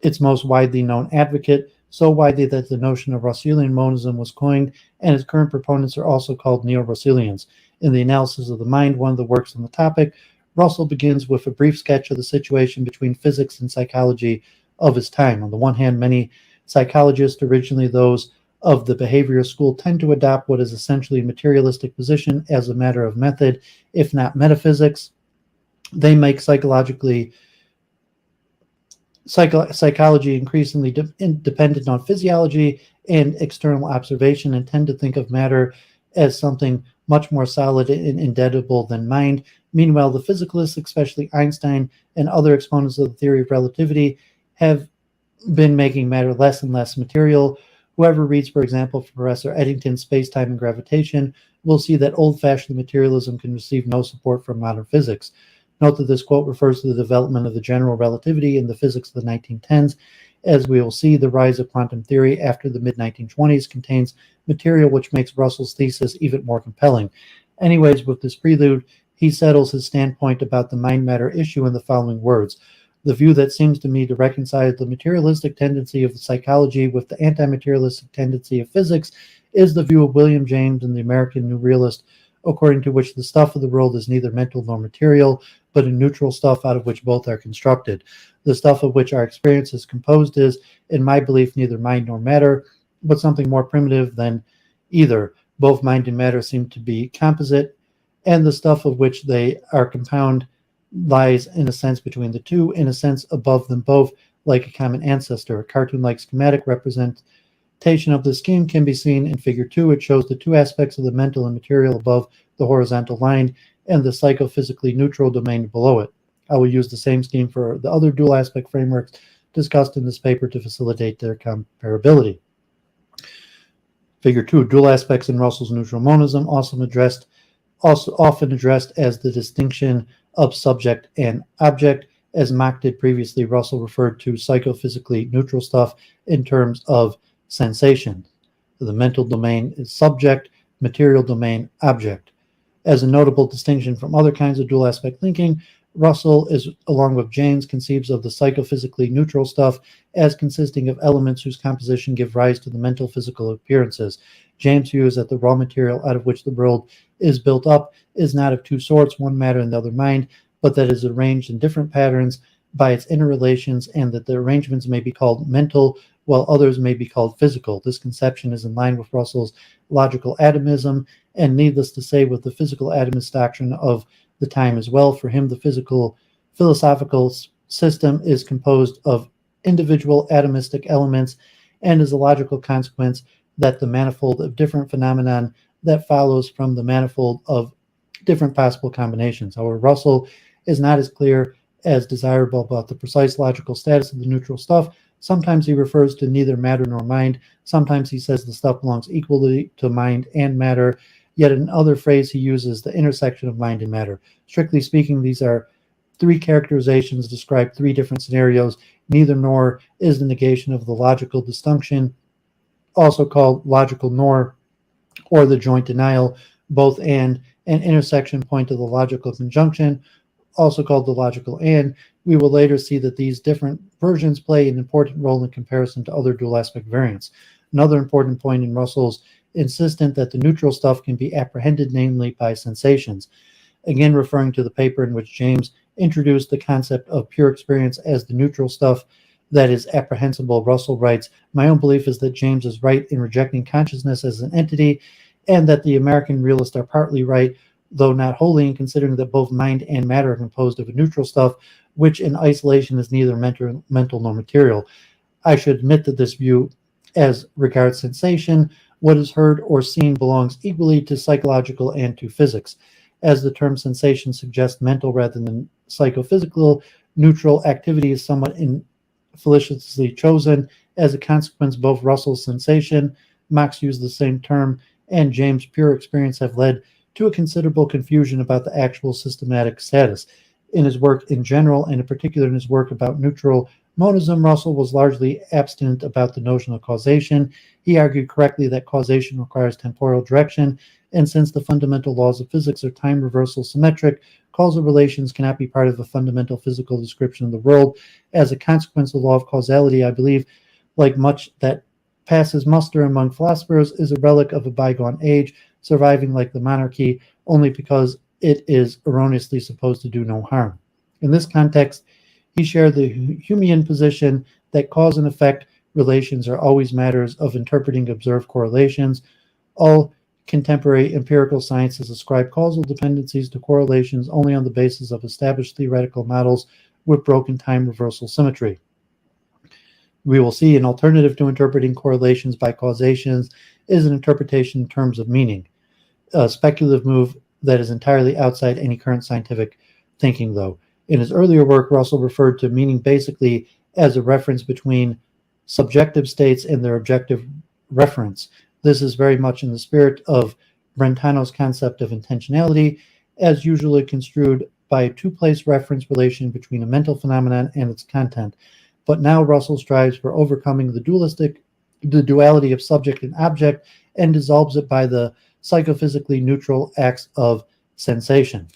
S1: its most widely known advocate, so widely that the notion of Russellian monism was coined, and its current proponents are also called neo-Russellians. In the analysis of the mind, one of the works on the topic, Russell begins with a brief sketch of the situation between physics and psychology of his time. On the one hand, many psychologists, originally those of the behaviorist school, tend to adopt what is essentially a materialistic position as a matter of method, if not metaphysics. They make psychology increasingly dependent on physiology and external observation, and tend to think of matter as something much more solid and indebtable than mind. Meanwhile, the physicalists, especially Einstein and other exponents of the theory of relativity, have been making matter less and less material. Whoever reads, for example, Professor Eddington's Space-Time and Gravitation will see that old-fashioned materialism can receive no support from modern physics. Note that this quote refers to the development of the general relativity in the physics of the 1910s. As we will see, the rise of quantum theory after the mid-1920s contains material which makes Russell's thesis even more compelling. Anyways, with this prelude, he settles his standpoint about the mind-matter issue in the following words. The view that seems to me to reconcile the materialistic tendency of psychology with the anti-materialistic tendency of physics is the view of William James and the American New Realist, according to which the stuff of the world is neither mental nor material, but a neutral stuff out of which both are constructed. The stuff of which our experience is composed is, in my belief, neither mind nor matter, but something more primitive than either. Both mind and matter seem to be composite, and the stuff of which they are compound lies in a sense between the two, in a sense above them both, like a common ancestor. A cartoon-like schematic representation of the scheme can be seen in Figure 2. It shows the two aspects of the mental and material above the horizontal line and the psychophysically neutral domain below it. I will use the same scheme for the other dual aspect frameworks discussed in this paper to facilitate their comparability. Figure 2, dual aspects in Russell's neutral monism, also often addressed as the distinction of subject and object. As Mach did previously, Russell referred to psychophysically neutral stuff in terms of sensation. The mental domain is subject, material domain object. As a notable distinction from other kinds of dual aspect thinking, Russell, along with James, conceives of the psychophysically neutral stuff as consisting of elements whose composition give rise to the mental physical appearances. James views that the raw material out of which the world is built up is not of two sorts, one matter and the other mind, but that is arranged in different patterns by its interrelations, and that the arrangements may be called mental, while others may be called physical. This conception is in line with Russell's logical atomism, and needless to say, with the physical atomist doctrine of the time as well. For him, the philosophical system is composed of individual atomistic elements, and is a logical consequence that the manifold of different phenomenon that follows from the manifold of different possible combinations. However, Russell is not as clear as desirable about the precise logical status of the neutral stuff. Sometimes he refers to neither matter nor mind. Sometimes he says the stuff belongs equally to mind and matter. Yet in another phrase, he uses the intersection of mind and matter. Strictly speaking, these are three characterizations describe three different scenarios. Neither nor is the negation of the logical distinction, also called logical nor, or the joint denial, both and, an intersection point of the logical conjunction, also called the logical and. We will later see that these different versions play an important role in comparison to other dual aspect variants. Another important point in Russell's insistent that the neutral stuff can be apprehended, namely by sensations. Again, referring to the paper in which James introduced the concept of pure experience as the neutral stuff that is apprehensible, Russell writes, "My own belief is that James is right in rejecting consciousness as an entity, and that the American realists are partly right, though not wholly, in considering that both mind and matter are composed of a neutral stuff, which in isolation is neither mental nor material. I should admit that this view, as regards sensation, what is heard or seen belongs equally to psychological and to physics. As the term sensation suggests mental rather than psychophysical, neutral activity is somewhat infelicitously chosen. As a consequence, both Russell's sensation, Mach's used the same term, and James' pure experience have led to a considerable confusion about the actual systematic status. In his work in general, and in particular in his work about neutral monism, Russell was largely abstinent about the notion of causation. He argued correctly that causation requires temporal direction, and since the fundamental laws of physics are time reversal symmetric, causal relations cannot be part of a fundamental physical description of the world. As a consequence, the law of causality, I believe, like much that passes muster among philosophers, is a relic of a bygone age, surviving like the monarchy only because it is erroneously supposed to do no harm. In this context, he shared the Humean position that cause and effect relations are always matters of interpreting observed correlations. All contemporary empirical sciences ascribe causal dependencies to correlations only on the basis of established theoretical models with broken time reversal symmetry. We will see an alternative to interpreting correlations by causations is an interpretation in terms of meaning, a speculative move that is entirely outside any current scientific thinking, though. In his earlier work, Russell referred to meaning basically as a reference between subjective states and their objective reference. This is very much in the spirit of Brentano's concept of intentionality, as usually construed by a two-place reference relation between a mental phenomenon and its content. But now Russell strives for overcoming the duality of subject and object, and dissolves it by the psychophysically neutral acts of sensation.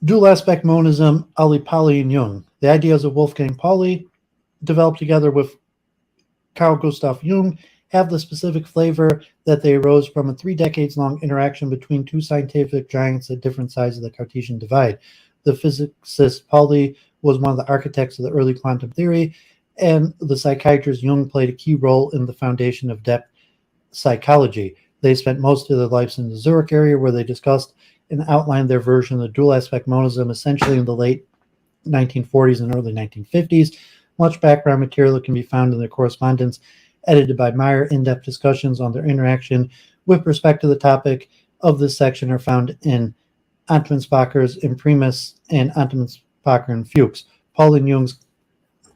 S1: Dual aspect monism, Pauli and Jung. The ideas of Wolfgang Pauli, developed together with Carl Gustav Jung, have the specific flavor that they arose from a 3 decades long interaction between two scientific giants at different sides of the Cartesian divide. The physicist Pauli was one of the architects of the early quantum theory, and the psychiatrist Jung played a key role in the foundation of depth psychology. They spent most of their lives in the Zurich area, where they discussed and outlined their version of dual aspect monism, essentially in the late 1940s and early 1950s. Much background material can be found in their correspondence edited by Meyer. In-depth discussions on their interaction with respect to the topic of this section are found in Atmanspacher's Imprimis and Atmanspacher and Fuchs. Paul and Jung's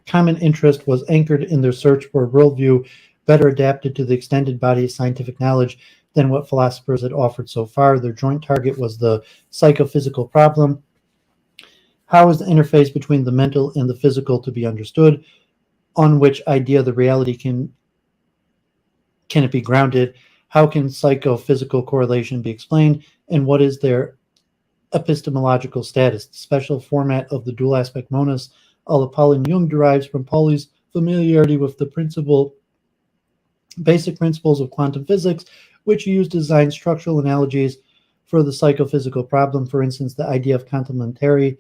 S1: common interest was anchored in their search for a worldview better adapted to the extended body of scientific knowledge than what philosophers had offered so far. Their joint target was the psychophysical problem. How is the interface between the mental and the physical to be understood? On which idea the reality can it be grounded? How can psychophysical correlation be explained? And what is their epistemological status? The special format of the dual aspect monist, Pauli and Jung, derives from Pauli's familiarity with the basic principles of quantum physics, which he used to design structural analogies for the psychophysical problem. For instance, the idea of complementary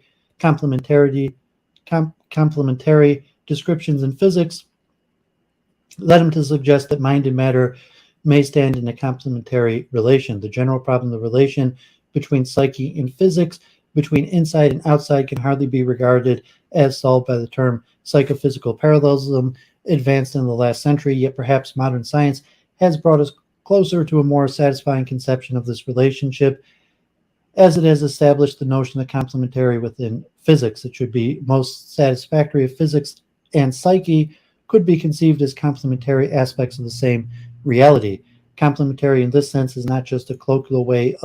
S1: descriptions in physics led him to suggest that mind and matter may stand in a complementary relation. The general problem, the relation between psyche and physics, between inside and outside, can hardly be regarded as solved by the term psychophysical parallelism, advanced in the last century, yet perhaps modern science has brought us closer to a more satisfying conception of this relationship, as it has established the notion of complementary within physics. It should be most satisfactory if physics and psyche could be conceived as complementary aspects of the same reality. Complementary in this sense is not just a colloquial way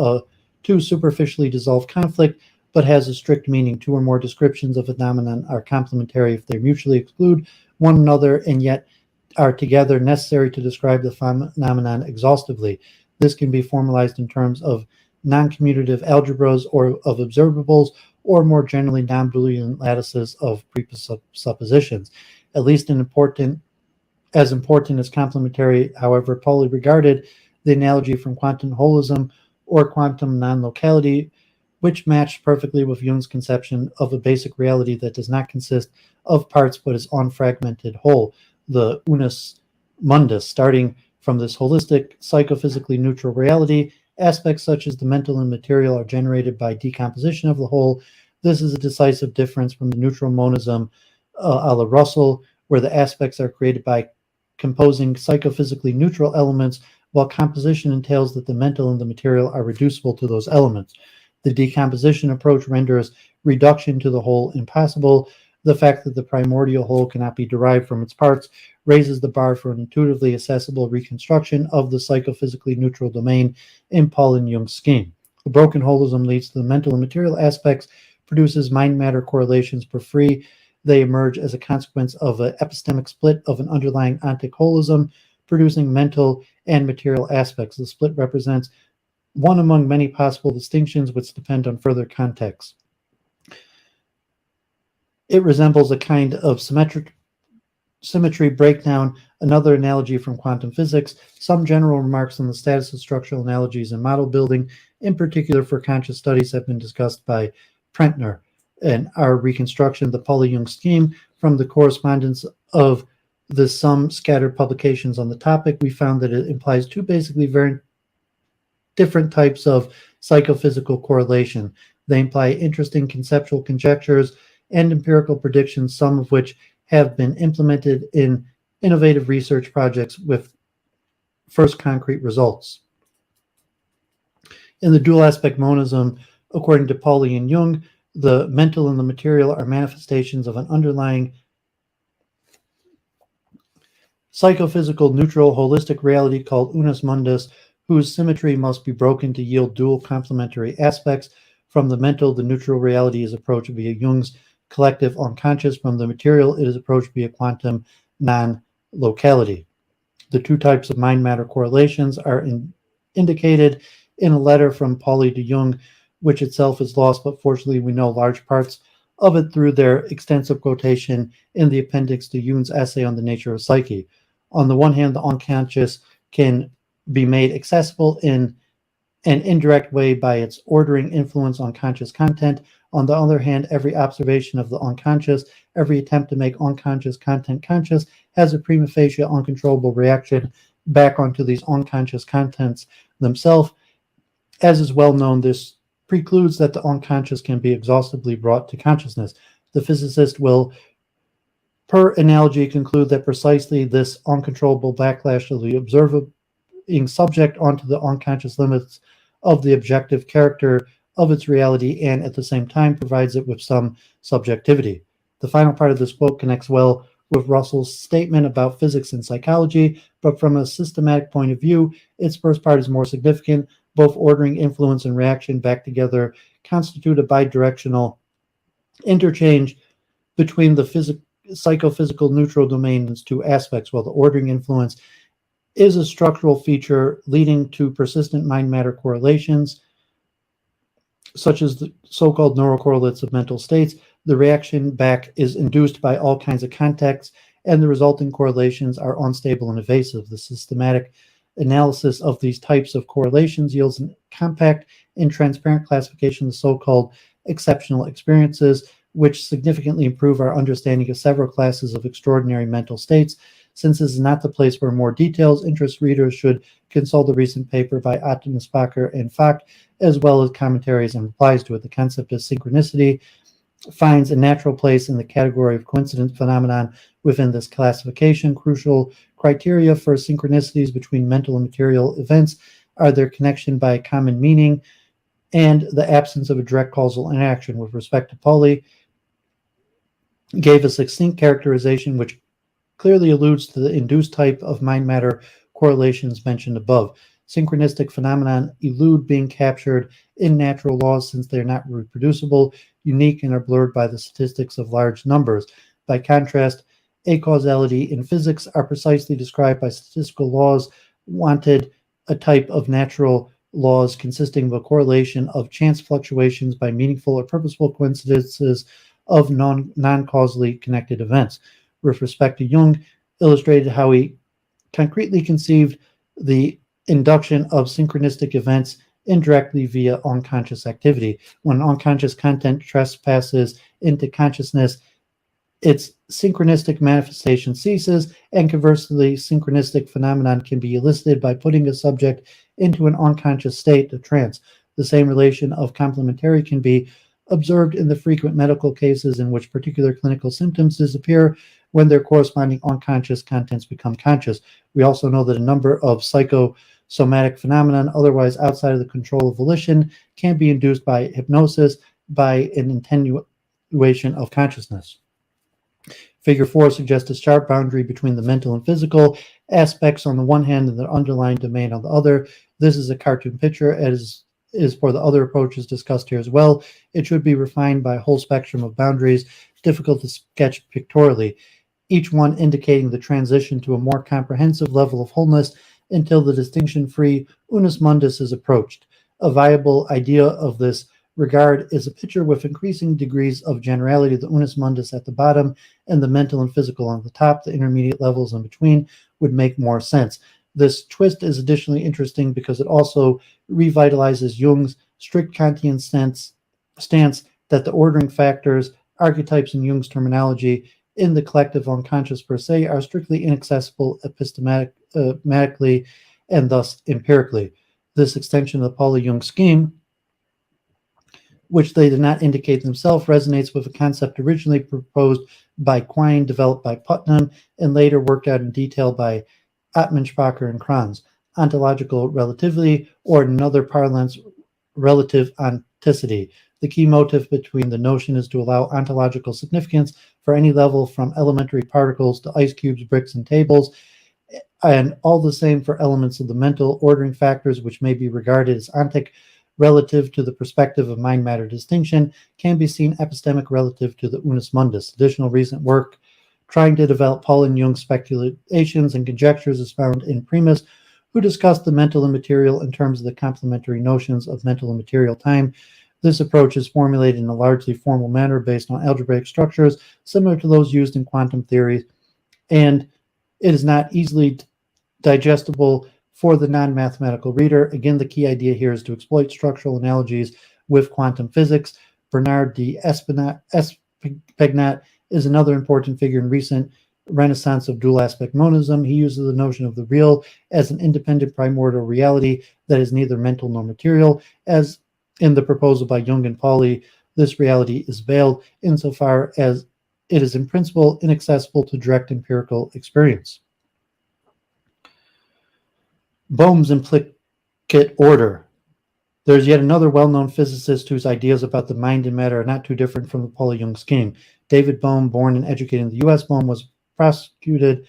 S1: to superficially dissolve conflict, but has a strict meaning. Two or more descriptions of a phenomenon are complementary if they mutually exclude one another and yet are together necessary to describe the phenomenon exhaustively. This can be formalized in terms of non-commutative algebras or of observables, or more generally non-Boolean lattices of presuppositions. At least as important as complementary, however, Pauli regarded the analogy from quantum holism or quantum non-locality, which matched perfectly with Jung's conception of a basic reality that does not consist of parts but is unfragmented whole, the unus mundus. Starting from this holistic, psychophysically neutral reality, aspects such as the mental and material are generated by decomposition of the whole. This is a decisive difference from the neutral monism a la Russell, where the aspects are created by composing psychophysically neutral elements, while composition entails that the mental and the material are reducible to those elements. The decomposition approach renders reduction to the whole impossible. The fact that the primordial whole cannot be derived from its parts raises the bar for an intuitively accessible reconstruction of the psychophysically neutral domain in Paul and Jung's scheme. The broken holism leads to the mental and material aspects, produces mind-matter correlations for free. They emerge as a consequence of an epistemic split of an underlying ontic holism, producing mental and material aspects. The split represents one among many possible distinctions which depend on further context. It resembles a kind of symmetry breakdown, another analogy from quantum physics. Some general remarks on the status of structural analogies in model building, in particular for conscious studies, have been discussed by Prentner. And our reconstruction of the Pauli-Jung scheme from the correspondence of the some scattered publications on the topic, we found that it implies two basically very different types of psychophysical correlation. They imply interesting conceptual conjectures and empirical predictions, some of which have been implemented in innovative research projects with first concrete results. In the dual aspect monism, according to Pauli and Jung, the mental and the material are manifestations of an underlying psychophysical neutral holistic reality called unus mundus, whose symmetry must be broken to yield dual complementary aspects. From the mental, the neutral reality is approached via Jung's collective unconscious. From the material, it is approached via quantum non-locality. The two types of mind-matter correlations are indicated in a letter from Pauli to Jung, which itself is lost, but fortunately we know large parts of it through their extensive quotation in the appendix to Jung's essay on the nature of psyche. On the one hand, the unconscious can be made accessible in an indirect way by its ordering influence on conscious content. On the other hand, every observation of the unconscious, every attempt to make unconscious content conscious, has a prima facie uncontrollable reaction back onto these unconscious contents themselves. As is well known, this precludes that the unconscious can be exhaustively brought to consciousness. The physicist will, per analogy, conclude that precisely this uncontrollable backlash of the observing subject onto the unconscious limits of the objective character of its reality, and at the same time provides it with some subjectivity. The final part of this quote connects well with Russell's statement about physics and psychology, but from a systematic point of view, its first part is more significant. Both ordering, influence, and reaction back together constitute a bidirectional interchange between the psychophysical neutral domain's two aspects, while the ordering influence is a structural feature leading to persistent mind-matter correlations, such as the so-called neurocorrelates of mental states. The reaction back is induced by all kinds of contexts, and the resulting correlations are unstable and evasive. The systematic analysis of these types of correlations yields a compact and transparent classification of the so-called exceptional experiences, which significantly improve our understanding of several classes of extraordinary mental states. Since this is not the place where more details interest, readers should consult the recent paper by Atmanspacher and Fock, as well as commentaries and replies to it. The concept of synchronicity finds a natural place in the category of coincidence phenomenon within this classification. Crucial criteria for synchronicities between mental and material events are their connection by common meaning and the absence of a direct causal interaction. With respect to Pauli, gave a succinct characterization which clearly alludes to the induced type of mind-matter correlations mentioned above. Synchronistic phenomenon elude being captured in natural laws since they are not reproducible, unique, and are blurred by the statistics of large numbers. By contrast, acausality in physics are precisely described by statistical laws, wanted a type of natural laws consisting of a correlation of chance fluctuations by meaningful or purposeful coincidences of non-causally connected events. With respect to Jung, illustrated how he concretely conceived the induction of synchronistic events indirectly via unconscious activity. When unconscious content trespasses into consciousness, its synchronistic manifestation ceases, and conversely, synchronistic phenomenon can be elicited by putting a subject into an unconscious state of trance. The same relation of complementarity can be observed in the frequent medical cases in which particular clinical symptoms disappear when their corresponding unconscious contents become conscious. We also know that a number of psychosomatic phenomenon otherwise outside of the control of volition can be induced by hypnosis by an attenuation of consciousness. Figure 4 suggests a sharp boundary between the mental and physical aspects on the one hand and the underlying domain on the other. This is a cartoon picture, as is for the other approaches discussed here as well. It should be refined by a whole spectrum of boundaries, difficult to sketch pictorially, each one indicating the transition to a more comprehensive level of wholeness until the distinction-free unus mundus is approached. A viable idea of this regard is a picture with increasing degrees of generality, the unus mundus at the bottom and the mental and physical on the top. The intermediate levels in between would make more sense. This twist is additionally interesting because it also revitalizes Jung's strict Kantian stance that the ordering factors, archetypes in Jung's terminology, in the collective unconscious per se, are strictly inaccessible epistemologically and thus empirically. This extension of the Pauli-Jung scheme, which they did not indicate themselves, resonates with a concept originally proposed by Quine, developed by Putnam, and later worked out in detail by Atmanspacher and Kranz. Ontological relativity, or in another parlance, relative onticity. The key motive between the notion is to allow ontological significance for any level from elementary particles to ice cubes, bricks, and tables, and all the same for elements of the mental ordering factors which may be regarded as ontic relative to the perspective of mind-matter distinction, can be seen epistemic relative to the unus mundus. Additional recent work trying to develop Paul and Jung's speculations and conjectures is found in Primus, who discussed the mental and material in terms of the complementary notions of mental and material time, This approach is formulated in a largely formal manner based on algebraic structures similar to those used in quantum theory, and it is not easily digestible for the non-mathematical reader. Again, the key idea here is to exploit structural analogies with quantum physics. Bernard de Espagnat is another important figure in recent renaissance of dual aspect monism. He uses the notion of the real as an independent primordial reality that is neither mental nor material. As in the proposal by Jung and Pauli, this reality is veiled insofar as it is in principle inaccessible to direct empirical experience. Bohm's implicit order. There's yet another well-known physicist whose ideas about the mind and matter are not too different from the Pauli-Jung scheme. David Bohm, born and educated in the U.S., Bohm was prosecuted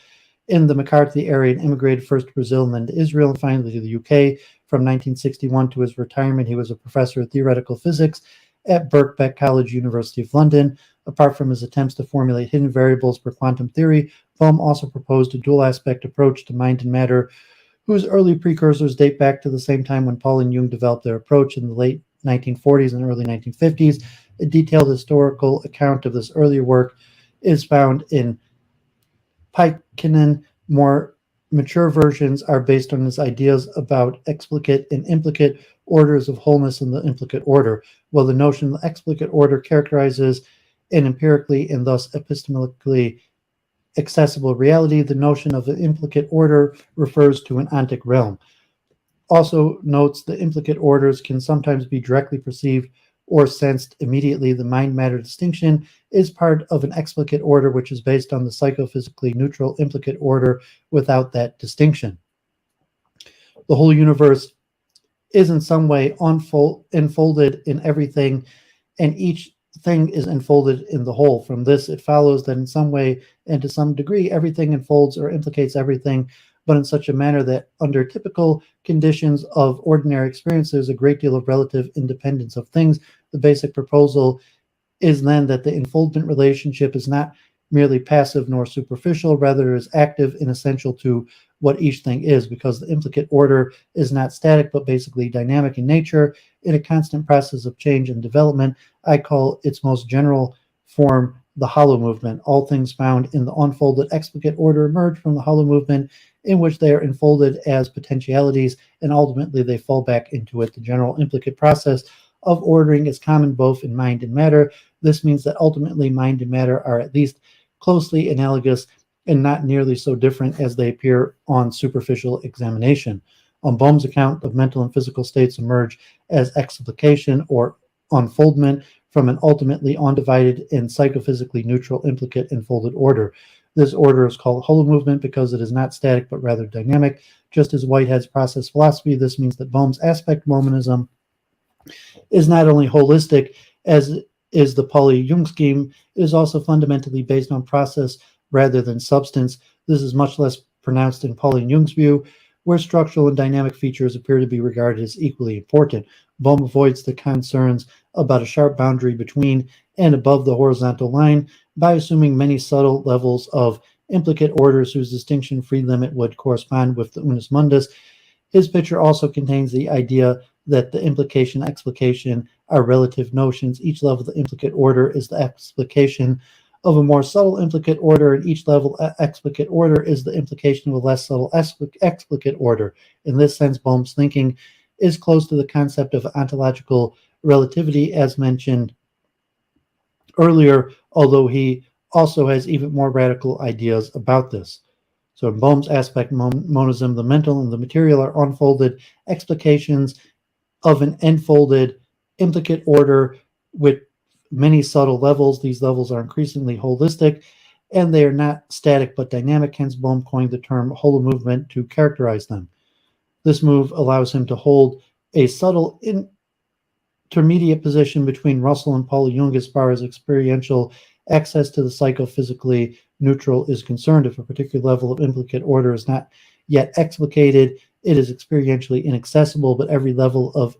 S1: in the McCarthy area and immigrated first to Brazil and then to Israel and finally to the UK. From 1961 to his retirement, he was a professor of theoretical physics at Birkbeck College, University of London. Apart from his attempts to formulate hidden variables for quantum theory, Bohm also proposed a dual-aspect approach to mind and matter, whose early precursors date back to the same time when Pauli and Jung developed their approach in the late 1940s and early 1950s. A detailed historical account of this earlier work is found in Peikkinen. More mature versions are based on his ideas about explicate and implicate orders of wholeness in the implicate order. While the notion of the explicate order characterizes an empirically and thus epistemologically accessible reality, the notion of an implicate order refers to an ontic realm. Also notes the implicate orders can sometimes be directly perceived or sensed immediately. The mind-matter distinction is part of an explicate order, which is based on the psychophysically neutral implicate order without that distinction. The whole universe is in some way enfolded in everything, and each thing is enfolded in the whole. From this, it follows that in some way and to some degree, everything enfolds or implicates everything, but in such a manner that under typical conditions of ordinary experience, there's a great deal of relative independence of things. The basic proposal is then that the enfoldment relationship is not merely passive nor superficial, rather is active and essential to what each thing is, because the implicate order is not static, but basically dynamic in nature, in a constant process of change and development. I call its most general form the hollow movement. All things found in the unfolded explicate order emerge from the hollow movement, in which they are enfolded as potentialities, and ultimately they fall back into it. The general implicate process of ordering is common both in mind and matter. This means that ultimately mind and matter are at least closely analogous and not nearly so different as they appear on superficial examination. On Bohm's account of mental and physical states emerge as explication or unfoldment from an ultimately undivided and psychophysically neutral implicate enfolded order. This order is called hollow movement because it is not static but rather dynamic. Just as Whitehead's process philosophy, this means that Bohm's aspect monism is not only holistic, as is the Pauli-Jung scheme, it is also fundamentally based on process rather than substance. This is much less pronounced in Pauli and Jung's view, where structural and dynamic features appear to be regarded as equally important. Bohm avoids the concerns about a sharp boundary between and above the horizontal line by assuming many subtle levels of implicate orders whose distinction-free limit would correspond with the unus mundus. His picture also contains the idea that the implication and explication are relative notions. Each level of the implicate order is the explication of a more subtle implicate order, and each level explicate order is the implication of a less subtle explicate order. In this sense, Bohm's thinking is close to the concept of ontological relativity, as mentioned earlier, although he also has even more radical ideas about this. So in Bohm's aspect monism, the mental and the material are unfolded explications of an enfolded implicate order with many subtle levels. These levels are increasingly holistic, and they are not static but dynamic. Hence, Bohm coined the term hollow movement to characterize them. This move allows him to hold a subtle intermediate position between Russell and Pauli-Jung as far as experiential access to the psychophysically neutral is concerned. If a particular level of implicate order is not yet explicated, it is experientially inaccessible, but every level of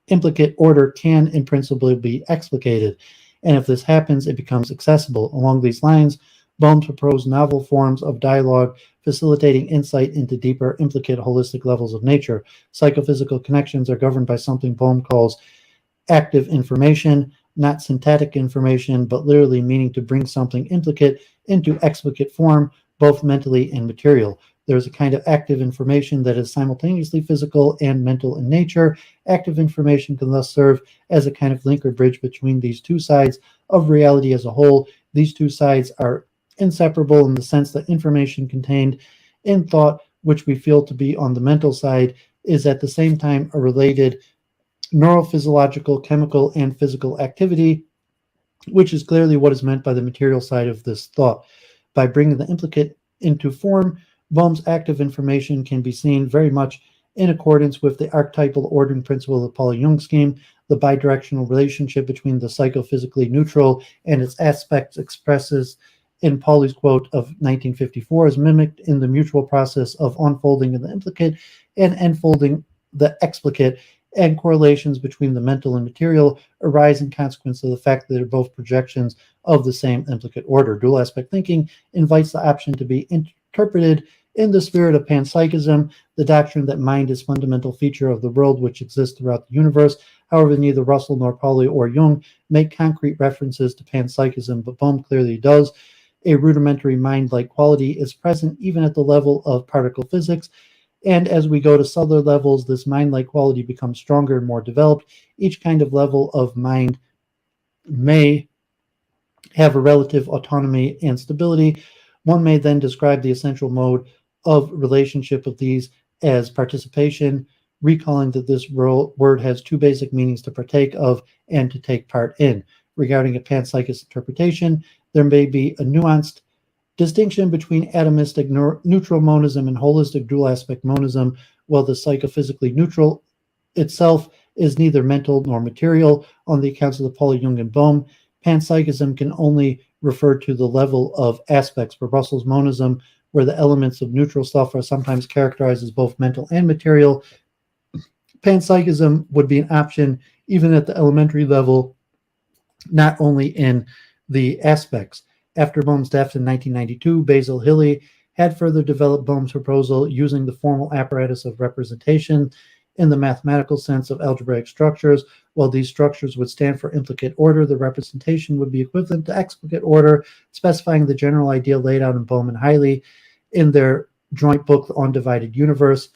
S1: implicate order can in principle be explicated, and if this happens, it becomes accessible. Along these lines, Bohm proposed novel forms of dialogue facilitating insight into deeper implicate holistic levels of nature. Psychophysical connections are governed by something Bohm calls active information, not syntactic information, but literally meaning to bring something implicate into explicate form, both mentally and material. There's a kind of active information that is simultaneously physical and mental in nature. Active information can thus serve as a kind of link or bridge between these two sides of reality as a whole. These two sides are inseparable in the sense that information contained in thought, which we feel to be on the mental side, is at the same time a related neurophysiological, chemical, and physical activity, which is clearly what is meant by the material side of this thought. By bringing the implicate into form, Bohm's active information can be seen very much in accordance with the archetypal ordering principle of the Pauli-Jung scheme. The bidirectional relationship between the psychophysically neutral and its aspects expresses in Pauli's quote of 1954 is mimicked in the mutual process of unfolding of the implicate and enfolding the explicate, and correlations between the mental and material arise in consequence of the fact that they're both projections of the same implicate order. Dual aspect thinking invites the option to be interpreted in the spirit of panpsychism, the doctrine that mind is a fundamental feature of the world which exists throughout the universe. However, neither Russell nor Pauli or Jung make concrete references to panpsychism, but Bohm clearly does. A rudimentary mind-like quality is present even at the level of particle physics, and as we go to subtler levels, this mind-like quality becomes stronger and more developed. Each kind of level of mind may have a relative autonomy and stability. One may then describe the essential mode of relationship of these as participation, recalling that this word has two basic meanings: to partake of and to take part in. Regarding a panpsychist interpretation, there may be a nuanced distinction between atomistic neutral monism and holistic dual aspect monism. While the psychophysically neutral itself is neither mental nor material on the accounts of the Pauli-Jung and Bohm, panpsychism can only refer to the level of aspects. For Russell's monism, where the elements of neutral stuff are sometimes characterized as both mental and material, panpsychism would be an option even at the elementary level, not only in the aspects. After Bohm's death in 1992, Basil Hilly had further developed Bohm's proposal using the formal apparatus of representation in the mathematical sense of algebraic structures. While these structures would stand for implicate order, the representation would be equivalent to explicate order, specifying the general idea laid out in Bohm and Hilly in their joint book, The Undivided Universe.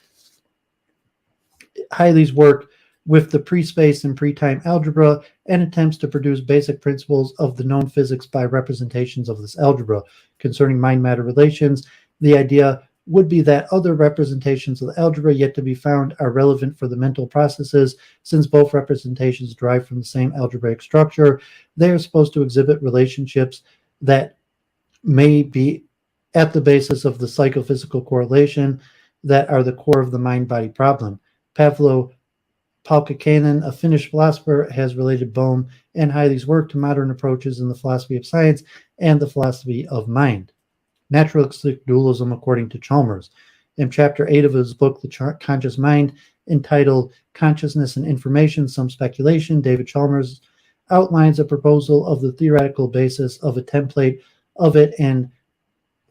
S1: Hilly's work with the pre-space and pre-time algebra and attempts to produce basic principles of the known physics by representations of this algebra. Concerning mind-matter relations, the idea would be that other representations of the algebra yet to be found are relevant for the mental processes. Since both representations derive from the same algebraic structure, they are supposed to exhibit relationships that may be at the basis of the psychophysical correlation that are the core of the mind-body problem. Pavlo Palkakainen, a Finnish philosopher, has related Bohm and Hilly's work to modern approaches in the philosophy of science and the philosophy of mind. Naturalistic dualism according to Chalmers. In chapter 8 of his book, The Conscious Mind, entitled Consciousness and Information, Some Speculation, David Chalmers outlines a proposal of the theoretical basis of a template of it and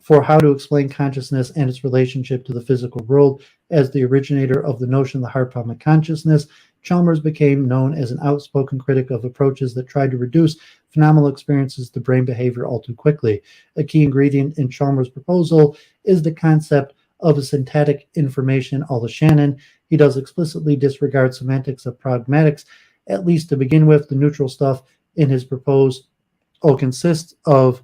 S1: for how to explain consciousness and its relationship to the physical world. As the originator of the notion of the hard problem of consciousness, Chalmers became known as an outspoken critic of approaches that tried to reduce phenomenal experiences to brain behavior all too quickly. A key ingredient in Chalmers' proposal is the concept of a syntactic information a la Shannon. He does explicitly disregard semantics of pragmatics, at least to begin with. The neutral stuff in his proposal consists of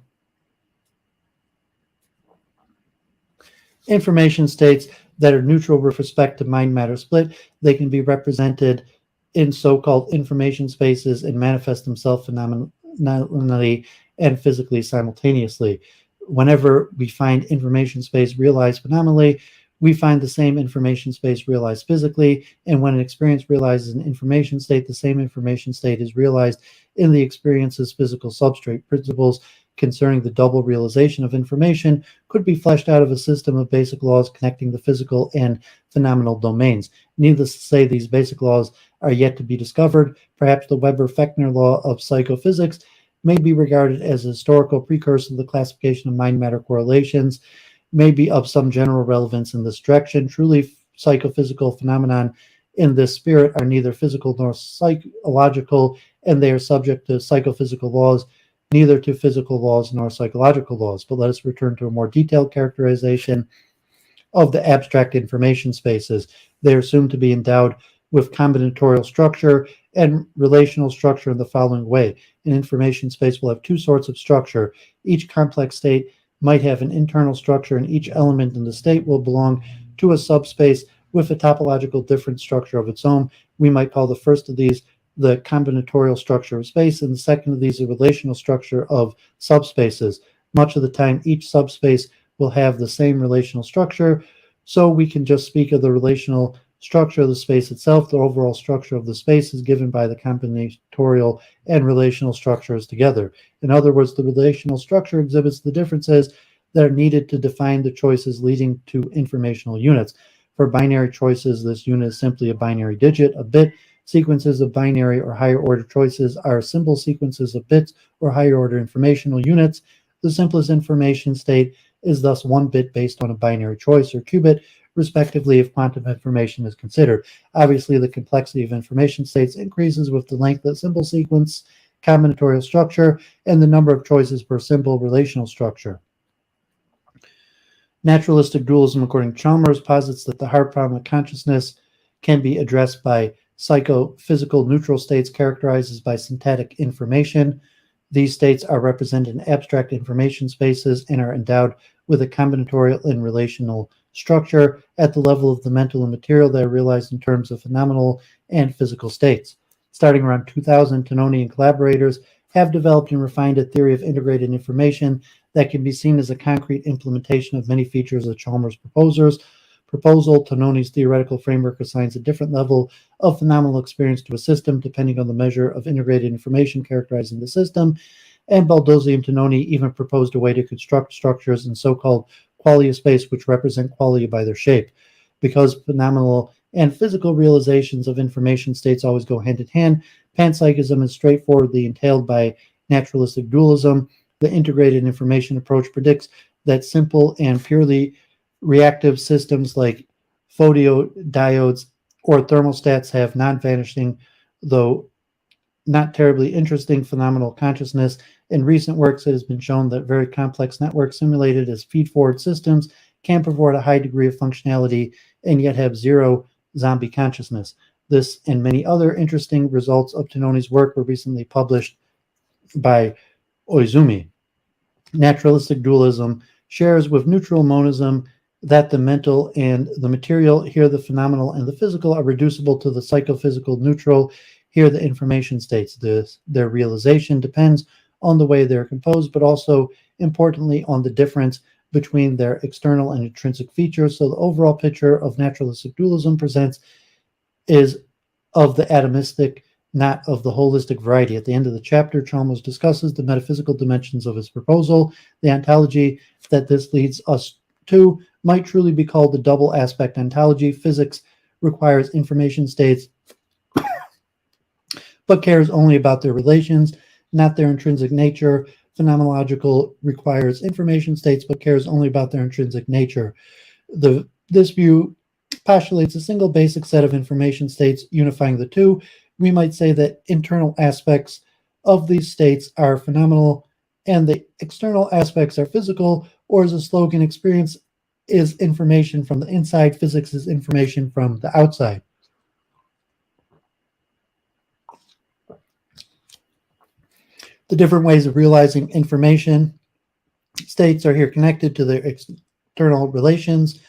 S1: information states that are neutral with respect to mind-matter split. They can be represented in so-called information spaces and manifest themselves phenomenally and physically simultaneously. Whenever we find information space realized phenomenally, we find the same information space realized physically, and when an experience realizes an information state, the same information state is realized in the experience's physical substrate. Principles concerning the double realization of information could be fleshed out of a system of basic laws connecting the physical and phenomenal domains. Needless to say, these basic laws are yet to be discovered. Perhaps the Weber-Fechner law of psychophysics may be regarded as a historical precursor to the classification of mind-matter correlations, may be of some general relevance in this direction. Truly psychophysical phenomenon in this spirit are neither physical nor psychological, and they are subject to psychophysical laws, neither to physical laws nor psychological laws. But let us return to a more detailed characterization of the abstract information spaces. They are assumed to be endowed with combinatorial structure and relational structure in the following way. An information space will have two sorts of structure. Each complex state might have an internal structure, and each element in the state will belong to a subspace with a topological different structure of its own. We might call the first of these the combinatorial structure of space, and the second of these the relational structure of subspaces. Much of the time, each subspace will have the same relational structure, so we can just speak of the relational structure of the space itself. The overall structure of the space is given by the combinatorial and relational structures together. In other words, the relational structure exhibits the differences that are needed to define the choices leading to informational units. For binary choices, this unit is simply a binary digit, a bit. Sequences of binary or higher order choices are simple sequences of bits or higher order informational units. The simplest information state is thus one bit based on a binary choice or qubit, respectively, if quantum information is considered. Obviously, the complexity of information states increases with the length of the symbol sequence, combinatorial structure, and the number of choices per symbol relational structure. Naturalistic dualism, according to Chalmers, posits that the hard problem of consciousness can be addressed by psychophysical neutral states characterized by syntactic information. These states are represented in abstract information spaces and are endowed with a combinatorial and relational structure at the level of the mental and material that are realized in terms of phenomenal and physical states. Starting around 2000, Tononi and collaborators have developed and refined a theory of integrated information that can be seen as a concrete implementation of many features of Chalmers' proposal. Tononi's theoretical framework assigns a different level of phenomenal experience to a system depending on the measure of integrated information characterizing the system, and Baldozzi and Tononi even proposed a way to construct structures in so-called qualia space which represent qualia by their shape. Because phenomenal and physical realizations of information states always go hand in hand, panpsychism is straightforwardly entailed by naturalistic dualism. The integrated information approach predicts that simple and purely reactive systems like photodiodes or thermostats have non-vanishing, though not terribly interesting, phenomenal consciousness. In recent works, it has been shown that very complex networks simulated as feed-forward systems can provide a high degree of functionality and yet have zero zombie consciousness. This and many other interesting results of Tononi's work were recently published by Oizumi. Naturalistic dualism shares with neutral monism that the mental and the material, here the phenomenal and the physical, are reducible to the psychophysical neutral, here the information states. Their realization depends on the way they're composed, but also, importantly, on the difference between their external and intrinsic features. So the overall picture of naturalistic dualism presents is of the atomistic, not of the holistic variety. At the end of the chapter, Chalmers discusses the metaphysical dimensions of his proposal. The ontology that this leads us to might truly be called the double aspect ontology. Physics requires information states, but cares only about their relations, not their intrinsic nature. Phenomenological requires information states, but cares only about their intrinsic nature. This view postulates a single basic set of information states unifying the two. We might say that internal aspects of these states are phenomenal and the external aspects are physical, or as a slogan, experience is information from the inside, physics is information from the outside. The different ways of realizing information states are here connected to their external relations,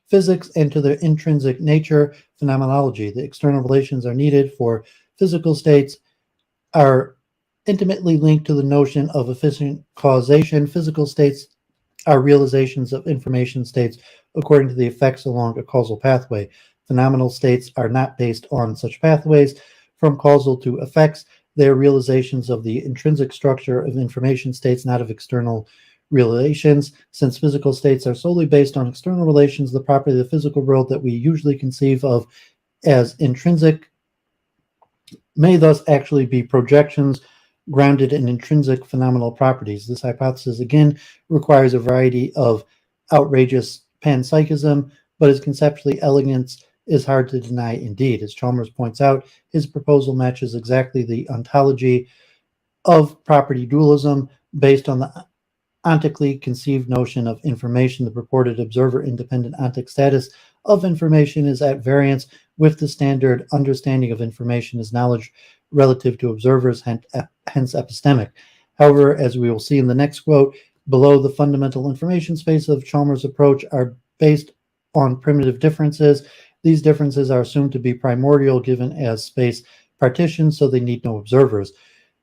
S1: physics, and to their intrinsic nature, phenomenology. The external relations are needed for physical states, are intimately linked to the notion of efficient causation. Physical states are realizations of information states according to the effects along a causal pathway. Phenomenal states are not based on such pathways. From causal to effects, they are realizations of the intrinsic structure of information states, not of external relations. Since physical states are solely based on external relations, the property of the physical world that we usually conceive of as intrinsic may thus actually be projections grounded in intrinsic phenomenal properties. This hypothesis, again, requires a variety of outrageous panpsychism, but is conceptually elegant is hard to deny indeed. As Chalmers points out, his proposal matches exactly the ontology of property dualism based on the ontically conceived notion of information. The purported observer-independent ontic status of information is at variance with the standard understanding of information as knowledge relative to observers, hence epistemic. However, as we will see in the next quote, below the fundamental information space of Chalmers' approach are based on primitive differences. These differences are assumed to be primordial given as space partitions, so they need no observers.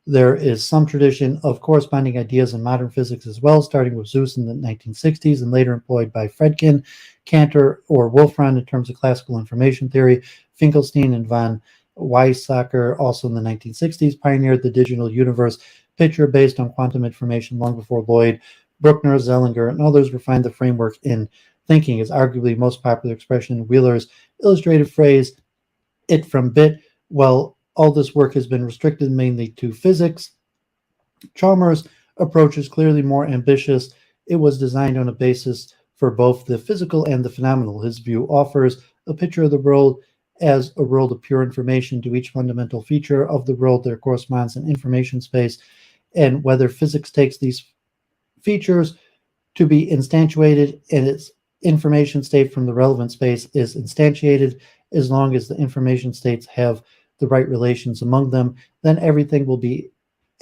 S1: There is some tradition of corresponding ideas in modern physics as well, starting with Zeus in the 1960s and later employed by Fredkin, Cantor, or Wolfram in terms of classical information theory. Finkelstein and von Weizsäcker, also in the 1960s, pioneered the digital universe picture based on quantum information long before Lloyd, Bruckner, Zellinger, and others refined the framework in thinking. Is arguably most popular expression in Wheeler's illustrative phrase, "it from bit." Well, all this work has been restricted mainly to physics. Chalmers' approach is clearly more ambitious. It was designed on a basis for both the physical and the phenomenal. His view offers a picture of the world as a world of pure information. To each fundamental feature of the world there corresponds an information space, and whether physics takes these features to be instantiated and its information state from the relevant space is instantiated, as long as the information states have the right relations among them, then everything will be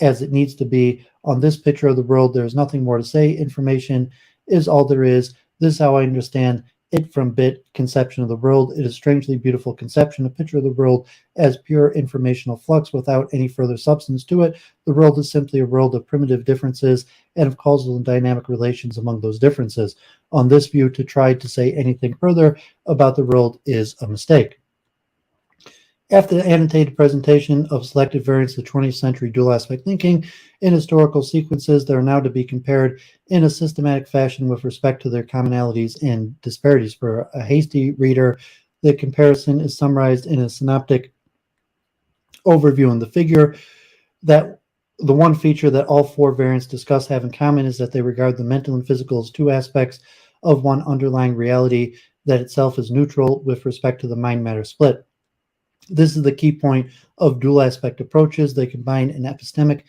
S1: as it needs to be. On this picture of the world, there is nothing more to say. Information is all there is. This is how I understand it from bit conception of the world. It is a strangely beautiful conception, a picture of the world as pure informational flux without any further substance to it. The world is simply a world of primitive differences and of causal and dynamic relations among those differences. On this view, to try to say anything further about the world is a mistake. After the annotated presentation of selected variants of the 20th century dual aspect thinking in historical sequences, they are now to be compared in a systematic fashion with respect to their commonalities and disparities. For a hasty reader, the comparison is summarized in a synoptic overview in the figure. That the one feature that all four variants discuss have in common is that they regard the mental and physical as two aspects of one underlying reality that itself is neutral with respect to the mind-matter split. This is the key point of dual aspect approaches. They combine an epistemic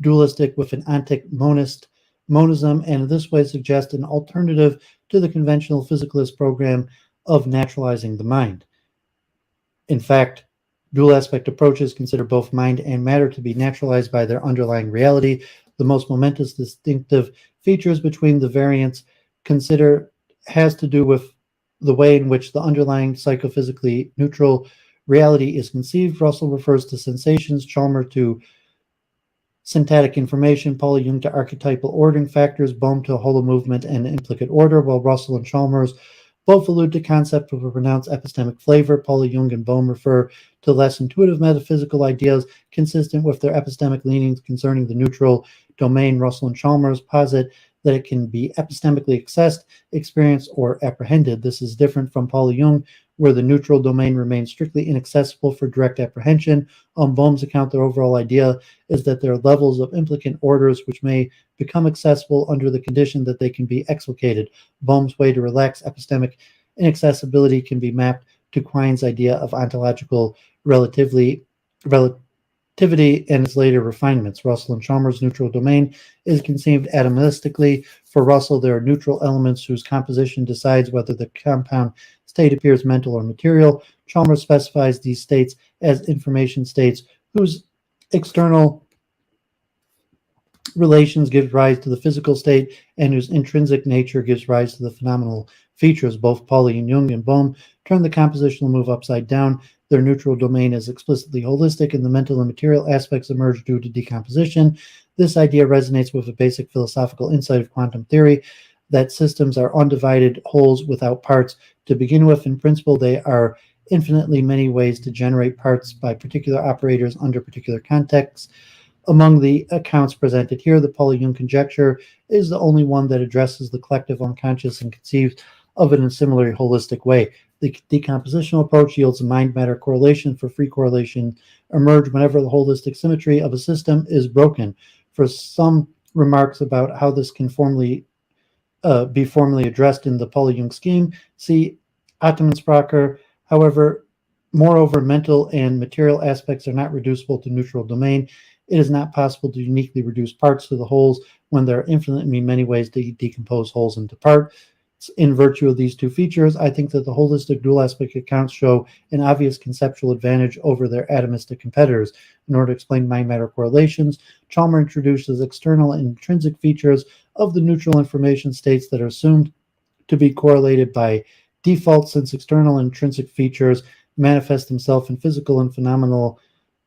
S1: dualistic with an ontic monism, and in this way suggest an alternative to the conventional physicalist program of naturalizing the mind. In fact, dual aspect approaches consider both mind and matter to be naturalized by their underlying reality. The most momentous distinctive features between the variants consider has to do with the way in which the underlying psychophysically neutral reality is conceived. Russell refers to sensations, Chalmers to syntactic information, Pauli Jung to archetypal ordering factors, Bohm to holo movement and implicate order, while Russell and Chalmers both allude to concepts with a pronounced epistemic flavor. Pauli Jung and Bohm refer to less intuitive metaphysical ideas consistent with their epistemic leanings concerning the neutral domain. Russell and Chalmers posit that it can be epistemically accessed, experienced, or apprehended. This is different from Pauli Jung, where the neutral domain remains strictly inaccessible for direct apprehension. On Bohm's account, their overall idea is that there are levels of implicant orders which may become accessible under the condition that they can be explicated. Bohm's way to relax epistemic inaccessibility can be mapped to Quine's idea of ontological relativity and its later refinements. Russell and Chalmers' neutral domain is conceived atomistically. For Russell, there are neutral elements whose composition decides whether the compound state appears mental or material. Chalmers specifies these states as information states whose external relations give rise to the physical state and whose intrinsic nature gives rise to the phenomenal features. Both Pauli and Jung and Bohm turn the compositional move upside down. Their neutral domain is explicitly holistic, and the mental and material aspects emerge due to decomposition. This idea resonates with a basic philosophical insight of quantum theory, that systems are undivided wholes without parts. To begin with, in principle, there are infinitely many ways to generate parts by particular operators under particular contexts. Among the accounts presented here, the Pauli Jung conjecture is the only one that addresses the collective unconscious and conceives of it in a similarly holistic way. The decompositional approach yields a mind-matter correlation. For free correlation emerge whenever the holistic symmetry of a system is broken. For some remarks about how this can be formally addressed in the Pauli Jung scheme, see Atmanspacher, However, moreover, mental and material aspects are not reducible to neutral domain. It is not possible to uniquely reduce parts to the wholes when there are infinitely many ways to decompose wholes into parts. In virtue of these two features, I think that the holistic dual aspect accounts show an obvious conceptual advantage over their atomistic competitors. In order to explain mind-matter correlations, Chalmers introduces external and intrinsic features of the neutral information states that are assumed to be correlated by default, since external and intrinsic features manifest themselves in physical and phenomenal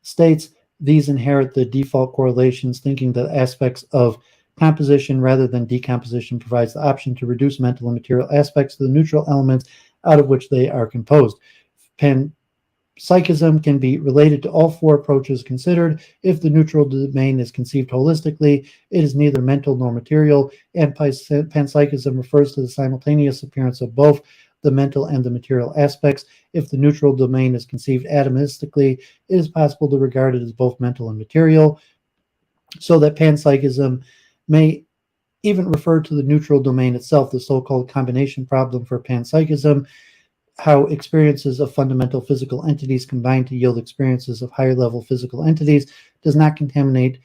S1: states. These inherit the default correlations, thinking that aspects of composition rather than decomposition provides the option to reduce mental and material aspects to the neutral elements out of which they are composed. Panpsychism can be related to all four approaches considered. If the neutral domain is conceived holistically, it is neither mental nor material, and panpsychism refers to the simultaneous appearance of both the mental and the material aspects. If the neutral domain is conceived atomistically, it is possible to regard it as both mental and material, so that panpsychism may even refer to the neutral domain itself, the so-called combination problem for panpsychism, how experiences of fundamental physical entities combine to yield experiences of higher-level physical entities, does not contaminate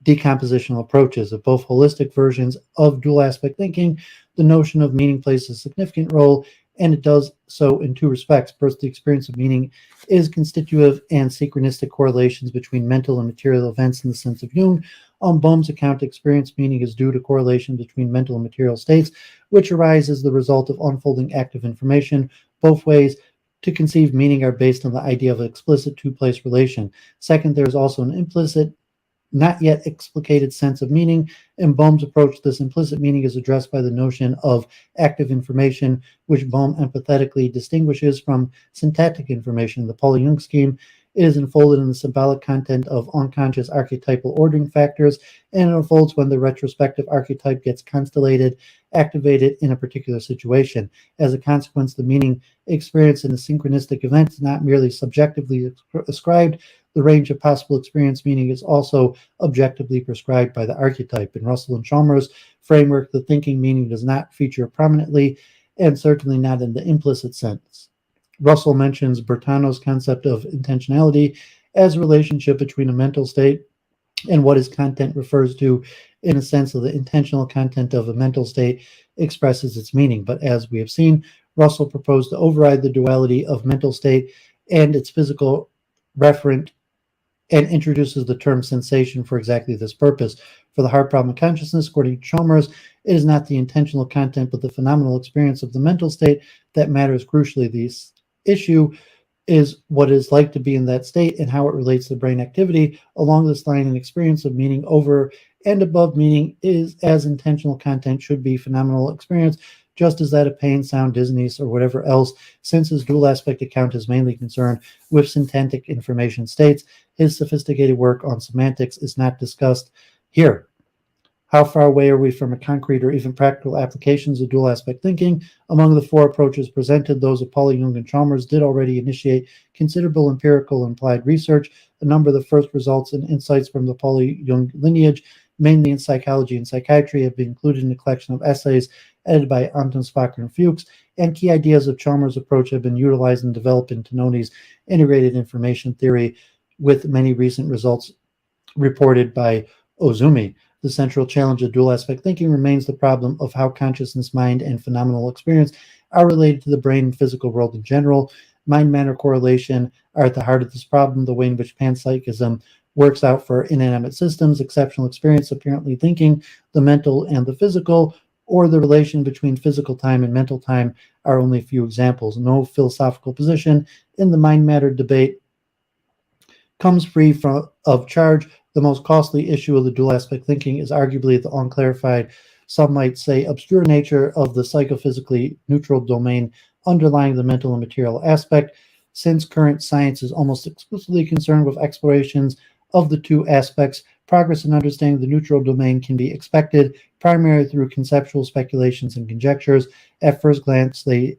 S1: decompositional approaches. Of both holistic versions of dual aspect thinking, the notion of meaning plays a significant role, and it does so in two respects. First, the experience of meaning is constitutive and synchronistic correlations between mental and material events in the sense of Jung. On Bohm's account, experience meaning is due to correlation between mental and material states, which arise as the result of unfolding active information. Both ways to conceive meaning are based on the idea of an explicit two-place relation. Second, there is also an implicit, not yet explicated sense of meaning. In Bohm's approach, this implicit meaning is addressed by the notion of active information, which Bohm empathetically distinguishes from syntactic information. In the Pauli Jung scheme, it is enfolded in the symbolic content of unconscious archetypal ordering factors, and it unfolds when the retrospective archetype gets constellated, activated in a particular situation. As a consequence, the meaning experienced in a synchronistic event is not merely subjectively ascribed. The range of possible experience meaning is also objectively prescribed by the archetype. In Russell and Chalmers' framework, the thinking meaning does not feature prominently, and certainly not in the implicit sense. Russell mentions Bertano's concept of intentionality as a relationship between a mental state and what its content refers to, in a sense of the intentional content of a mental state expresses its meaning. But as we have seen, Russell proposed to override the duality of mental state and its physical referent, and introduces the term sensation for exactly this purpose. For the hard problem of consciousness, according to Chalmers, it is not the intentional content but the phenomenal experience of the mental state that matters crucially. This issue is what it is like to be in that state and how it relates to brain activity. Along this line, an experience of meaning over and above meaning is as intentional content should be phenomenal experience, just as that of pain, sound, dizziness, or whatever else. Since his dual aspect account is mainly concerned with syntactic information states, his sophisticated work on semantics is not discussed here. How far away are we from a concrete or even practical applications of dual aspect thinking? Among the four approaches presented, those of Pauli, Jung, and Chalmers did already initiate considerable empirical and applied research. A number of the first results and insights from the Pauli-Jung lineage, mainly in psychology and psychiatry, have been included in a collection of essays edited by Atmanspacher and Fuchs, and key ideas of Chalmers' approach have been utilized and developed in Tononi's integrated information theory, with many recent results reported by Ozumi. The central challenge of dual aspect thinking remains the problem of how consciousness, mind, and phenomenal experience are related to the brain and physical world in general. Mind-matter correlation are at the heart of this problem. The way in which panpsychism works out for inanimate systems, exceptional experience, apparently thinking, the mental and the physical, or the relation between physical time and mental time are only a few examples. No philosophical position in the mind-matter debate comes free of charge. The most costly issue of the dual aspect thinking is arguably the unclarified, some might say obscure nature of the psychophysically neutral domain underlying the mental and material aspect. Since current science is almost exclusively concerned with explorations of the two aspects, progress in understanding the neutral domain can be expected primarily through conceptual speculations and conjectures. At first glance, they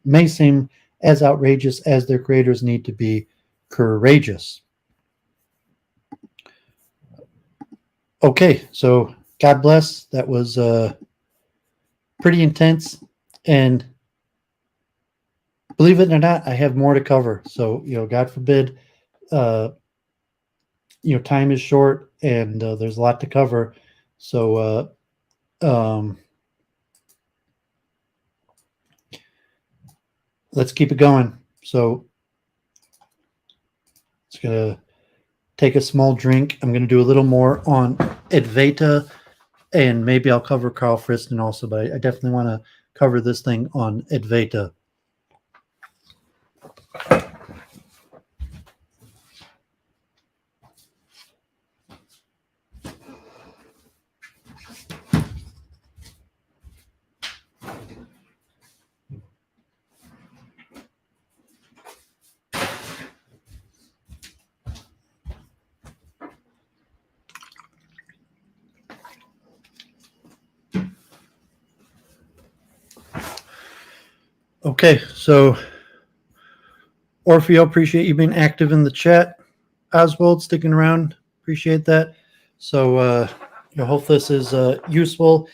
S1: may seem as outrageous as their creators need to be courageous. Okay, so God bless. That was pretty intense, and believe it or not, I have more to cover. So, God forbid, time is short and there's a lot to cover. So, let's keep it going. So, it's going to take a small drink. I'm going to do a little more on Advaita, and maybe I'll cover Carl Friston also, but I definitely want to cover this thing on Advaita. Okay, so Orfeo, appreciate you being active in the chat. Oswald, sticking around, appreciate that. So I hope this is useful.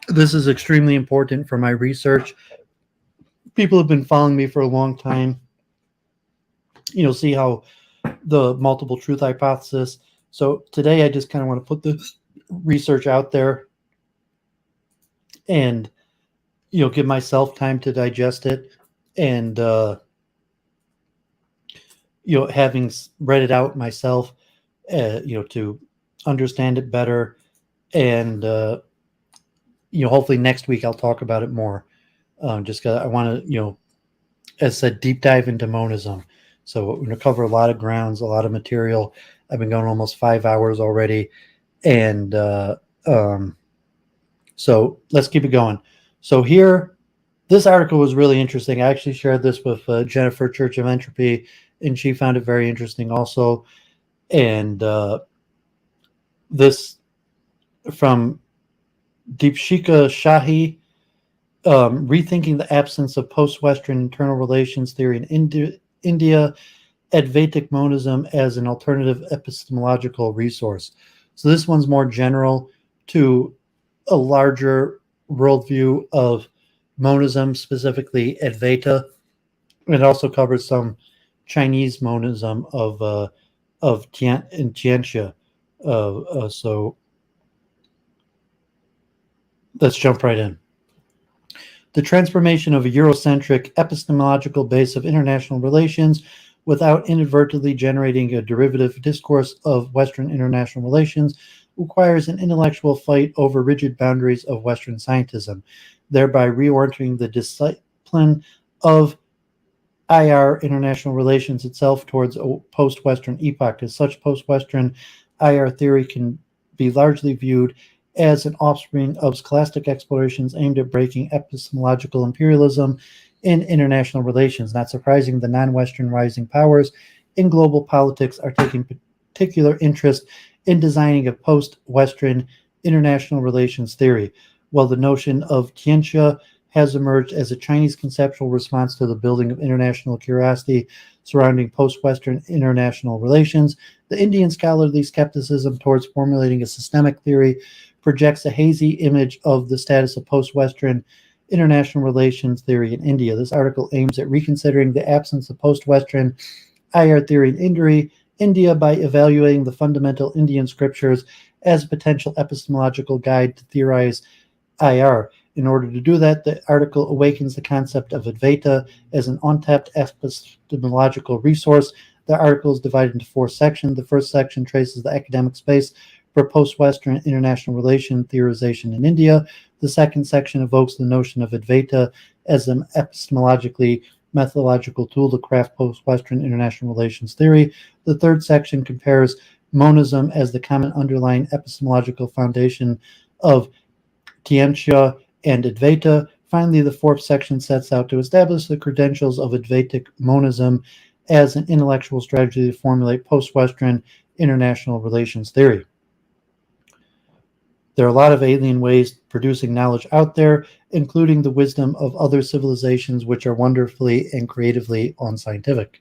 S1: This is extremely important for my research. People have been following me for a long time. See how the multiple truth hypothesis. So today I just kind of want to put this research out there and give myself time to digest it, and having read it out myself, to understand it better, and hopefully next week I'll talk about it more. Just because I want to, as I said, deep dive into monism. So we're going to cover a lot of grounds, a lot of material. I've been going almost 5 hours already, and so let's keep it going. So here, this article was really interesting. I actually shared this with Jennifer, Church of Entropy, and she found it very interesting also. And this from Deepshika Shahi, Rethinking the Absence of Post-Western Internal Relations Theory in India, Advaitic Monism as an Alternative Epistemological Resource. So this one's more general to a larger worldview of monism, specifically Advaita. It also covers some Chinese monism of Tianxia. So let's jump right in. The transformation of a Eurocentric epistemological base of international relations without inadvertently generating a derivative discourse of Western international relations requires an intellectual fight over rigid boundaries of Western scientism, thereby reorienting the discipline of IR international relations itself towards a post-Western epoch. As such, post-Western IR theory can be largely viewed as an offspring of scholastic explorations aimed at breaking epistemological imperialism in international relations. Not surprising, the non-Western rising powers in global politics are taking particular interest in designing a post-Western international relations theory. While the notion of Tianxia has emerged as a Chinese conceptual response to the building of international curiosity surrounding post-Western international relations, the Indian scholarly skepticism towards formulating a systemic theory projects a hazy image of the status of post-Western international relations theory in India. This article aims at reconsidering the absence of post-Western IR theory in India by evaluating the fundamental Indian scriptures as a potential epistemological guide to theorize IR. In order to do that, the article awakens the concept of Advaita as an untapped epistemological resource. The article is divided into 4 sections. The first section traces the academic space for post-Western international relation theorization in India. The second section evokes the notion of Advaita as an epistemologically methodological tool to craft post-Western international relations theory. The third section compares monism as the common underlying epistemological foundation of Tianxia and Advaita. Finally, the fourth section sets out to establish the credentials of Advaitic monism as an intellectual strategy to formulate post-Western international relations theory. There are a lot of alien ways of producing knowledge out there, including the wisdom of other civilizations, which are wonderfully and creatively unscientific.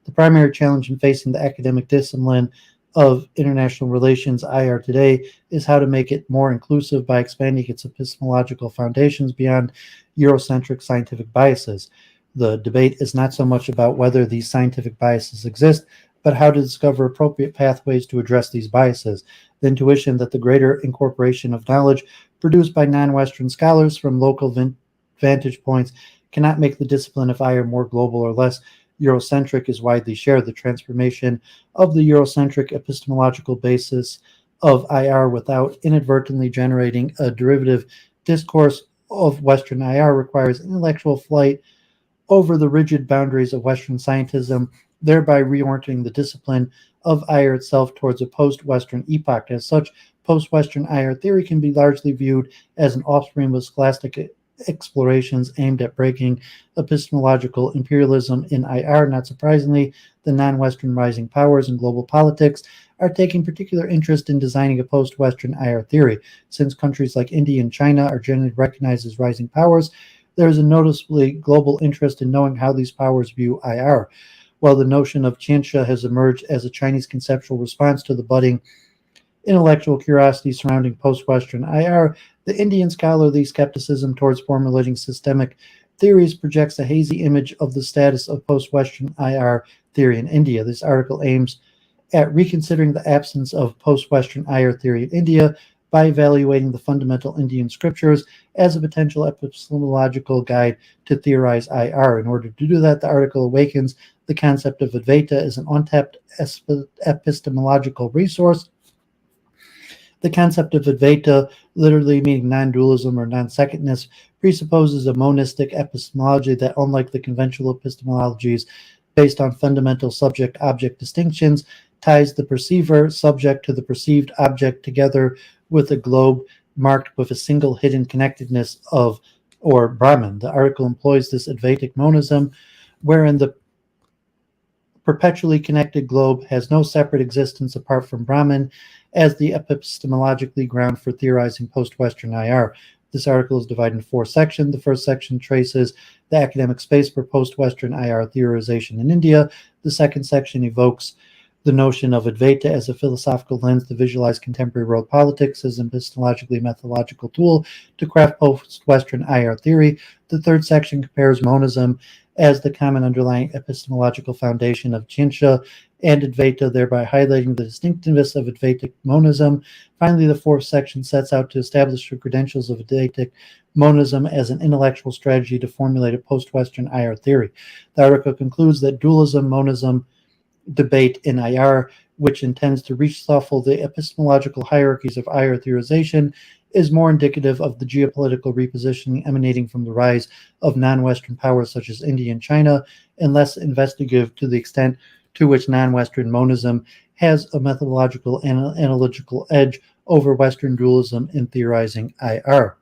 S1: The primary challenge in facing the academic discipline of international relations IR today is how to make it more inclusive by expanding its epistemological foundations beyond Eurocentric scientific biases. The debate is not so much about whether these scientific biases exist, but how to discover appropriate pathways to address these biases. The intuition that the greater incorporation of knowledge produced by non-Western scholars from local vantage points cannot make the discipline of IR more global or less Eurocentric is widely shared. The transformation of the Eurocentric epistemological basis of IR without inadvertently generating a derivative discourse of Western IR requires intellectual flight over the rigid boundaries of Western scientism, thereby reorienting the discipline of IR itself towards a post-Western epoch. As such, post-Western IR theory can be largely viewed as an offspring of scholastic explorations aimed at breaking epistemological imperialism in IR. Not surprisingly, the non-Western rising powers in global politics are taking particular interest in designing a post-Western IR theory. Since countries like India and China are generally recognized as rising powers, there is a noticeably global interest in knowing how these powers view IR. While the notion of Tianxia has emerged as a Chinese conceptual response to the budding intellectual curiosity surrounding post-Western IR, the Indian scholarly skepticism towards formulating systemic theories projects a hazy image of the status of post-Western IR theory in India. This article aims at reconsidering the absence of post-Western IR theory in India by evaluating the fundamental Indian scriptures as a potential epistemological guide to theorize IR. In order to do that, the article awakens the concept of Advaita as an untapped epistemological resource. The concept of Advaita, literally meaning non-dualism or non-secondness, presupposes a monistic epistemology that, unlike the conventional epistemologies based on fundamental subject-object distinctions, ties the perceiver subject to the perceived object together with a globe marked with a single hidden connectedness of, or Brahman. The article employs this Vedic Monism, wherein the perpetually connected globe has no separate existence apart from Brahman, as the epistemologically ground for theorizing post-Western IR. This article is divided into 4 sections. The first section traces the academic space for post-Western IR theorization in India. The second section evokes the notion of Advaita as a philosophical lens to visualize contemporary world politics as an epistemologically methodological tool to craft post-Western IR theory. The third section compares monism as the common underlying epistemological foundation of Tianxia and Advaita, thereby highlighting the distinctiveness of Advaitic monism. Finally, the fourth section sets out to establish the credentials of Advaitic monism as an intellectual strategy to formulate a post-Western IR theory. The article concludes that dualism monism debate in IR, which intends to reshuffle the epistemological hierarchies of IR theorization, is more indicative of the geopolitical repositioning emanating from the rise of non-Western powers such as India and China, and less investigative to the extent to which non-Western monism has a methodological and analytical edge over Western dualism in theorizing IR.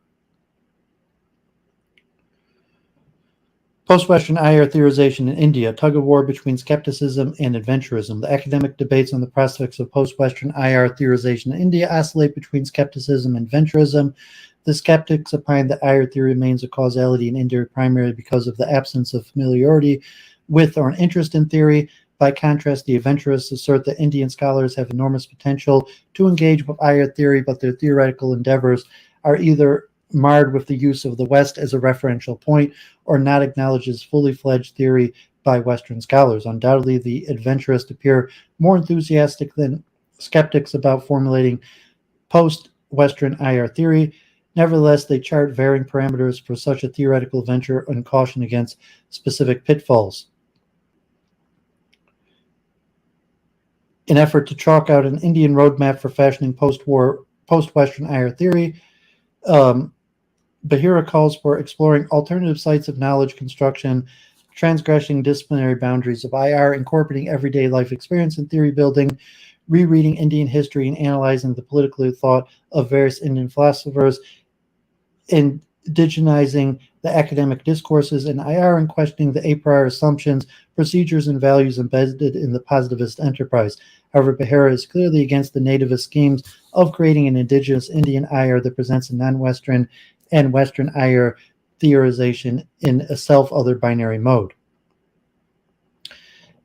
S1: Post-Western IR theorization in India, tug-of-war between skepticism and adventurism. The academic debates on the prospects of post-Western IR theorization in India oscillate between skepticism and adventurism. The skeptics opine that IR theory remains a causality in India primarily because of the absence of familiarity with or an interest in theory. By contrast, the adventurists assert that Indian scholars have enormous potential to engage with IR theory, but their theoretical endeavors are either marred with the use of the West as a referential point or not acknowledged as fully fledged theory by Western scholars. Undoubtedly, the adventurists appear more enthusiastic than skeptics about formulating post-Western IR theory. Nevertheless, they chart varying parameters for such a theoretical venture and caution against specific pitfalls. In effort to chalk out an Indian roadmap for fashioning post-Western IR theory, Bahira calls for exploring alternative sites of knowledge construction, transgressing disciplinary boundaries of IR, incorporating everyday life experience in theory building, rereading Indian history and analyzing the political thought of various Indian philosophers, indigenizing the academic discourses in IR, and questioning the a priori assumptions, procedures, and values embedded in the positivist enterprise. However, Bahira is clearly against the nativist schemes of creating an indigenous Indian IR that presents a non-Western and Western IR theorization in a self-other binary mode.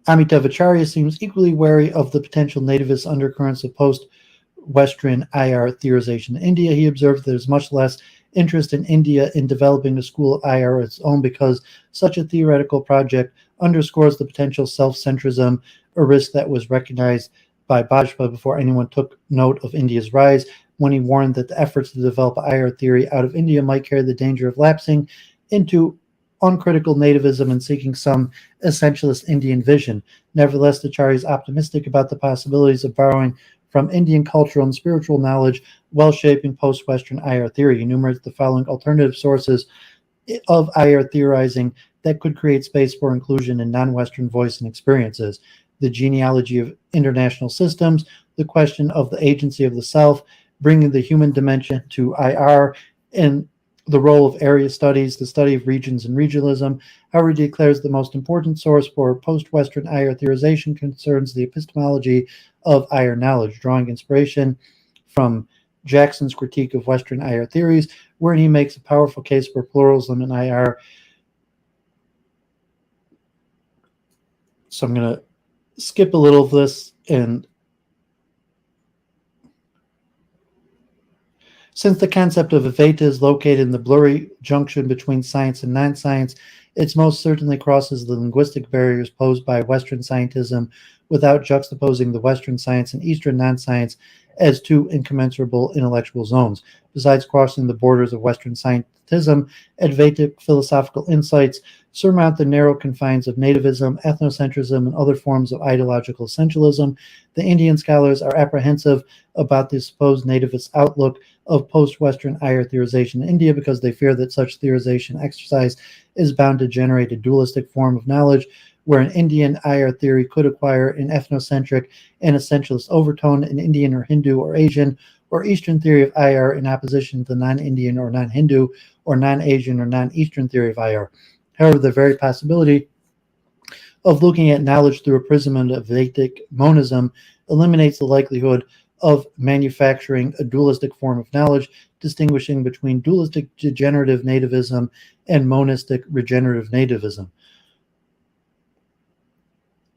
S1: Amitav Acharya seems equally wary of the potential nativist undercurrents of post-Western IR theorization in India. He observed that there is much less interest in India in developing a school of IR of its own, because such a theoretical project underscores the potential self-centrism, a risk that was recognized by Bajpa before anyone took note of India's rise, when he warned that the efforts to develop IR theory out of India might carry the danger of lapsing into uncritical nativism and seeking some essentialist Indian vision. Nevertheless, Acharya is optimistic about the possibilities of borrowing from Indian cultural and spiritual knowledge while shaping post-Western IR theory. He enumerates the following alternative sources of IR theorizing that could create space for inclusion in non-Western voice and experiences: the genealogy of international systems, the question of the agency of the self, bringing the human dimension to IR, and the role of area studies, the study of regions and regionalism. However, he declares the most important source for post-Western IR theorization concerns the epistemology of IR knowledge, drawing inspiration from Jackson's critique of Western IR theories, wherein he makes a powerful case for pluralism in IR. So I'm going to skip a little of this. And since the concept of Advaita is located in the blurry junction between science and non-science, it most certainly crosses the linguistic barriers posed by Western scientism without juxtaposing the Western science and Eastern non-science as two incommensurable intellectual zones. Besides crossing the borders of Western scientism, Advaitic philosophical insights surmount the narrow confines of nativism, ethnocentrism, and other forms of ideological essentialism. The Indian scholars are apprehensive about the supposed nativist outlook of post-Western IR theorization in India because they fear that such theorization exercise is bound to generate a dualistic form of knowledge where an Indian IR theory could acquire an ethnocentric and essentialist overtone, an Indian or Hindu or Asian or Eastern theory of IR in opposition to the non-Indian or non-Hindu or non-Asian or non-Eastern theory of IR. However, the very possibility of looking at knowledge through a prism of Vedic Monism eliminates the likelihood of manufacturing a dualistic form of knowledge, distinguishing between dualistic degenerative nativism and monistic regenerative nativism.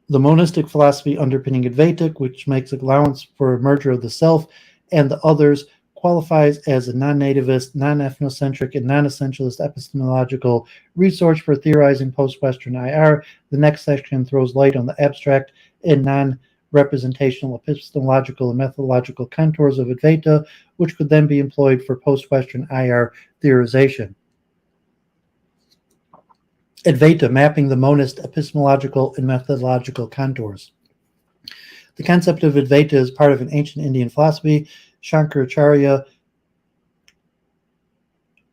S1: The monistic philosophy underpinning Advaitic, which makes allowance for a merger of the self and the others, qualifies as a non-nativist, non-ethnocentric, and non-essentialist epistemological resource for theorizing post-Western IR. The next section throws light on the abstract and non-representational epistemological and methodological contours of Advaita, which could then be employed for post-Western IR theorization. Advaita, mapping the monist epistemological and methodological contours. The concept of Advaita is part of an ancient Indian philosophy. Shankaracharya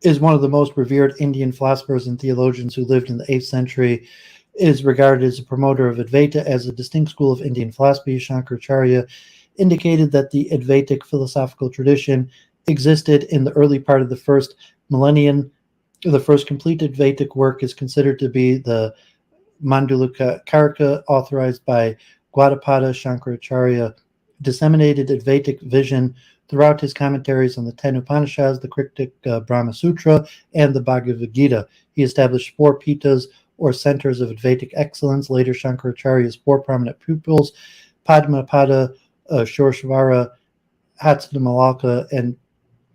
S1: is one of the most revered Indian philosophers and theologians who lived in the 8th century, is regarded as a promoter of Advaita as a distinct school of Indian philosophy. Shankaracharya indicated that the Advaitic philosophical tradition existed in the early part of the first millennium. The first complete Advaitic work is considered to be the Mandulika Karika, authorized by Gaudapada. Shankaracharya disseminated Advaitic vision throughout his commentaries on the 10 Upanishads, the cryptic Brahma Sutra, and the Bhagavad Gita. He established 4 pitas, or centers of Advaitic excellence. Later, Shankaracharya's 4 prominent pupils, Padmapada, Shoreshvara, Hatsadamalaka, and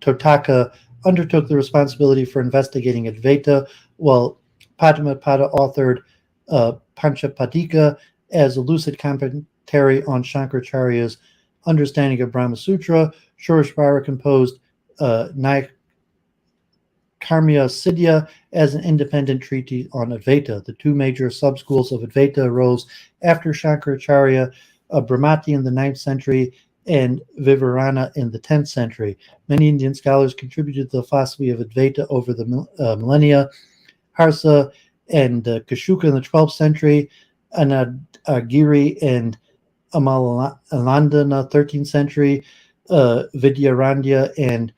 S1: Totaka, undertook the responsibility for investigating Advaita, while Padmapada authored Panchapadika as a lucid commentary on Shankaracharya's understanding of Brahma Sutra. Shoreshvara composed Karmina Siddhya as an independent treatise on Advaita. The 2 major sub-schools of Advaita arose after Shankaracharya, Brahmati in the 9th century and Vivarana in the 10th century. Many Indian scholars contributed to the philosophy of Advaita over the millennia. Harsa and Kashuka in the 12th century, Anandagiri and Amalananda in the 13th century, Vidyaranya and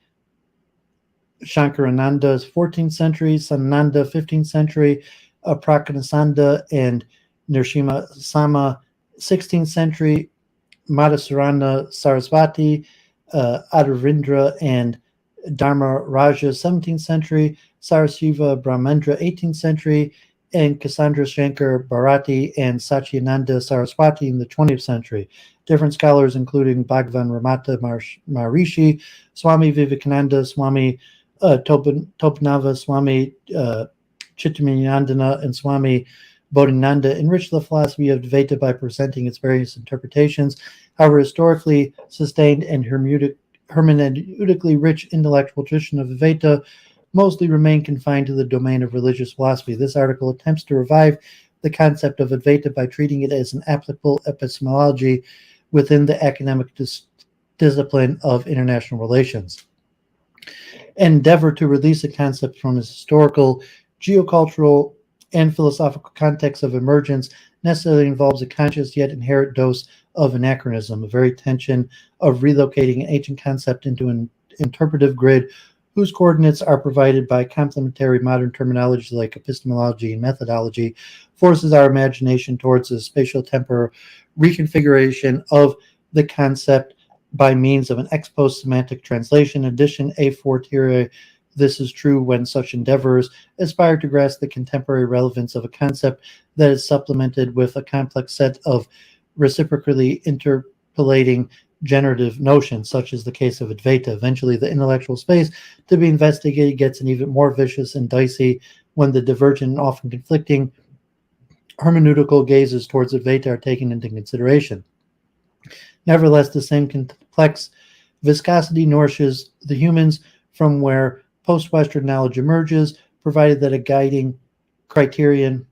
S1: Shankarananda 14th century, Sananda 15th century, Prakanasanda and Nrsimha Sama 16th century, Madhusarana Sarasvati, Adravindra and Dharma Raja 17th century, Sarasiva Brahmendra 18th century, and Cassandra Shankar Bharati and Satyananda Saraswati in the 20th century. Different scholars, including Bhagavan Ramata Maharishi, Swami Vivekananda, Swami Topanava Swami Chittamanandana and Swami Bodhinanda enriched the philosophy of Advaita by presenting its various interpretations. However, historically sustained and hermeneutically rich intellectual tradition of Advaita mostly remain confined to the domain of religious philosophy. This article attempts to revive the concept of Advaita by treating it as an applicable epistemology within the academic discipline of international relations. Endeavor to release the concept from its historical, geocultural, and philosophical context of emergence necessarily involves a conscious yet inherent dose of anachronism, a very tension of relocating an ancient concept into an interpretive grid whose coordinates are provided by complementary modern terminology like epistemology and methodology, forces our imagination towards a spatial-temporal reconfiguration of the concept by means of an ex post semantic translation. In addition, a fortiori, this is true when such endeavors aspire to grasp the contemporary relevance of a concept that is supplemented with a complex set of reciprocally interpolating generative notions, such as the case of Advaita. Eventually, the intellectual space to be investigated gets an even more vicious and dicey when the divergent and often conflicting hermeneutical gazes towards Advaita are taken into consideration. Nevertheless, the same complex viscosity nourishes the humans from where post-Western knowledge emerges, provided that a guiding criterion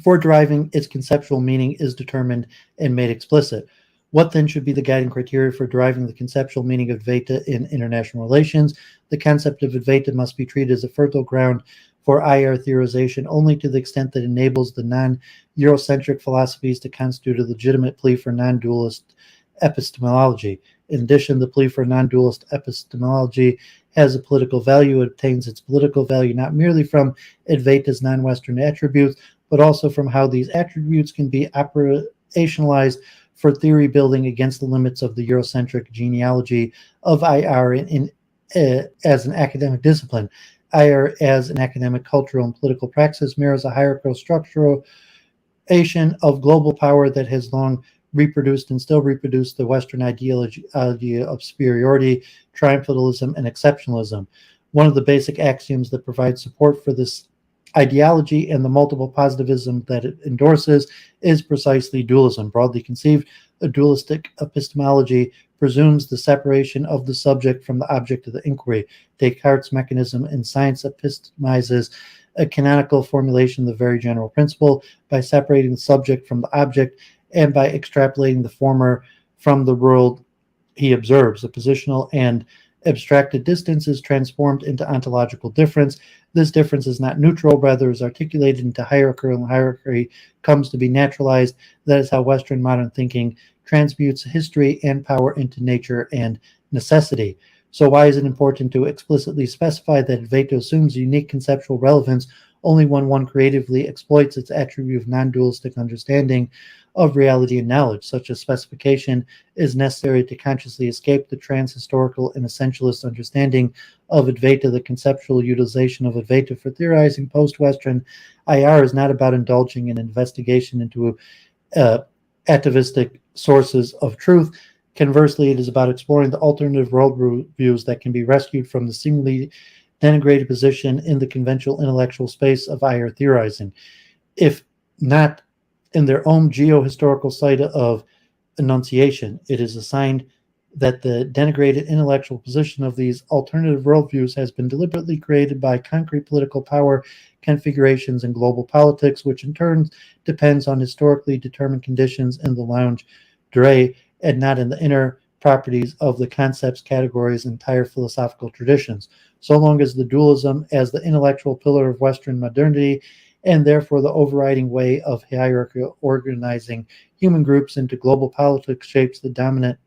S1: for deriving its conceptual meaning is determined and made explicit. What then should be the guiding criteria for deriving the conceptual meaning of Advaita in international relations? The concept of Advaita must be treated as a fertile ground for IR theorization only to the extent that it enables the non-Eurocentric philosophies to constitute a legitimate plea for non-dualist epistemology. In addition, the plea for non-dualist epistemology has a political value. It obtains its political value not merely from Advaita's non-Western attributes, but also from how these attributes can be operationalized for theory building against the limits of the Eurocentric genealogy of IR as an academic discipline. IR as an academic, cultural, and political praxis mirrors a hierarchical structuration of global power that has long reproduced and still reproduce the Western ideology of superiority, triumphalism, and exceptionalism. One of the basic axioms that provides support for this ideology and the multiple positivism that it endorses is precisely dualism. Broadly conceived, a dualistic epistemology presumes the separation of the subject from the object of the inquiry. Descartes' mechanism in science epistemizes a canonical formulation of the very general principle by separating the subject from the object and by extrapolating the former from the world he observes. A positional and abstracted distance is transformed into ontological difference. This difference is not neutral, rather is articulated into hierarchy, and hierarchy comes to be naturalized. That is how Western modern thinking transmutes history and power into nature and necessity. So why is it important to explicitly specify that Advaita assumes unique conceptual relevance only when one creatively exploits its attribute of non-dualistic understanding of reality and knowledge? Such a specification is necessary to consciously escape the trans-historical and essentialist understanding of Advaita. The conceptual utilization of Advaita for theorizing post-Western IR is not about indulging in investigation into atavistic sources of truth. Conversely, it is about exploring the alternative worldviews that can be rescued from the seemingly denigrated position in the conventional intellectual space of IR theorizing. If not in their own geo-historical site of enunciation, it is assigned that the denigrated intellectual position of these alternative worldviews has been deliberately created by concrete political power configurations in global politics, which in turn depends on historically determined conditions in the lounge d'oeil and not in the inner properties of the concepts, categories, and entire philosophical traditions. So long as the dualism as the intellectual pillar of Western modernity and therefore the overriding way of hierarchical organizing human groups into global politics shapes the dominant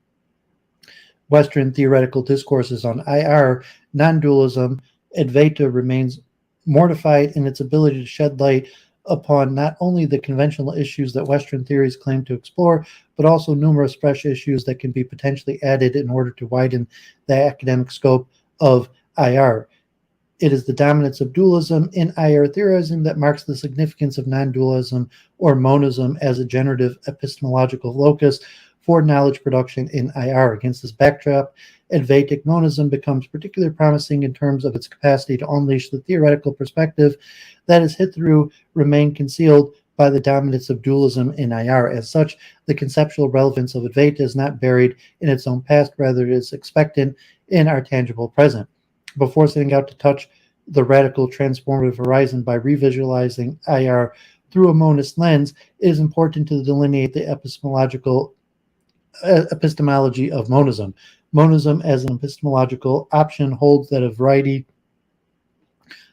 S1: Western theoretical discourses on IR, non-dualism, Advaita remains mortified in its ability to shed light upon not only the conventional issues that Western theories claim to explore, but also numerous fresh issues that can be potentially added in order to widen the academic scope of IR. It is the dominance of dualism in IR theorizing that marks the significance of non-dualism or monism as a generative epistemological locus for knowledge production in IR. Against this backdrop, Advaitic monism becomes particularly promising in terms of its capacity to unleash the theoretical perspective that has hitherto remained concealed by the dominance of dualism in IR. As such, the conceptual relevance of Advaita is not buried in its own past, rather it is expectant in our tangible present. Before setting out to touch the radical transformative horizon by revisualizing IR through a monist lens, it is important to delineate the epistemology of monism. Monism as an epistemological option holds that a variety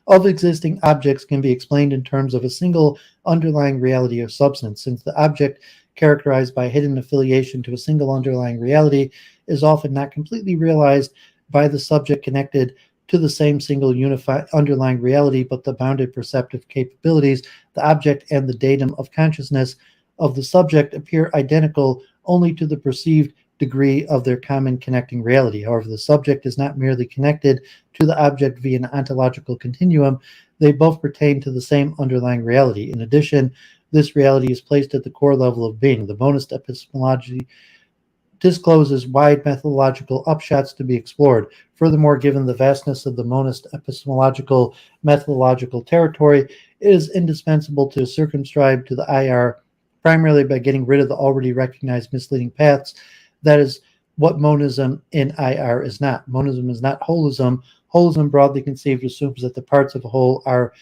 S1: of existing objects can be explained in terms of a single underlying reality or substance. Since the object characterized by hidden affiliation to a single underlying reality is often not completely realized by the subject connected to the same single unified underlying reality, but the bounded perceptive capabilities, the object and the datum of consciousness of the subject appear identical only to the perceived degree of their common connecting reality. However, the subject is not merely connected to the object via an ontological continuum. They both pertain to the same underlying reality. In addition, this reality is placed at the core level of being. The monist epistemology discloses wide methodological upshots to be explored. Furthermore, given the vastness of the monist epistemological methodological territory, it is indispensable to circumscribe to the IR primarily by getting rid of the already recognized misleading paths. That is what monism in IR is not. Monism is not holism. Holism, broadly conceived, assumes that the parts of a whole are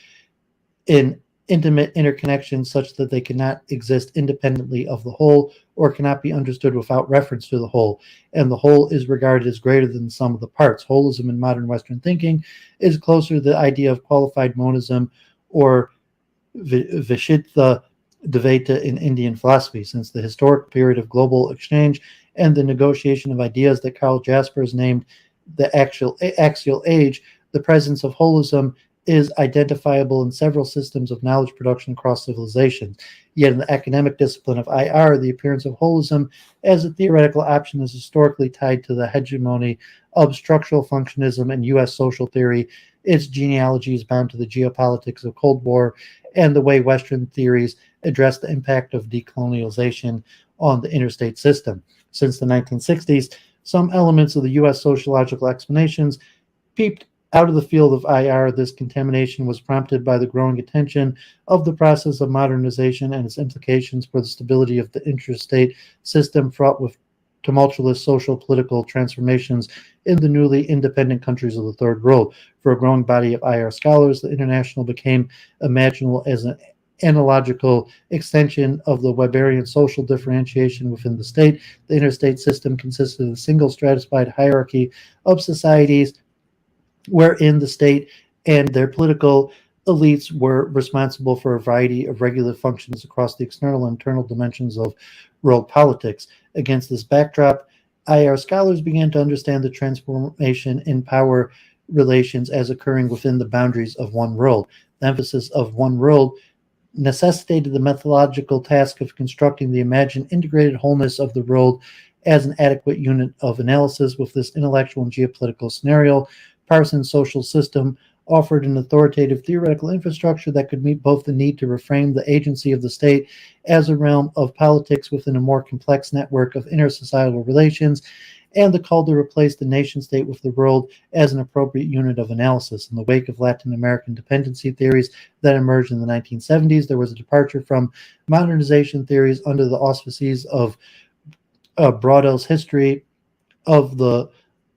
S1: in intimate interconnection such that they cannot exist independently of the whole or cannot be understood without reference to the whole, and the whole is regarded as greater than the sum of the parts. Holism in modern Western thinking is closer to the idea of qualified monism or Vishiddha Dvaita in Indian philosophy. Since the historic period of global exchange and the negotiation of ideas that Karl Jaspers named the axial age, the presence of holism is identifiable in several systems of knowledge production across civilizations. Yet in the academic discipline of IR, the appearance of holism as a theoretical option is historically tied to the hegemony of structural functionism and U.S. social theory. Its genealogy is bound to the geopolitics of Cold War and the way Western theories address the impact of decolonialization on the interstate system. Since the 1960s, some elements of the U.S. sociological explanations peeped out of the field of IR. This contamination was prompted by the growing attention of the process of modernization and its implications for the stability of the interstate system fraught with tumultuous social political transformations in the newly independent countries of the Third World. For a growing body of IR scholars, the international became imaginable as an analogical extension of the Weberian social differentiation within the state. The interstate system consisted of a single stratified hierarchy of societies wherein the state and their political elites were responsible for a variety of regulative functions across the external and internal dimensions of world politics. Against this backdrop, IR scholars began to understand the transformation in power relations as occurring within the boundaries of one world. The emphasis of one world necessitated the methodological task of constructing the imagined integrated wholeness of the world as an adequate unit of analysis. With this intellectual and geopolitical scenario, Parsons' social system offered an authoritative theoretical infrastructure that could meet both the need to reframe the agency of the state as a realm of politics within a more complex network of intersocietal relations and the call to replace the nation-state with the world as an appropriate unit of analysis. In the wake of Latin American dependency theories that emerged in the 1970s, there was a departure from modernization theories under the auspices of Brodel's history of the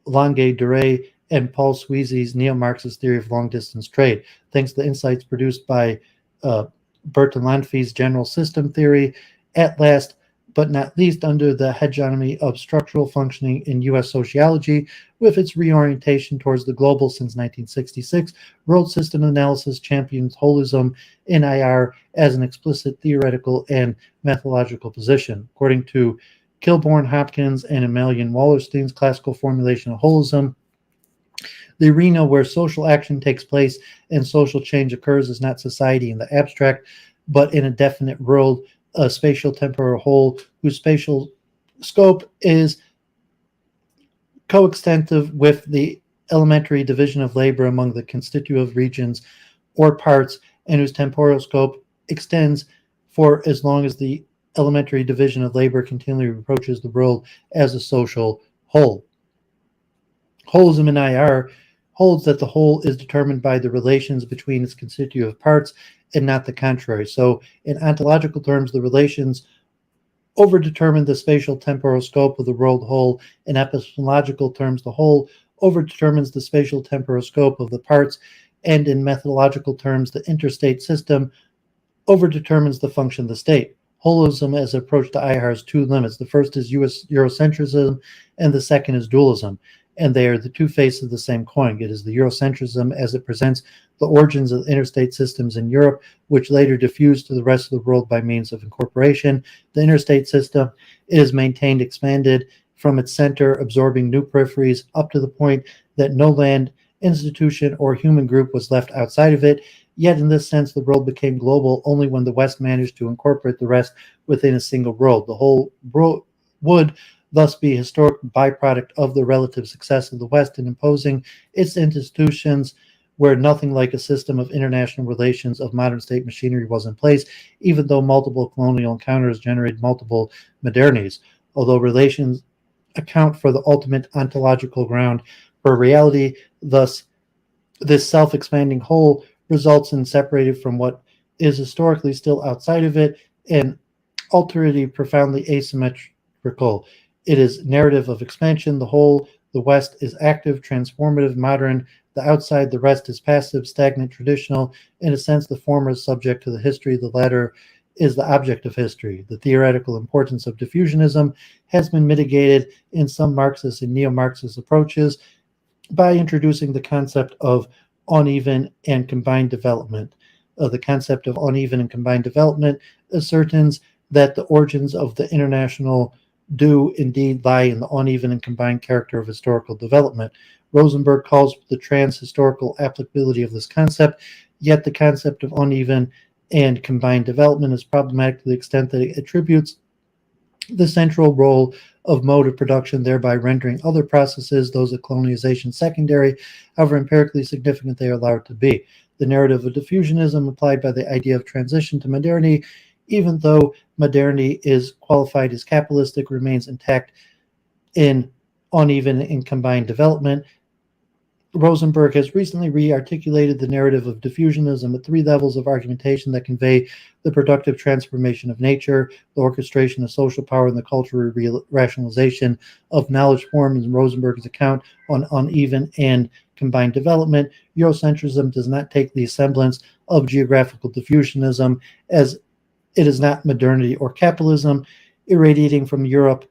S1: longue durée and Paul Sweezy's neo-Marxist theory of long-distance trade. Thanks to the insights produced by Bertalanffy's general system theory, at last but not least under the hegemony of structural functioning in U.S. sociology, with its reorientation towards the global since 1966, world system analysis champions holism in IR as an explicit theoretical and methodological position. According to Kilbourne Hopkins and Emilian Wallerstein's classical formulation of holism, the arena where social action takes place and social change occurs is not society in the abstract, but in a definite world, a spatial temporal whole whose spatial scope is coextensive with the elementary division of labor among the constitutive regions or parts, and whose temporal scope extends for as long as the elementary division of labor continually approaches the world as a social whole. Holism in IR holds that the whole is determined by the relations between its constitutive parts and not the contrary. So in ontological terms, the relations overdetermine the spatial temporal scope of the world whole. In epistemological terms, the whole overdetermines the spatial temporal scope of the parts. And in methodological terms, the interstate system overdetermines the function of the state. Holism as an approach to IR has two limits. The first is Eurocentrism, and the second is dualism. And they are the two faces of the same coin. It is the Eurocentrism as it presents the origins of interstate systems in Europe, which later diffused to the rest of the world by means of incorporation. The interstate system is maintained, expanded from its center, absorbing new peripheries up to the point that no land, institution, or human group was left outside of it. Yet in this sense, the world became global only when the West managed to incorporate the rest within a single world. The whole world would thus be a historic byproduct of the relative success of the West in imposing its institutions where nothing like a system of international relations of modern state machinery was in place, even though multiple colonial encounters generated multiple modernities. Although relations account for the ultimate ontological ground for reality, thus this self-expanding whole results in separated from what is historically still outside of it, and alterity profoundly asymmetrical. It is narrative of expansion. The whole, the West, is active, transformative, modern. The outside, the rest, is passive, stagnant, traditional. In a sense, the former is subject to the history. The latter is the object of history. The theoretical importance of diffusionism has been mitigated in some Marxist and neo-Marxist approaches by introducing the concept of uneven and combined development. The concept of uneven and combined development ascertains that the origins of the international do indeed lie in the uneven and combined character of historical development. Rosenberg calls for the trans-historical applicability of this concept, yet the concept of uneven and combined development is problematic to the extent that it attributes the central role of mode of production, thereby rendering other processes, those of colonization, secondary, however empirically significant they are allowed to be. The narrative of diffusionism applied by the idea of transition to modernity, even though modernity is qualified as capitalistic, remains intact in uneven and combined development. Rosenberg has recently re-articulated the narrative of diffusionism at three levels of argumentation that convey the productive transformation of nature, the orchestration of social power, and the cultural rationalization of knowledge form. In Rosenberg's account on uneven and combined development, Eurocentrism does not take the semblance of geographical diffusionism, as it is not modernity or capitalism irradiating from European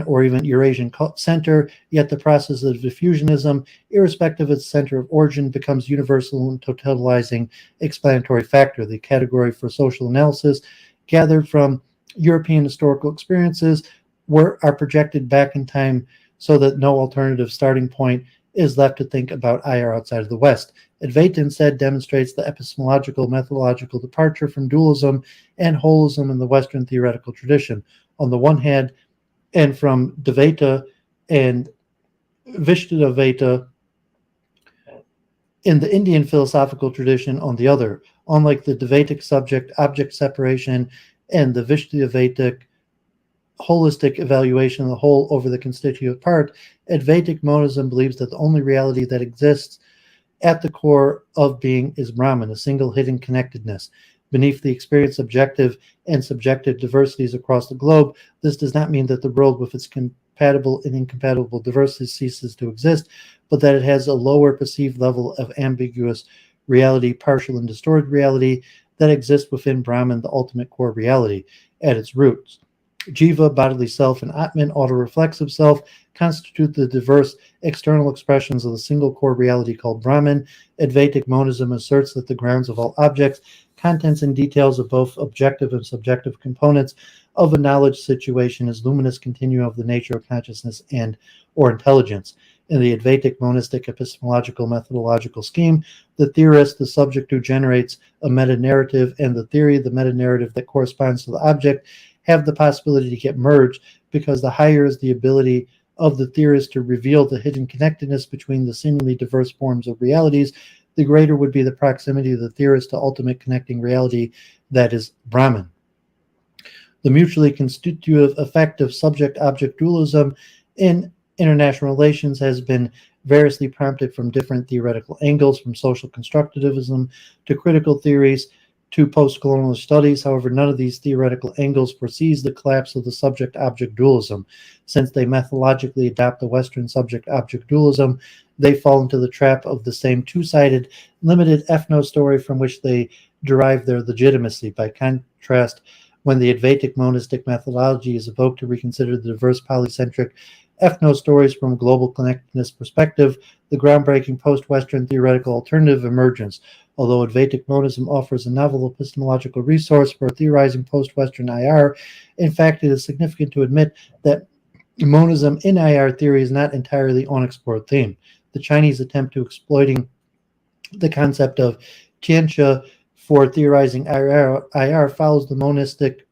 S1: or even Eurasian center, yet the process of diffusionism, irrespective of its center of origin, becomes universal and totalizing explanatory factor. The category for social analysis gathered from European historical experiences are projected back in time so that no alternative starting point is left to think about IR outside of the West. Advaita instead demonstrates the epistemological methodological departure from dualism and holism in the Western theoretical tradition. On the one hand, and from Advaita and Vishnudvaita in the Indian philosophical tradition on the other. Unlike the Advaitic subject-object separation and the Vishnudvaitic holistic evaluation of the whole over the constituent part, Advaitic monism believes that the only reality that exists at the core of being is Brahman, a single hidden connectedness. Beneath the experienced objective and subjective diversities across the globe, this does not mean that the world with its compatible and incompatible diversity ceases to exist, but that it has a lower perceived level of ambiguous reality, partial and distorted reality that exists within Brahman, the ultimate core reality, at its roots. Jiva, bodily self, and Atman, auto-reflexive self, constitute the diverse external expressions of the single core reality called Brahman. Advaitic monism asserts that the grounds of all objects, contents and details of both objective and subjective components of a knowledge situation is luminous continuum of the nature of consciousness and or intelligence. In the Advaitic monistic epistemological methodological scheme, the theorist, the subject who generates a meta-narrative, and the theory, the meta-narrative that corresponds to the object, have the possibility to get merged, because the higher is the ability of the theorist to reveal the hidden connectedness between the seemingly diverse forms of realities, the greater would be the proximity of the theorist to ultimate connecting reality, that is Brahman. The mutually constitutive effect of subject-object dualism in international relations has been variously prompted from different theoretical angles, from social constructivism to critical theories to post-colonial studies. However, none of these theoretical angles foresees the collapse of the subject-object dualism. Since they methodologically adopt the Western subject-object dualism, they fall into the trap of the same two-sided, limited ethno-story from which they derive their legitimacy. By contrast, when the Advaitic monistic methodology is evoked to reconsider the diverse polycentric ethno-stories from a global connectedness perspective, the groundbreaking post-Western theoretical alternative emerges. Although Vedic Monism offers a novel epistemological resource for theorizing post-Western IR, in fact, it is significant to admit that monism in IR theory is not entirely unexplored theme. The Chinese attempt to exploiting the concept of Tianxia for theorizing IR follows the monistic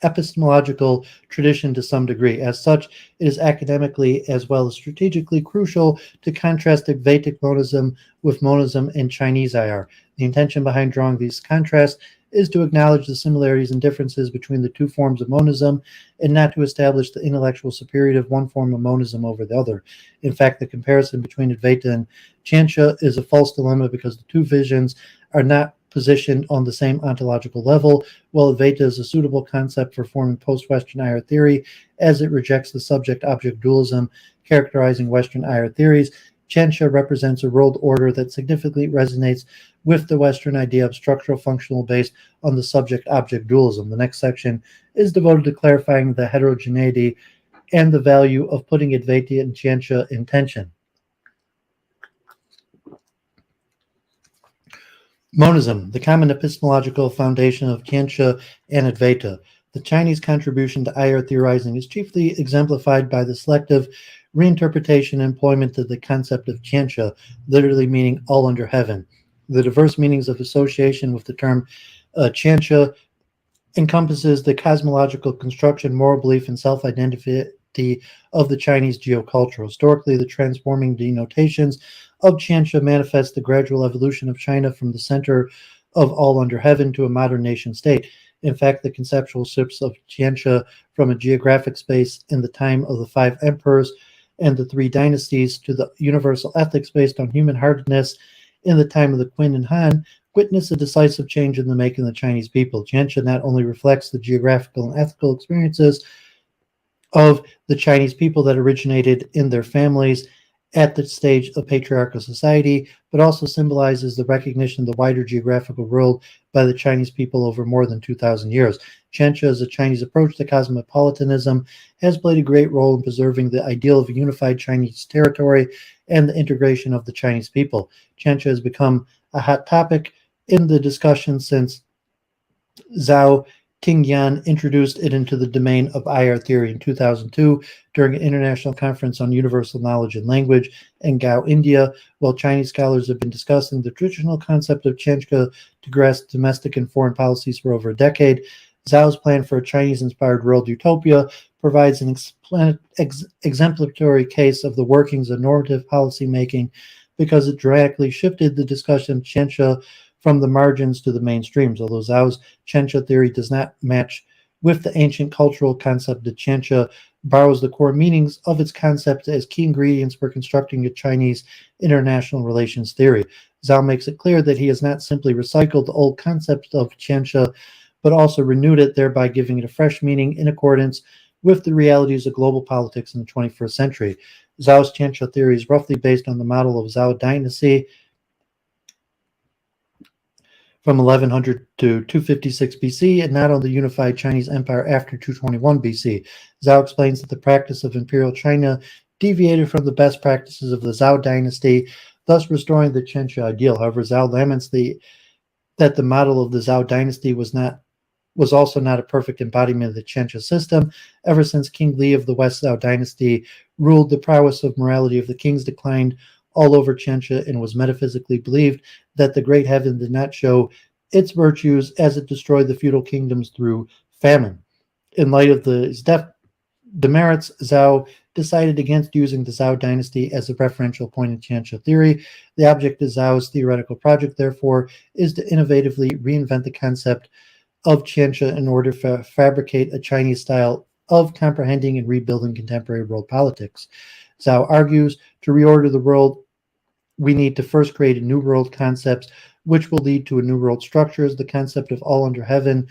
S1: epistemological tradition to some degree. As such, it is academically as well as strategically crucial to contrast Vedic monism with monism in Chinese IR. The intention behind drawing these contrasts is to acknowledge the similarities and differences between the two forms of monism and not to establish the intellectual superiority of one form of monism over the other. In fact, the comparison between Advaita and Tianxia is a false dilemma because the two visions are not positioned on the same ontological level, while Advaita is a suitable concept for forming post-Western IR theory as it rejects the subject-object dualism characterizing Western IR theories. Tianxia represents a world order that significantly resonates with the Western idea of structural functional based on the subject-object dualism. The next section is devoted to clarifying the heterogeneity and the value of putting Advaita and Tianxia in tension. Monism, the common epistemological foundation of Tianxia and Advaita. The Chinese contribution to IR theorizing is chiefly exemplified by the selective reinterpretation and employment of the concept of Tianxia, literally meaning all under heaven. The diverse meanings of association with the term Tianxia encompasses the cosmological construction, moral belief, and self-identity of the Chinese geoculture. Historically, the transforming denotations of Tianxia manifest the gradual evolution of China from the center of all under heaven to a modern nation state. In fact, the conceptual shifts of Tianxia from a geographic space in the time of the five emperors and the three dynasties to the universal ethics based on human-heartedness in the time of the Qin and Han witness a decisive change in the making of the Chinese people. Tianxia not only reflects the geographical and ethical experiences of the Chinese people that originated in their families at the stage of patriarchal society, but also symbolizes the recognition of the wider geographical world by the Chinese people over more than 2,000 years. Tianxia, as a Chinese approach to cosmopolitanism, has played a great role in preserving the ideal of a unified Chinese territory and the integration of the Chinese people. Tianxia has become a hot topic in the discussion since Zhao Qingyan introduced it into the domain of IR theory in 2002 during an international conference on universal knowledge and language in Gao, India. While Chinese scholars have been discussing the traditional concept of Tianxia to grasp domestic and foreign policies for over a decade, Zhao's plan for a Chinese-inspired world utopia provides an exemplary case of the workings of normative policymaking because it dramatically shifted the discussion of Tianxia from the margins to the mainstreams. Although Zhao's Tianxia theory does not match with the ancient cultural concept that Tianxia borrows the core meanings of its concept as key ingredients for constructing a Chinese international relations theory. Zhao makes it clear that he has not simply recycled the old concept of Tianxia, but also renewed it, thereby giving it a fresh meaning in accordance with the realities of global politics in the 21st century. Zhao's Tianxia theory is roughly based on the model of Zhao dynasty from 1100 to 256 BC and not on the unified Chinese empire after 221 BC. Zhao explains that the practice of imperial China deviated from the best practices of the Zhao dynasty, thus restoring the Tianxia ideal. However, Zhao laments that the model of the Zhao dynasty was also not a perfect embodiment of the Tianxia system. Ever since King Li of the West Zhao dynasty ruled, the prowess of morality of the kings declined all over Tianxia and was metaphysically believed that the great heaven did not show its virtues as it destroyed the feudal kingdoms through famine. In light of the demerits, Zhao decided against using the Zhao dynasty as a referential point in Tianxia theory. The object of Zhao's theoretical project, therefore, is to innovatively reinvent the concept of Tianxia in order to fabricate a Chinese-style of comprehending and rebuilding contemporary world politics. Zhao argues to reorder the world, we need to first create a new world concept, which will lead to a new world structures. The concept of all under heaven,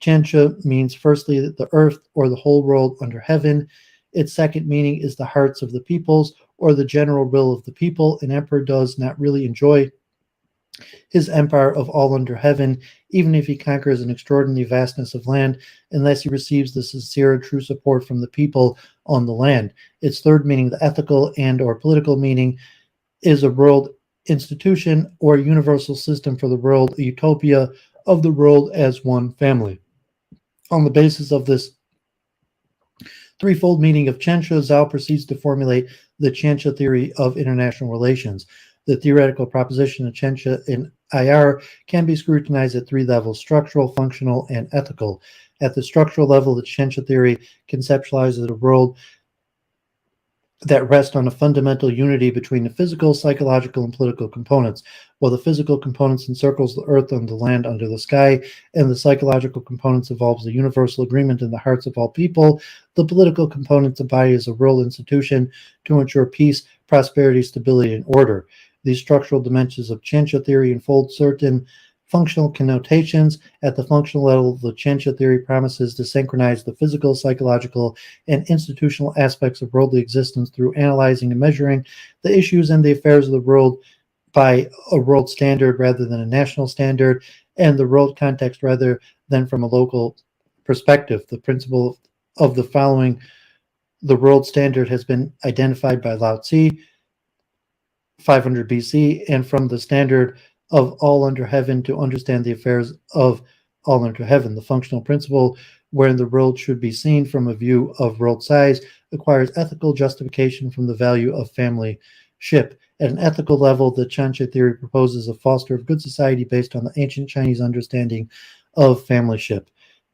S1: Tianxia, means firstly the earth or the whole world under heaven. Its second meaning is the hearts of the peoples or the general will of the people. An emperor does not really enjoy his empire of all under heaven, even if he conquers an extraordinary vastness of land, unless he receives the sincere true support from the people on the land. Its third meaning, the ethical and or political meaning, is a world institution or universal system for the world, a utopia of the world as one family. On the basis of this threefold meaning of Tianxia, Zhao proceeds to formulate the Tianxia theory of international relations. The theoretical proposition of Tianxia in IR can be scrutinized at three levels: structural, functional, and ethical. At the structural level, the Tianxia theory conceptualizes a world that rests on a fundamental unity between the physical, psychological, and political components. While the physical components encircles the earth and the land under the sky, and the psychological components involves the universal agreement in the hearts of all people, the political components embody as a world institution to ensure peace, prosperity, stability, and order. These structural dimensions of Tianxia theory unfold certain functional connotations. At the functional level, the Tianxia theory promises to synchronize the physical, psychological, and institutional aspects of worldly existence through analyzing and measuring the issues and the affairs of the world by a world standard rather than a national standard, and the world context rather than from a local perspective. The principle of the following: the world standard has been identified by Lao Tzu, 500 BC, and from the standard of all under heaven to understand the affairs of all under heaven. The functional principle wherein the world should be seen from a view of world size acquires ethical justification from the value of family ship. At an ethical level, the Tianxia theory proposes a foster of good society based on the ancient Chinese understanding of family ship.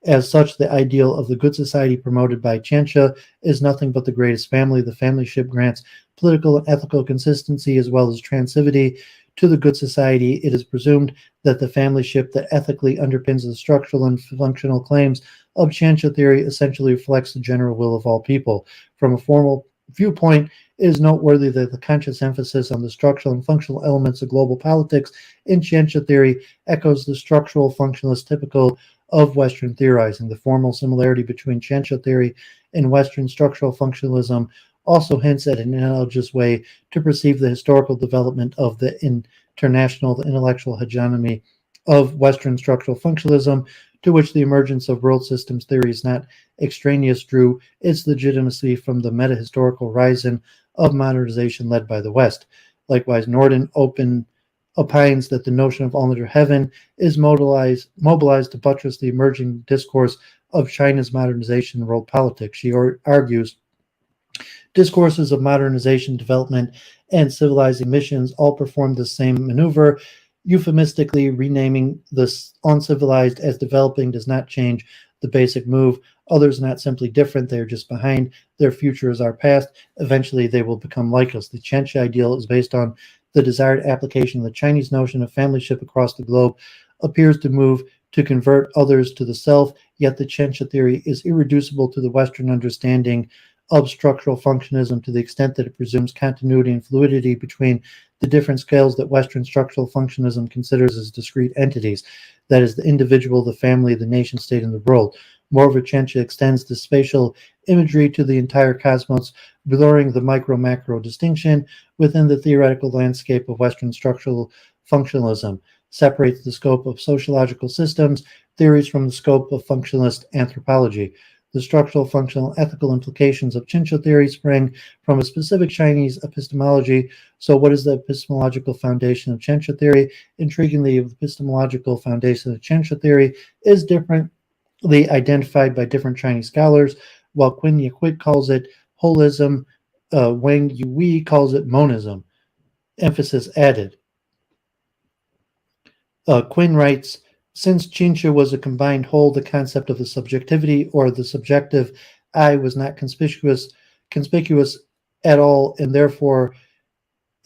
S1: As such, the ideal of the good society promoted by Tianxia is nothing but the greatest family. The family ship grants political and ethical consistency as well as transitivity to the good society. It is presumed that the family ship that ethically underpins the structural and functional claims of Tianxia theory essentially reflects the general will of all people. From a formal viewpoint, it is noteworthy that the conscious emphasis on the structural and functional elements of global politics in Tianxia theory echoes the structural functionalist typical of Western theorizing. The formal similarity between Tianxia theory and Western structural functionalism also hints at an analogous way to perceive the historical development of the the intellectual hegemony of Western structural functionalism, to which the emergence of world systems theory is not extraneous, drew its legitimacy from the meta-historical horizon of modernization led by the West. Likewise, Norden opines that the notion of all under heaven is mobilized to buttress the emerging discourse of China's modernization in world politics. She argues discourses of modernization, development, and civilizing missions all perform the same maneuver. Euphemistically renaming the uncivilized as developing does not change the basic move. Others are not simply different, they are just behind. Their future is our past. Eventually they will become like us. The Tianxia ideal is based on the desired application of the Chinese notion of family ship across the globe, appears to move to convert others to the self, yet the Tianxia theory is irreducible to the Western understanding of structural functionalism to the extent that it presumes continuity and fluidity between the different scales that Western structural functionalism considers as discrete entities, that is, the individual, the family, the nation state, and the world. Moreover, Tianxia extends the spatial imagery to the entire cosmos, blurring the micro-macro distinction within the theoretical landscape of Western structural functionalism, separates the scope of sociological systems theories from the scope of functionalist anthropology. The structural, functional, ethical implications of Tianxia theory spring from a specific Chinese epistemology. So what is the epistemological foundation of Tianxia theory? Intriguingly, the epistemological foundation of Tianxia theory is differently identified by different Chinese scholars. While Qin Yaquit calls it holism, Wang Yui calls it monism. Emphasis added. Quinn writes, since Tianxia was a combined whole, the concept of the subjectivity or the subjective I was not conspicuous at all, and therefore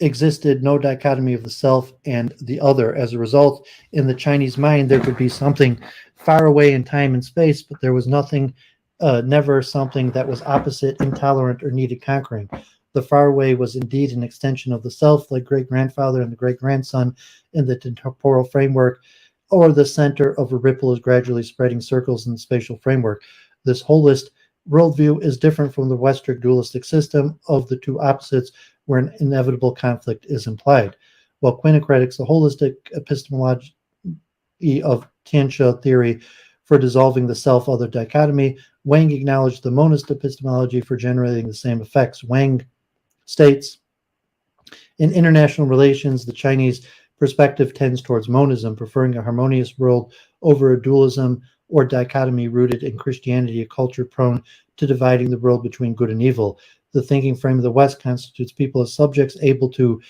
S1: existed no dichotomy of the self and the other. As a result, in the Chinese mind, there could be something far away in time and space, but there was nothing never something that was opposite, intolerant, or needed conquering. The faraway was indeed an extension of the self, like great-grandfather and the great-grandson in the temporal framework, or the center of a ripple is gradually spreading circles in the spatial framework. This holist worldview is different from the Western dualistic system of the two opposites, where an inevitable conflict is implied. While Quinn credits the holistic epistemology of Tianxia theory for dissolving the self-other dichotomy, Wang acknowledged the monist epistemology for generating the same effects. Wang states, in international relations, the Chinese perspective tends towards monism, preferring a harmonious world over a dualism or dichotomy rooted in Christianity, a culture prone to dividing the world between good and evil. The thinking frame of the West constitutes people as subjects able to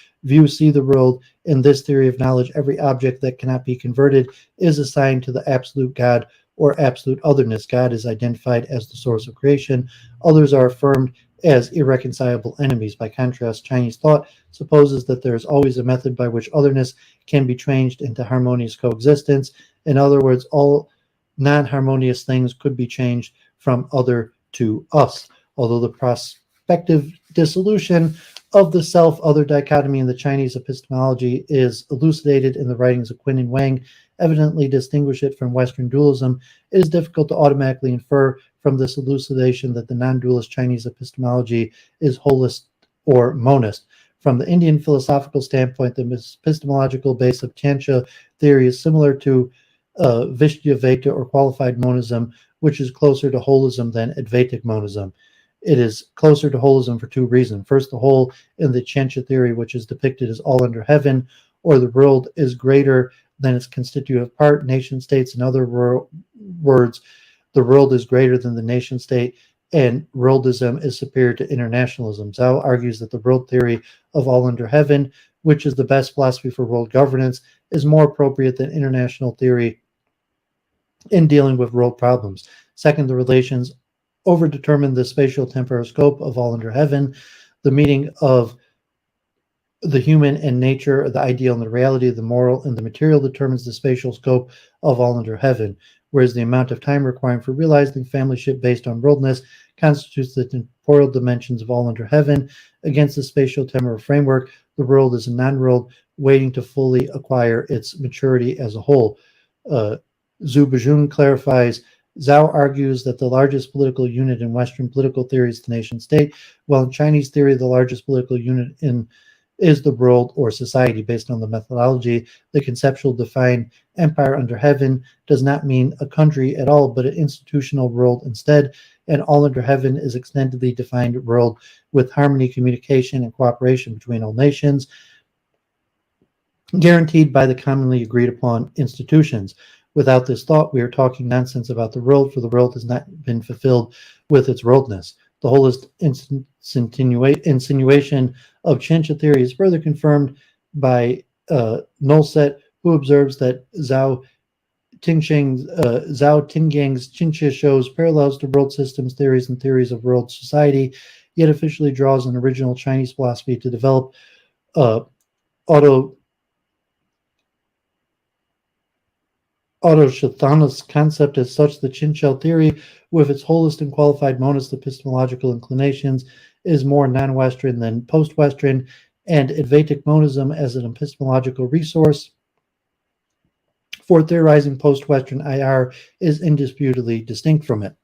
S1: see the world. In this theory of knowledge, every object that cannot be converted is assigned to the absolute God or absolute otherness. God is identified as the source of creation. Others are affirmed as irreconcilable enemies. By contrast, Chinese thought supposes that there is always a method by which otherness can be changed into harmonious coexistence. In other words, all non-harmonious things could be changed from other to us. Although the prospective dissolution of the self-other dichotomy in the Chinese epistemology is elucidated in the writings of Quinn and Wang, evidently distinguish it from Western dualism, it is difficult to automatically infer from this elucidation that the non-dualist Chinese epistemology is holist or monist. From the Indian philosophical standpoint, the epistemological base of Tianxia theory is similar to Advaita or qualified monism, which is closer to holism than Advaitic monism. It is closer to holism for two reasons. First, the whole in the Tianxia theory, which is depicted as all under heaven, or the world is greater than its constitutive part, nation states. In other words, the world is greater than the nation state, and worldism is superior to internationalism. Zhao argues that the world theory of all under heaven, which is the best philosophy for world governance, is more appropriate than international theory in dealing with world problems. Second, the relations overdetermine the spatial temporal scope of all under heaven. The meeting of the human and nature, the ideal and the reality, the moral and the material determines the spatial scope of all under heaven, whereas the amount of time required for realizing familyship based on worldness constitutes the temporal dimensions of all under heaven. Against the spatial temporal framework, the world is a non-world waiting to fully acquire its maturity as a whole. Zhu Bejun clarifies, Zhao argues that the largest political unit in Western political theory is the nation state, while in Chinese theory, the largest political unit is the world or society. Based on the methodology, the conceptual defined empire under heaven does not mean a country at all, but an institutional world instead, and all under heaven is extendedly defined world with harmony, communication, and cooperation between all nations, guaranteed by the commonly agreed upon institutions. Without this thought, we are talking nonsense about the world, for the world has not been fulfilled with its worldness. The wholest insinuation of Tianxia theory is further confirmed by Nolset, who observes that Zhao Tingyang's Tianxia shows parallels to world systems theories and theories of world society, yet officially draws on original Chinese philosophy to develop Autoshathana's concept as such. The Tianxia theory, with its holist and qualified monist epistemological inclinations, is more non-Western than post-Western, and Advaitic monism as an epistemological resource for theorizing post-Western IR is indisputably distinct from it.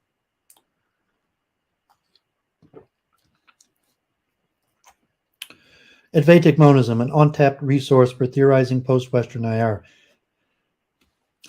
S1: Advaitic monism, an untapped resource for theorizing post-Western IR.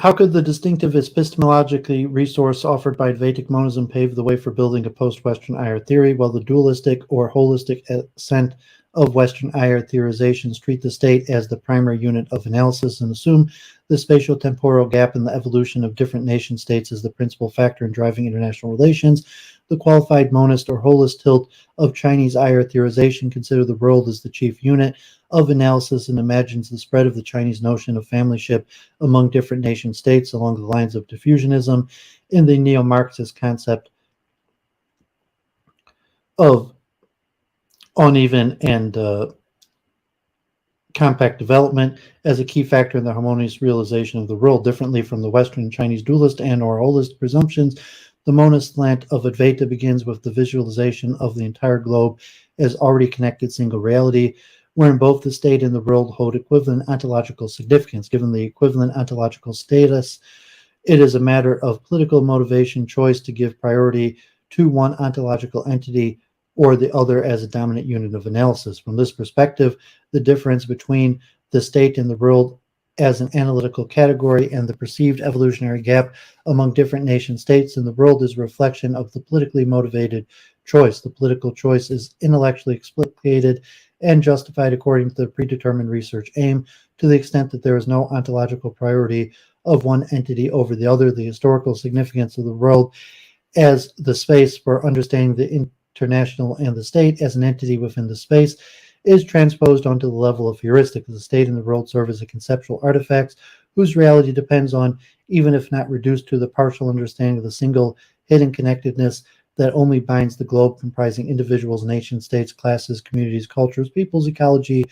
S1: How could the distinctive epistemologically resource offered by Vedic Monism pave the way for building a post-Western IR theory, while the dualistic or holistic ascent of Western IR theorizations treat the state as the primary unit of analysis and assume the spatial-temporal gap in the evolution of different nation-states as the principal factor in driving international relations? The qualified monist or holist tilt of Chinese IR theorization consider the world as the chief unit of analysis and imagines the spread of the Chinese notion of familyship among different nation states along the lines of diffusionism in the neo-Marxist concept of uneven and compact development as a key factor in the harmonious realization of the world. Differently from the Western Chinese dualist and or holist presumptions, The monist slant of Advaita begins with the visualization of the entire globe as already connected single reality, wherein both the state and the world hold equivalent ontological significance. Given the equivalent ontological status, it is a matter of political motivation choice to give priority to one ontological entity or the other as a dominant unit of analysis. From this perspective, the difference between the state and the world as an analytical category and the perceived evolutionary gap among different nation states in the world is a reflection of the politically motivated choice. The political choice is intellectually explicated and justified according to the predetermined research aim. To the extent that there is no ontological priority of one entity over the other, the historical significance of the world as the space for understanding the international and the state as an entity within the space is transposed onto the level of heuristic. The state and the world serve as a conceptual artifacts whose reality depends on, even if not reduced to, the partial understanding of the single hidden connectedness that only binds the globe comprising individuals, nation states, classes, communities, cultures, peoples, ecology,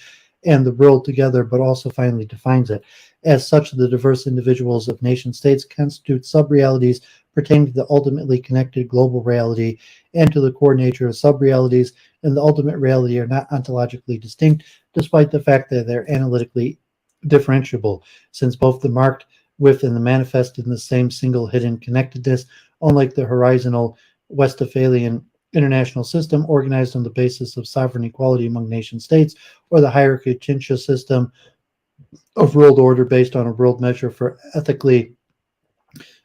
S1: and the world together, but also finally defines it. As such, the diverse individuals of nation states constitute sub-realities pertaining to the ultimately connected global reality and to the core nature of sub-realities, and the ultimate reality are not ontologically distinct, despite the fact that they're analytically differentiable, since both the marked with and the manifest in the same single hidden connectedness, unlike the horizontal Westphalian international system organized on the basis of sovereign equality among nation states, or the hierarchy Tianxia system of world order based on a world measure for ethically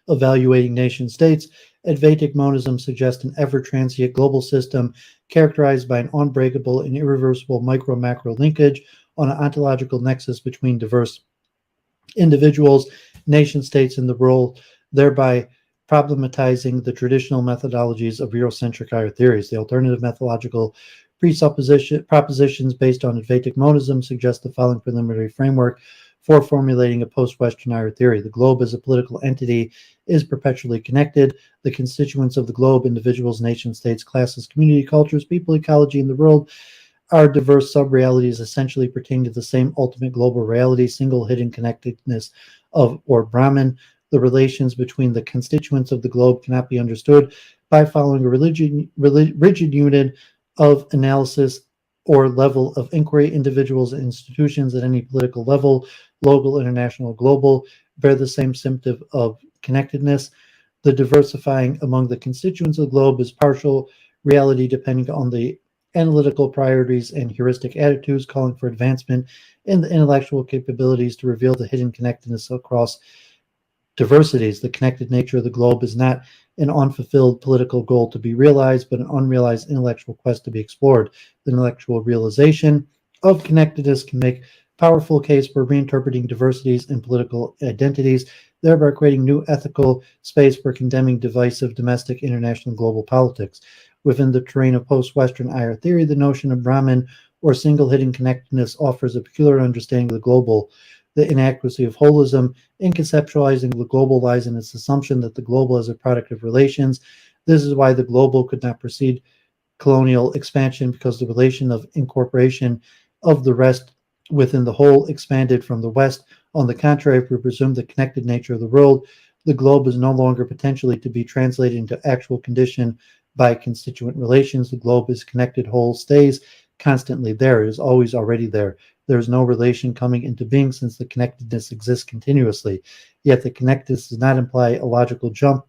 S1: evaluating nation states. Vedic Monism suggests an ever-transient global system characterized by an unbreakable and irreversible micro-macro linkage on an ontological nexus between diverse individuals, nation states, and the world, thereby problematizing the traditional methodologies of Eurocentric higher theories. The alternative methodological propositions based on Advaitic monism suggest the following preliminary framework for formulating a post-Western higher theory. The globe as a political entity is perpetually connected. The constituents of the globe, individuals, nation states, classes, community, cultures, people, ecology, and the world, are diverse sub-realities essentially pertaining to the same ultimate global reality, single hidden connectedness of, or Brahman. The relations between the constituents of the globe cannot be understood by following a rigid unit of analysis or level of inquiry. Individuals and institutions at any political level, local, international, global, bear the same symptom of connectedness. The diversifying among the constituents of the globe is partial reality depending on the analytical priorities and heuristic attitudes, calling for advancement in the intellectual capabilities to reveal the hidden connectedness across diversities. The connected nature of the globe is not an unfulfilled political goal to be realized, but an unrealized intellectual quest to be explored. The intellectual realization of connectedness can make powerful case for reinterpreting diversities in political identities, thereby creating new ethical space for condemning divisive domestic, international, and global politics. Within the terrain of post-Western higher theory, the notion of Brahman or single hidden connectedness offers a peculiar understanding of the global. The inadequacy of holism in conceptualizing the global lies in its assumption that the global is a product of relations. This is why the global could not precede colonial expansion, because the relation of incorporation of the rest within the whole expanded from the West. On the contrary, if we presume the connected nature of the world, the globe is no longer potentially to be translated into actual condition by constituent relations. The globe is connected whole, stays constantly there. It is always already there. There is no relation coming into being since the connectedness exists continuously. Yet the connectedness does not imply a logical jump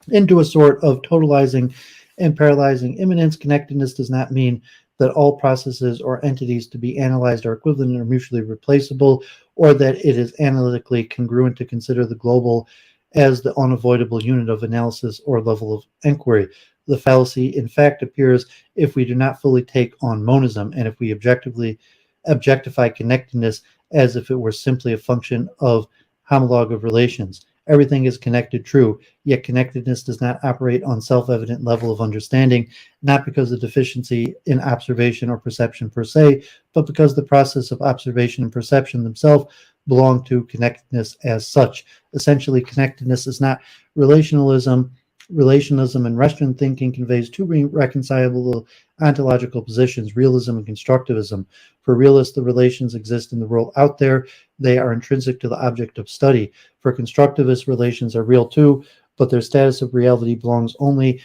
S1: into a sort of totalizing and paralyzing immanence. Connectedness does not mean that all processes or entities to be analyzed are equivalent or mutually replaceable, or that it is analytically congruent to consider the global as the unavoidable unit of analysis or level of inquiry. The fallacy, in fact, appears if we do not fully take on monism and if we objectify connectedness as if it were simply a function of homologue of relations. Everything is connected, true, yet connectedness does not operate on self-evident level of understanding, not because of deficiency in observation or perception per se, but because the process of observation and perception themselves belong to connectedness as such. Essentially, connectedness is not relationalism. Relationalism and Western thinking conveys two irreconcilable ontological positions, realism and constructivism. For realists, the relations exist in the world out there. They are intrinsic to the object of study. For constructivists, relations are real too, but their status of reality belongs only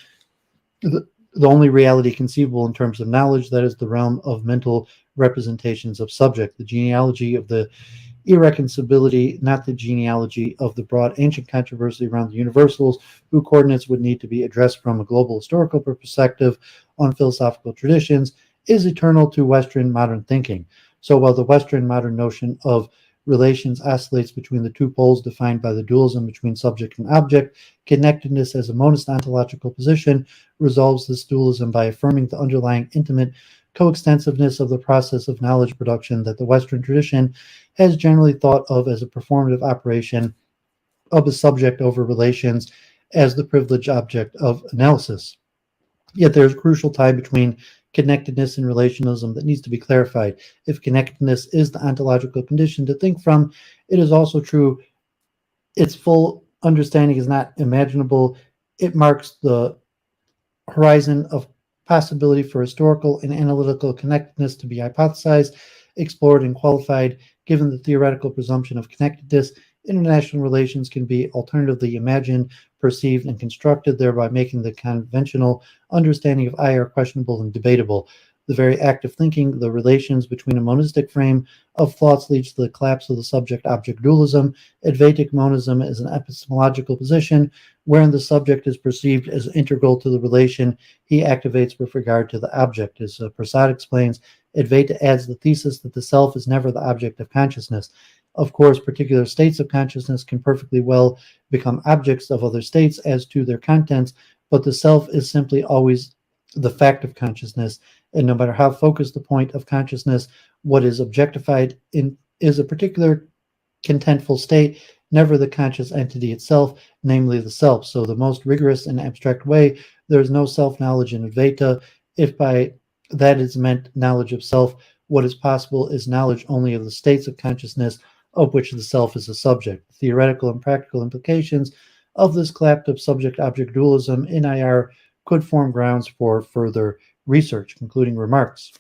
S1: the only reality conceivable in terms of knowledge, that is the realm of mental representations of subject, the genealogy of the irreconcilability, not the genealogy of the broad ancient controversy around the universals, whose coordinates would need to be addressed from a global historical perspective on philosophical traditions, is eternal to Western modern thinking. So while the Western modern notion of relations oscillates between the two poles defined by the dualism between subject and object, connectedness as a monist ontological position resolves this dualism by affirming the underlying intimate coextensiveness of the process of knowledge production that the Western tradition has generally thought of as a performative operation of a subject over relations as the privileged object of analysis. Yet there is a crucial tie between connectedness and relationalism that needs to be clarified. If connectedness is the ontological condition to think from, it is also true its full understanding is not imaginable. It marks the horizon of possibility for historical and analytical connectedness to be hypothesized, explored, and qualified. Given the theoretical presumption of connectedness, international relations can be alternatively imagined, perceived, and constructed, thereby making the conventional understanding of IR questionable and debatable. The very act of thinking the relations between a monistic frame of thoughts leads to the collapse of the subject-object dualism. Advaitic monism is an epistemological position wherein the subject is perceived as integral to the relation he activates with regard to the object. As Prasad explains, Advaita adds the thesis that the self is never the object of consciousness. Of course, particular states of consciousness can perfectly well become objects of other states as to their contents, but the self is simply always the fact of consciousness, and no matter how focused the point of consciousness, what is objectified in is a particular contentful state, never the conscious entity itself, namely the self. So the most rigorous and abstract way, there is no self-knowledge in Advaita. If by that is meant knowledge of self, what is possible is knowledge only of the states of consciousness of which the self is a subject. The theoretical and practical implications of this collapse of subject-object dualism in IR could form grounds for further research. Concluding remarks.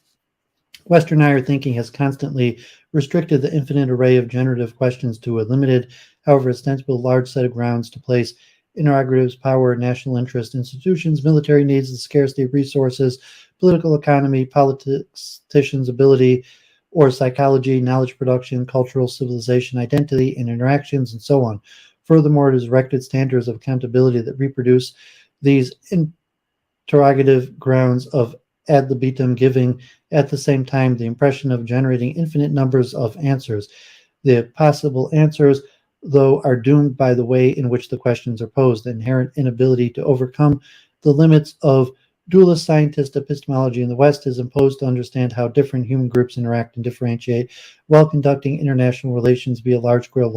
S1: Western IR thinking has constantly restricted the infinite array of generative questions to a limited, however ostensible, large set of grounds to place interrogatives, power, national interest, institutions, military needs, the scarcity of resources, political economy, politicians' ability, or psychology, knowledge production, cultural civilization, identity, and interactions, and so on. Furthermore, it has erected standards of accountability that reproduce these interrogative grounds of ad libitum, giving at the same time the impression of generating infinite numbers of answers. The possible answers, though, are doomed by the way in which the questions are posed. The inherent inability to overcome the limits of dualist scientist epistemology in the West is imposed to understand how different human groups interact and differentiate while conducting international relations via large-scale,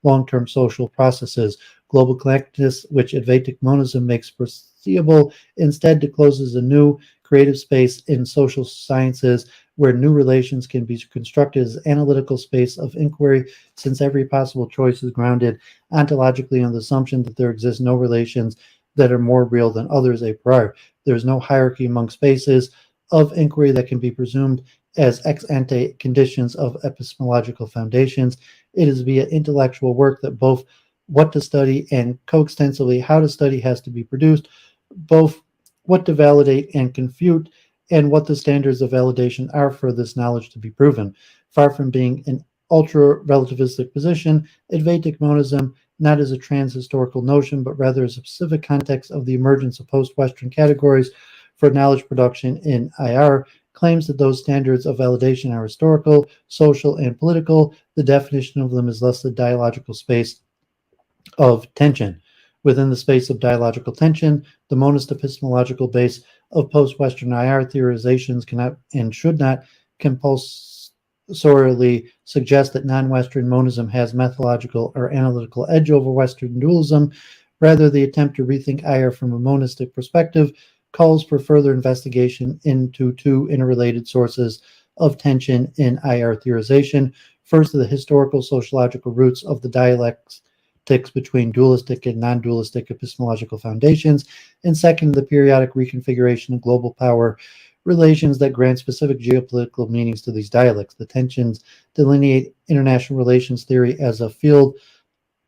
S1: long-term social processes. Global connectedness, which Vedic Monism makes foreseeable, instead discloses a new creative space in social sciences where new relations can be constructed as analytical space of inquiry, since every possible choice is grounded ontologically on the assumption that there exist no relations that are more real than others a priori. There is no hierarchy among spaces of inquiry that can be presumed as ex ante conditions of epistemological foundations. It is via intellectual work that both what to study and coextensively how to study has to be produced, both what to validate and confute, and what the standards of validation are for this knowledge to be proven. Far from being an ultra-relativistic position, Advaitic monism, not as a trans-historical notion, but rather as a specific context of the emergence of post-Western categories for knowledge production in IR, claims that those standards of validation are historical, social, and political. The definition of them is thus the dialogical space of tension. Within the space of dialogical tension, the monist epistemological base of post-Western IR theorizations cannot and should not compulsorily suggest that non-Western monism has methodological or analytical edge over Western dualism. Rather, the attempt to rethink IR from a monistic perspective calls for further investigation into two interrelated sources of tension in IR theorization. First, the historical sociological roots of the dialectics between dualistic and non-dualistic epistemological foundations, and second, the periodic reconfiguration of global power relations that grant specific geopolitical meanings to these dialects. The tensions delineate international relations theory as a field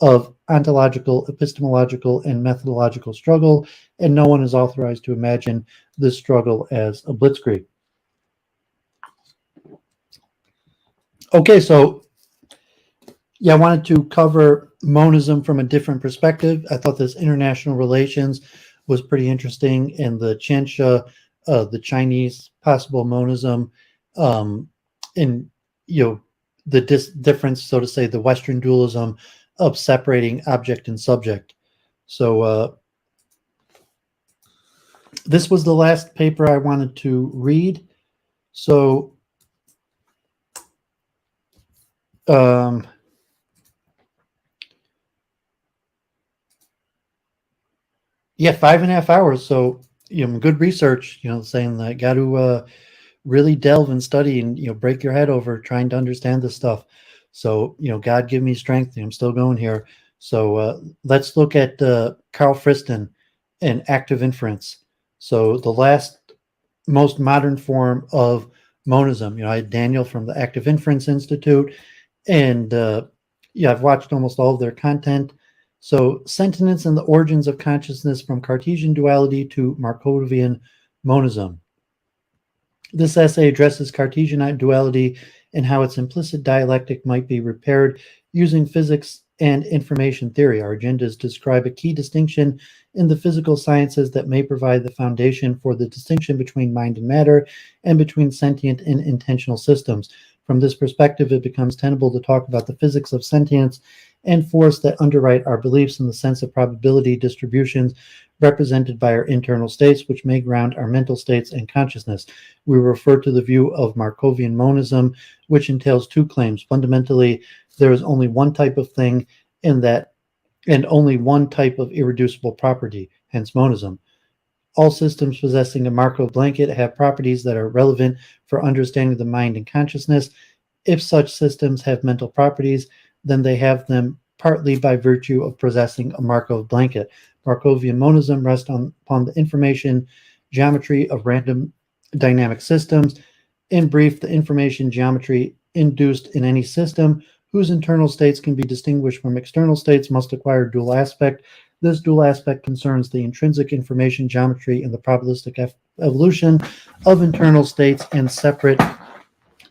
S1: of ontological, epistemological, and methodological struggle, and no one is authorized to imagine this struggle as a blitzkrieg. Okay, so yeah, I wanted to cover monism from a different perspective. I thought this international relations was pretty interesting, and the Tianxia, the Chinese possible monism, and the difference, so to say, the Western dualism of separating object and subject. So this was the last paper I wanted to read. So yeah, 5.5 hours. So good research. Saying that got to really delve and study and break your head over trying to understand this stuff. So God give me strength. I'm still going here. So let's look at Carl Friston and active inference. So the last most modern form of monism. I had Daniel from the Active Inference Institute, and I've watched almost all of their content. So Sentience and the Origins of Consciousness from Cartesian Duality to Markovian Monism. This essay addresses Cartesian duality and how its implicit dialectic might be repaired using physics and information theory. Our agenda is to describe a key distinction in the physical sciences that may provide the foundation for the distinction between mind and matter and between sentient and intentional systems. From this perspective, it becomes tenable to talk about the physics of sentience and force that underwrite our beliefs in the sense of probability distributions represented by our internal states, which may ground our mental states and consciousness. We refer to the view of Markovian monism, which entails two claims. Fundamentally, there is only one type of thing and only one type of irreducible property, hence monism. All systems possessing a Markov blanket have properties that are relevant for understanding the mind and consciousness. If such systems have mental properties, then they have them partly by virtue of possessing a Markov blanket. Markovian monism rests upon the information geometry of random dynamic systems. In brief, the information geometry induced in any system whose internal states can be distinguished from external states must acquire dual aspect. This dual aspect concerns the intrinsic information geometry and the probabilistic evolution of internal states and separate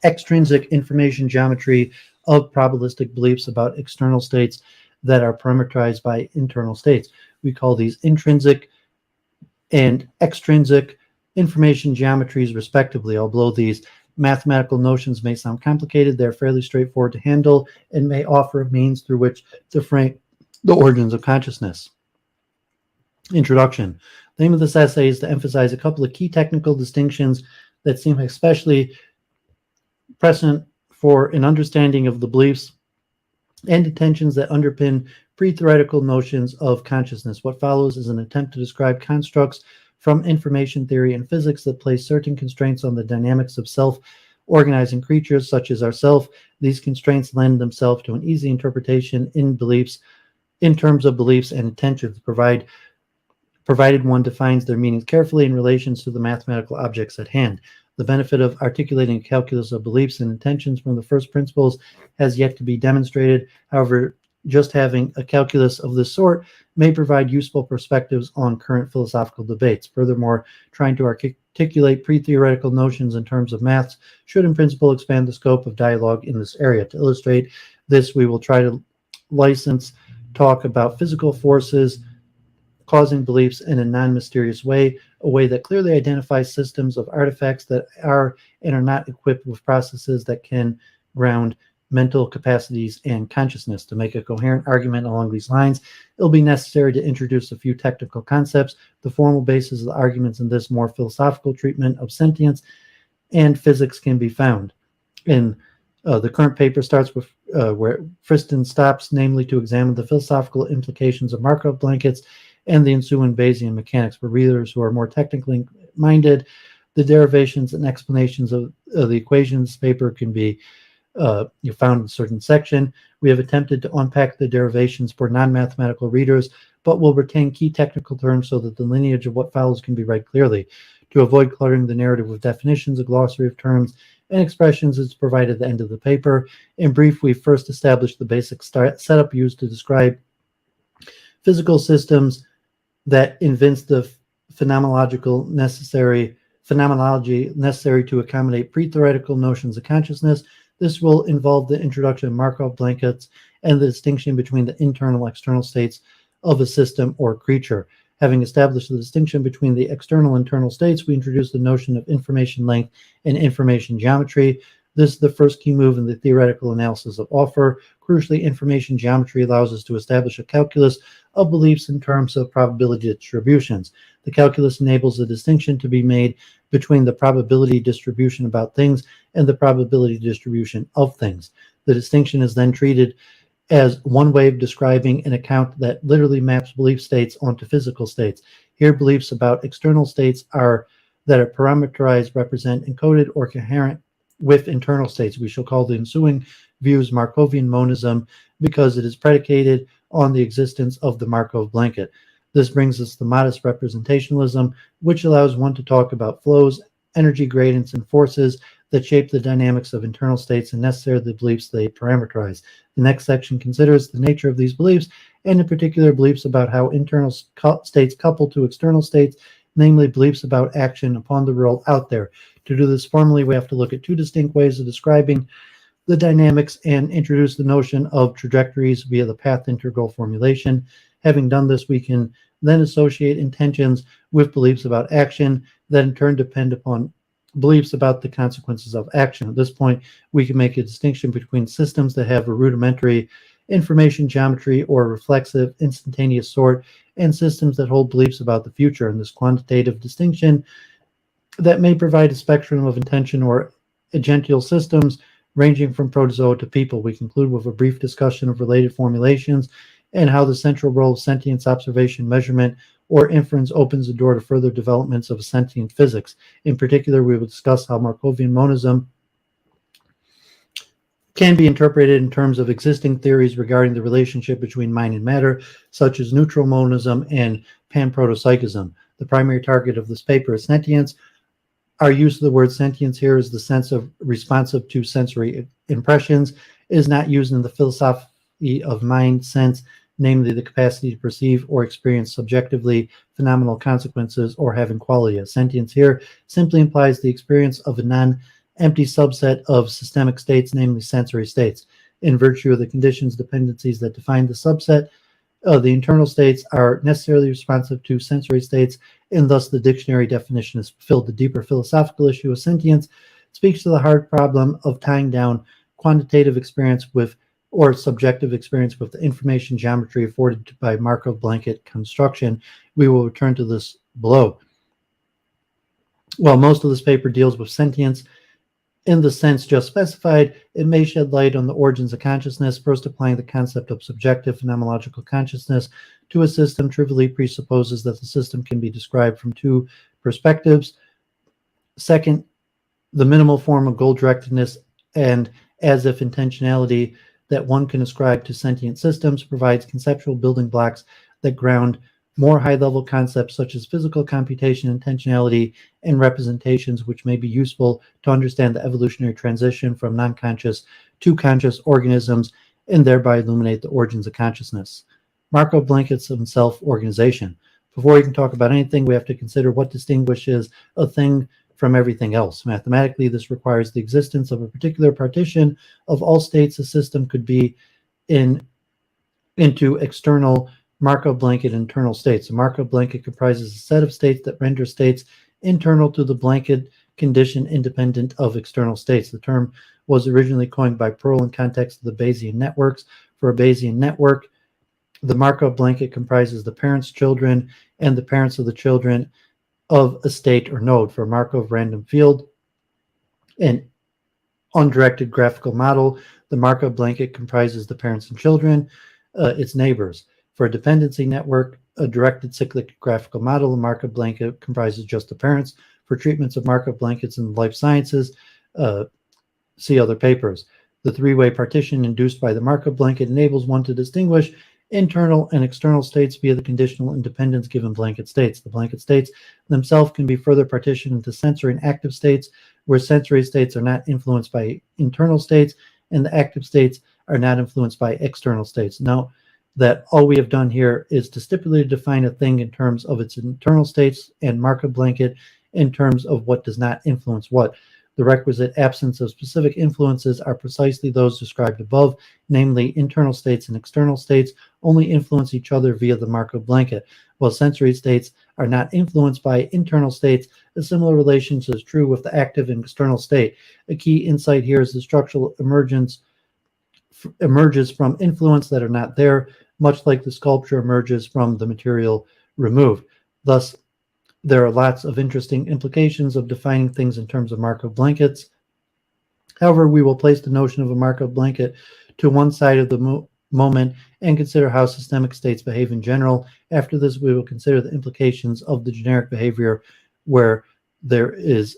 S1: extrinsic information geometry of probabilistic beliefs about external states that are parameterized by internal states. We call these intrinsic and extrinsic information geometries respectively. Although these mathematical notions may sound complicated, they're fairly straightforward to handle and may offer a means through which to frame the origins of consciousness. Introduction. The aim of this essay is to emphasize a couple of key technical distinctions that seem especially present for an understanding of the beliefs and intentions that underpin pre-theoretical notions of consciousness. What follows is an attempt to describe constructs from information theory and physics that place certain constraints on the dynamics of self-organizing creatures such as ourself. These constraints lend themselves to an easy interpretation in terms of beliefs and intentions, provided one defines their meanings carefully in relation to the mathematical objects at hand. The benefit of articulating a calculus of beliefs and intentions from the first principles has yet to be demonstrated. However, just having a calculus of this sort may provide useful perspectives on current philosophical debates. Furthermore, trying to articulate pre-theoretical notions in terms of maths should in principle expand the scope of dialogue in this area. To illustrate this, we will try to license talk about physical forces causing beliefs in a non-mysterious way, a way that clearly identifies systems of artifacts that are and are not equipped with processes that can ground mental capacities and consciousness. To make a coherent argument along these lines, it'll be necessary to introduce a few technical concepts. The formal basis of the arguments in this more philosophical treatment of sentience and physics can be found in the current paper starts with where Friston stops, namely to examine the philosophical implications of Markov blankets and the ensuing Bayesian mechanics. For readers who are more technically minded, the derivations and explanations of the equations paper can be found in a certain section. We have attempted to unpack the derivations for non-mathematical readers, but will retain key technical terms so that the lineage of what follows can be read clearly. To avoid cluttering the narrative with definitions, a glossary of terms and expressions is provided at the end of the paper. In brief, we first established the basic setup used to describe physical systems that evince the phenomenology necessary to accommodate pre-theoretical notions of consciousness. This will involve the introduction of Markov blankets and the distinction between the internal and external states of a system or creature. Having established the distinction between the external and internal states, we introduce the notion of information length and information geometry. This is the first key move in the theoretical analysis of offer. Crucially, information geometry allows us to establish a calculus of beliefs in terms of probability distributions. The calculus enables a distinction to be made between the probability distribution about things and the probability distribution of things. The distinction is then treated as one way of describing an account that literally maps belief states onto physical states. Here, beliefs about external states that are parameterized represent encoded or coherent with internal states. We shall call the ensuing views Markovian monism because it is predicated on the existence of the Markov blanket. This brings us to modest representationalism, which allows one to talk about flows, energy gradients, and forces that shape the dynamics of internal states and necessarily the beliefs they parameterize. The next section considers the nature of these beliefs, and in particular beliefs about how internal states couple to external states, namely beliefs about action upon the world out there. To do this formally, we have to look at two distinct ways of describing the dynamics and introduce the notion of trajectories via the path integral formulation. Having done this, we can then associate intentions with beliefs about action that in turn depend upon beliefs about the consequences of action. At this point, we can make a distinction between systems that have a rudimentary information geometry or reflexive instantaneous sort and systems that hold beliefs about the future. And this quantitative distinction that may provide a spectrum of intention or agential systems ranging from protozoa to people. We conclude with a brief discussion of related formulations and how the central role of sentience observation, measurement, or inference opens the door to further developments of sentient physics. In particular, we will discuss how Markovian monism can be interpreted in terms of existing theories regarding the relationship between mind and matter, such as neutral monism and panprotopsychism. The primary target of this paper is sentience. Our use of the word sentience here is the sense of responsive to sensory impressions. It is not used in the philosophy of mind sense, namely the capacity to perceive or experience subjectively phenomenal consequences or having qualia. Sentience here simply implies the experience of a non-empty subset of systemic states, namely sensory states. In virtue of the conditions dependencies that define the subset, the internal states are necessarily responsive to sensory states, and thus the dictionary definition is fulfilled. The deeper philosophical issue of sentience speaks to the hard problem of tying down quantitative experience with or subjective experience with the information geometry afforded by Markov blanket construction. We will return to this below. While most of this paper deals with sentience in the sense just specified, it may shed light on the origins of consciousness. First, applying the concept of subjective phenomenological consciousness to a system trivially presupposes that the system can be described from two perspectives. Second, the minimal form of goal-directedness and as-if intentionality that one can ascribe to sentient systems provides conceptual building blocks that ground more high-level concepts such as physical computation, intentionality, and representations, which may be useful to understand the evolutionary transition from non-conscious to conscious organisms and thereby illuminate the origins of consciousness. Markov blankets of self-organization. Before we can talk about anything, we have to consider what distinguishes a thing from everything else. Mathematically, this requires the existence of a particular partition of all states a system could be into external Markov blanket internal states. A Markov blanket comprises a set of states that render states internal to the blanket condition independent of external states. The term was originally coined by Pearl in context of the Bayesian networks. For a Bayesian network, the Markov blanket comprises the parents' children and the parents of the children of a state or node. For a Markov random field, an undirected graphical model, the Markov blanket comprises the parents and children, its neighbors. For a dependency network, a directed cyclic graphical model, the Markov blanket comprises just the parents. For treatments of Markov blankets in life sciences, see other papers. The three-way partition induced by the Markov blanket enables one to distinguish internal and external states via the conditional independence given blanket states. The blanket states themselves can be further partitioned into sensory and active states, where sensory states are not influenced by internal states, and the active states are not influenced by external states. Note that all we have done here is to stipulate define a thing in terms of its internal states and Markov blanket in terms of what does not influence what. The requisite absence of specific influences are precisely those described above, namely internal states and external states only influence each other via the Markov blanket, while sensory states are not influenced by internal states. A similar relation is true with the active and external state. A key insight here is the structural emerges from influence that are not there, much like the sculpture emerges from the material removed. Thus, there are lots of interesting implications of defining things in terms of Markov blankets. However, we will place the notion of a Markov blanket to one side of the moment and consider how systemic states behave in general. After this, we will consider the implications of the generic behavior where there is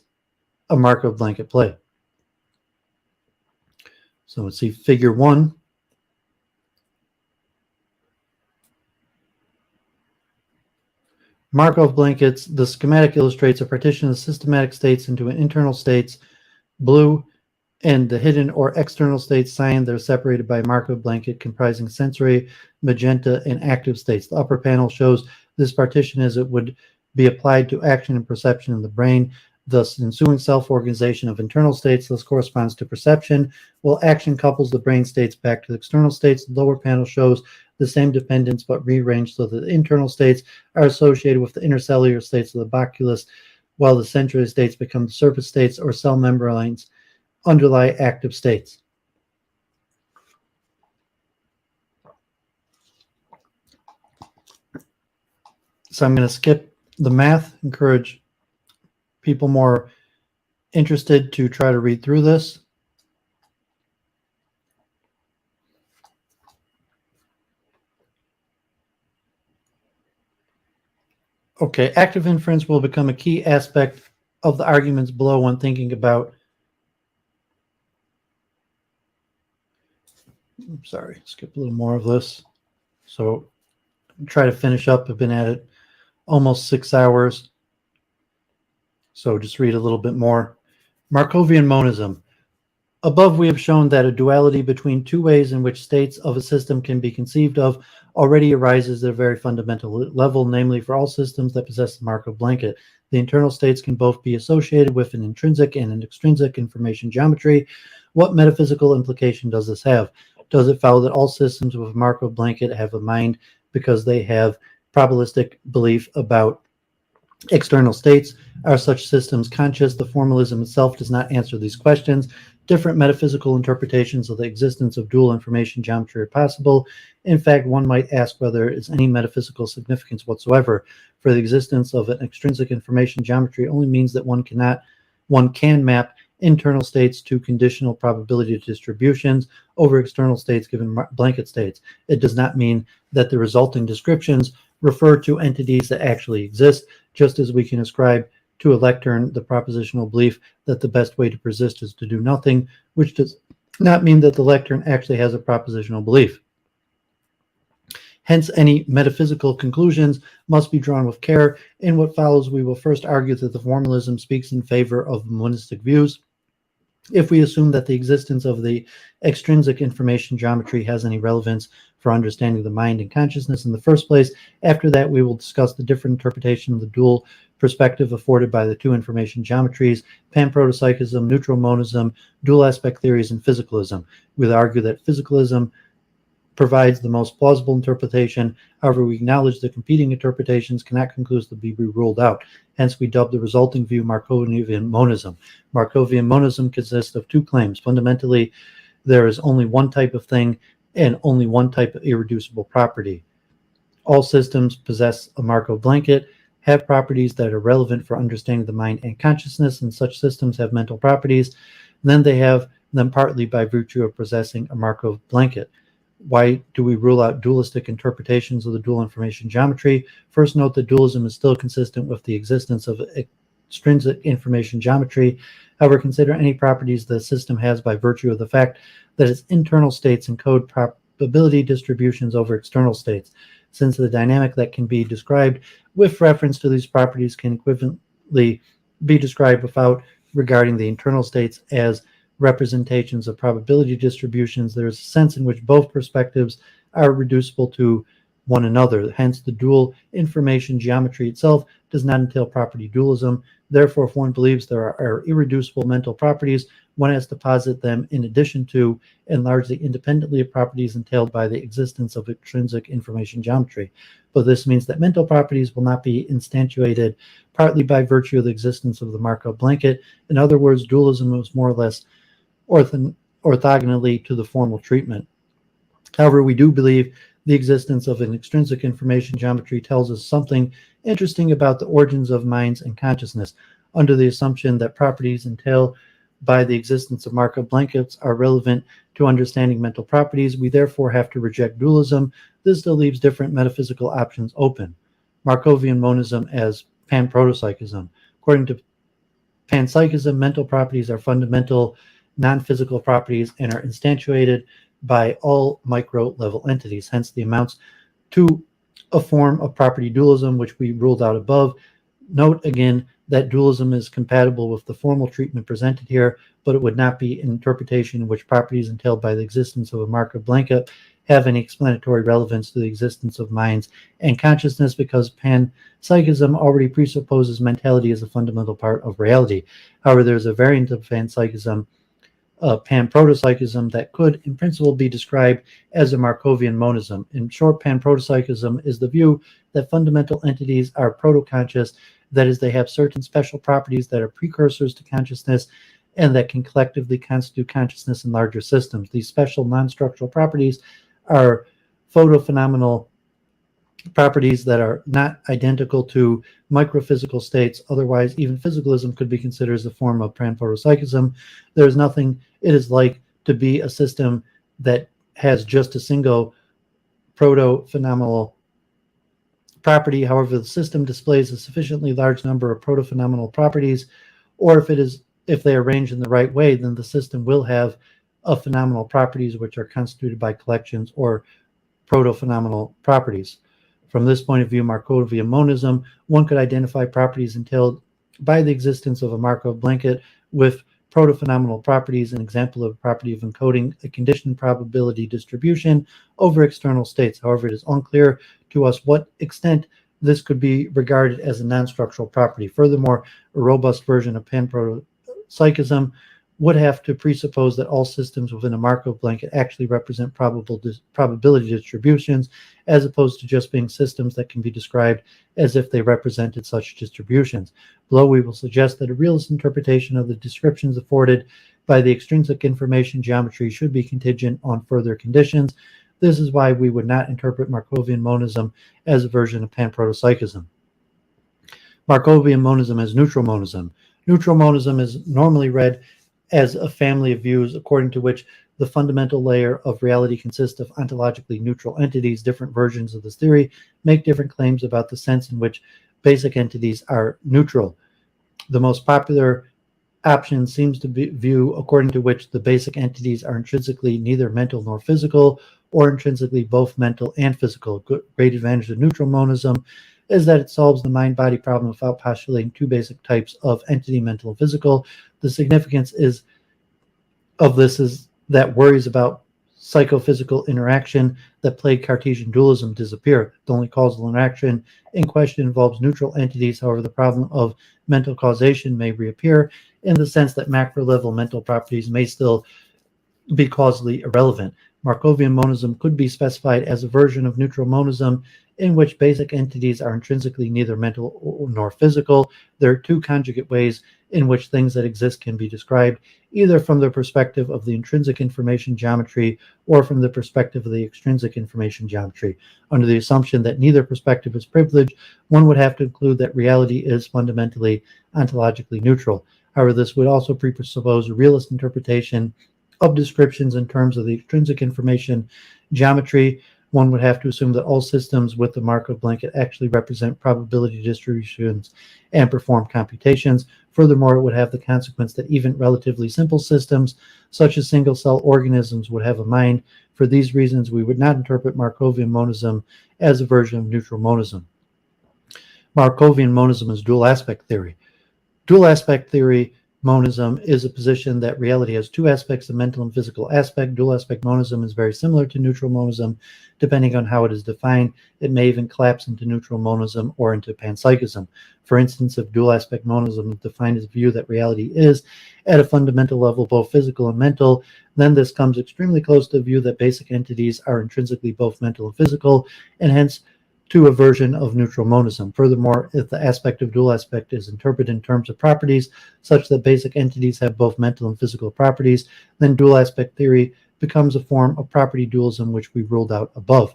S1: a Markov blanket play. So let's see figure 1. Markov blankets, the schematic illustrates a partition of systematic states into internal states, blue, and the hidden or external states, cyan. They're separated by a Markov blanket comprising sensory, magenta, and active states. The upper panel shows this partition as it would be applied to action and perception in the brain. Thus, ensuing self-organization of internal states thus corresponds to perception, while action couples the brain states back to the external states. The lower panel shows the same dependence but rearranged so that the internal states are associated with the intercellular states of the baculus, while the sensory states become the surface states or cell membranes underlie active states. So I'm going to skip the math, encourage people more interested to try to read through this. Okay, active inference will become a key aspect of the arguments below when thinking about, I'm sorry, skip a little more of this. So try to finish up. I've been at it almost 6 hours. So just read a little bit more. Markovian monism. Above, we have shown that a duality between two ways in which states of a system can be conceived of already arises at a very fundamental level, namely for all systems that possess the Markov blanket. The internal states can both be associated with an intrinsic and an extrinsic information geometry. What metaphysical implication does this have? Does it follow that all systems with a Markov blanket have a mind because they have probabilistic belief about external states? Are such systems conscious? The formalism itself does not answer these questions. Different metaphysical interpretations of the existence of dual information geometry are possible. In fact, one might ask whether there is any metaphysical significance whatsoever, for the existence of an extrinsic information geometry only means that one can map internal states to conditional probability distributions over external states given blanket states. It does not mean that the resulting descriptions refer to entities that actually exist, just as we can ascribe to a lectern the propositional belief that the best way to persist is to do nothing, which does not mean that the lectern actually has a propositional belief. Hence, any metaphysical conclusions must be drawn with care. In what follows, we will first argue that the formalism speaks in favor of monistic views. If we assume that the existence of the extrinsic information geometry has any relevance for understanding the mind and consciousness in the first place, after that we will discuss the different interpretation of the dual perspective afforded by the two information geometries, panprotopsychism, neutral monism, dual aspect theories, and physicalism. We'll argue that physicalism provides the most plausible interpretation. However, we acknowledge that competing interpretations cannot conclusively be ruled out. Hence, we dub the resulting view Markovian monism. Markovian monism consists of two claims. Fundamentally, there is only one type of thing and only one type of irreducible property. All systems possess a Markov blanket, have properties that are relevant for understanding the mind and consciousness, and such systems have mental properties. And then they have them partly by virtue of possessing a Markov blanket. Why do we rule out dualistic interpretations of the dual information geometry? First, note that dualism is still consistent with the existence of extrinsic information geometry. However, consider any properties the system has by virtue of the fact that its internal states encode probability distributions over external states, since the dynamic that can be described with reference to these properties can equivalently be described without regarding the internal states as representations of probability distributions. There is a sense in which both perspectives are reducible to one another. Hence, the dual information geometry itself does not entail property dualism. Therefore, if one believes there are irreducible mental properties, one has to posit them in addition to and largely independently of properties entailed by the existence of intrinsic information geometry. But this means that mental properties will not be instantiated partly by virtue of the existence of the Markov blanket. In other words, dualism is more or less orthogonally to the formal treatment. However, we do believe the existence of an extrinsic information geometry tells us something interesting about the origins of minds and consciousness. Under the assumption that properties entailed by the existence of Markov blankets are relevant to understanding mental properties, we therefore have to reject dualism. This still leaves different metaphysical options open. Markovian monism as pan-protopsychism. According to panpsychism, mental properties are fundamental non-physical properties and are instantiated by all micro-level entities. Hence, the amounts to a form of property dualism, which we ruled out above. Note again that dualism is compatible with the formal treatment presented here, but it would not be an interpretation in which properties entailed by the existence of a Markov blanket have any explanatory relevance to the existence of minds and consciousness, because panpsychism already presupposes mentality as a fundamental part of reality. However, there's a variant of panpsychism, pan-protopsychism, that could in principle be described as a Markovian monism. In short, pan-protopsychism is the view that fundamental entities are proto-conscious, that is, they have certain special properties that are precursors to consciousness and that can collectively constitute consciousness in larger systems. These special non-structural properties are photophenomenal properties that are not identical to microphysical states. Otherwise, even physicalism could be considered as a form of pan-protopsychism. There is nothing it is like to be a system that has just a single proto-phenomenal property. However, the system displays a sufficiently large number of proto-phenomenal properties, or if they are arranged in the right way, then the system will have phenomenal properties which are constituted by collections or proto-phenomenal properties. From this point of view, Markovian monism, one could identify properties entailed by the existence of a Markov blanket with proto-phenomenal properties, an example of a property of encoding a conditioned probability distribution over external states. However, it is unclear to us what extent this could be regarded as a non-structural property. Furthermore, a robust version of pan-protopsychism would have to presuppose that all systems within a Markov blanket actually represent probability distributions, as opposed to just being systems that can be described as if they represented such distributions. Below, we will suggest that a realist interpretation of the descriptions afforded by the extrinsic information geometry should be contingent on further conditions. This is why we would not interpret Markovian monism as a version of pan-protopsychism. Markovian monism as neutral monism. Neutral monism is normally read as a family of views according to which the fundamental layer of reality consists of ontologically neutral entities. Different versions of this theory make different claims about the sense in which basic entities are neutral. The most popular option seems to be view according to which the basic entities are intrinsically neither mental nor physical, or intrinsically both mental and physical. Great advantage of neutral monism is that it solves the mind-body problem without postulating two basic types of entity, mental and physical. The significance of this is that worries about psychophysical interaction that plague Cartesian dualism disappear. The only causal interaction in question involves neutral entities. However, the problem of mental causation may reappear in the sense that macro-level mental properties may still be causally irrelevant. Markovian monism could be specified as a version of neutral monism in which basic entities are intrinsically neither mental nor physical. There are two conjugate ways in which things that exist can be described, either from the perspective of the intrinsic information geometry or from the perspective of the extrinsic information geometry. Under the assumption that neither perspective is privileged, one would have to conclude that reality is fundamentally ontologically neutral. However, this would also presuppose a realist interpretation of descriptions in terms of the extrinsic information geometry. One would have to assume that all systems with the Markov blanket actually represent probability distributions and perform computations. Furthermore, it would have the consequence that even relatively simple systems, such as single-cell organisms, would have a mind. For For these reasons, we would not interpret Markovian monism as a version of neutral monism. Markovian monism is dual aspect theory. Dual aspect theory monism is a position that reality has two aspects, a mental and physical aspect. Dual aspect monism is very similar to neutral monism, depending on how it is defined. It may even collapse into neutral monism or into panpsychism. For instance, if dual aspect monism is defined as a view that reality is, at a fundamental level, both physical and mental, then this comes extremely close to the view that basic entities are intrinsically both mental and physical, and hence to a version of neutral monism. Furthermore, if the aspect of dual aspect is interpreted in terms of properties, such that basic entities have both mental and physical properties, then dual aspect theory becomes a form of property dualism, which we ruled out above.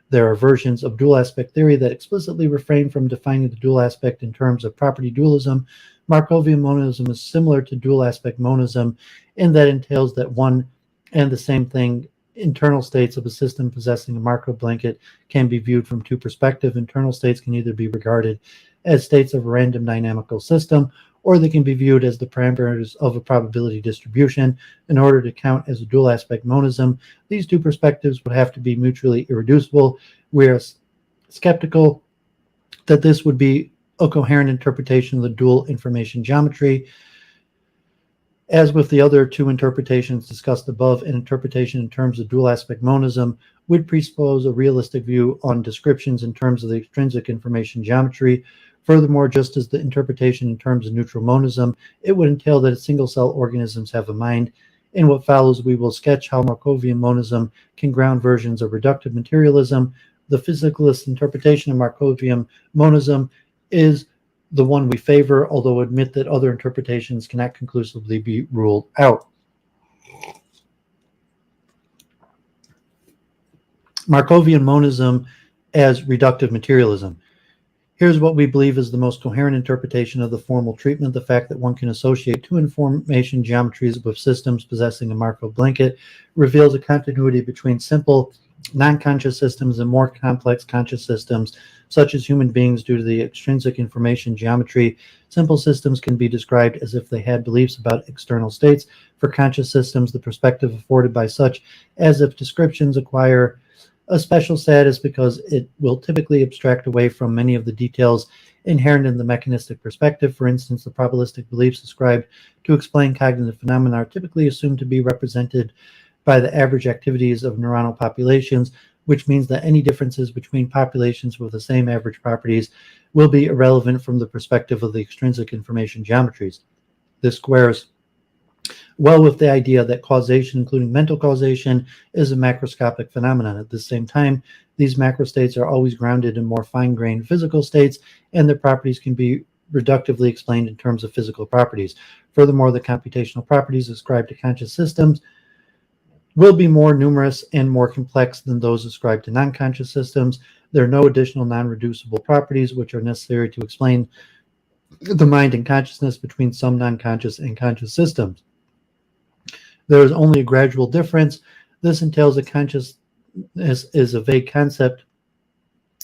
S1: There are versions of dual aspect theory that explicitly refrain from defining the dual aspect in terms of property dualism. Markovian monism is similar to dual aspect monism in that it entails that one and the same thing, internal states of a system possessing a Markov blanket, can be viewed from two perspectives. Internal states can either be regarded as states of a random dynamical system, or they can be viewed as the parameters of a probability distribution. In order to count as a dual aspect monism, these two perspectives would have to be mutually irreducible. We are skeptical that this would be a coherent interpretation of the dual information geometry. As with the other two interpretations discussed above, an interpretation in terms of dual aspect monism would presuppose a realistic view on descriptions in terms of the extrinsic information geometry. Furthermore, just as the interpretation in terms of neutral monism, it would entail that single-cell organisms have a mind. In what follows, we will sketch how Markovian monism can ground versions of reductive materialism. The physicalist interpretation of Markovian monism is the one we favor, although admit that other interpretations cannot conclusively be ruled out. Markovian monism as reductive materialism. Here's what we believe is the most coherent interpretation of the formal treatment: the fact that one can associate two information geometries with systems possessing a Markov blanket reveals a continuity between simple non-conscious systems and more complex conscious systems, such as human beings, due to the extrinsic information geometry. Simple systems can be described as if they had beliefs about external states. For conscious systems, the perspective afforded by such as if descriptions acquire a special status because it will typically abstract away from many of the details inherent in the mechanistic perspective. For instance, the probabilistic beliefs ascribed to explain cognitive phenomena are typically assumed to be represented by the average activities of neuronal populations, which means that any differences between populations with the same average properties will be irrelevant from the perspective of the extrinsic information geometries. This squares well with the idea that causation, including mental causation, is a macroscopic phenomenon. At the same time, these macrostates are always grounded in more fine-grained physical states, and their properties can be reductively explained in terms of physical properties. Furthermore, the computational properties ascribed to conscious systems will be more numerous and more complex than those ascribed to non-conscious systems. There are no additional non-reducible properties which are necessary to explain the mind and consciousness between some non-conscious and conscious systems. There is only a gradual difference. This entails that consciousness is a vague concept.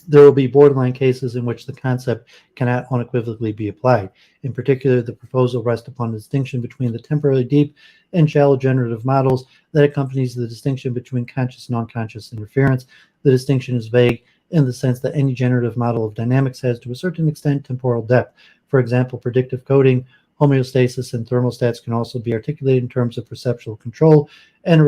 S1: There will be borderline cases in which the concept cannot unequivocally be applied. In particular, the proposal rests upon the distinction between the temporally deep and shallow generative models that accompanies the distinction between conscious and non-conscious interference. The distinction is vague in the sense that any generative model of dynamics has, to a certain extent, temporal depth. For example, predictive coding, homeostasis, and thermostats can also be articulated in terms of perceptual control and a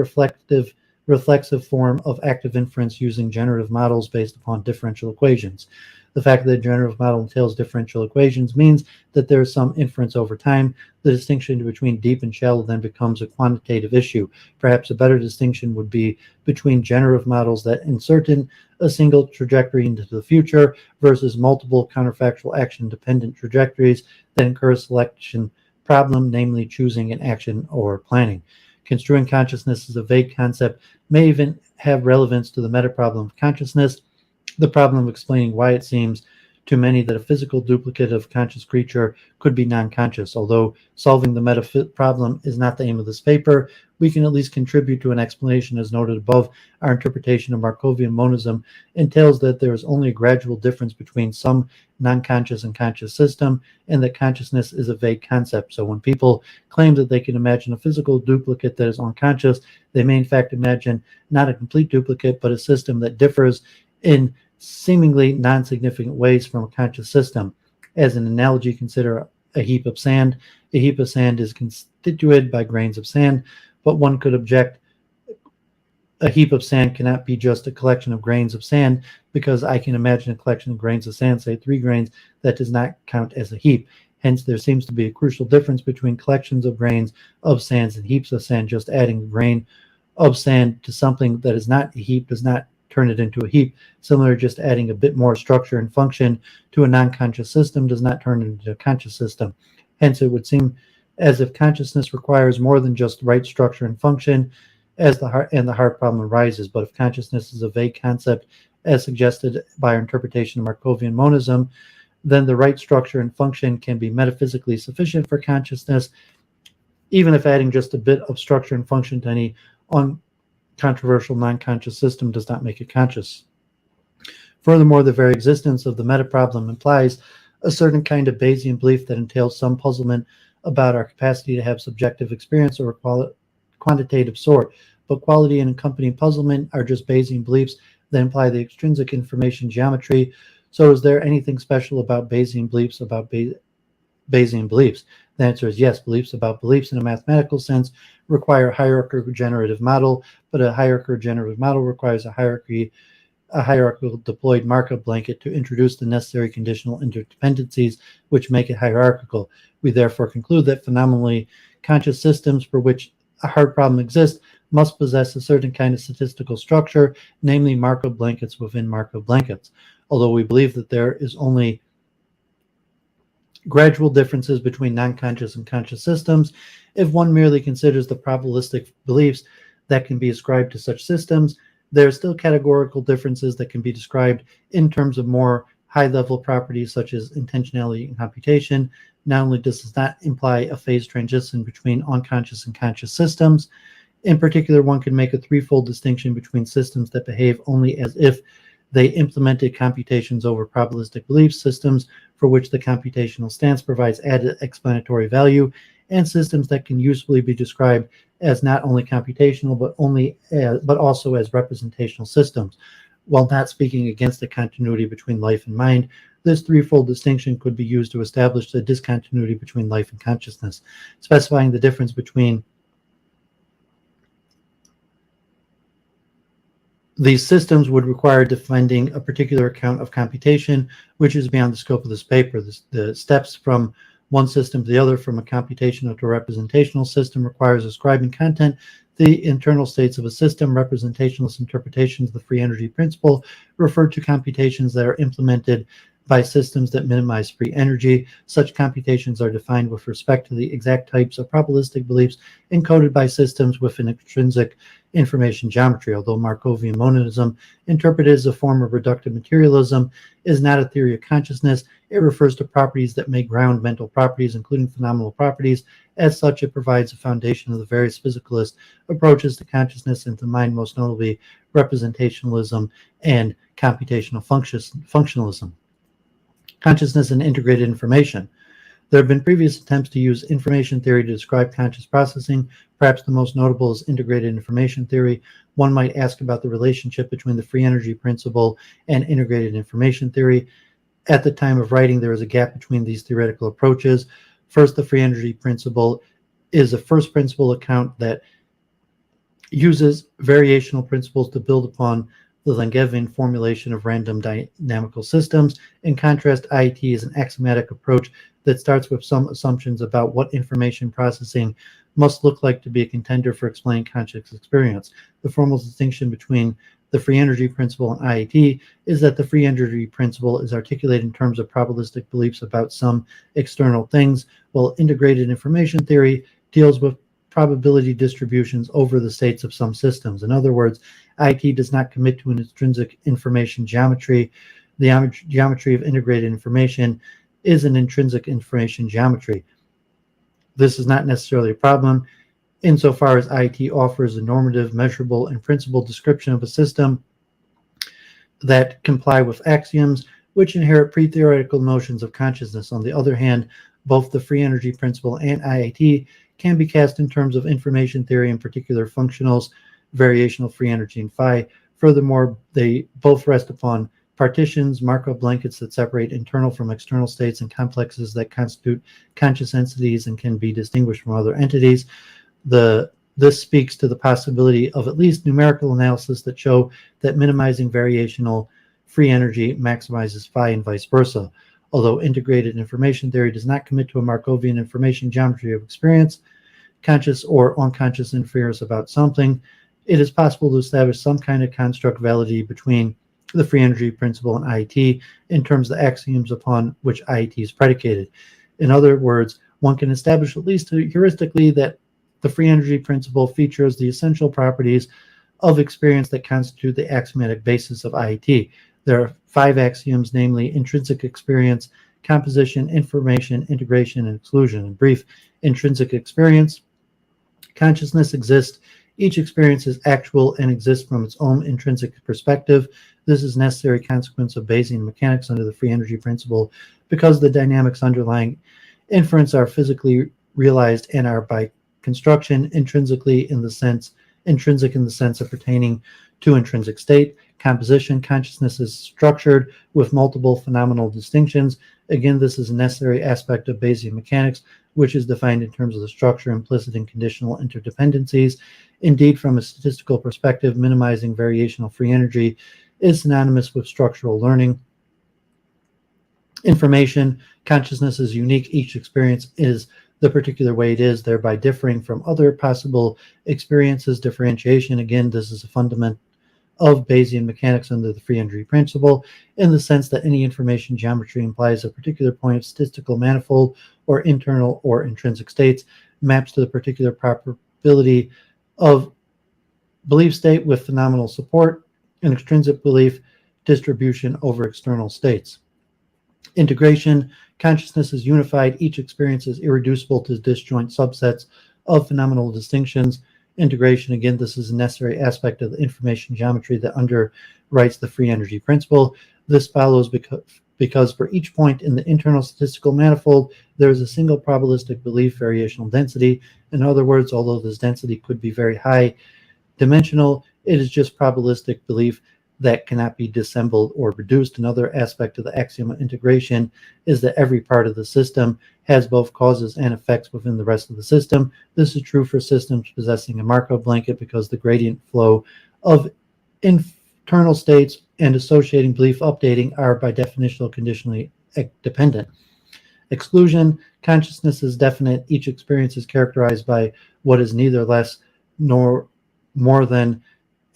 S1: reflexive form of active inference using generative models based upon differential equations. The fact that a generative model entails differential equations means that there is some inference over time. The distinction between deep and shallow then becomes a quantitative issue. Perhaps a better distinction would be between generative models that insert in a single trajectory into the future versus multiple counterfactual action-dependent trajectories that incur a selection problem, namely choosing an action or planning. Construing consciousness as a vague concept may even have relevance to the meta-problem of consciousness, the problem of explaining why it seems to many that a physical duplicate of conscious creature could be non-conscious. Although solving the meta problem is not the aim of this paper, we can at least contribute to an explanation. As noted above, our interpretation of Markovian monism entails that there is only a gradual difference between some non-conscious and conscious system, and that consciousness is a vague concept. So when people claim that they can imagine a physical duplicate that is unconscious, they may in fact imagine not a complete duplicate, but a system that differs in seemingly non-significant ways from a conscious system. As an analogy, consider a heap of sand. A heap of sand is constituted by grains of sand, but one could object a heap of sand cannot be just a collection of grains of sand, because I can imagine a collection of grains of sand, say 3 grains, that does not count as a heap. Hence, there seems to be a crucial difference between collections of grains of sands and heaps of sand. Just adding a grain of sand to something that is not a heap does not turn it into a heap. Similar, just adding a bit more structure and function to a non-conscious system does not turn it into a conscious system. Hence, it would seem as if consciousness requires more than just right structure and function as the heart problem arises. But if consciousness is a vague concept, as suggested by our interpretation of Markovian monism, then the right structure and function can be metaphysically sufficient for consciousness, even if adding just a bit of structure and function to any uncontroversial non-conscious system does not make it conscious. Furthermore, the very existence of the meta-problem implies a certain kind of Bayesian belief that entails some puzzlement about our capacity to have subjective experience or a quantitative sort. But quality and accompanying puzzlement are just Bayesian beliefs that imply the extrinsic information geometry. So is there anything special about Bayesian beliefs Bayesian beliefs? The answer is yes. Beliefs about beliefs in a mathematical sense require a hierarchical generative model, but a hierarchical generative model requires a hierarchical deployed Markov blanket to introduce the necessary conditional interdependencies which make it hierarchical. We therefore conclude that phenomenally conscious systems for which a hard problem exists must possess a certain kind of statistical structure, namely Markov blankets within Markov blankets. Although we believe that there is only gradual differences between non-conscious and conscious systems, if one merely considers the probabilistic beliefs that can be ascribed to such systems, there are still categorical differences that can be described in terms of more high-level properties such as intentionality and computation. Not only does this not imply a phase transition between unconscious and conscious systems, in particular, one can make a threefold distinction between systems that behave only as if they implemented computations over probabilistic belief systems for which the computational stance provides added explanatory value, and systems that can usefully be described as not only computational but also as representational systems. While not speaking against the continuity between life and mind, this threefold distinction could be used to establish the discontinuity between life and consciousness, specifying the difference between these systems would require defending a particular account of computation, which is beyond the scope of this paper. The steps from one system to the other, from a computational to a representational system, requires ascribing content to the internal states of a system. Representationalist interpretations of the free energy principle refer to computations that are implemented by systems that minimize free energy. Such computations are defined with respect to the exact types of probabilistic beliefs encoded by systems with an extrinsic information geometry. Although Markovian monism, interpreted as a form of reductive materialism, is not a theory of consciousness, it refers to properties that may ground mental properties, including phenomenal properties. As such, it provides a foundation of the various physicalist approaches to consciousness and to mind, most notably representationalism and computational functionalism. Consciousness and integrated information. There have been previous attempts to use information theory to describe conscious processing. Perhaps the most notable is integrated information theory. One might ask about the relationship between the free energy principle and integrated information theory. At the time of writing, there is a gap between these theoretical approaches. First, the free energy principle is a first principle account that uses variational principles to build upon the Langevin formulation of random dynamical systems. In contrast, IET is an axiomatic approach that starts with some assumptions about what information processing must look like to be a contender for explaining conscious experience. The formal distinction between the free energy principle and IET is that the free energy principle is articulated in terms of probabilistic beliefs about some external things, while integrated information theory deals with probability distributions over the states of some systems. In other words, IT does not commit to an intrinsic information geometry The geometry of integrated information is an intrinsic information geometry. This is not necessarily a problem insofar as IT offers a normative, measurable, and principled description of a system that comply with axioms which inherit pre-theoretical notions of consciousness. On the other hand, both the free energy principle and IIT can be cast in terms of information theory, in particular functionals, variational free energy, and phi. Furthermore, they both rest upon partitions, Markov blankets that separate internal from external states and complexes that constitute conscious entities and can be distinguished from other entities. This speaks to the possibility of at least numerical analysis that show that minimizing variational free energy maximizes phi and vice versa. Although integrated information theory does not commit to a Markovian information geometry of experience, conscious or unconscious inference about something, it is possible to establish some kind of construct validity between the free energy principle and IET in terms of the axioms upon which IET is predicated. In other words, one can establish at least heuristically that the free energy principle features the essential properties of experience that constitute the axiomatic basis of IET. There are 5 axioms, namely intrinsic experience, composition, information, integration, and exclusion. In brief, intrinsic experience, consciousness exists. Each experience is actual and exists from its own intrinsic perspective. This is a necessary consequence of Bayesian mechanics under the free energy principle because the dynamics underlying inference are physically realized and are by construction intrinsic in the sense of pertaining to intrinsic state. Composition, consciousness is structured with multiple phenomenal distinctions. Again, this is a necessary aspect of Bayesian mechanics, which is defined in terms of the structure implicit in conditional interdependencies. Indeed, from a statistical perspective, minimizing variational free energy is synonymous with structural learning. Information, consciousness is unique. Each experience is the particular way it is, thereby differing from other possible experiences. Differentiation, again, this is a fundament of Bayesian mechanics under the free energy principle, in the sense that any information geometry implies a particular point of statistical manifold or internal or intrinsic states, maps to the particular probability of belief state with phenomenal support, an extrinsic belief distribution over external states. Integration, consciousness is unified. Each experience is irreducible to disjoint subsets of phenomenal distinctions. Integration, again, this is a necessary aspect of the information geometry that underwrites the free energy principle. This follows because for each point in the internal statistical manifold, there is a single probabilistic belief variational density. In other words, although this density could be very high dimensional, it is just probabilistic belief that cannot be dissembled or reduced. Another aspect of the axiom of integration is that every part of the system has both causes and effects within the rest of the system. This is true for systems possessing a Markov blanket because the gradient flow of internal states and associating belief updating are by definition conditionally dependent. Exclusion, consciousness is definite. Each experience is characterized by what is neither less nor more than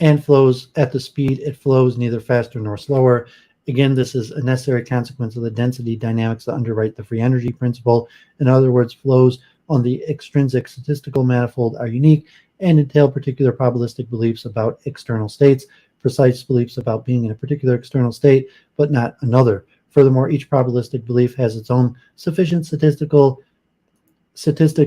S1: and flows at the speed it flows, neither faster nor slower. Again, this is a necessary consequence of the density dynamics that underwrite the free energy principle. In other words, flows on the extrinsic statistical manifold are unique and entail particular probabilistic beliefs about external states, precise beliefs about being in a particular external state, but not another. Furthermore, each probabilistic belief has its own sufficient statistics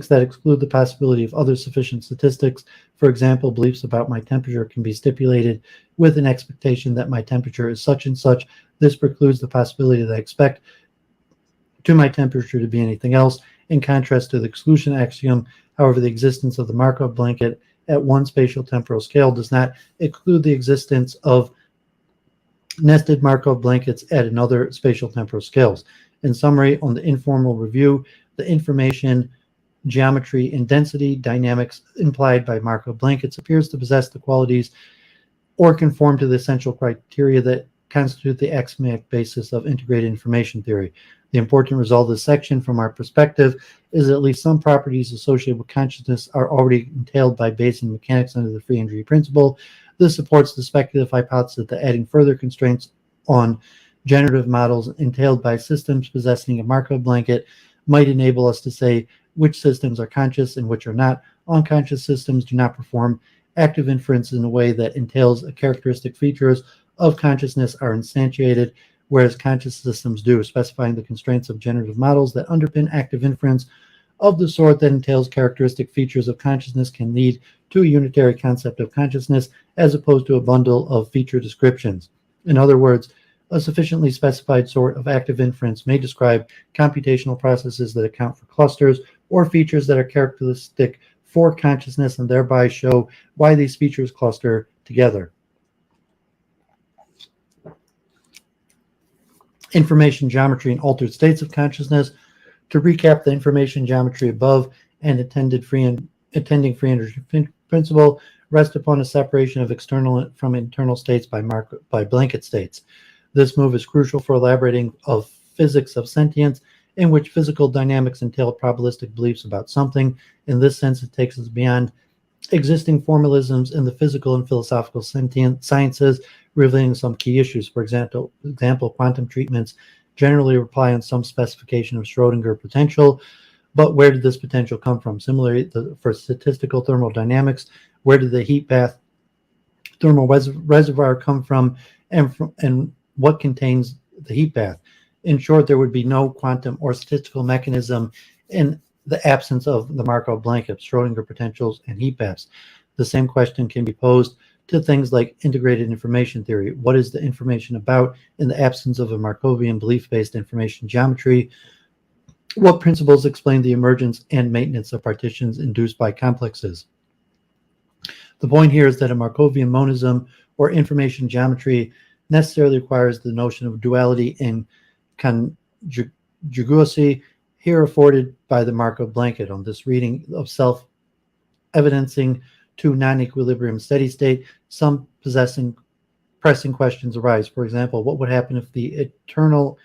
S1: that exclude the possibility of other sufficient statistics. For example, beliefs about my temperature can be stipulated with an expectation that my temperature is such and such. This precludes the possibility that I expect to my temperature to be anything else. In contrast to the exclusion axiom, however, the existence of the Markov blanket at one spatial temporal scale does not exclude the existence of nested Markov blankets at another spatial temporal scales. In summary, on the informal review, the information geometry and density dynamics implied by Markov blankets appears to possess the qualities or conform to the essential criteria that constitute the axiomatic basis of integrated information theory. The important result of this section from our perspective is that at least some properties associated with consciousness are already entailed by Bayesian mechanics under the free energy principle. This supports the speculative hypothesis that adding further constraints on generative models entailed by systems possessing a Markov blanket might enable us to say which systems are conscious and which are not. Unconscious systems do not perform active inference in a way that entails a characteristic features of consciousness are instantiated whereas conscious systems do, specifying the constraints of generative models that underpin active inference of the sort that entails characteristic features of consciousness can lead to a unitary concept of consciousness as opposed to a bundle of feature descriptions. In other words, a sufficiently specified sort of active inference may describe computational processes that account for clusters or features that are characteristic for consciousness and thereby show why these features cluster together. Information geometry and altered states of consciousness. To recap the information geometry above and attending free energy principle rest upon a separation of external from internal states by blanket states. This move is crucial for elaborating of physics of sentience, in which physical dynamics entail probabilistic beliefs about something. In this sense, it takes us beyond existing formalisms in the physical and philosophical sciences, revealing some key issues. For example, quantum treatments generally rely on some specification of Schrodinger potential, but where did this potential come from? Similarly, for statistical thermodynamics, where did the heat bath thermal reservoir come from, and what contains the heat bath? In short, there would be no quantum or statistical mechanism in the absence of the Markov blankets, Schrodinger potentials, and heat baths. The same question can be posed to things like integrated information theory. What is the information about in the absence of a Markovian belief-based information geometry? What principles explain the emergence and maintenance of partitions induced by complexes? The point here is that a Markovian monism or information geometry necessarily requires the notion of duality and conjugacy, here afforded by the Markov blanket. On this reading of self-evidencing to non-equilibrium steady state, some pressing questions arise. For example, what would happen if the internal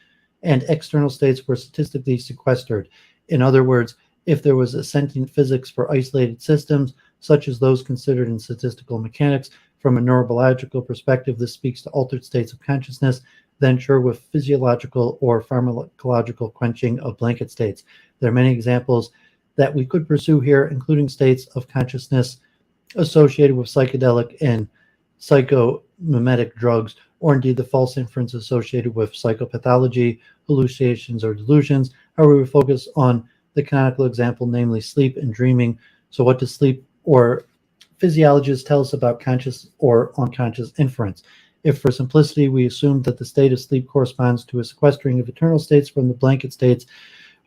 S1: and external states were statistically sequestered? In other words, if there was a sentient physics for isolated systems, such as those considered in statistical mechanics, from a neurobiological perspective, this speaks to altered states of consciousness, then sure with physiological or pharmacological quenching of blanket states. There are many examples that we could pursue here, including states of consciousness associated with psychedelic and psychomimetic drugs, or indeed the false inference associated with psychopathology, hallucinations, or delusions. However, we focus on the canonical example, namely sleep and dreaming. So what does sleep or physiologists tell us about conscious or unconscious inference? If for simplicity we assume that the state of sleep corresponds to a sequestering of eternal states from the blanket states,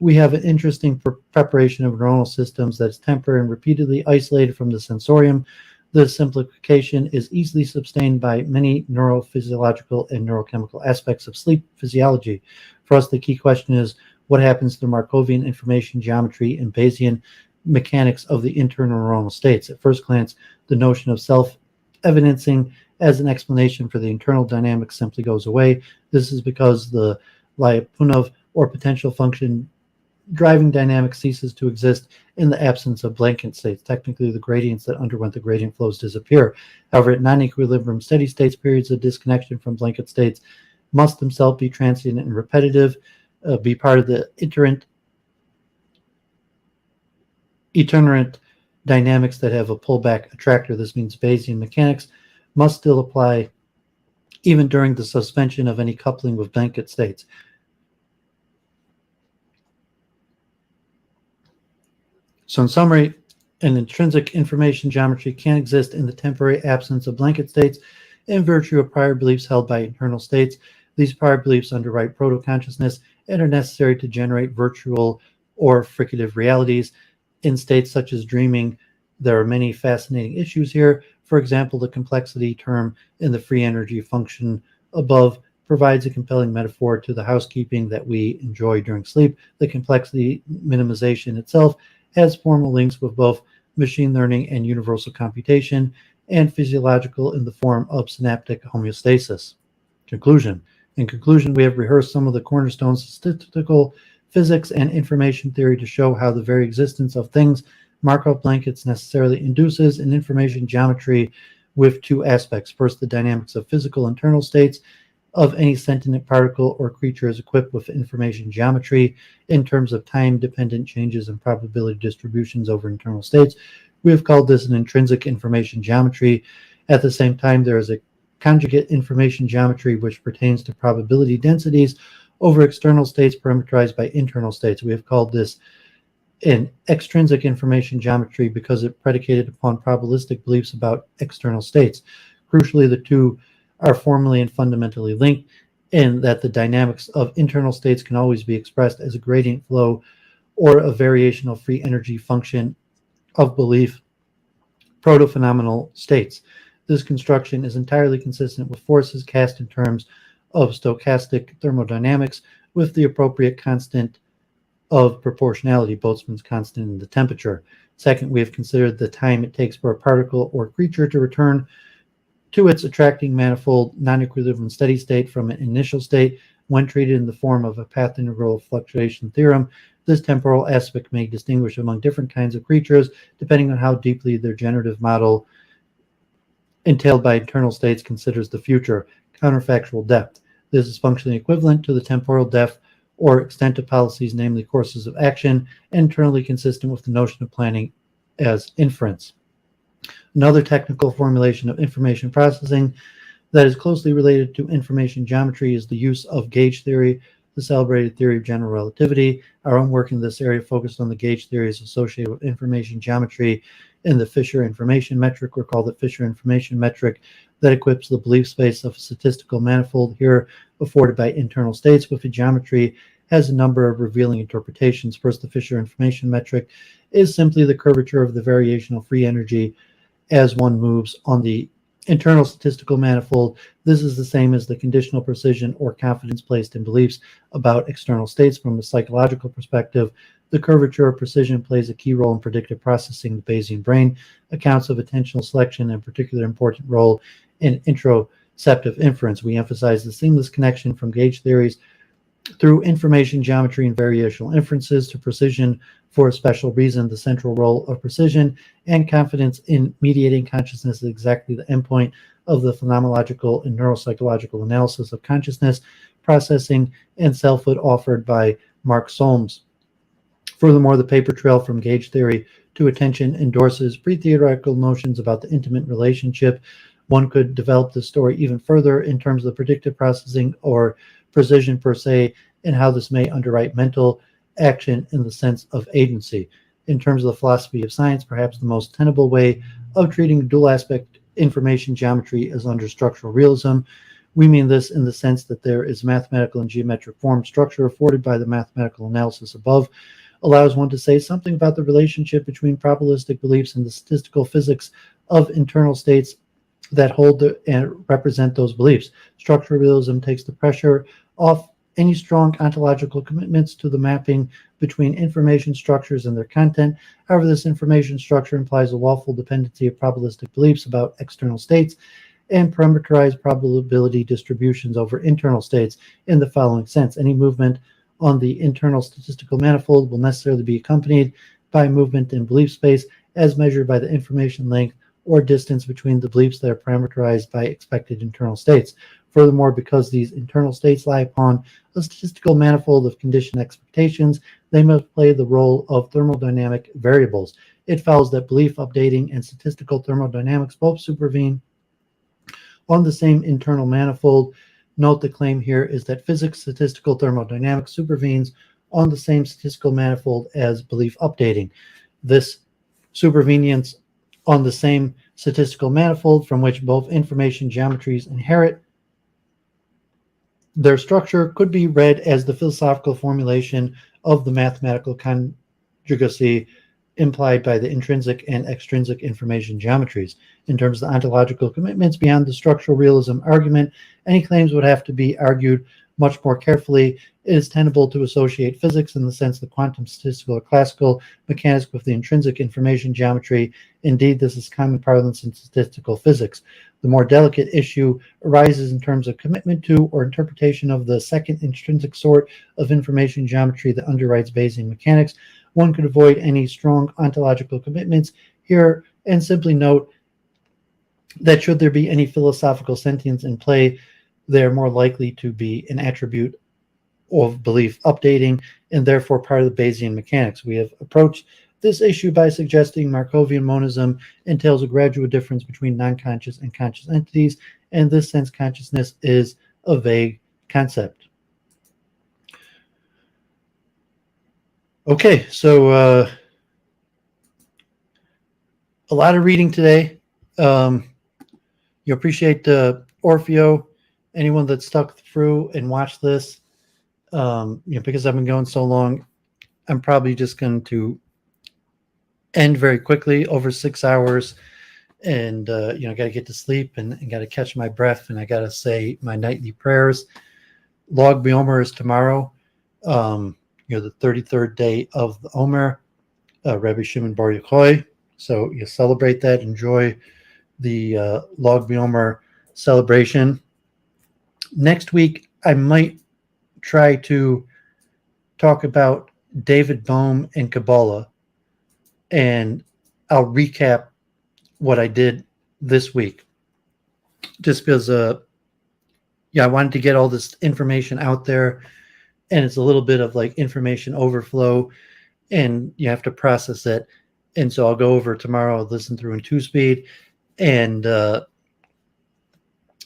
S1: we have an interesting preparation of neuronal systems that is temporary and repeatedly isolated from the sensorium. This simplification is easily sustained by many neurophysiological and neurochemical aspects of sleep physiology. For us, the key question is what happens to Markovian information geometry and Bayesian mechanics of the internal neuronal states. At first glance, the notion of self-evidencing as an explanation for the internal dynamics simply goes away. This is because the Lyapunov or potential function driving dynamic ceases to exist in the absence of blanket states. Technically, the gradients that underwent the gradient flows disappear. However, at non-equilibrium steady states, periods of disconnection from blanket states must themselves be transient and repetitive, be part of the itinerant dynamics that have a pullback attractor. This means Bayesian mechanics must still apply even during the suspension of any coupling with blanket states. So in summary, an intrinsic information geometry can exist in the temporary absence of blanket states in virtue of prior beliefs held by internal states. These prior beliefs underwrite proto-consciousness and are necessary to generate virtual or fricative realities. In states such as dreaming, there are many fascinating issues here. For example, the complexity term in the free energy function above provides a compelling metaphor to the housekeeping that we enjoy during sleep. The complexity minimization itself has formal links with both machine learning and universal computation, and physiological in the form of synaptic homeostasis. Conclusion. In conclusion, we have rehearsed some of the cornerstones of statistical physics and information theory to show how the very existence of things, Markov blankets, necessarily induces an information geometry with two aspects. First, the dynamics of physical internal states of any sentient particle or creature is equipped with information geometry in terms of time-dependent changes and probability distributions over internal states. We have called this an intrinsic information geometry. At the same time, there is a conjugate information geometry, which pertains to probability densities over external states parameterized by internal states. We have called this an extrinsic information geometry because it predicated upon probabilistic beliefs about external states. Crucially, the two are formally and fundamentally linked in that the dynamics of internal states can always be expressed as a gradient flow or a variational free energy function of belief proto-phenomenal states. This construction is entirely consistent with forces cast in terms of stochastic thermodynamics with the appropriate constant of proportionality, Boltzmann's constant in the temperature. Second, we have considered the time it takes for a particle or creature to return to its attracting manifold non-equilibrium steady state from an initial state when treated in the form of a path integral fluctuation theorem. This temporal aspect may distinguish among different kinds of creatures depending on how deeply their generative model entailed by internal states considers the future counterfactual depth. This is functionally equivalent to the temporal depth or extent of policies, namely courses of action, and internally consistent with the notion of planning as inference. Another technical formulation of information processing that is closely related to information geometry is the use of gauge theory, the celebrated theory of general relativity. Our own work in this area focused on the gauge theories associated with information geometry in the Fisher information metric. Recall the Fisher information metric that equips the belief space of a statistical manifold, here afforded by internal states, with a geometry has a number of revealing interpretations. First, the Fisher information metric is simply the curvature of the variational free energy as one moves on the internal statistical manifold. This is the same as the conditional precision or confidence placed in beliefs about external states. From a psychological perspective, the curvature of precision plays a key role in predictive processing. The Bayesian brain accounts of attentional selection and a particularly important role in interoceptive inference. We emphasize the seamless connection from gauge theories through information geometry and variational inferences to precision for a special reason. The central role of precision and confidence in mediating consciousness is exactly the endpoint of the phenomenological and neuropsychological analysis of consciousness, processing, and selfhood offered by Mark Solms. Furthermore, the paper trail from gauge theory to attention endorses pre-theoretical notions about the intimate relationship. One could develop this story even further in terms of predictive processing or precision per se, and how this may underwrite mental action in the sense of agency. In terms of the philosophy of science, perhaps the most tenable way of treating dual aspect information geometry is under structural realism. We mean this in the sense that there is mathematical and geometric form structure afforded by the mathematical analysis above, allows one to say something about the relationship between probabilistic beliefs and the statistical physics of internal states that hold and represent those beliefs. Structural realism takes the pressure off any strong ontological commitments to the mapping between information structures and their content. However, this information structure implies a lawful dependency of probabilistic beliefs about external states and parameterized probability distributions over internal states in the following sense. Any movement on the internal statistical manifold will necessarily be accompanied by movement in belief space as measured by the information length or distance between the beliefs that are parameterized by expected internal states. Furthermore, because these internal states lie upon a statistical manifold of conditioned expectations, they must play the role of thermodynamic variables. It follows that belief updating and statistical thermodynamics both supervene on the same internal manifold. Note the claim here is that physics, statistical thermodynamics supervenes on the same statistical manifold as belief updating. This supervenience on the same statistical manifold from which both information geometries inherit their structure could be read as the philosophical formulation of the mathematical conjugacy implied by the intrinsic and extrinsic information geometries. In terms of the ontological commitments beyond the structural realism argument, any claims would have to be argued much more carefully. It is tenable to associate physics in the sense of quantum statistical or classical mechanics with the intrinsic information geometry. Indeed, this is common parlance in statistical physics. The more delicate issue arises in terms of commitment to or interpretation of the second intrinsic sort of information geometry that underwrites Bayesian mechanics. One could avoid any strong ontological commitments here and simply note that should there be any philosophical sentience in play, they are more likely to be an attribute of belief updating and therefore part of the Bayesian mechanics. We have approached this issue by suggesting Markovian monism entails a gradual difference between non-conscious and conscious entities and this sense consciousness is a vague concept. Okay, so a lot of reading today. You appreciate Orfeo, anyone that stuck through and watched this. Because I've been going so long, I'm probably just going to end very quickly, over 6 hours, and got to get to sleep and got to catch my breath, and I got to say my nightly prayers. Log B'Omer is tomorrow. The 33rd day of the Omer, Rabbi Shimon Bar Yochai. So you celebrate that, enjoy the Log B'Omer celebration. Next week, I might try to talk about David Bohm and Kabbalah, and I'll recap what I did this week. Just because, I wanted to get all this information out there, and it's a little bit of like information overflow, and you have to process it. And so I'll go over tomorrow, I'll listen through in 2-speed, and so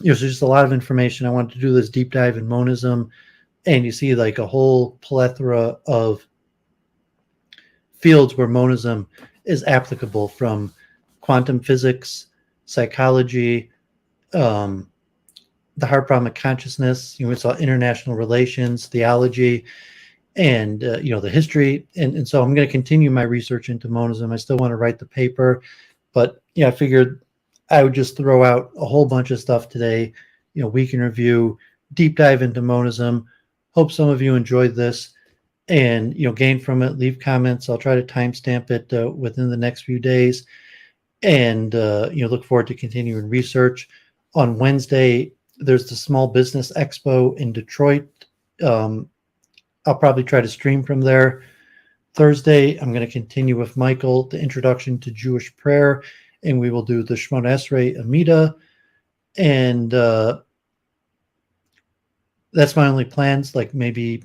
S1: just a lot of information. I wanted to do this deep dive in monism, and you see like a whole plethora of fields where monism is applicable, from quantum physics, psychology, the hard problem of consciousness. We saw international relations, theology, and the history. And so I'm going to continue my research into monism. I still want to write the paper, but I figured I would just throw out a whole bunch of stuff today. Week in review, deep dive into monism. Hope some of you enjoyed this and gain from it. Leave comments. I'll try to timestamp it within the next few days, and look forward to continuing research. On Wednesday, there's the Small Business Expo in Detroit. I'll probably try to stream from there. Thursday, I'm going to continue with Michael, the introduction to Jewish prayer, and we will do the Shemona Esrei Amida. And that's my only plans, like maybe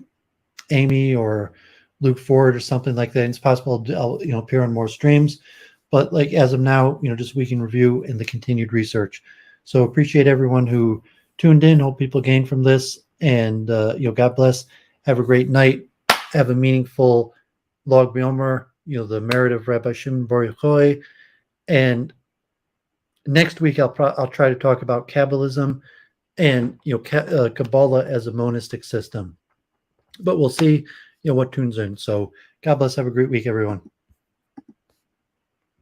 S1: Amy or Luke Ford or something like that. It's possible I'll appear on more streams, but like as of now, just week in review and the continued research. So appreciate everyone who tuned in. Hope people gain from this, and God bless. Have a great night. Have a meaningful Log B'Omer, the merit of Rabbi Shimon Bar Yochai. And next week I'll try to talk about Kabbalism and Kabbalah as a monistic system. But we'll see what tunes in. So God bless. Have a great week, everyone.